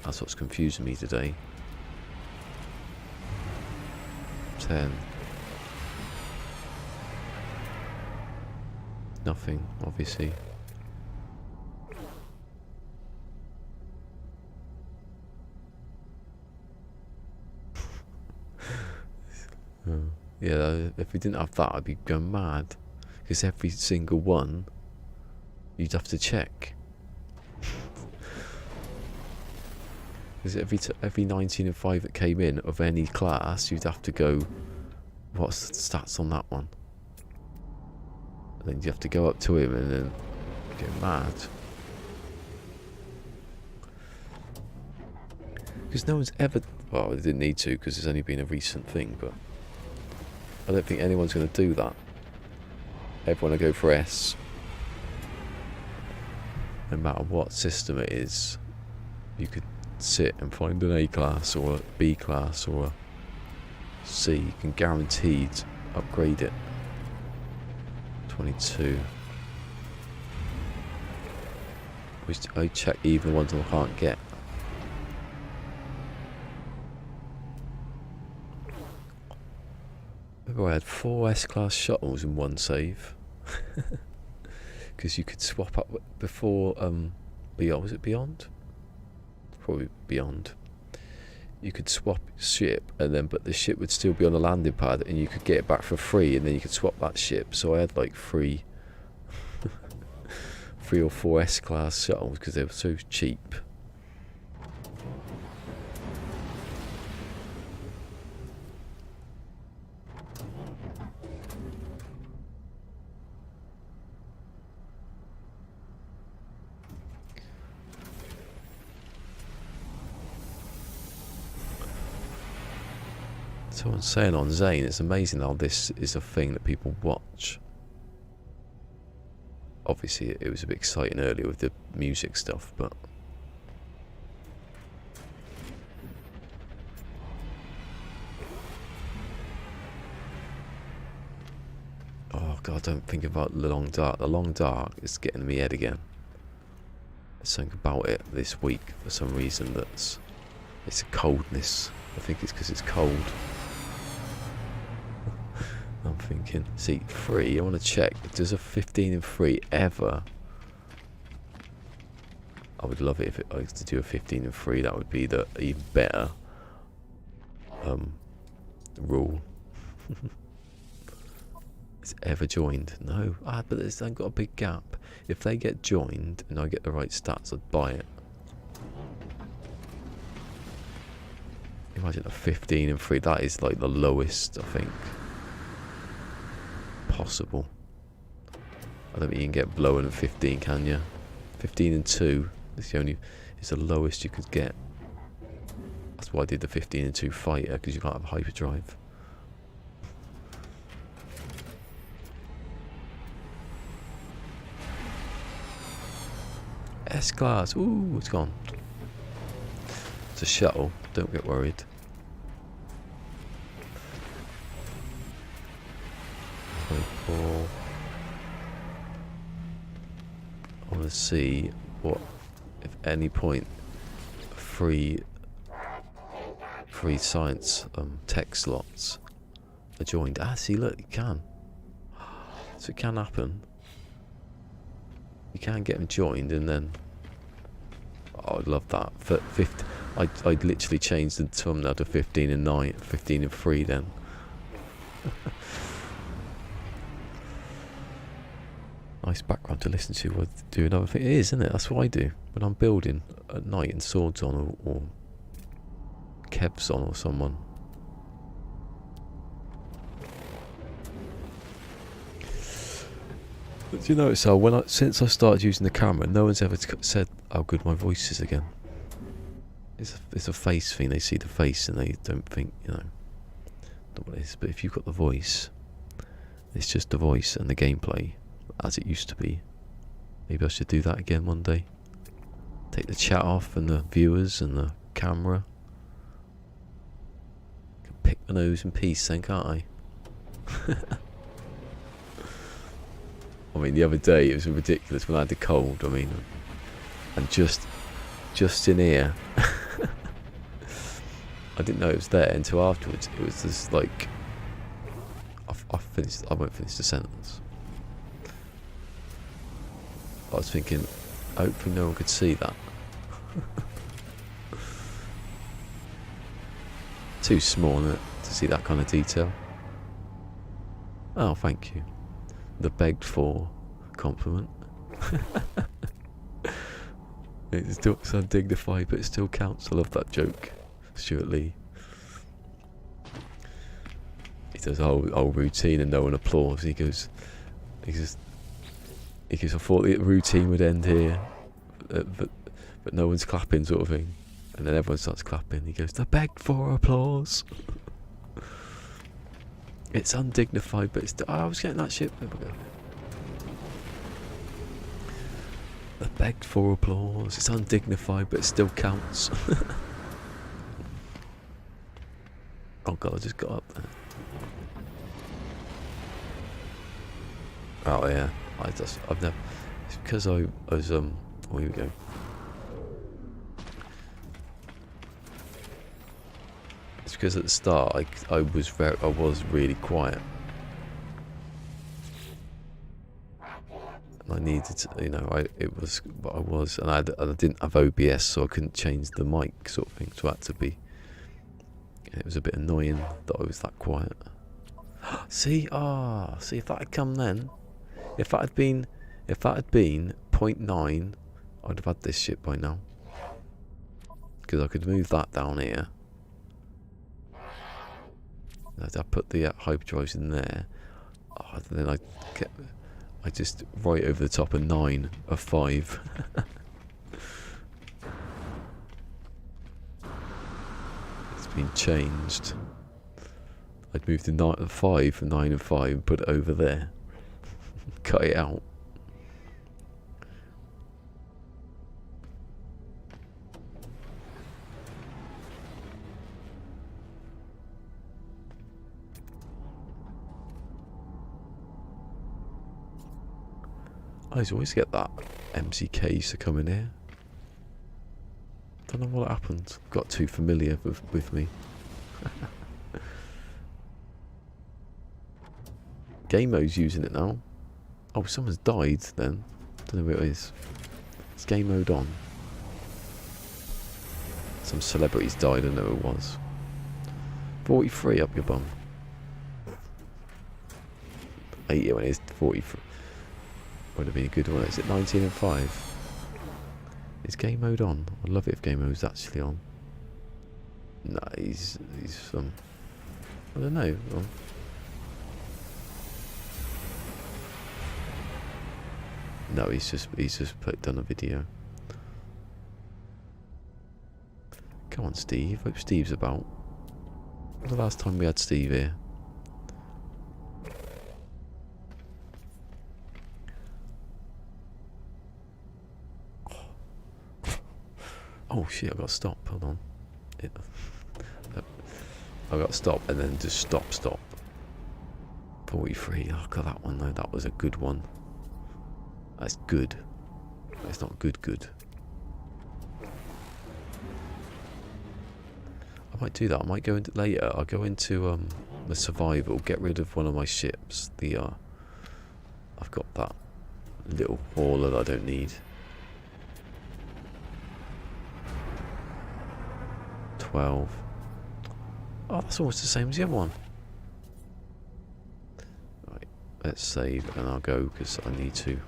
That's what's confusing me today. 10. Nothing, obviously. Yeah, if we didn't have that, I'd be going mad. Because every single one, you'd have to check. Because every 19 and 5 that came in of any class, you'd have to go, what's the stats on that one? And then you have to go up to him and then go mad. Because no one's ever, well, they didn't need to because it's only been a recent thing, but I don't think anyone's going to do that. Everyone will go for S. No matter what system it is, you could sit and find an A class or a B class or a C. You can guaranteed upgrade it. 22. I check even the ones I can't get. I had 4 S-Class shuttles in one save. Because you could swap up before, Beyond, was it Beyond? Probably Beyond. you could swap ship, and then but the ship would still be on the landing pad, and you could get it back for free, and then you could swap that ship. So I had like three or four S-class shuttles because they were so cheap. Someone's saying on Zane, it's amazing how this is a thing that people watch. Obviously, it was a bit exciting earlier with the music stuff, but oh god, don't think about the long dark. The long dark is getting in my head again. There's something about it this week for some reason it's a coldness. I think it's because it's cold. I'm thinking, see, 3, I want to check, does a 15 and 3 ever? I would love it if I was to do a 15 and 3, that would be the even better rule. It's ever joined? No, but they've got a big gap. If they get joined and I get the right stats, I'd buy it. Imagine a 15 and 3, that is like the lowest, I think, possible. I don't think you can get lower than 15, can you? 15 and 2 is the lowest you could get. That's why I did the 15 and 2 fighter, because you can't have hyperdrive. S-class, ooh, it's gone. It's a shuttle, don't get worried. I want to see what, if any point, free science tech slots are joined. Ah, see, look, you can. So it can happen. You can get them joined, and then oh, I'd love that. For 50, I'd literally change the thumbnail to 15 and 9, 15 and 3 then. Nice background to listen to while doing other things. It is, isn't it? That's what I do when I'm building at night and swords on or Kev's on or someone. But do you notice how since I started using the camera, no one's ever said how good my voice is again. It's a face thing. They see the face and they don't think, not what it is. But if you've got the voice, it's just the voice and the gameplay as it used to be. Maybe I should do that again one day. Take the chat off and the viewers and the camera. Can pick my nose in peace then, can't I? I mean, the other day it was ridiculous when I had the cold. I mean, and just in here, I didn't know it was there until afterwards. It was just like I won't finish the sentence. I was thinking, hopefully no one could see that. Too small, isn't it, to see that kind of detail? Oh, thank you. The begged for compliment. It's undignified, but it still counts. I love that joke. Stuart Lee. He does a whole routine and no one applauds. He goes, I thought the routine would end here, but no one's clapping, sort of thing. And then everyone starts clapping. He goes, "I begged for applause." It's undignified, but it's. I was getting that shit. There we go. I begged for applause. It's undignified, but it still counts. Oh god, I just got up there. Oh yeah, I've never. It's because I was oh, here we go. It's because at the start I was really quiet. And I needed to, and I didn't have OBS, so I couldn't change the mic sort of thing. So I had to be It was a bit annoying that I was that quiet. See, see if that had come then. If that had been 0.9, I'd have had this shit by now. Because I could move that down here. I put the hyperdrives in there. Then I just right over the top of 9 of 5. It's been changed. I'd move the 5 from 9 and 5 and put it over there. Cut it out. I always get that MCKs to come in here. Don't know what happened. Got too familiar with me. Game mode's using it now. Oh, someone's died then. Don't know who it is. It's game mode on. Some celebrity's died, I don't know who it was. 43 up your bum. 80 when it's 43. Would have been a good one. Is it 19 and 5? Is game mode on? I'd love it if game mode's actually on. No, he's I don't know. No, he's just done a video. Come on, Steve. Hope Steve's about. When was the last time we had Steve here? Oh shit, I got to stop. Hold on. I got to stop and then just stop. 43. Oh god, that one though. That was a good one. That's good. It's not good. I might do that. I might go into later. I'll go into the survival. Get rid of one of my ships. I've got that little hauler that I don't need. 12. Oh, that's almost the same as the other one. Right, let's save and I'll go because I need to.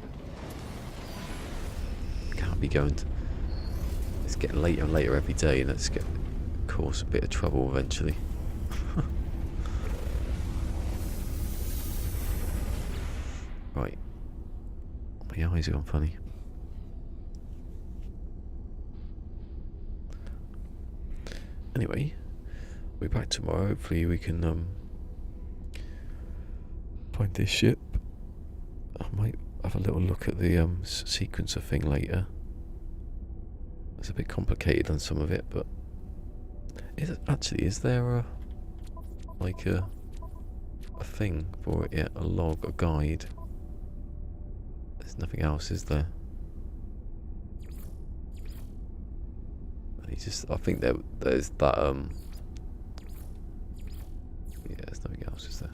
Can't be going to. It's getting later and later every day, and it's cause a bit of trouble eventually. Right. My eyes are gone funny. Anyway, we'll be back tomorrow. Hopefully we can find this ship. I might have a little look at the sequencer thing later. It's a bit complicated on some of it, but is there a thing for it yet? A log, a guide? There's nothing else, is there? I think there's that yeah, there's nothing else, is there?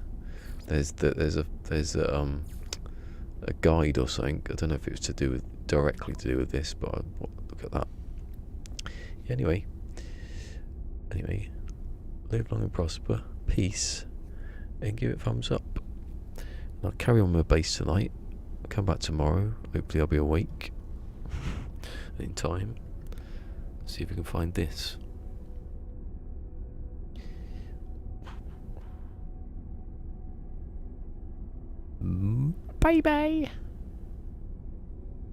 There's a guide or something. I don't know if it was directly to do with this, but I'll look at that. Yeah, anyway, live long and prosper, peace, and give it thumbs up. And I'll carry on my base tonight. I'll come back tomorrow. Hopefully I'll be awake in time. See if we can find this. Bye bye.